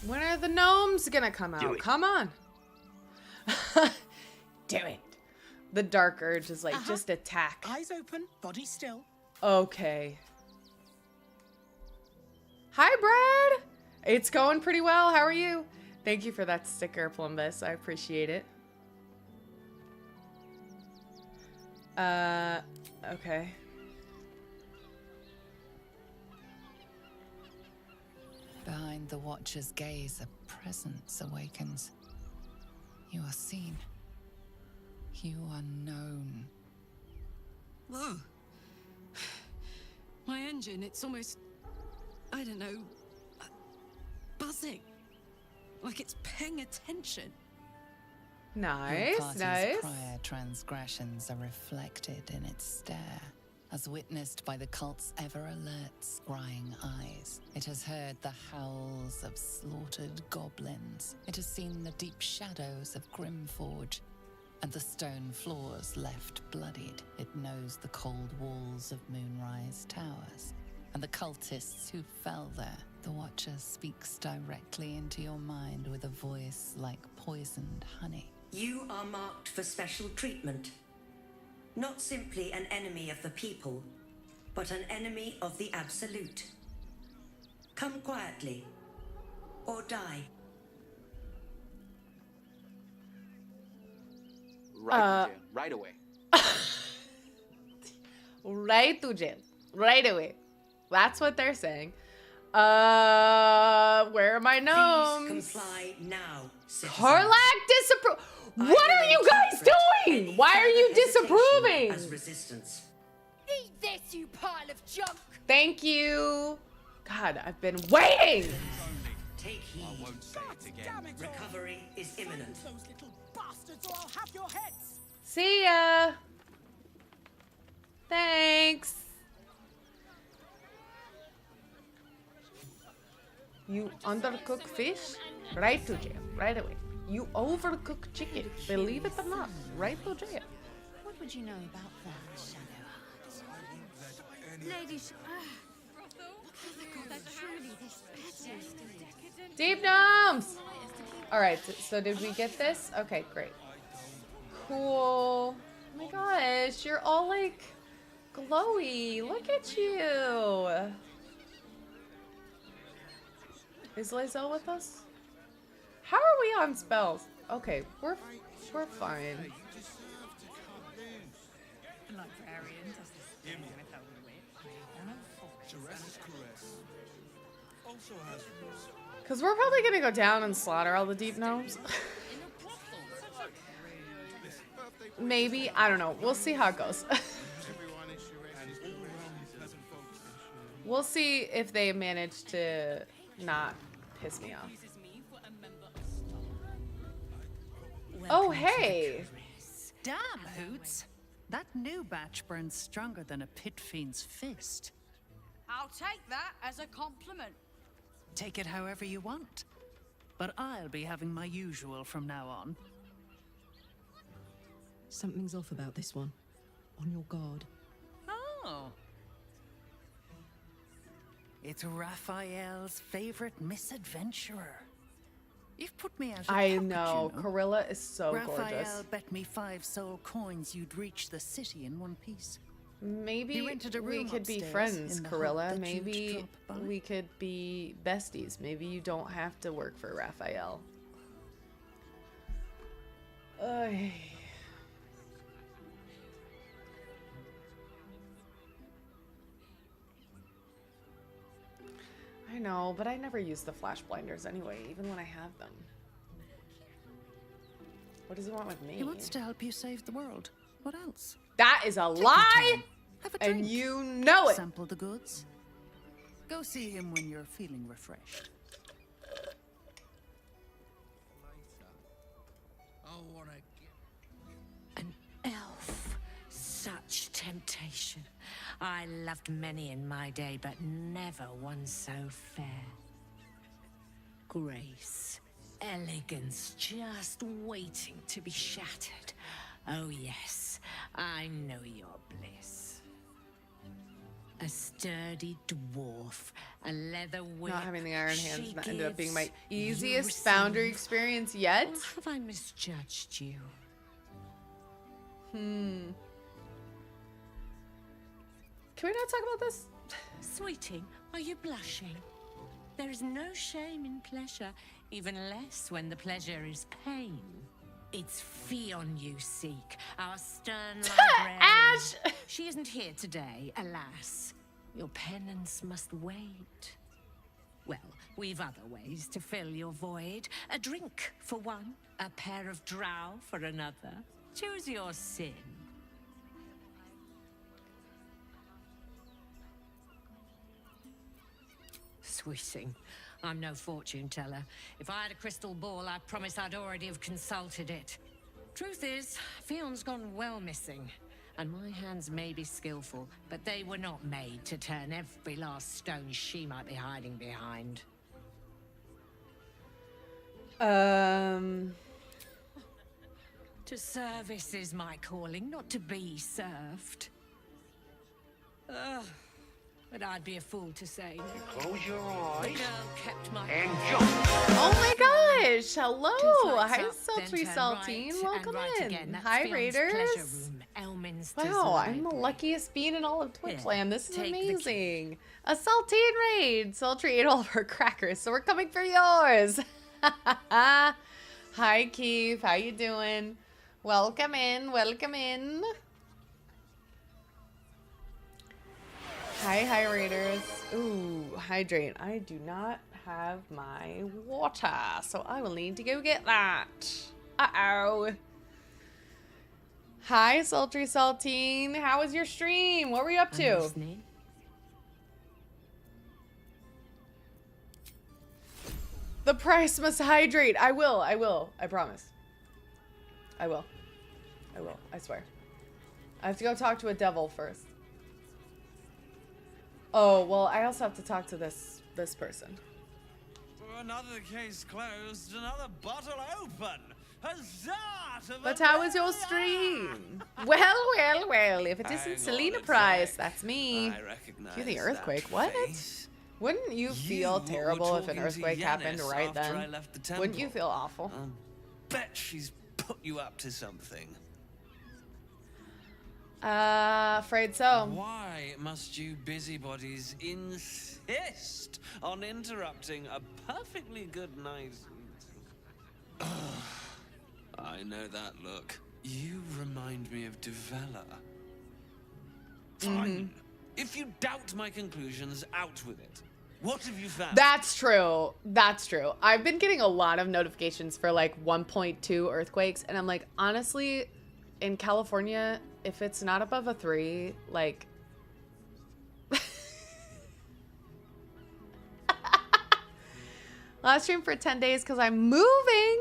When are the gnomes gonna come out? Come on. Do it. The dark urge is like, just attack. Eyes open, body still. Okay. Hi, Brad. It's going pretty well. How are you? Thank you for that sticker, Plumbus. I appreciate it. Okay. Behind the Watcher's gaze, a presence awakens. You are seen. You are known. Whoa. My engine, it's almost, I don't know, buzzing. Like it's paying attention. Nice, Your party's nice. prior transgressions are reflected in its stare, as witnessed by the cult's ever-alert, scrying eyes. It has heard the howls of slaughtered goblins. It has seen the deep shadows of Grimforge, and the stone floors left bloodied. It knows the cold walls of Moonrise Towers, and the cultists who fell there. The Watcher speaks directly into your mind with a voice like poisoned honey. You are marked for special treatment. Not simply an enemy of the people, but an enemy of the Absolute. Come quietly, or die. Right away. Right to jail. Right away. That's what they're saying. Where are my gnomes? Please comply now, citizen. Karlach disapprove. What are you guys doing? Why are you disapproving? As resistance. Eat this, you pile of junk! Thank you. God, I've been waiting. Take heed. I won't say it again. Recovery is imminent. Those little bastards, or I'll have your heads. See ya. Thanks. You undercook fish? Right to jail. Right away. You overcook chicken. Believe it or not. Right to jail. What would you know about that, Shadowheart? Ladies, they're truly this petty. Deep gnomes! Alright, so did we get this? Okay, great. Cool. Oh my gosh, you're all like glowy. Look at you. Is Lae'zel with us? How are we on spells? Okay, we're fine. Because we're probably going to go down and slaughter all the deep gnomes. Maybe. I don't know. We'll see how it goes. We'll see if they manage to not piss me off. Oh, hey. Damn, Hoots. That new batch burns stronger than a pit fiend's fist. I'll take that as a compliment. Take it however you want. But I'll be having my usual from now on. Something's off about this one. On your guard. Oh. It's Raphael's favorite misadventurer. You've put me out of I pocket, know. you know. Corilla is so Raphael gorgeous. bet me 5 soul coins you'd reach the city in one piece. He Maybe rented a we room could be upstairs friends, in the hope Corilla. that you'd Maybe drop by. we could be besties. Maybe you don't have to work for Raphael. Ay. I know, but I never use the flash blinders anyway, even when I have them. What does he want with me? He wants to help you save the world. What else? That is a Take your lie, time. Have a and drink. you know it. Sample the goods. Go see him when you're feeling refreshed. An elf. Such temptation. I loved many in my day, but never one so fair. Grace, elegance, just waiting to be shattered. Oh yes, I know your bliss. A sturdy dwarf, a leather whip. Not having the iron hands she that ended up being my gives, you easiest foundry receive. experience yet. Or have I misjudged you? Can we not talk about this? Sweeting, are you blushing? There is no shame in pleasure, even less when the pleasure is pain. It's Fionn you seek, our stern librarian. Ash! She isn't here today, alas. Your penance must wait. Well, we've other ways to fill your void. A drink for one, a pair of drow for another. Choose your sin. Sweeting, I'm no fortune teller. If I had a crystal ball, I promise I'd already have consulted it. Truth is, Fion's gone well missing. And my hands may be skillful, but they were not made to turn every last stone she might be hiding behind. To service is my calling, not to be served. But I'd be a fool to say no. Close your eyes. The girl kept my and jump. Oh my gosh! Hello! Hi, up, Sultry then turn Saltine. right Welcome and right in. again. That's Hi, Fion's Raiders. pleasure room, Elminster's Wow, I'm the library. luckiest bean in all of Twitch Here, land. This is take the key. amazing. A Saltine raid. Sultry ate all of her crackers, so we're coming for yours. Hi, Keith. How you doing? Welcome in. Welcome in. Hi, Raiders. Ooh, hydrate. I do not have my water, so I will need to go get that. Uh-oh. Hi, Sultry Saltine. How was your stream? What were you up to? The price must hydrate. I will. I promise. I will. I swear. I have to go talk to a devil first. Oh, well, I also have to talk to this person. Another case closed, another bottle open. Huzzah to But the how was your stream? Well, if it isn't Selena Price, that's me. I recognize You're the that earthquake. What? face. Wouldn't you feel were terrible if an talking to earthquake happened Yanis right after I then? left the Wouldn't you temple. feel awful? Bet she's put you up to something. Afraid so. Why must you busybodies insist on interrupting a perfectly good night? I know that look. You remind me of Devella. Fine. If you doubt my conclusions, out with it. What have you found? That's true. That's true. I've been getting a lot of notifications for like 1.2 earthquakes, and I'm like, honestly, in California, if it's not above a 3, like... Last stream for 10 days because I'm moving.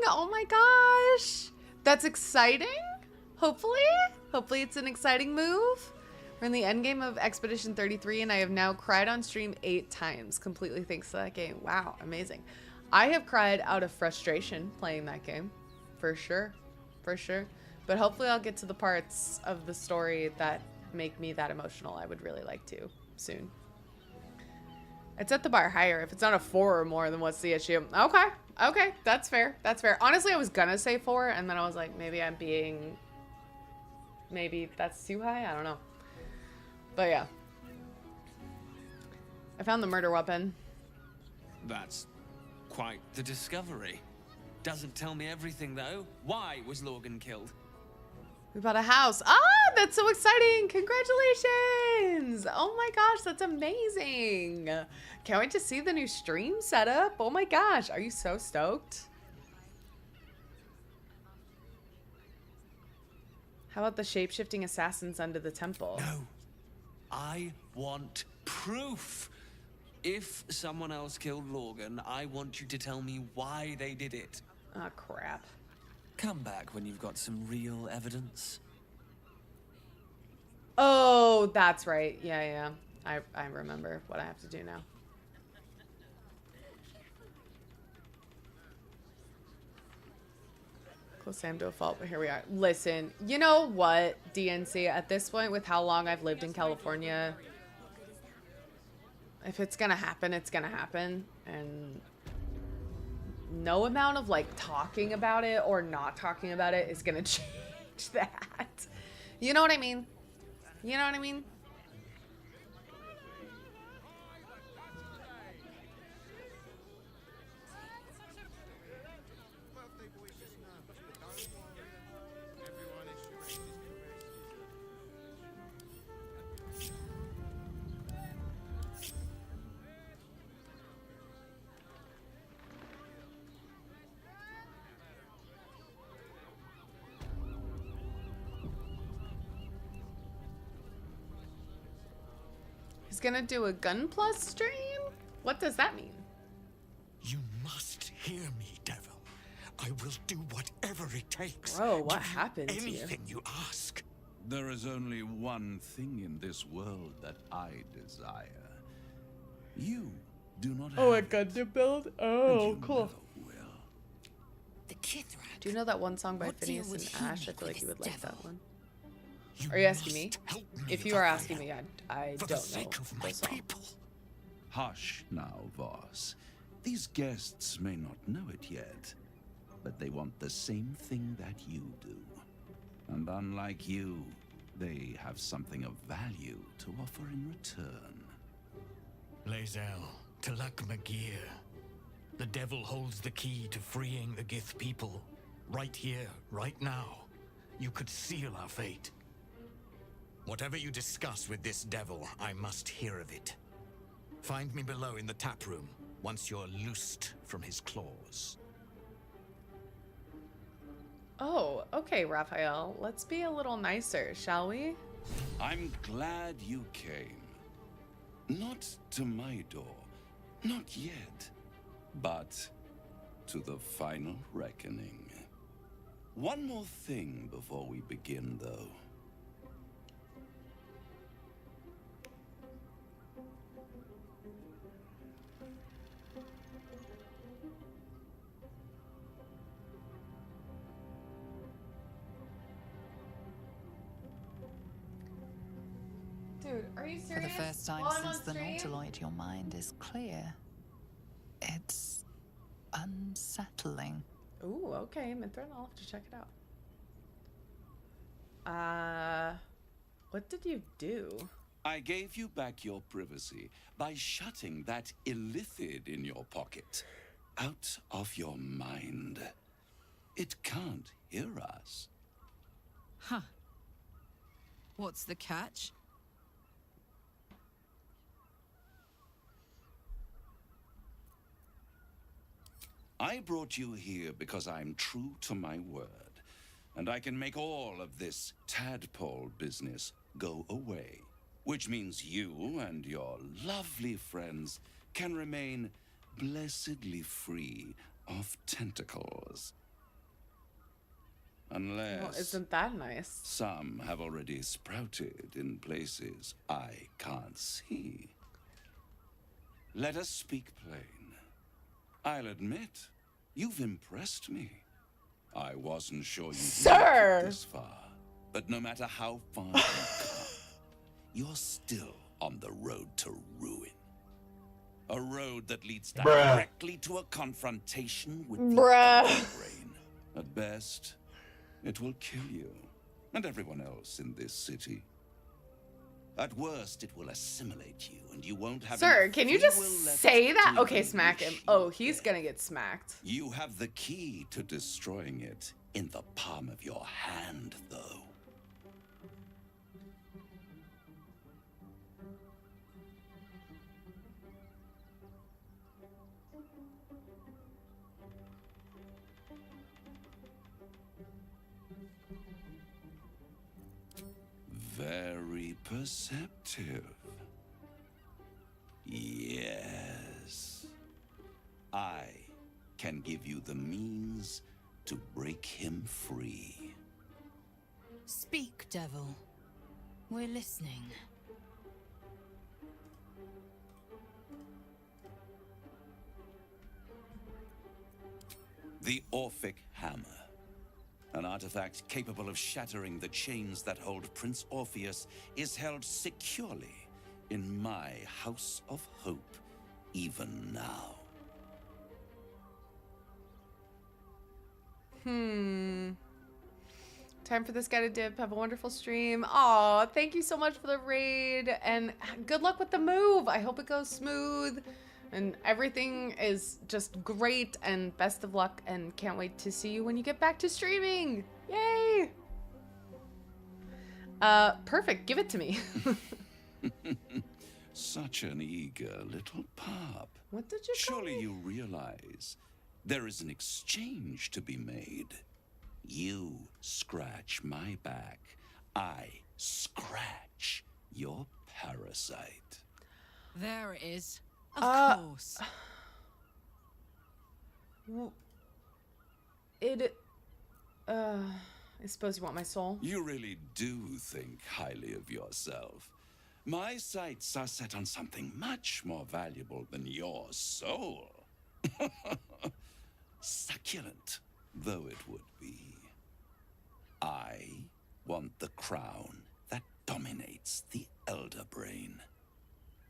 Oh my gosh. That's exciting. Hopefully it's an exciting move. We're in the end game of Expedition 33 and I have now cried on stream 8 times. Completely thanks to that game. Wow, amazing. I have cried out of frustration playing that game. For sure. For sure. But hopefully I'll get to the parts of the story that make me that emotional. I would really like to soon. It's at the bar higher. If it's not a 4 or more, then what's the issue? Okay. Okay. That's fair. That's fair. Honestly, I was gonna say 4, and then I was like, maybe I'm being... Maybe that's too high? I don't know. But yeah. I found the murder weapon. That's quite the discovery. Doesn't tell me everything, though. Why was Lorgan killed? We bought a house. Ah, that's so exciting. Congratulations. Oh my gosh, that's amazing. Can't wait to see the new stream setup. Oh my gosh, are you so stoked? How about the shape-shifting assassins under the temple? No. I want proof. If someone else killed Lorgan, I want you to tell me why they did it. Oh, crap. Come back when you've got some real evidence. Oh, that's right. Yeah. I remember what I have to do now. Close Sam to a fault, but here we are. Listen, you know what, DNC, at this point, with how long I've lived in California, if it's gonna happen, it's gonna happen. And no amount of like talking about it or not talking about it is gonna change that. You know what I mean? You know what I mean? He's gonna do a Gun Plus stream? What does that mean? You must hear me, devil. I will do whatever whatever it takes. Bro, what Give you happened to you? anything you ask. There is only one thing in this world that I desire. You do not have Oh, a Gundam build? Oh, cool. The Kithrak. Do you know that one song by What deal Phineas would and he Ash? I make feel like with you would this like that devil? one. You Are you asking me? must help me If with you are that asking me, fire. I For don't the sake know of the my song. people. Hush now, Voss. These guests may not know it yet, but they want the same thing that you do. And unlike you, they have something of value to offer in return. Lae'zel, Talak Magir. The devil holds the key to freeing the Gith people. Right here, right now. You could seal our fate. Whatever you discuss with this devil, I must hear of it. Find me below in the tap room, once you're loosed from his claws. Oh, okay, Raphael. Let's be a little nicer, shall we? I'm glad you came. Not to my door, not yet, but to the final reckoning. One more thing before we begin, though. Dude, are you For serious? the first time While I'm since on the stream? Nautiloid, your mind is clear. It's unsettling. Ooh, okay, Mithrin, I'll have to check it out. What did you do? I gave you back your privacy by shutting that illithid in your pocket out of your mind. It can't hear us. Huh. What's the catch? I brought you here because I'm true to my word, and I can make all of this tadpole business go away, which means you and your lovely friends can remain blessedly free of tentacles. Unless Well, isn't that nice? some have already sprouted in places I can't see. Let us speak plain. I'll admit, you've impressed me. I wasn't sure you'd make it this far, but no matter how far you come, you're still on the road to ruin. A road that leads directly to a confrontation with the brain. At best, it will kill you and everyone else in this city. At worst, it will assimilate you, and you won't have. Sir, enough can you free just will left say that? to Okay, even smack him. wish Oh, he's gonna get smacked. You have the key to destroying it in the palm of your hand, though. Very perceptive. Yes. I can give you the means to break him free. Speak, devil. We're listening. The Orphic Hammer. An artifact capable of shattering the chains that hold Prince Orpheus is held securely in my House of Hope, even now. Time for this guy to dip. Have a wonderful stream. Aw, thank you so much for the raid. And good luck with the move. I hope it goes smooth. And everything is just great. And best of luck. And can't wait to see you when you get back to streaming. Yay! Perfect. Give it to me. Such an eager little pup. What did you call Surely me? you realize there is an exchange to be made. You scratch my back, I scratch your parasite. There it is. Of course. I suppose you want my soul? You really do think highly of yourself. My sights are set on something much more valuable than your soul. Succulent though it would be. I want the crown that dominates the Elder Brain.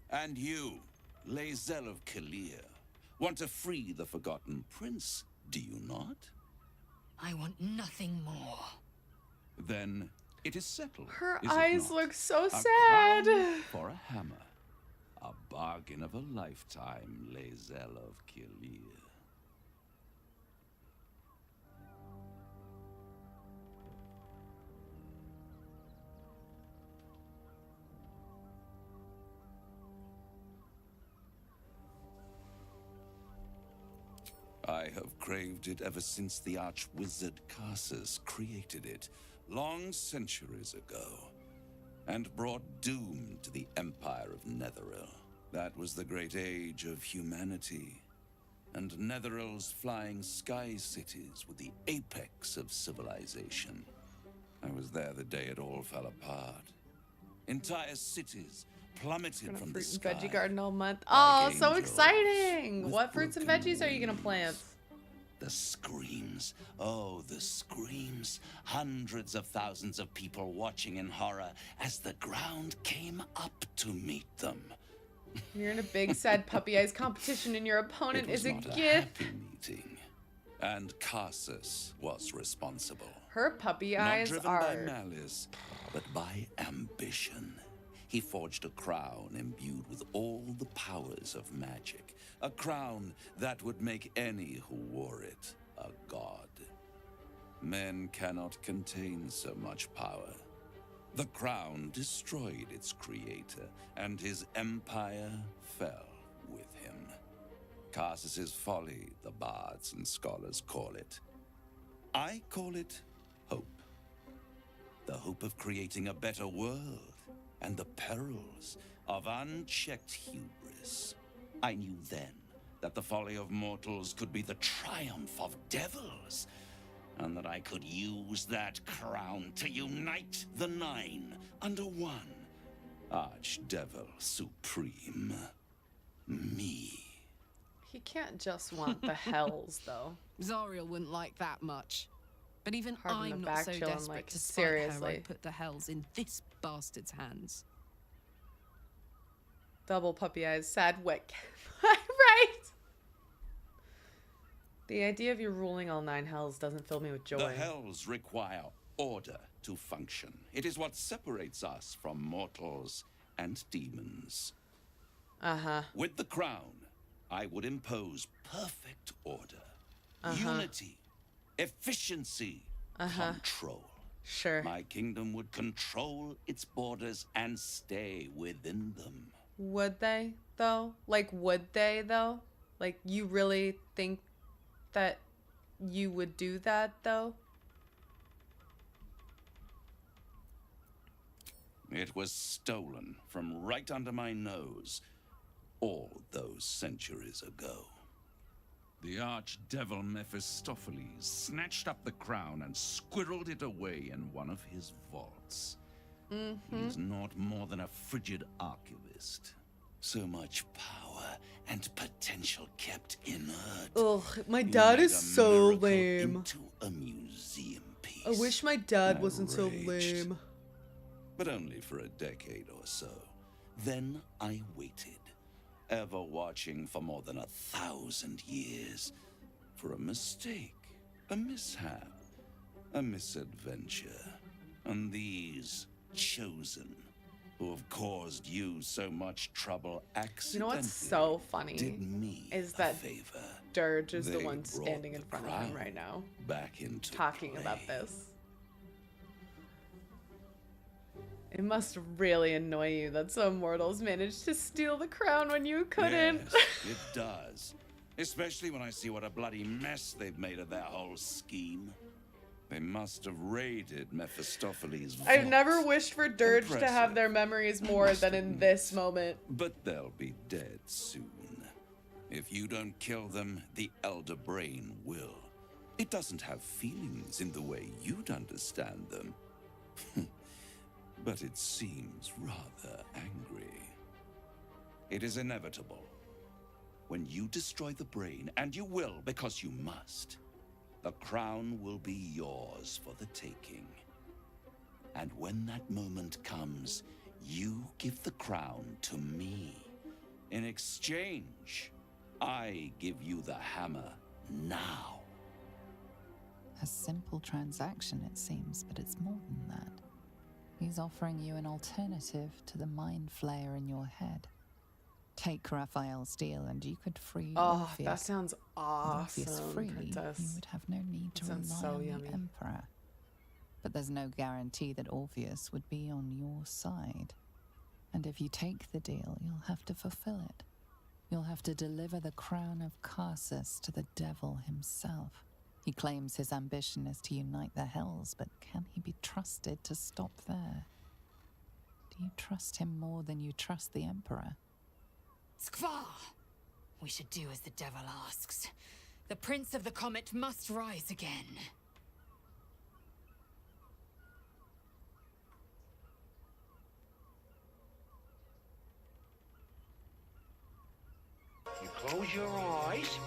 And you, Lae'zel of Kalir, want to free the Forgotten Prince, do you not? I want nothing more. Then it is settled. Her is it eyes not? look so A sad. crown for a hammer. A bargain of a lifetime, Lae'zel of Kalir. I have craved it ever since the arch-wizard Karsus created it, long centuries ago, and brought doom to the Empire of Netheril. That was the great age of humanity, and Netheril's flying sky cities were the apex of civilization. I was there the day it all fell apart. Entire cities plummeted from the Fruit and sky. veggie garden all month. like Oh, so angels exciting! with What fruits and broken veggies are you gonna plant? The screams. Oh, the screams. Hundreds of thousands of people watching in horror as the ground came up to meet them. You're in a big sad puppy eyes competition and your opponent It was is a not a gift. happy meeting. And Karsus was responsible. Her puppy Not eyes driven by are... malice, but by ambition. He forged a crown imbued with all the powers of magic. A crown that would make any who wore it a god. Men cannot contain so much power. The crown destroyed its creator, and his empire fell with him. Karsus's folly, the bards and scholars call it. I call it hope. The hope of creating a better world, and the perils of unchecked hubris. I knew then that the folly of mortals could be the triumph of devils, and that I could use that crown to unite the Nine under one Archdevil Supreme. Me. He can't just want the hells, though. Zariel wouldn't like that much. But even Hard in the I'm not back so chilling, desperate like, to spite her seriously. I'd put the hells in this bastard's hands. Double puppy eyes, sad wick. Right? The idea of you ruling all 9 hells doesn't fill me with joy. The hells require order to function. It is what separates us from mortals and demons. Uh-huh. With the crown, I would impose perfect order, Uh-huh. unity, efficiency, control. Sure. My kingdom would control its borders and stay within them. Would they, though? Like, would they, though? Like, you really think that you would do that, though? It was stolen from right under my nose all those centuries ago. The archdevil Mephistopheles snatched up the crown and squirreled it away in one of his vaults. He is not more than a frigid archivist. So much power and potential kept inert. Ugh, my He dad made is a so miracle lame. into a museum piece. I wish my dad I wasn't so raged. lame. But only for a decade or so. Then I waited, ever watching for more than 1,000 years, for a mistake, a mishap, a misadventure. And these chosen, who have caused you so much trouble accidentally, You know what's so funny did me is a that favor. Dirge is the They one brought standing in the front of him crown right now, back into talking play. about this. It must really annoy you that some mortals managed to steal the crown when you couldn't. Yes, it does. Especially when I see what a bloody mess they've made of their whole scheme. They must have raided Mephistopheles' vault. I've never wished for Dirge to have Impressive. their memories more than in this moment. But they'll be dead soon. If you don't kill them, the Elder Brain will. It doesn't have feelings in the way you'd understand them. But it seems rather angry. It is inevitable. When you destroy the brain, and you will because you must, the crown will be yours for the taking. And when that moment comes, you give the crown to me. In exchange, I give you the hammer now. A simple transaction, it seems, but it's more than that. He's offering you an alternative to the mind flayer in your head. Take Raphael's deal and you could free Orpheus. That sounds awesome, With Orpheus free, Princess. you would have no need to rely so on yummy. the Emperor. But there's no guarantee that Orpheus would be on your side. And if you take the deal, you'll have to fulfill it. You'll have to deliver the crown of Karsus to the devil himself. He claims his ambition is to unite the Hells, but can he be trusted to stop there? Do you trust him more than you trust the Emperor? Skvar! We should do as the devil asks. The Prince of the Comet must rise again. You close your eyes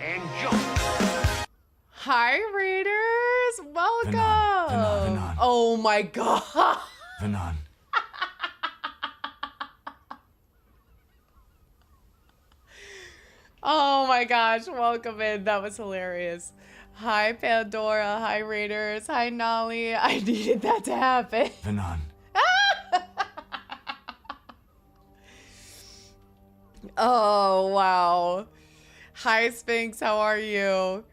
and jump. Hi, Raiders! Welcome! Vanan. Oh my god! Vanan. Oh my gosh, welcome in. That was hilarious. Hi, Pandora. Hi, Raiders. Hi, Nolly. I needed that to happen. Vanan. Oh, wow. Hi, Sphinx. How are you?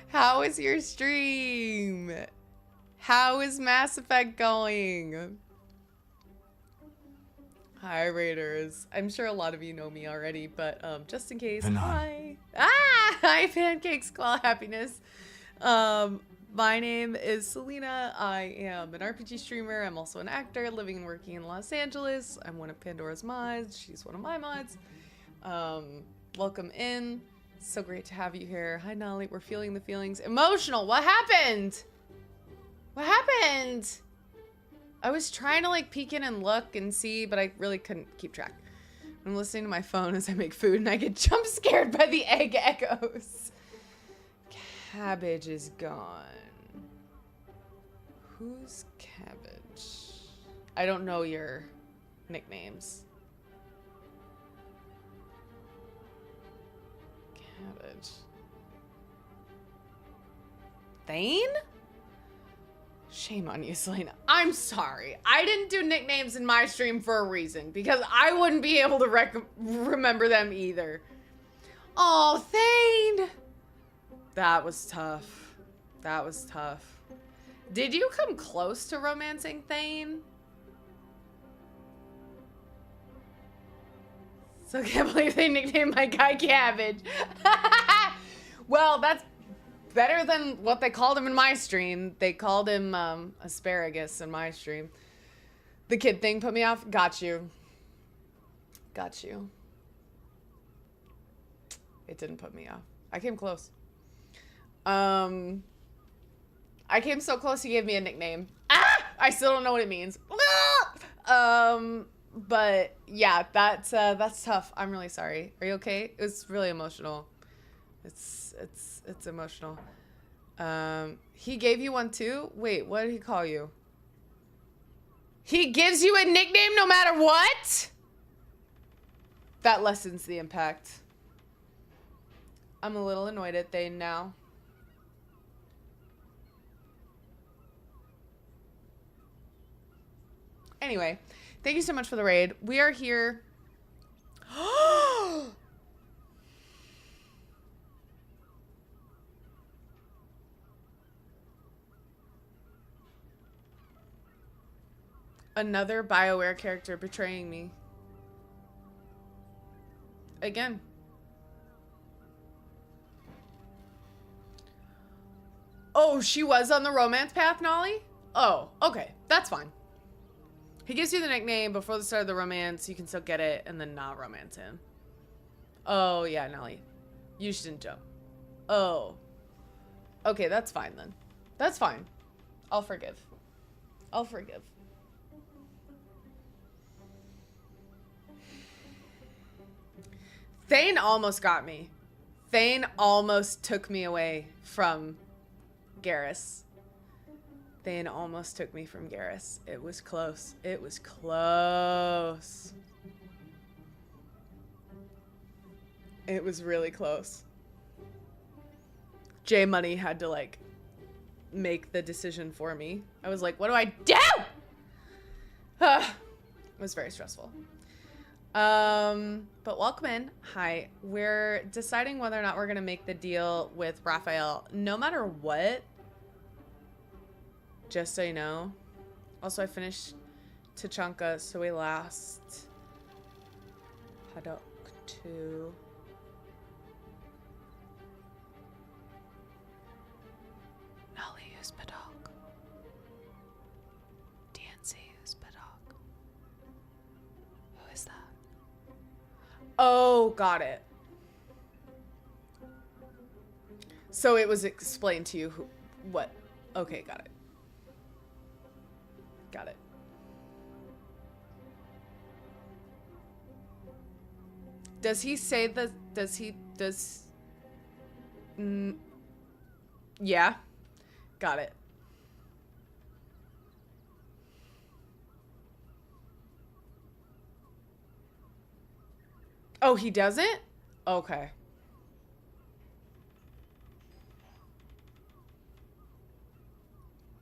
How is your stream? How is Mass Effect going? Hi, Raiders. I'm sure a lot of you know me already, but just in case, hi. Hi, Pancakes, Claw Happiness. My name is Selena. I am an RPG streamer. I'm also an actor living and working in Los Angeles. I'm one of Pandora's mods. She's one of my mods. Welcome in. So great to have you here. Hi, Nolly. We're feeling the feelings. Emotional. What happened? What happened? I was trying to like peek in and look and see, but I really couldn't keep track. I'm listening to my phone as I make food and I get jump scared by the egg echoes. Cabbage is gone. Who's Cabbage? I don't know your nicknames. Cabbage. Thane? Shame on you, Selena. I'm sorry. I didn't do nicknames in my stream for a reason, because I wouldn't be able to remember them either. Oh, Thane! That was tough. That was tough. Did you come close to romancing Thane? So I can't believe they nicknamed my guy Cabbage. Well, that's better than what they called him in my stream. They called him asparagus in my stream. The kid thing put me off. Got you. Got you. It didn't put me off. I came close. I came so close he gave me a nickname. Ah! I still don't know what it means. But yeah, that's tough. I'm really sorry. Are you okay? It was really emotional. It's emotional. He gave you one too? Wait, what did he call you? He gives you a nickname no matter what? That lessens the impact. I'm a little annoyed at Thane now. Anyway, thank you so much for the raid. We are here. Another BioWare character betraying me. Again. Oh, she was on the romance path, Nolly? Oh, okay. That's fine. He gives you the nickname before the start of the romance. You can still get it and then not romance him. Oh, yeah, Nelly. You shouldn't jump. Oh. Okay, that's fine then. That's fine. I'll forgive. I'll forgive. Thane almost got me. Thane almost took me away from Garrus. Thane almost took me from Garrus. It was close. It was close. It was really close. J Money had to like make the decision for me. I was like, what do I do? It was very stressful. But welcome in. Hi. We're deciding whether or not we're gonna make the deal with Raphael, no matter what. Just so you know. Also, I finished Tachanka, so we last Hadok 2. Nali use Padok. DNC use Padok. Who is that? Oh, got it. So it was explained to you who, what? Okay, got it. Got it. Does he say that? Yeah. Got it. Oh, he doesn't? Okay.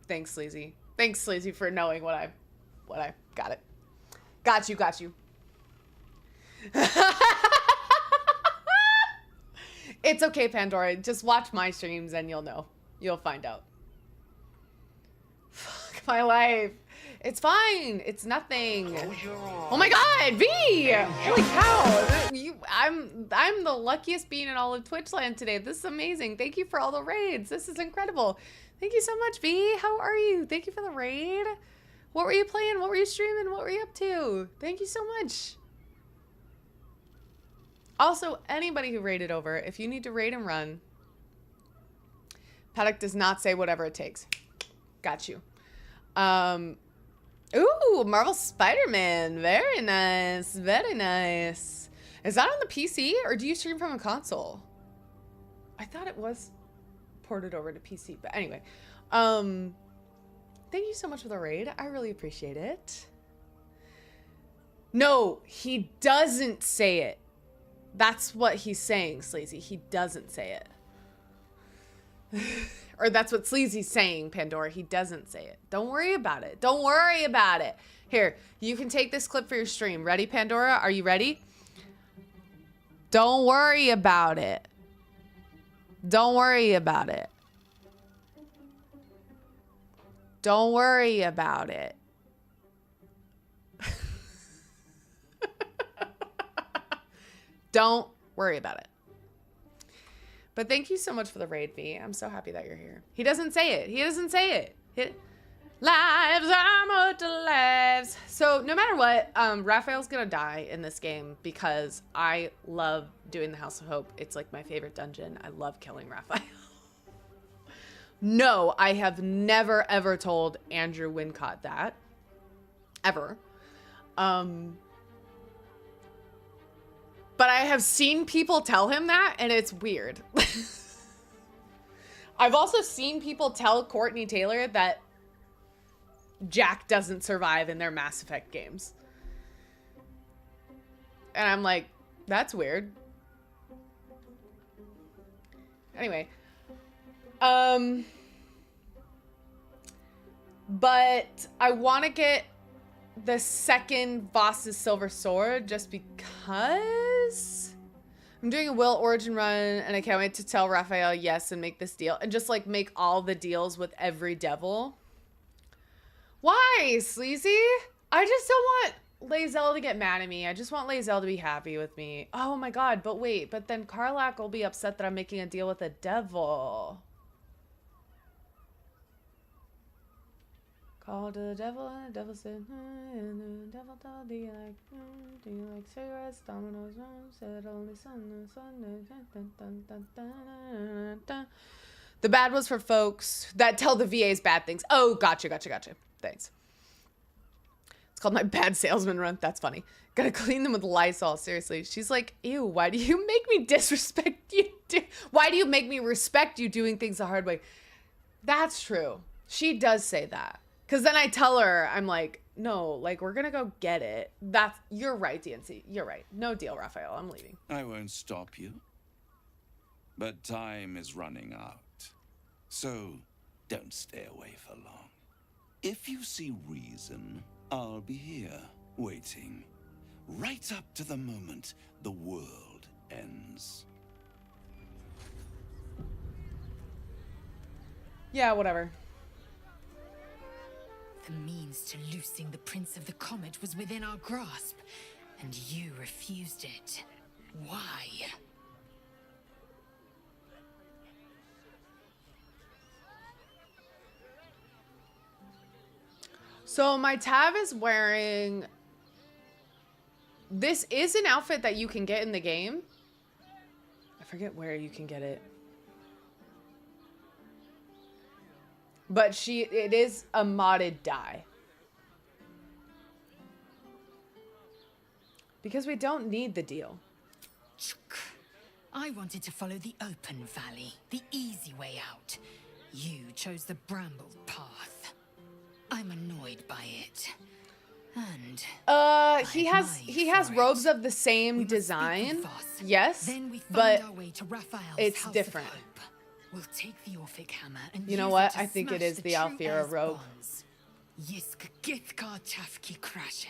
Thanks, Sleazy. Thanks, Sleazy, for knowing what I got it. Got you. It's okay, Pandora. Just watch my streams and you'll know. You'll find out. Fuck my life. It's fine. It's nothing. Oh my god, V! Holy cow. I'm the luckiest being in all of Twitchland today. This is amazing. Thank you for all the raids. This is incredible. Thank you so much, V. How are you? Thank you for the raid. What were you playing? What were you streaming? What were you up to? Thank you so much. Also, anybody who raided over, if you need to raid and run, Paddock does not say whatever it takes. Got you. Ooh, Marvel Spider-Man. Very nice. Very nice. Is that on the PC or do you stream from a console? I thought it was ported over to PC, but anyway. Thank you so much for the raid. I really appreciate it. No, he doesn't say it. That's what he's saying, Sleazy. He doesn't say it. Or that's what Sleazy's saying, Pandora. He doesn't say it. Don't worry about it. Don't worry about it. Here, you can take this clip for your stream. Ready, Pandora? Are you ready? Don't worry about it. Don't worry about it. Don't worry about it. Don't worry about it. But thank you so much for the raid, V. I'm so happy that you're here. He doesn't say it. He doesn't say it. Lives are more to lives. So no matter what, Raphael's gonna die in this game because I love doing the House of Hope. It's like my favorite dungeon. I love killing Raphael. No, I have never ever told Andrew Wincott that. Ever. But I have seen people tell him that, and it's weird. I've also seen people tell Courtney Taylor that Jack doesn't survive in their Mass Effect games. And I'm like, that's weird. Anyway. But I want to get the second Voss's Silver Sword just because I'm doing a Will Origin run and I can't wait to tell Raphael yes and make this deal and just like make all the deals with every devil. Why, Sleazy? I just don't want Lae'zel to get mad at me. I just want Lae'zel to be happy with me. Oh my god, but wait, but then Karlach will be upset that I'm making a deal with a devil. Called to the devil and the devil said, and the devil told, do you like cigarettes, dominoes, said only Sunday. The bad was for folks that tell the VAs bad things. Oh, gotcha. Thanks. It's called my bad salesman run. That's funny. Gotta clean them with Lysol. Seriously. She's like, ew, why do you make me disrespect you? Why do you make me respect you doing things the hard way? That's true. She does say that. Because then I tell her, I'm like, no, like, we're gonna go get it. You're right, DNC. You're right. No deal, Raphael. I'm leaving. I won't stop you. But time is running out. So, don't stay away for long. If you see reason, I'll be here, waiting. Right up to the moment the world ends. Yeah, whatever. The means to loosing the Prince of the Comet was within our grasp, and you refused it. Why? So my Tav is wearing... This is an outfit that you can get in the game. I forget where you can get it. But it is a modded dye. Because we don't need the deal. I wanted to follow the open valley, the easy way out. You chose the brambled path. I'm annoyed by it. And he has robes of the same design. Yes, but it's different. We'll take the Orphic hammer and you know what? I think it is the Alfira robe.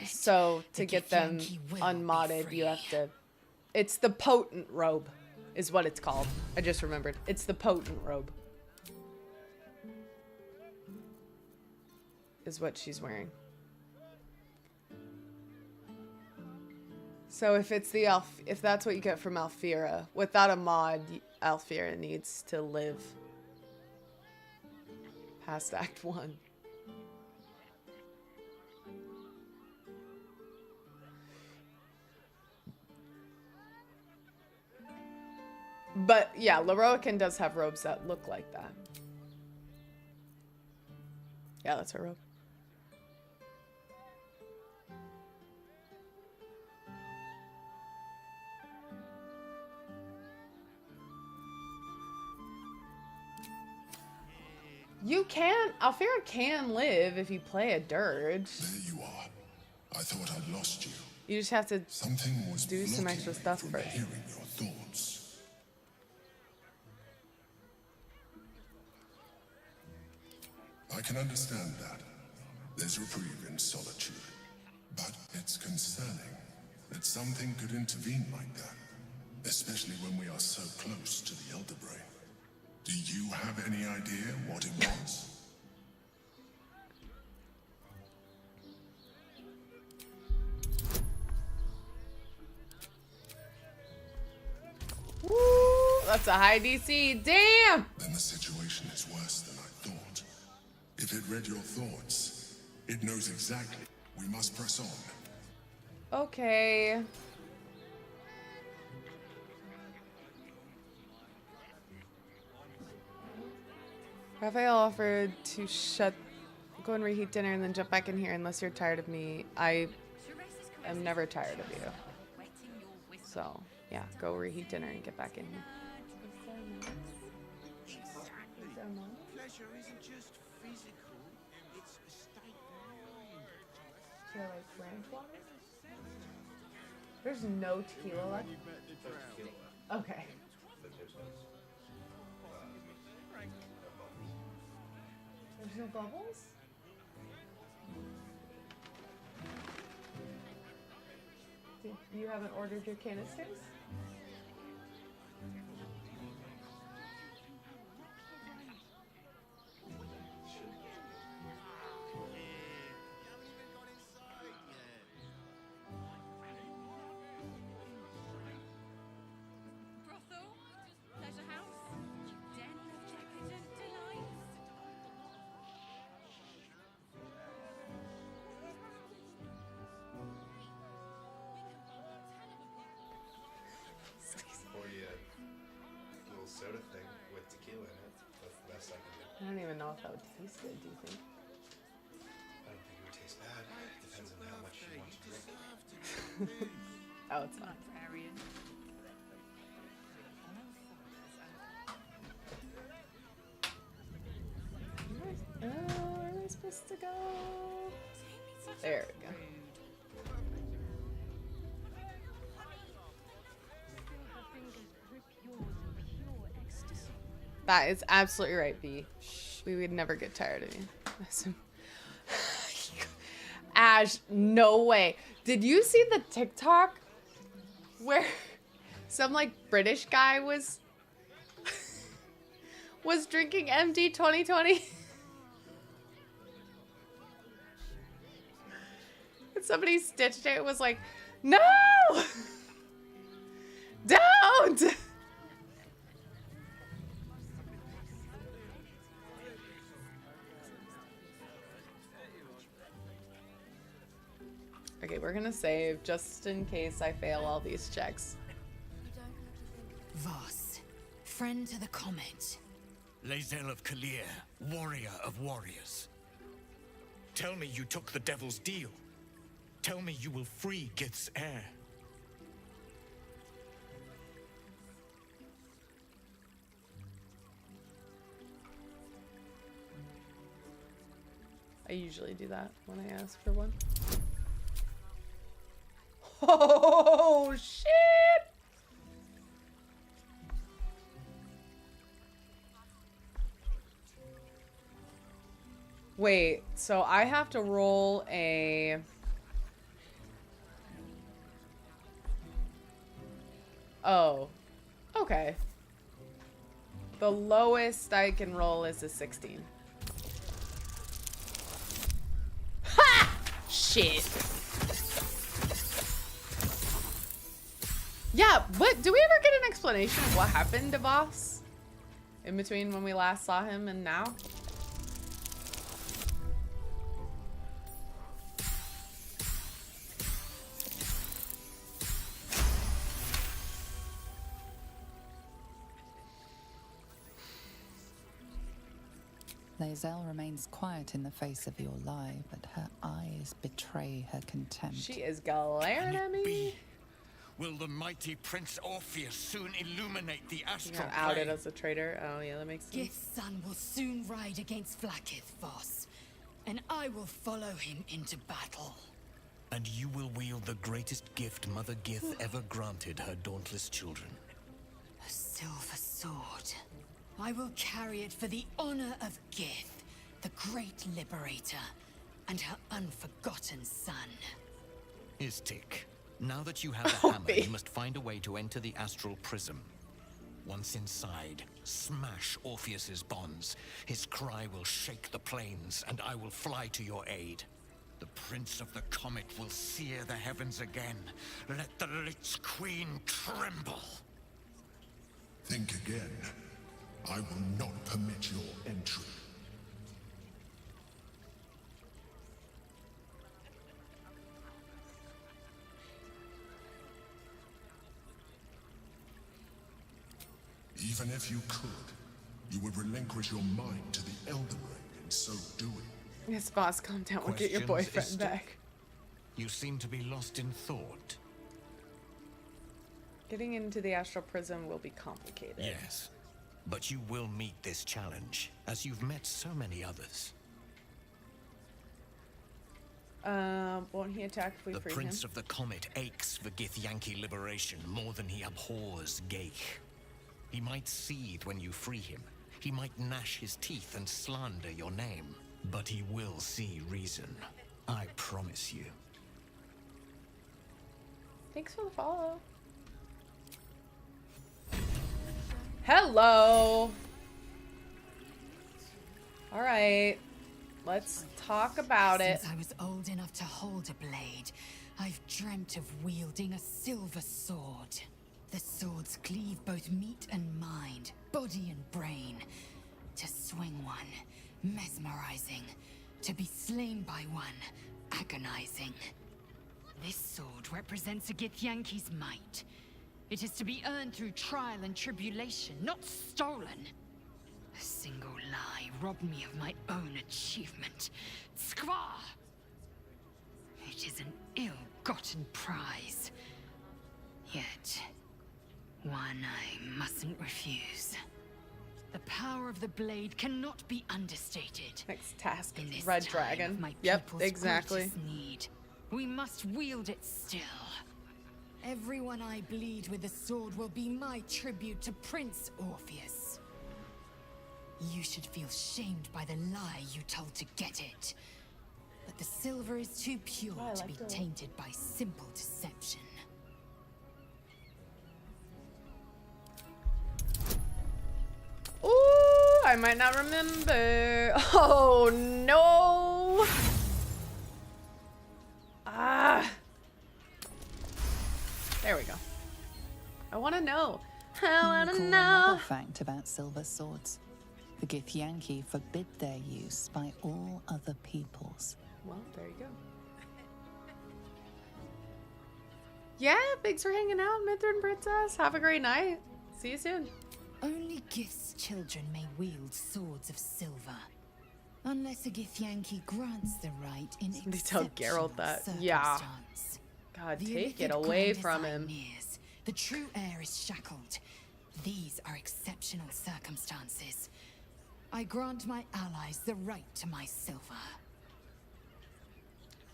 So to get them unmodded, you have to... It's the potent robe, is what it's called. I just remembered. It's the potent robe. Is what she's wearing. So if it's the if that's what you get from Alfira, without a mod, Alfira needs to live past Act 1. But yeah, Leroican does have robes that look like that. Yeah, that's her robe. You can, Alfira can live if you play a dirge. There you are. I thought I'd lost you. You just have to Something was do some extra stuff first. Hearing your thoughts. I can understand that. There's reprieve in solitude. But it's concerning that something could intervene like that. Especially when we are so close to the Elder Brain. Do you have any idea what it was? Woo, that's a high DC. Damn! Then the situation is worse than I thought. If it read your thoughts, it knows exactly. We must press on. Okay. Raphael offered to go and reheat dinner and then jump back in here unless you're tired of me. I am never tired of you. So, yeah, go reheat dinner and get back in here. Pleasure isn't just physical, it's a state of mind. Do I like ranch water? There's no tequila left? Okay. There's no bubbles? You haven't ordered your canisters? soda thing with tequila in it. That's the best I can do. I don't even know if that would taste good, do you think? I don't think it would taste bad. Depends on how much you want to drink. Oh, it's fine. Where am I supposed to go? There we go. That is absolutely right, B. We would never get tired of you. Ash, no way. Did you see the TikTok where some like British guy was drinking MD 2020? And somebody stitched it. It was like, no, don't. Okay, we're gonna save just in case I fail all these checks. Voss, friend to the comet. Lae'zel of Kalir, warrior of warriors. Tell me you took the devil's deal. Tell me you will free Gith's heir. I usually do that when I ask for one. Oh, shit! Wait, so I have to roll a... Oh, okay. The lowest I can roll is a 16. Ha! Shit. Yeah, but do we ever get an explanation of what happened to Voss? In between when we last saw him and now? Lae'zel remains quiet in the face of your lie, but her eyes betray her contempt. She is glaring at me. Will the mighty Prince Orpheus soon illuminate the You astral got outed plane? as a traitor. Oh yeah, that makes sense. Gith's son will soon ride against Vlaakith, Voss, and I will follow him into battle. And you will wield the greatest gift Mother Gith ever granted her dauntless children. A silver sword. I will carry it for the honor of Gith, the great liberator, and her unforgotten son. Istik, now that you have the hammer, you must find a way to enter the astral prism. Once inside, smash Orpheus's bonds. His cry will shake the plains, and I will fly to your aid. The Prince of the Comet will sear the heavens again. Let the Lich Queen tremble. Think again. I will not permit your entry. Even if you could, you would relinquish your mind to the Elden Ring in so doing. Yes, boss, calm down. We'll get your boyfriend back. You seem to be lost in thought. Getting into the astral prism will be complicated. Yes, but you will meet this challenge, as you've met so many others. Won't he attack if we free The Prince him? of the Comet aches for Githyanki liberation more than he abhors Geich. He might seethe when you free him. He might gnash his teeth and slander your name. But he will see reason. I promise you. Thanks for the follow. Hello. All right. Let's talk about it. Since I was old enough to hold a blade, I've dreamt of wielding a silver sword. The swords cleave both meat and mind, body and brain. To swing one, mesmerizing. To be slain by one, agonizing. This sword represents a Githyanki's might. It is to be earned through trial and tribulation, not stolen. A single lie robbed me of my own achievement. Squaw! It is an ill-gotten prize. Yet, one I mustn't refuse. The power of the blade cannot be understated. Next task, In this Red time Dragon. of my Yep, people's exactly. greatest need, we must wield it still. Everyone I bleed with the sword will be my tribute to Prince Orpheus. You should feel shamed by the lie you told to get it. But the silver is too pure to be tainted by simple deception. Ooh, I might not remember. Oh no! Ah. There we go. I want to know. I want to Recall know. another fact about silver swords. The Githyanki forbid their use by all other peoples. Well, there you go. Yeah, thanks for hanging out, Mithrin Princess. Have a great night. See you soon. Only Gith's children may wield swords of silver. Unless a Githyanki grants the right in Somebody tell exceptional Geralt that. Yeah. circumstance. God, The take it illithid away grand from design him. nears. The true heir is shackled. These are exceptional circumstances. I grant my allies the right to my silver.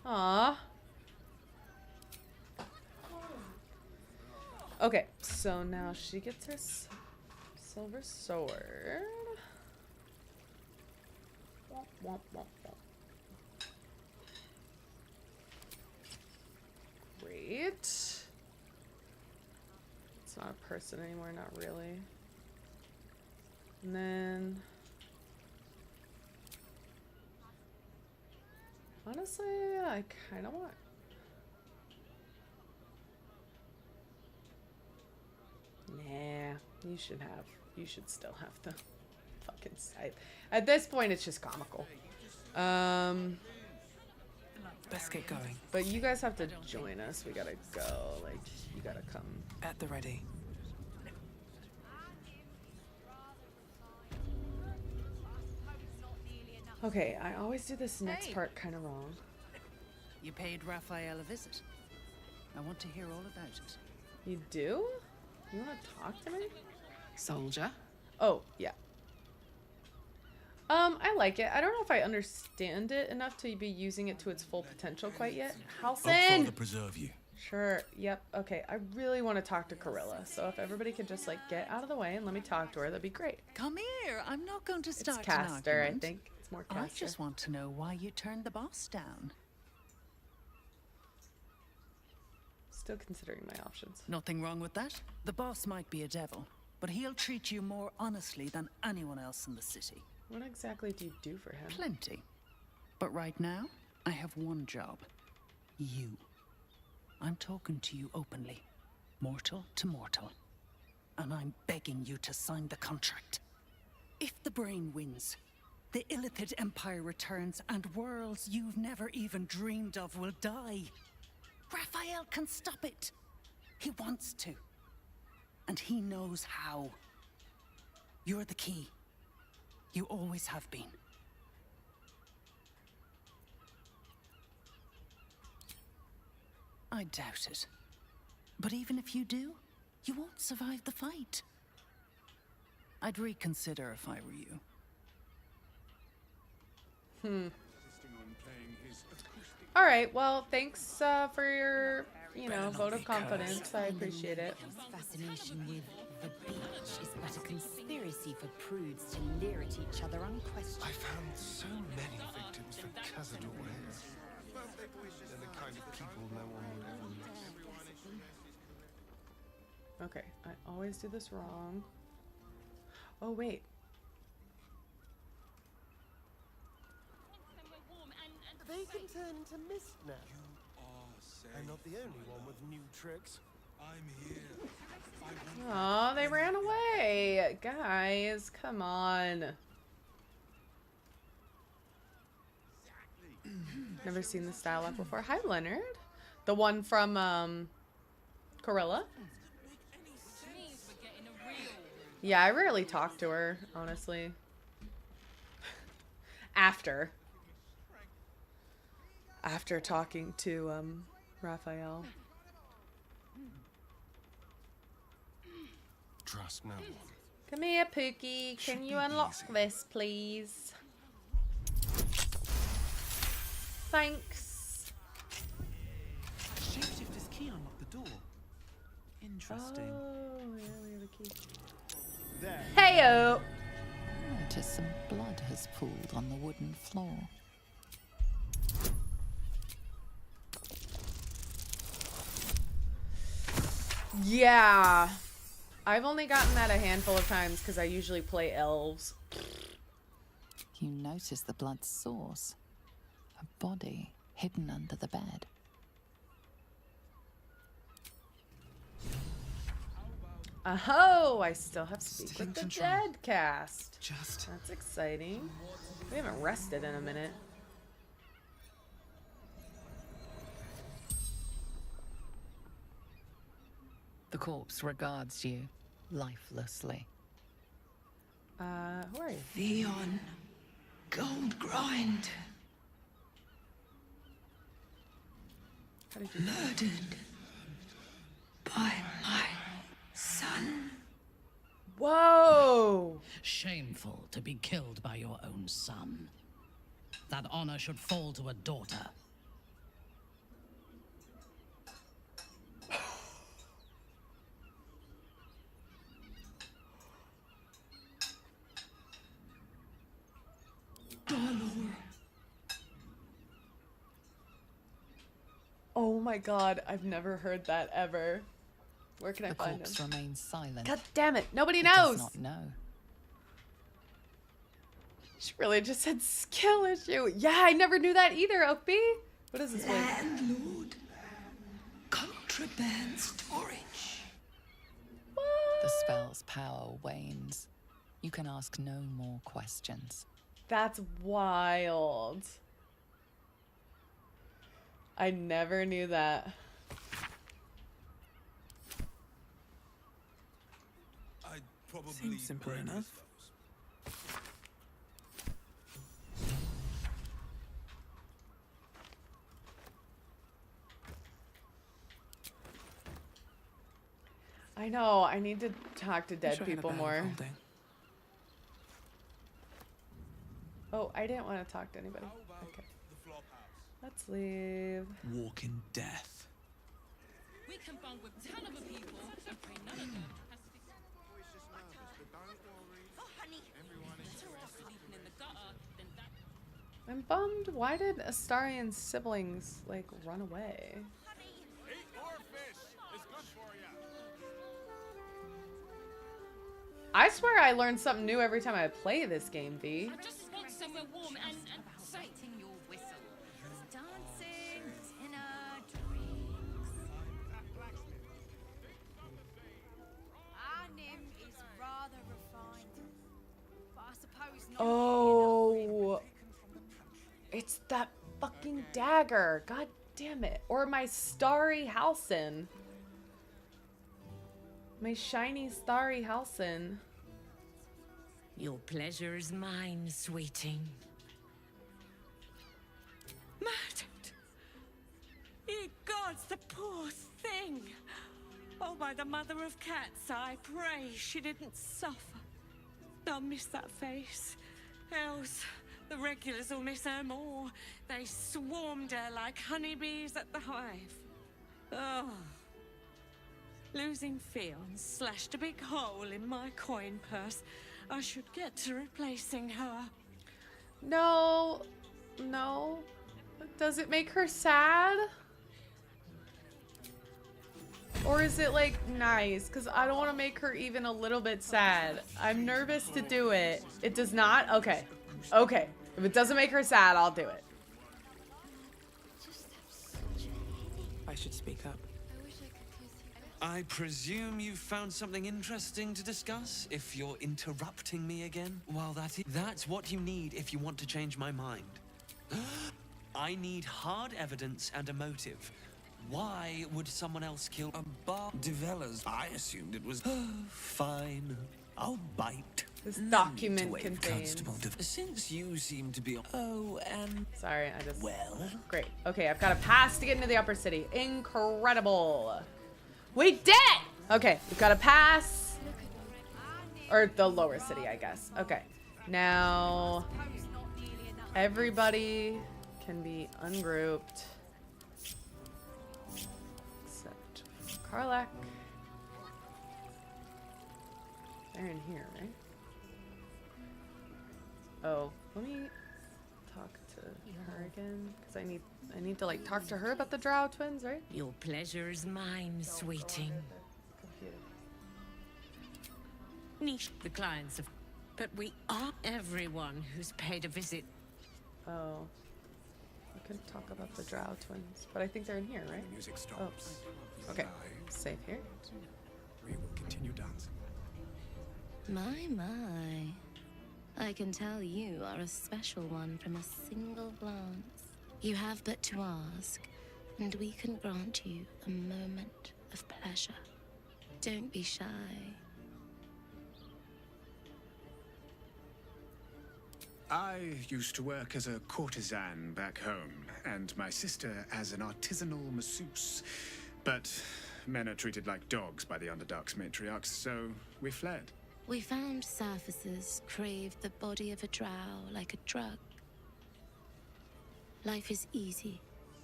Aww. Okay, so now she gets her silver sword. Womp, womp, womp, womp. Great. It's not a person anymore, not really. And then... honestly, I kind of want... nah, you should still have the fucking scythe. At this point, it's just comical. Let's get going. But you guys have to join us. We gotta go. Like, you gotta come. At the ready. Okay, I always do this next part kind of wrong. You paid Raphael a visit. I want to hear all about it. You do? You want to talk to me? Soldier? Oh, yeah. I like it. I don't know if I understand it enough to be using it to its full potential quite yet. Halsin! Father preserve you. Sure. Yep. Okay. I really want to talk to Karlach, so if everybody could just like get out of the way and let me talk to her, that'd be great. Come here. I'm not going to start It's Caster, an I argument. think. It's more I Caster. just want to know why you turned the boss down. Still considering my options. Nothing wrong with that. The boss might be a devil, but he'll treat you more honestly than anyone else in the city. What exactly do you do for him? Plenty. But right now, I have one job. You. I'm talking to you openly. Mortal to mortal. And I'm begging you to sign the contract. If the brain wins, the Illithid Empire returns and worlds you've never even dreamed of will die. Raphael can stop it. He wants to. And he knows how. You're the key. You always have been. I doubt it. But even if you do, you won't survive the fight. I'd reconsider if I were you. All right. Well, thanks for your, vote of confidence. I appreciate it. Fascination with the beach is but a conspiracy for prudes to leer at each other unquestioned. I found so many victims for Cazador here. They're the kind of people no one would ever miss. Okay, I always do this wrong. Oh, wait. They can turn into mist now. I'm not the only one with new tricks. I'm here. Oh, they ran away. Guys, come on. Never seen the style up before. Hi, Leonard. The one from, Karlach. Yeah, I rarely talk to her, honestly. After talking to Raphael. Trust no one. Come here, Pookie. Can you unlock this, please? Thanks. Shapeshifter's key unlocked the door. Interesting. Oh, yeah, we have a key. There. Heyo! Notice some blood has pooled on the wooden floor. Yeah. I've only gotten that a handful of times because I usually play elves. You notice the blood's source. A body hidden under the bed. Oh, I still have Speak with the Dead cast. That's exciting. We haven't rested in a minute. The corpse regards you lifelessly. Who are you? Theon Goldgrind. Murdered by my son. Whoa! Shameful to be killed by your own son. That honor should fall to a daughter. Oh my god, I've never heard that ever. Where can I find him? The corpse remains silent. God damn it, nobody It knows! does not know. She really just said skill issue. Yeah, I never knew that either, Opie. What is this one? Landlord. Contraband storage. The spell's power wanes. You can ask no more questions. That's wild. I never knew that. I'd probably seems simple enough. I know, I need to talk to dead people more. Oh, I didn't want to talk to anybody. Okay. Let's leave. Walking death. We can bond with 10 other people and pray none of them has to be... Oh, honey. Better off sleeping in the gutter than that. I'm bummed. Why did Astarion's siblings, like, run away? I swear I learn something new every time I play this game, V. I just want somewhere warm and safe. Your whistle. Dancing, dinner, drinks. Our nymph is rather refined, but I suppose not. Oh, it's that fucking dagger. God damn it. Or my starry Halcyon. My shiny starry Halcyon. Your pleasure is mine, sweeting. Murdered! Ye gods, the poor thing! Oh, by the mother of cats, I pray she didn't suffer. I'll miss that face. Else, the regulars will miss her more. They swarmed her like honeybees at the hive. Oh. Losing Fion slashed a big hole in my coin purse. I should get to replacing her. No. No. Does it make her sad? Or is it, like, nice? Because I don't want to make her even a little bit sad. I'm nervous to do it. It does not? Okay. Okay. If it doesn't make her sad, I'll do it. I should speak up. I presume you've found something interesting to discuss, if you're interrupting me again? Well, that's what you need if you want to change my mind. I need hard evidence and a motive. Why would someone else kill a Baldur? I assumed it was fine. I'll bite. This None document to waive contains. Constable Since you seem to be. Sorry, I just. Well. Great. Okay, I've got a pass to get into the upper city. Incredible. We did it! Okay, we've got a pass. Or the lower city, I guess. Okay. Now, everybody can be ungrouped. Except Karlach. They're in here, right? Oh, let me talk to her again, because I need to like talk to her about the Drow twins, right? Your pleasure is mine, sweeting. Niche the clients of, but we are everyone who's paid a visit. Oh, we can talk about the Drow twins, but I think they're in here, right? The music stops. Oh. Okay, safe here. We will continue dancing. My. I can tell you are a special one from a single glance. You have but to ask, and we can grant you a moment of pleasure. Don't be shy. I used to work as a courtesan back home, and my sister as an artisanal masseuse. But men are treated like dogs by the Underdark's matriarchs, so we fled. We found surfacers craved the body of a drow like a drug. Life is easy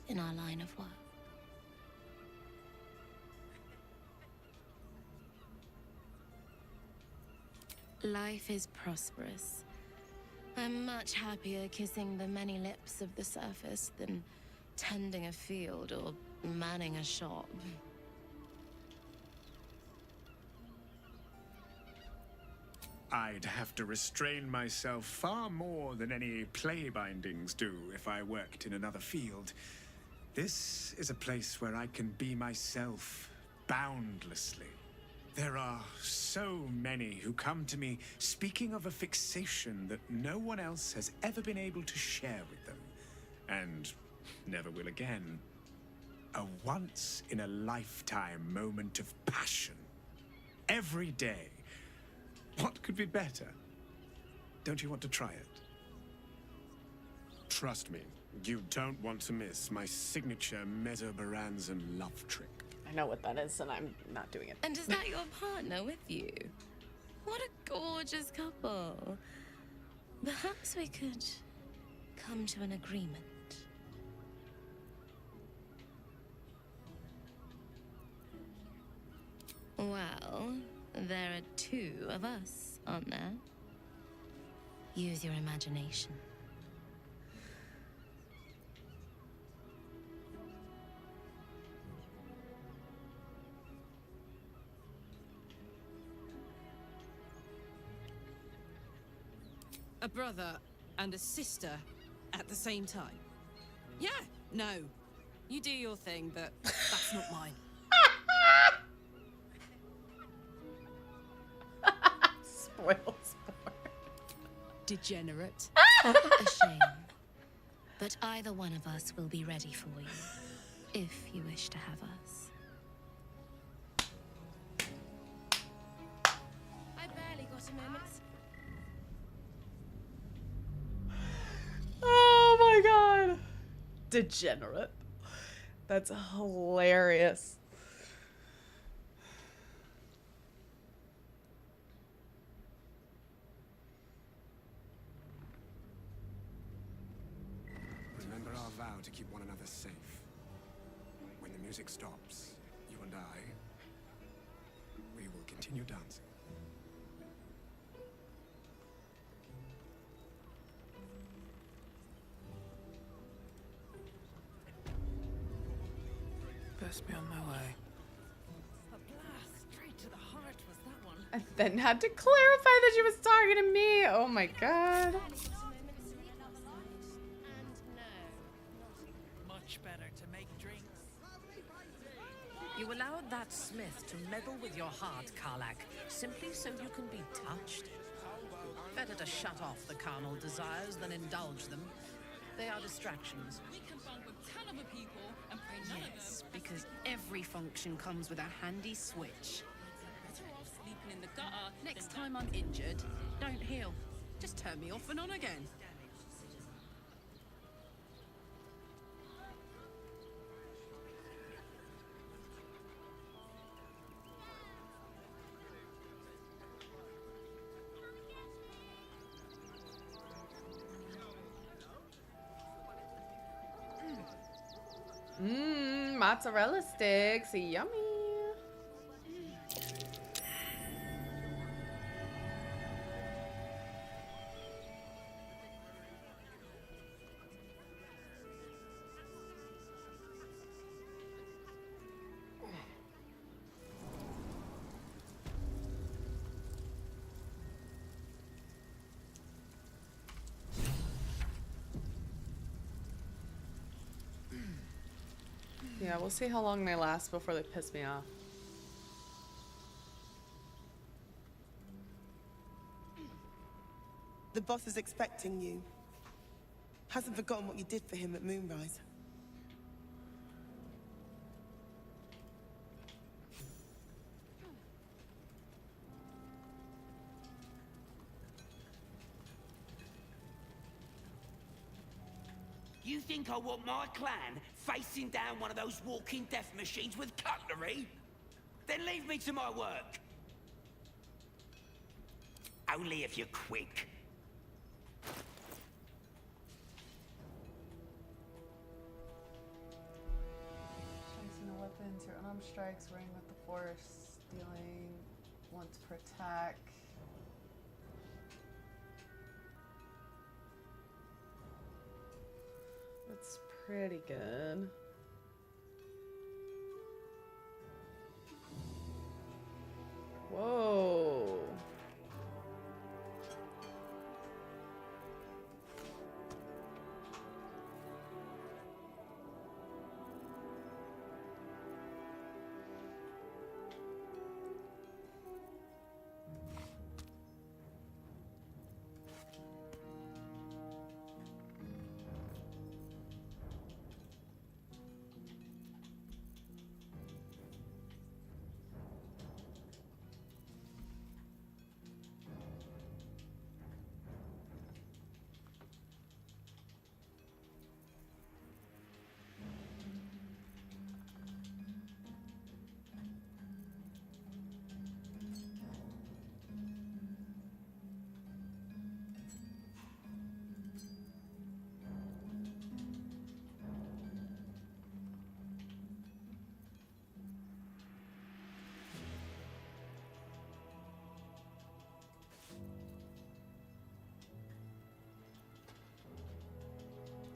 in our line of work. Life is prosperous. I'm much happier kissing the many lips of the surface than tending a field or manning a shop. I'd have to restrain myself far more than any play bindings do if I worked in another field. This is a place where I can be myself boundlessly. There are so many who come to me speaking of a fixation that no one else has ever been able to share with them, and never will again. A once-in-a-lifetime moment of passion. Every day. What could be better? Don't you want to try it? Trust me, you don't want to miss my signature Mesobaranzan love trick. I know what that is, and I'm not doing it. And is that your partner with you? What a gorgeous couple. Perhaps we could come to an agreement. Well, there are two of us, aren't there? Use your imagination. A brother and a sister at the same time? Yeah, no. You do your thing, but that's not mine. Spoil sport. Degenerate. A shame. But either one of us will be ready for you, if you wish to have us. I barely got a moment. Oh my god. Degenerate. That's hilarious. Remember our vow to keep one another safe. When the music stops, you and I, we will continue dancing. Best be on my way. A blast straight to the heart was that one. And then had to clarify that she was talking to me. Oh my god. Much better to make drinks. You allowed that smith to meddle with your heart, Karlach, simply so you can be touched. Better to shut off the carnal desires than indulge them. They are distractions. We can bond with hell of a people and pray none Yes, of them. because every function comes with a handy switch. Better off sleeping in the gutter. Next time I'm injured, don't heal. Just turn me off and on again. Mozzarella sticks, yummy. Yeah, we'll see how long they last before they piss me off. The boss is expecting you. Hasn't forgotten what you did for him at Moonrise. You think I want my clan facing down one of those walking death machines with cutlery? Then leave me to my work. Only if you're quick. Chasing a weapon to unarmed strikes, running with the force, stealing, want to protect. That's pretty good. Whoa.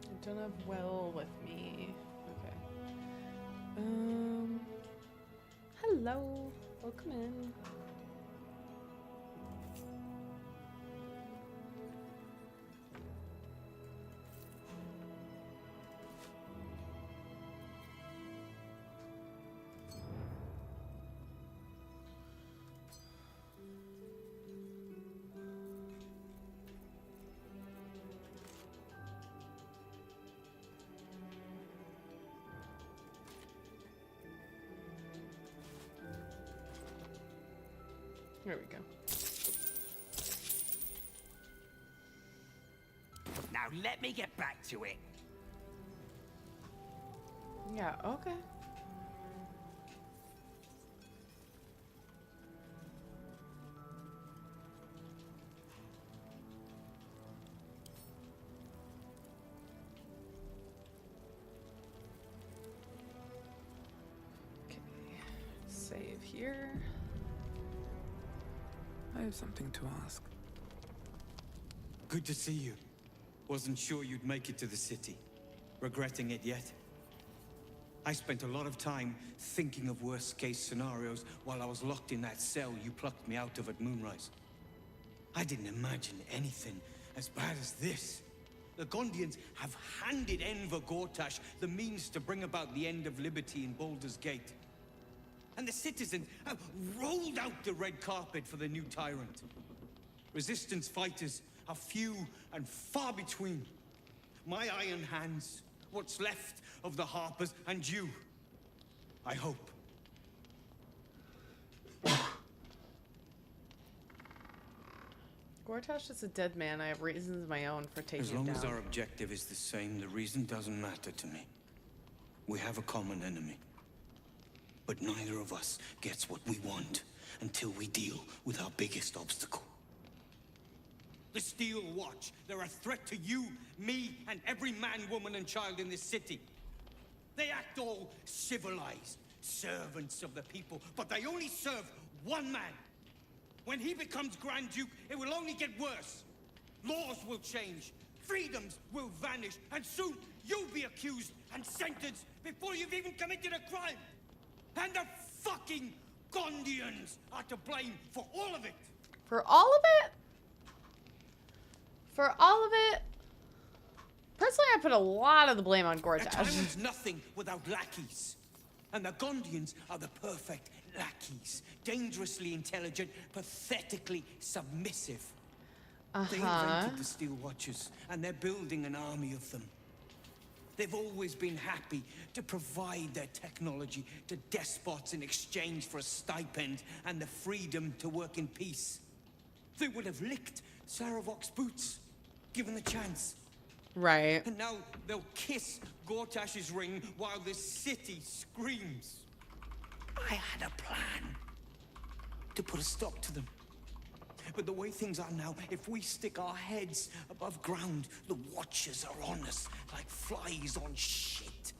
I don't have Will with me. Okay. Hello. Welcome in. There we go. Now let me get back to it. Yeah, okay. Okay. Save here. I have something to ask. Good to see you. Wasn't sure you'd make it to the city. Regretting it yet? I spent a lot of time thinking of worst-case scenarios while I was locked in that cell you plucked me out of at Moonrise. I didn't imagine anything as bad as this. The Gondians have handed Enver Gortash the means to bring about the end of liberty in Baldur's Gate. And the citizens have rolled out the red carpet for the new tyrant. Resistance fighters are few and far between. My iron hands what's left of the Harpers and you. I hope. Gortash is a dead man. I have reasons of my own for taking As long him as down. our objective is the same, the reason doesn't matter to me. We have a common enemy. But neither of us gets what we want until we deal with our biggest obstacle. The Steel Watch. They're a threat to you, me, and every man, woman, and child in this city. They act all civilized, servants of the people, but they only serve one man. When he becomes Grand Duke, it will only get worse. Laws will change, freedoms will vanish, and soon you'll be accused and sentenced before you've even committed a crime. And the fucking Gondians are to blame for all of it. For all of it? For all of it? Personally, I put a lot of the blame on A Gortash. tyrant's nothing without lackeys. And the Gondians are the perfect lackeys. Dangerously intelligent, pathetically submissive. They invented the Steel Watchers, and they're building an army of them. They've always been happy to provide their technology to despots in exchange for a stipend and the freedom to work in peace. They would have licked Saravok's boots, given the chance. Right. And now they'll kiss Gortash's ring while this city screams. I had a plan to put a stop to them. But the way things are now, if we stick our heads above ground, the Watchers are on us like flies on shit.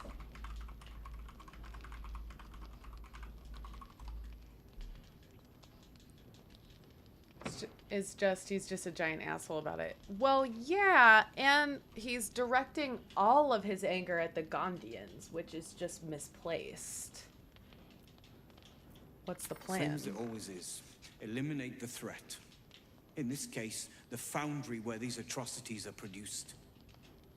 He's just a giant asshole about it. Well, yeah, and he's directing all of his anger at the Gondians, which is just misplaced. What's the plan? Same as it always is. Eliminate the threat. In this case, the foundry where these atrocities are produced.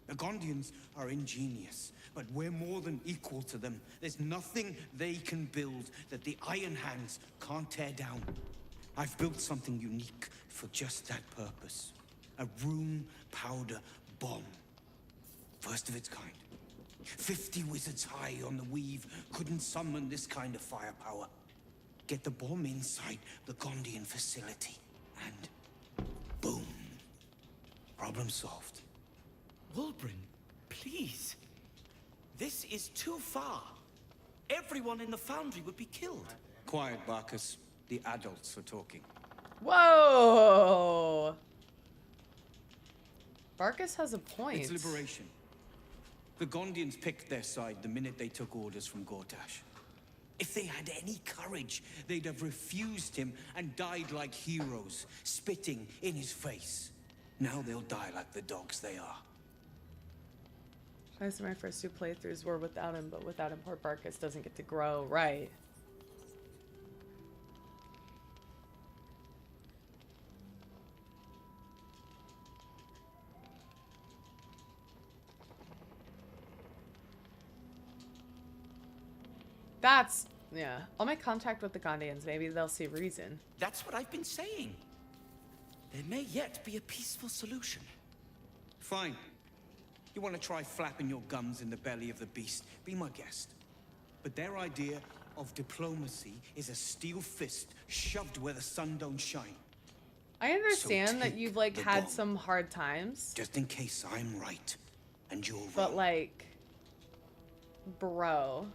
The Gondians are ingenious, but we're more than equal to them. There's nothing they can build that the Iron Hands can't tear down. I've built something unique for just that purpose. A room powder bomb. First of its kind. 50 wizards high on the weave couldn't summon this kind of firepower. Get the bomb inside the Gondian facility, and boom. Problem solved. Wulbren, please. This is too far. Everyone in the foundry would be killed. Quiet, Barkus. The adults are talking. Whoa! Barkus has a point. It's liberation. The Gondians picked their side the minute they took orders from Gortash. If they had any courage, they'd have refused him and died like heroes, spitting in his face. Now they'll die like the dogs they are. I said my first 2 playthroughs were without him, but without him, poor Barkus doesn't get to grow. Right. That's, yeah. I'll make contact with the Gondians. Maybe they'll see reason. That's what I've been saying. There may yet be a peaceful solution. Fine. You want to try flapping your gums in the belly of the beast? Be my guest. But their idea of diplomacy is a steel fist shoved where the sun don't shine. I understand that you've, like, the had bomb. some hard times. Just in case I'm right and you're But, wrong. like, bro.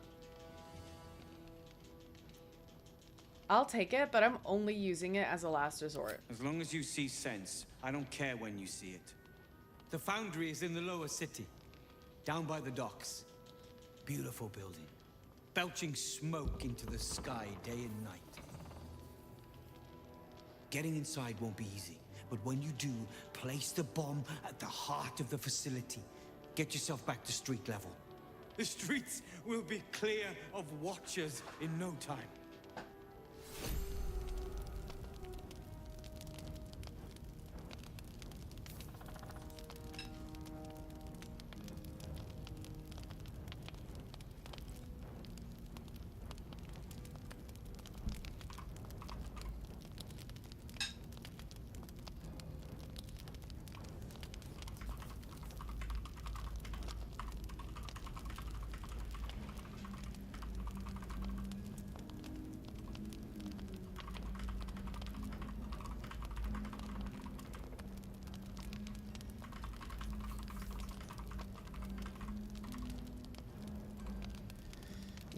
I'll take it, but I'm only using it as a last resort. As long as you see sense, I don't care when you see it. The foundry is in the lower city, down by the docks. Beautiful building, belching smoke into the sky day and night. Getting inside won't be easy, but when you do, place the bomb at the heart of the facility. Get yourself back to street level. The streets will be clear of Watchers in no time.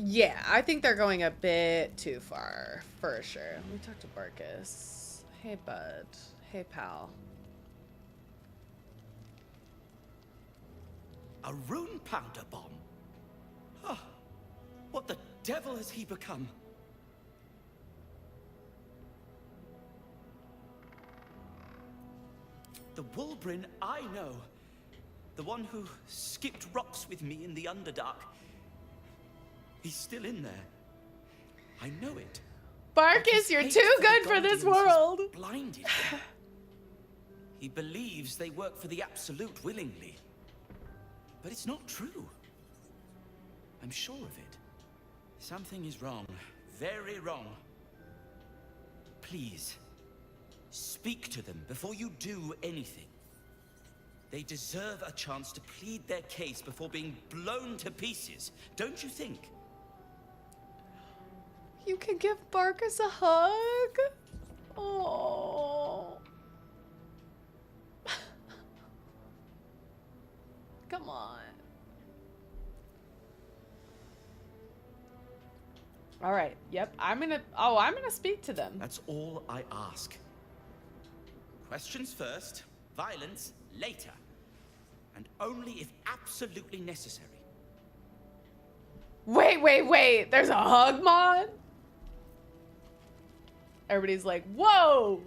Yeah, I think they're going a bit too far, for sure. Let me talk to Barkus. Hey, bud. Hey, pal. A rune powder bomb? Oh, what the devil has he become? The Wulbrin I know. The one who skipped rocks with me in the Underdark. He's still in there. I know it. Barkus, you're too good for this world. Blinded him. He believes they work for the Absolute willingly. But it's not true. I'm sure of it. Something is wrong. Very wrong. Please, speak to them before you do anything. They deserve a chance to plead their case before being blown to pieces, don't you think? You can give Barkus a hug? Oh. Come on. All right. Yep. I'm gonna speak to them. That's all I ask. Questions first, violence later. And only if absolutely necessary. Wait. There's a hug mod? Everybody's like, whoa.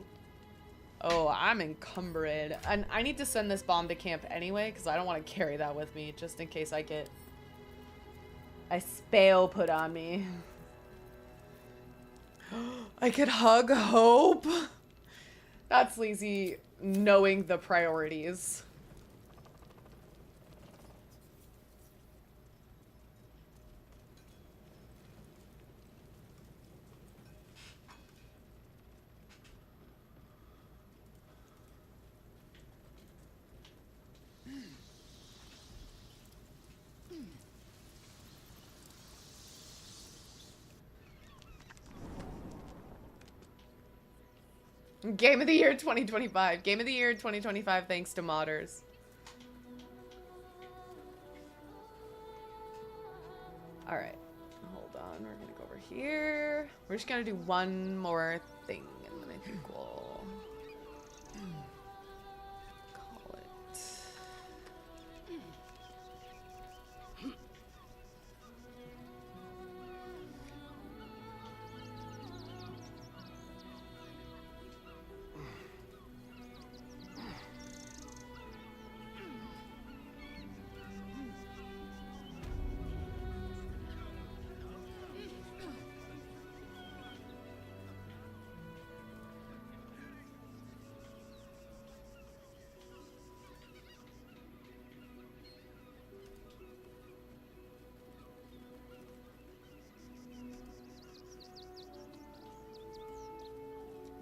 Oh, I'm encumbered. And I need to send this bomb to camp anyway, because I don't want to carry that with me, just in case I get a spell put on me. I could hug Hope. That's sleazy, knowing the priorities. Game of the Year 2025. Game of the Year 2025 thanks to modders. Alright. Hold on. We're gonna go over here. We're just gonna do one more thing and then I think we'll call it.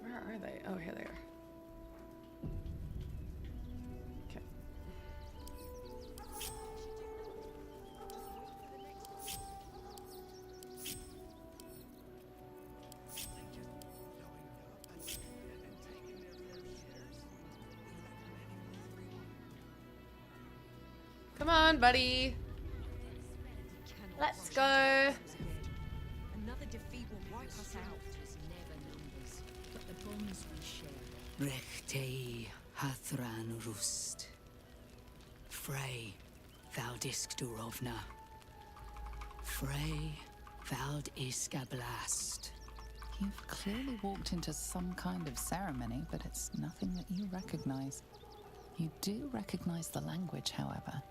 Where are they? Oh, here they are. Okay. Come on, buddy. Let's go. Another defeat will wipe us out. Never numbers, but the bonds we share. Rechtei Hathran Rust. Frey Valdisk Durovna. Frey Vald Iska Blast. You've clearly walked into some kind of ceremony, but it's nothing that you recognize. You do recognize the language, however.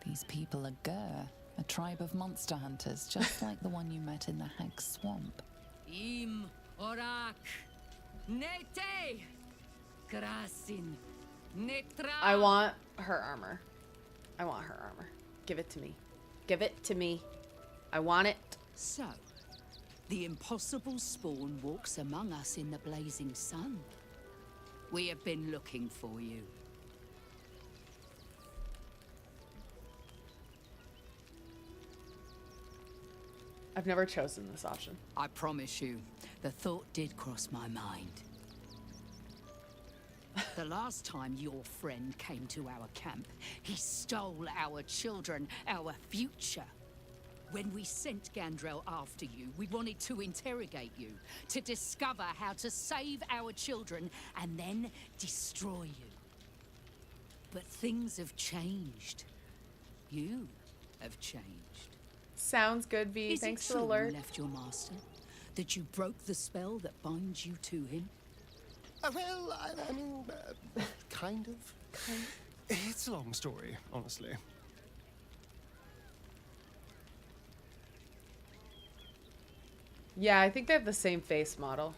These people are Gur, a tribe of monster hunters, just like the one you met in the Hag Swamp. Im Orak. Nete. Grasin. Netra. I want her armor. I want her armor. Give it to me. Give it to me. I want it. So, the impossible spawn walks among us in the blazing sun. We have been looking for you. I've never chosen this option. I promise you, the thought did cross my mind. The last time your friend came to our camp, he stole our children, our future. When we sent Gandrel after you, we wanted to interrogate you, to discover how to save our children and then destroy you. But things have changed. You have changed. Sounds good, V. Thanks for the alert. Is it true you left your master? That you broke the spell that binds you to him? Well, I mean, kind of. It's a long story, honestly. Yeah, I think they have the same face model.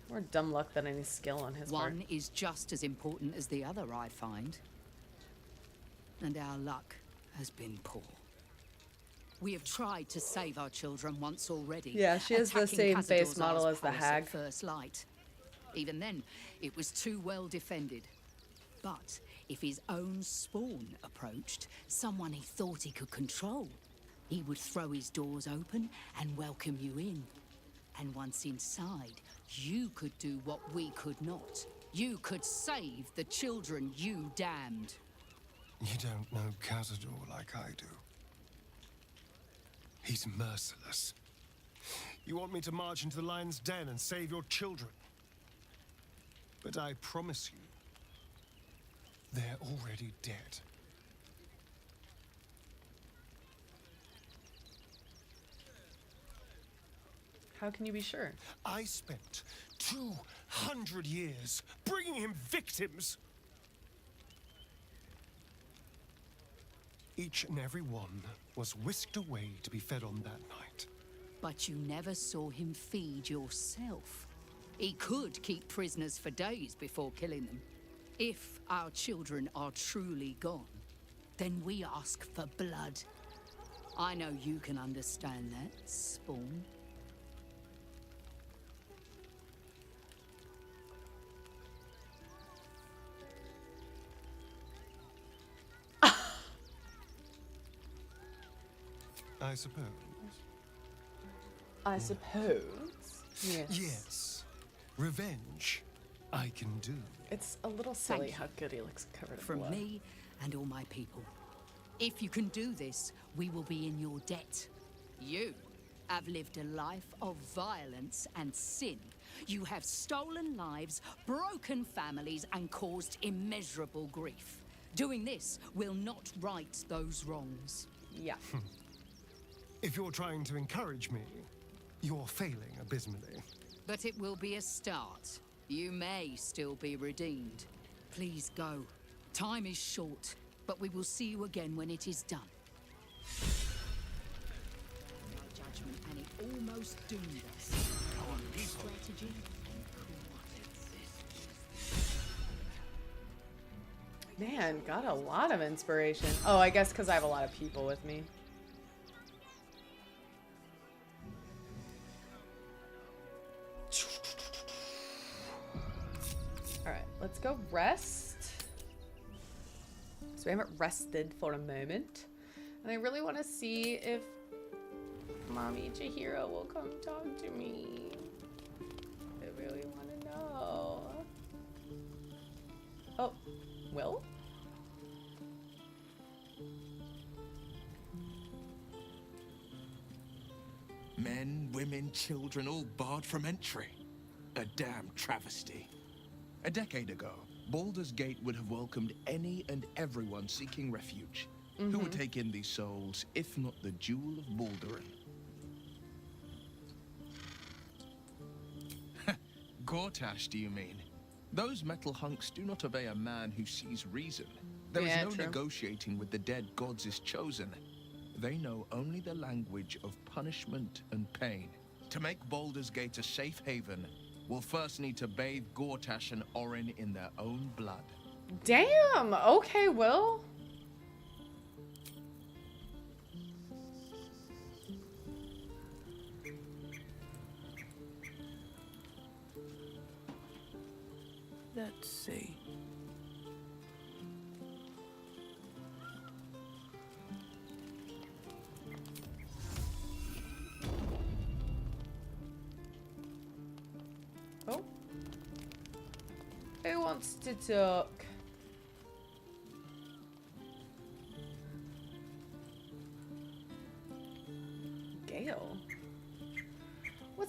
More dumb luck than any skill on his part. One is just as important as the other, I find. And our luck has been poor. We have tried to save our children once already. Yeah, she has the same face model as the hag. At first light. Even then, it was too well defended. But if his own spawn approached, someone he thought he could control, he would throw his doors open and welcome you in. And once inside, you could do what we could not. You could save the children you damned. You don't know Cazador like I do. He's merciless. You want me to march into the lion's den and save your children? But I promise you, they're already dead. How can you be sure? I spent 200 years bringing him victims. Each and every one was whisked away to be fed on that night. But you never saw him feed yourself. He could keep prisoners for days before killing them. If our children are truly gone, then we ask for blood. I know you can understand that, Spawn. I suppose. I suppose. Yes. Yes. Revenge, I can do. It's a little silly Thank you. how good he looks covered in From blood. me and all my people. If you can do this, we will be in your debt. You have lived a life of violence and sin. You have stolen lives, broken families, and caused immeasurable grief. Doing this will not right those wrongs. Yeah. If you're trying to encourage me, you're failing abysmally. But it will be a start. You may still be redeemed. Please go. Time is short, but we will see you again when it is done. Our judgment, and it almost doomed us. Our strategy and Man, got a lot of inspiration. Oh, I guess because I have a lot of people with me. Alright, let's go rest. So we haven't rested for a moment. And I really want to see if Mommy Chihiro will come talk to me. I really want to know. Oh, Will? Men, women, children, all barred from entry. A damn travesty. A decade ago, Baldur's Gate would have welcomed any and everyone seeking refuge. Who would take in these souls, if not the Jewel of Baldurin? Gortash, do you mean? Those metal hunks do not obey a man who sees reason. There is no negotiating with the dead gods is chosen. They know only the language of punishment and pain. To make Baldur's Gate a safe haven, we'll first need to bathe Gortash and Orin in their own blood. Damn! Okay, Will. Let's see. Oh. Who wants to talk?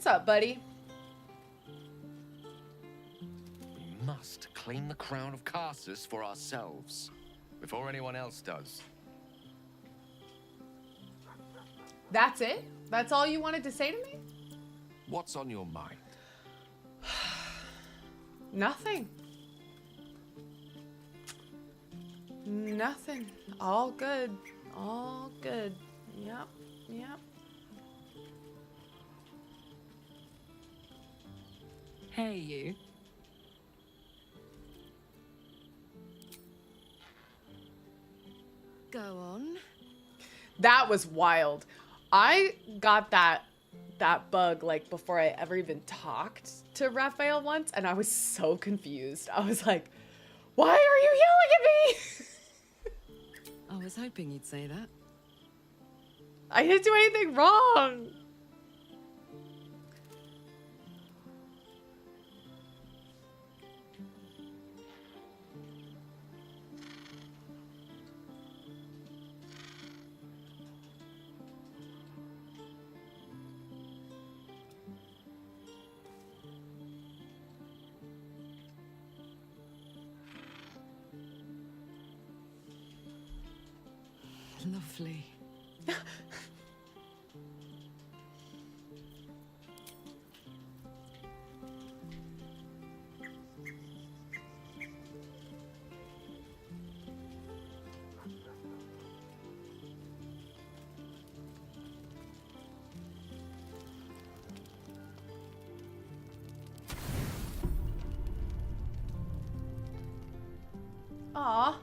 What's up, buddy? We must claim the crown of Karsus for ourselves, before anyone else does. That's it? That's all you wanted to say to me? What's on your mind? Nothing. Nothing. All good. All good. Yep. Yep. Hey, you. Go on. That was wild. I got that bug like before I ever even talked to Raphael once, and I was so confused. I was like, why are you yelling at me? I was hoping you'd say that. I didn't do anything wrong. Lovely. Aw.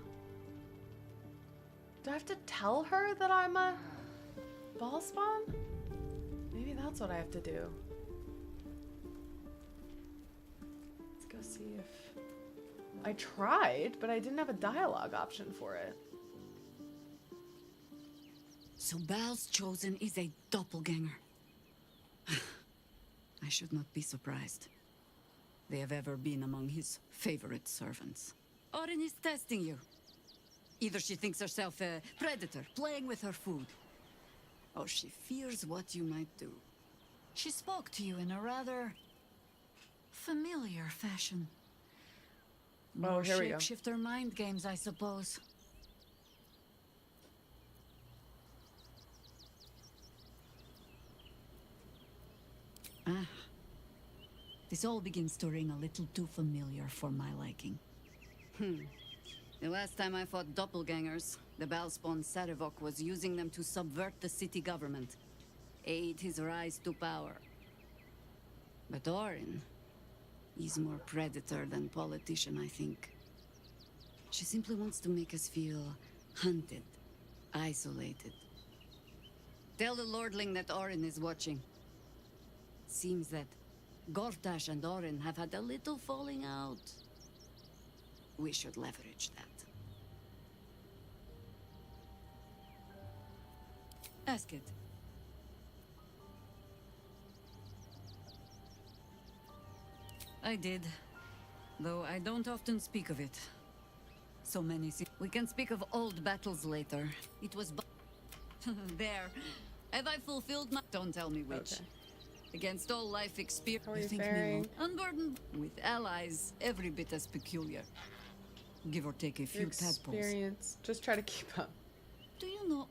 Do I have to tell her that I'm a ball spawn? Maybe that's what I have to do. Let's go see if... I tried, but I didn't have a dialogue option for it. So Bal's chosen is a doppelganger. I should not be surprised. They have ever been among his favorite servants. Orin is testing you. Either she thinks herself a predator, playing with her food, or she fears what you might do. She spoke to you in a rather familiar fashion. More here we go. shapeshifter mind games, I suppose. Ah. This all begins to ring a little too familiar for my liking. The last time I fought doppelgangers, the Balspawn Sarevok was using them to subvert the city government, aid his rise to power. But Orin, he's more predator than politician, I think. She simply wants to make us feel hunted, isolated. Tell the Lordling that Orin is watching. Seems that Gortash and Orin have had a little falling out. We should leverage that. Ask it. I did, though I don't often speak of it. So many we can speak of old battles later. It was there. Have I fulfilled my... Don't tell me which. Okay. Against all life experience. How are you faring? Unburdened with allies every bit as peculiar. Give or take a few tadpoles. Experience. Just try to keep up. Do you know...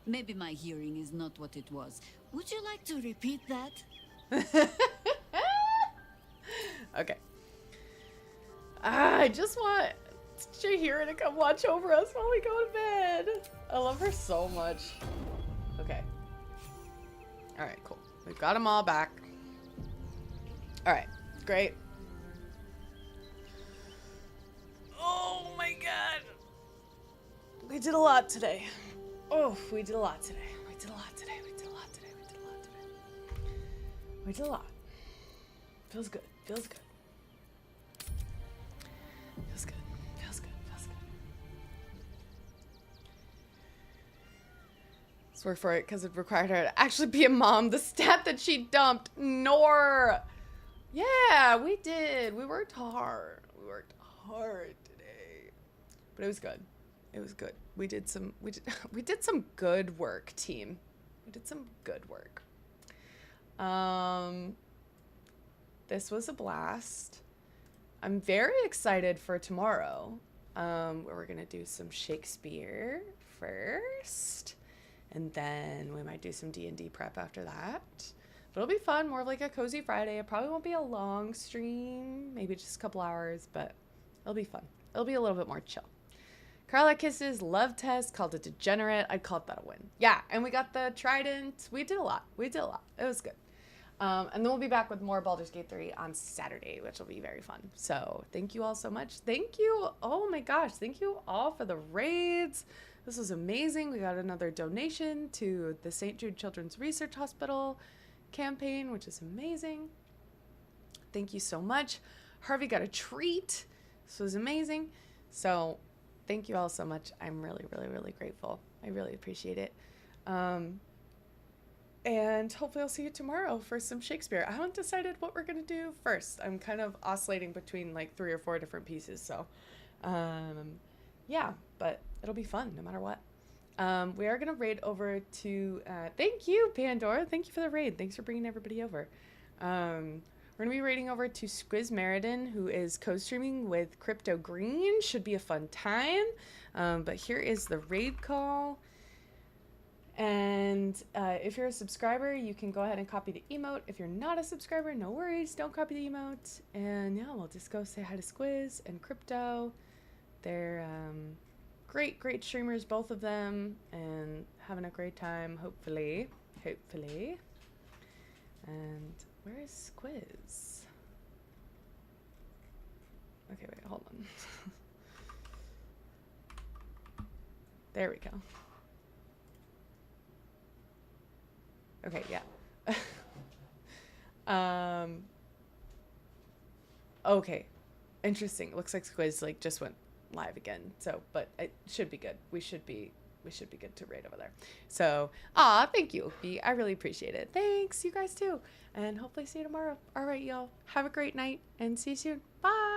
Maybe my hearing is not what it was. Would you like to repeat that? Okay. I just want Shahira to come watch over us while we go to bed. I love her so much. Okay. Alright, cool. We've got them all back. Alright, great. Oh my god. We did a lot today. Oh, we did a lot today. We did a lot today. We did a lot today. We did a lot today. We did a lot. Feels good. Feels good. Feels good. Feels good. Feels good. Let's work for it because it required her to actually be a mom. The stat that she dumped. Nor. Yeah, we did. We worked hard. We worked hard today. But it was good. It was good. We did some good work, team. We did some good work. this was a blast. I'm very excited for tomorrow, where we're gonna do some Shakespeare first, and then we might do some D&D prep after that. But it'll be fun, more of like a cozy Friday. It probably won't be a long stream, maybe just a couple hours, but it'll be fun. It'll be a little bit more chill. Karlach Kisses, Love Test, called it Degenerate. I'd call that a win. Yeah, and we got the Trident. We did a lot. It was good. And then we'll be back with more Baldur's Gate 3 on Saturday, which will be very fun. So thank you all so much. Thank you. Oh my gosh. Thank you all for the raids. This was amazing. We got another donation to the St. Jude Children's Research Hospital campaign, which is amazing. Thank you so much. Harvey got a treat. This was amazing. So thank you all so much. I'm really, really, really grateful. I really appreciate it. And hopefully I'll see you tomorrow for some Shakespeare. I haven't decided what we're going to do first. I'm kind of oscillating between like 3 or 4 different pieces. So, yeah, but it'll be fun no matter what. We are going to raid over to, thank you, Pandora. Thank you for the raid. Thanks for bringing everybody over. We're going to be raiding over to Squiz Meriden, who is co-streaming with Crypto Green. Should be a fun time. But here is the raid call. And if you're a subscriber, you can go ahead and copy the emote. If you're not a subscriber, no worries. Don't copy the emote. And yeah, we'll just go say hi to Squiz and Crypto. They're great, great streamers, both of them, and having a great time, hopefully. Hopefully. And where is Squiz? Okay, wait, hold on. There we go. Okay, yeah. Okay. Interesting. Looks like Squiz like just went live again. So, but it should be good. We should be good to raid over there. So, thank you, B. I really appreciate it. Thanks, you guys too. And hopefully see you tomorrow. All right, y'all. Have a great night and see you soon. Bye.